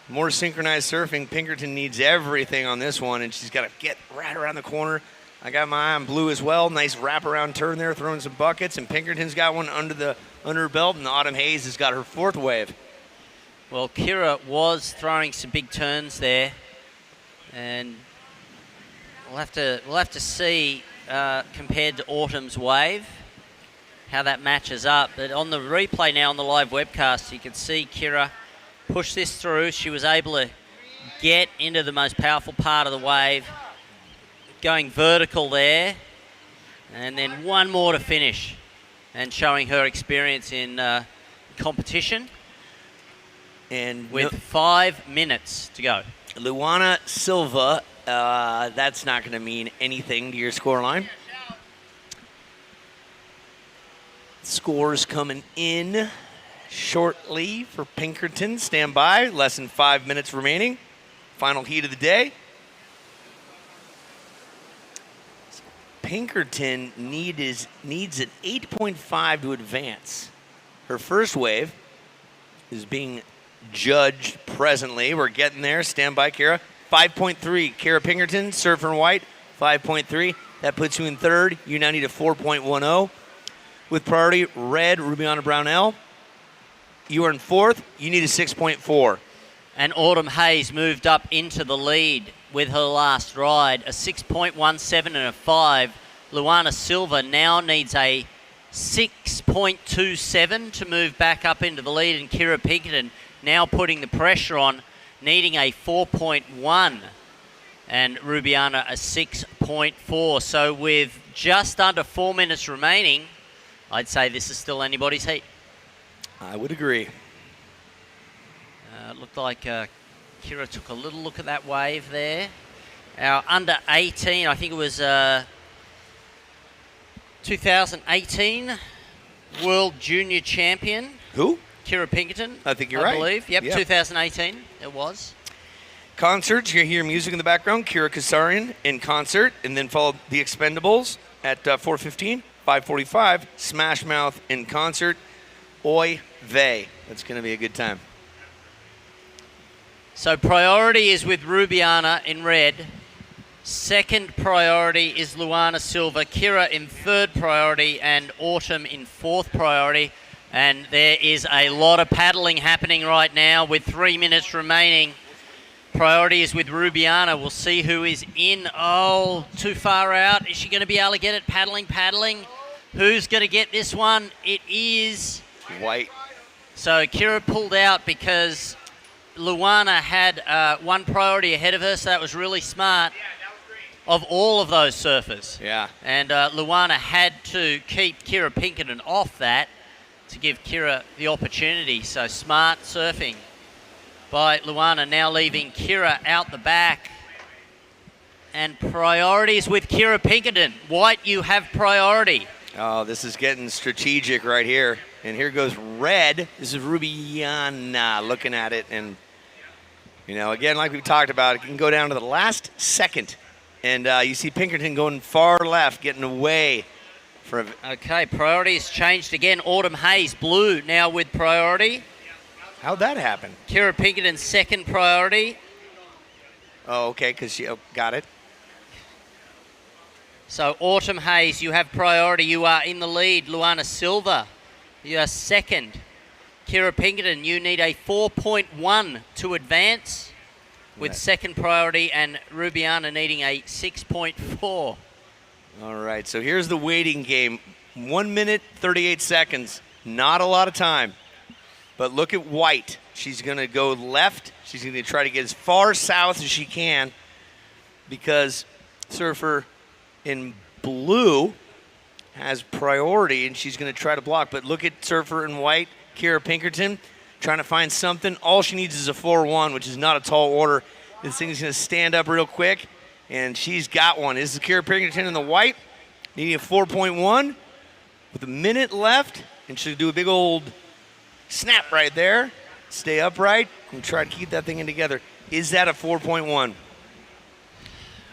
More synchronized surfing. Pinkerton needs everything on this one, and she's got to get right around the corner. I got my eye on blue as well. Nice wraparound turn there, throwing some buckets, and Pinkerton's got one under her belt, and Autumn Hayes has got her fourth wave. Well, Kira was throwing some big turns there, and we'll have to see compared to Autumn's wave how that matches up. But on the replay now on the live webcast, you can see Kira push this through. She was able to get into the most powerful part of the wave, going vertical there, and then one more to finish, and showing her experience in competition. And with 5 minutes to go. Luana Silva, that's not going to mean anything to your scoreline. Scores coming in shortly for Pinkerton. Stand by. Less than 5 minutes remaining. Final heat of the day. Pinkerton needs an 8.5 to advance. Her first wave is being judged presently. We're getting there. Stand by, Kira. 5.3. Kira Pinkerton, surfer in white. 5.3. That puts you in third. You now need a 4.10. With priority, red, Rubiana Brownell. You are in fourth. You need a 6.4. And Autumn Hayes moved up into the lead with her last ride. A 6.17 and a 5. Luana Silva now needs a 6.27 to move back up into the lead. And Kira Pinkerton now putting the pressure on, needing a 4.1. And Rubiana a 6.4. So with just under 4 minutes remaining, I'd say this is still anybody's heat. I would agree. It looked like Kira took a little look at that wave there. Our under 18, I think it was 2018 World Junior Champion. Who? Kira Pinkerton. I think you're right. I believe. Yep, 2018 it was. Concerts, you hear music in the background. Kira Kasarian in concert, and then followed the Expendables at 4:15. 5:45, Smash Mouth in concert. Oy vey. That's going to be a good time. So priority is with Rubiana in red. Second priority is Luana Silva, Kira in third priority, and Autumn in fourth priority. And there is a lot of paddling happening right now with 3 minutes remaining. Priority is with Rubiana. We'll see who is in. Oh, too far out. Is she going to be able to get it? Paddling. Who's going to get this one? It is White. So Kira pulled out because Luana had one priority ahead of her, so that was really smart of all of those surfers. Yeah. And Luana had to keep Kira Pinkerton off that to give Kira the opportunity. So smart surfing by Luana, now leaving Kira out the back. And priorities with Kira Pinkerton. White, you have priority. Oh, this is getting strategic right here. And here goes red. This is Rubiana looking at it. And, you know, again, like we talked about, it can go down to the last second. And you see Pinkerton going far left, getting away from... Okay, priorities changed again. Autumn Hayes, blue, now with priority. How'd that happen? Kira Pinkerton, second priority. Oh, okay, because she got it. So Autumn Hayes, you have priority. You are in the lead. Luana Silva, you are second. Kira Pinkerton, you need a 4.1 to advance with second priority, and Rubiana needing a 6.4. All right, so here's the waiting game. 1 minute, 38 seconds. Not a lot of time. But look at White. She's going to go left. She's going to try to get as far south as she can because surfer in blue has priority, and she's going to try to block. But look at surfer in white, Kira Pinkerton, trying to find something. All she needs is a 4-1, which is not a tall order. This thing's going to stand up real quick, and she's got one. This is Kira Pinkerton in the white, needing a 4.1 with a minute left, and she'll do a big old snap right there. Stay upright and try to keep that thing in together. Is that a 4.1?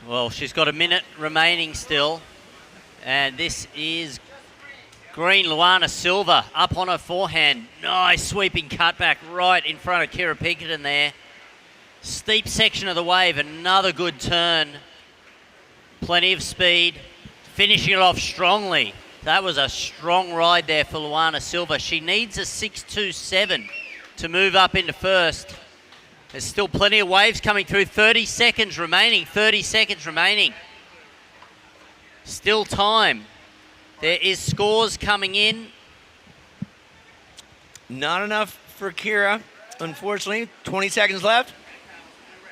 Well, she's got a minute remaining still. And this is green Luana Silva up on her forehand. Nice sweeping cutback right in front of Kira Pinkerton there. Steep section of the wave, another good turn. Plenty of speed. Finishing it off strongly. That was a strong ride there for Luana Silva. She needs a 6.27 to move up into first. There's still plenty of waves coming through. 30 seconds remaining. Still time. There is scores coming in. Not enough for Kira, unfortunately. 20 seconds left.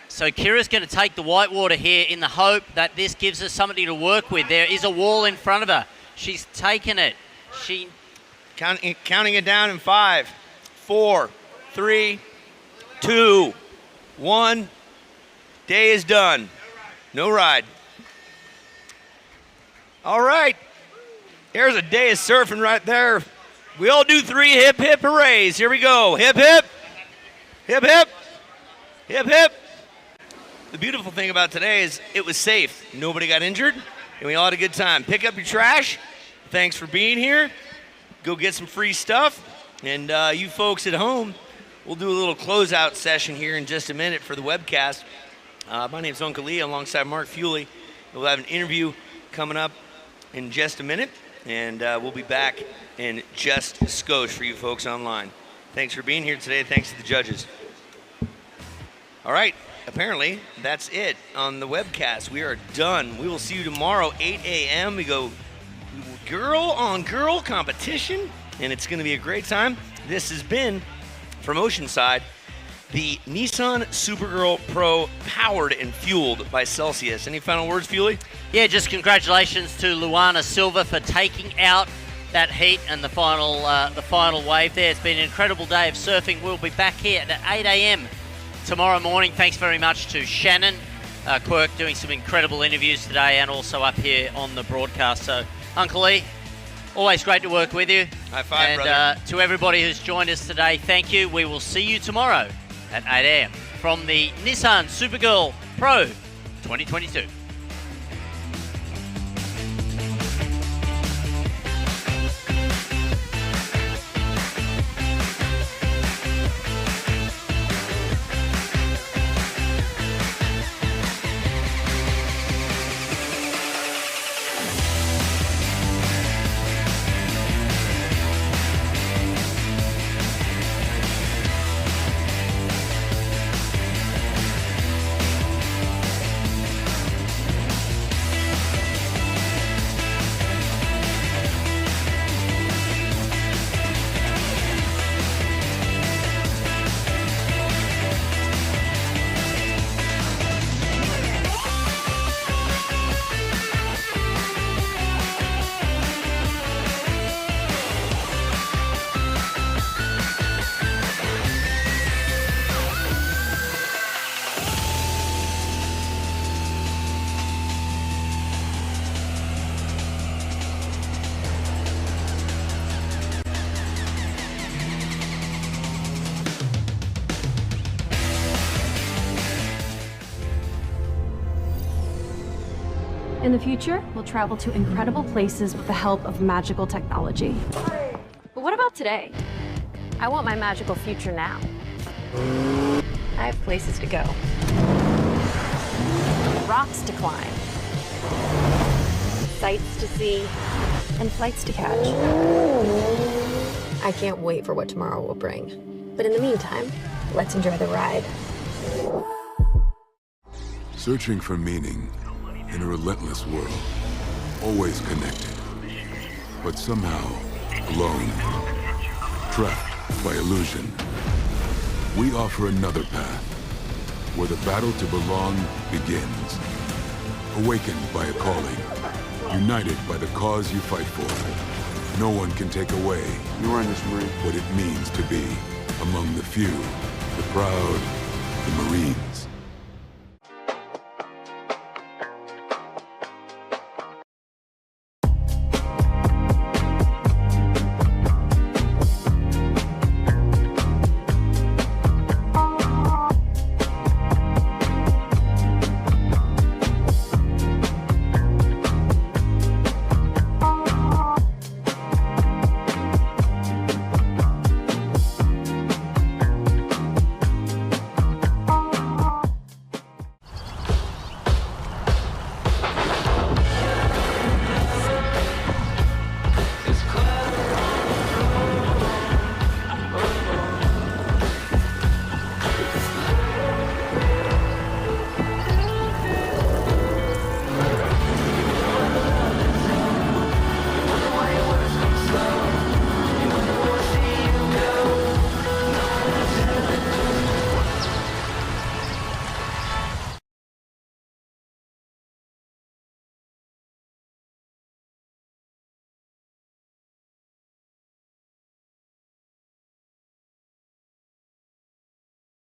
So Kira's going to take the whitewater here in the hope that this gives her something to work with. There is a wall in front of her. She's taken it. She counting it down in 5, 4, 3, 2, 1. Day is done. No ride. All right. There's a day of surfing right there. We all do 3 hip, hip hoorays. Here we go. Hip, hip. Hip, hip. Hip, hip. The beautiful thing about today is it was safe. Nobody got injured, and we all had a good time. Pick up your trash. Thanks for being here. Go get some free stuff. And you folks at home, we'll do a little closeout session here in just a minute for the webcast. My name's Uncle Lee alongside Mark Fuley. We'll have an interview coming up in just a minute, and we'll be back in just a skosh for you folks online. Thanks for being here today. Thanks to the judges. All right, apparently that's it on the webcast. We are done. We will see you tomorrow, 8 a.m. We go girl-on-girl competition, and it's going to be a great time. This has been, from Oceanside, the Nissan Supergirl Pro, powered and fueled by Celsius. Any final words, Fuley? Yeah, just congratulations to Luana Silva for taking out that heat and the final wave there. It's been an incredible day of surfing. We'll be back here at 8 a.m. tomorrow morning. Thanks very much to Shannon Quirk doing some incredible interviews today and also up here on the broadcast. So, Uncle Lee, always great to work with you. High five, brother. And to everybody who's joined us today, thank you. We will see you tomorrow at 8 a.m. from the Nissan Supergirl Pro 2022. In the future, we'll travel to incredible places with the help of magical technology. But what about today? I want my magical future now. I have places to go. Rocks to climb. Sights to see. And flights to catch. I can't wait for what tomorrow will bring. But in the meantime, let's enjoy the ride. Searching for meaning in a relentless world. Always connected, but somehow alone. Trapped by illusion. We offer another path, where the battle to belong begins. Awakened by a calling, united by the cause you fight for. No one can take away what it means to be among the few, the proud, the Marines.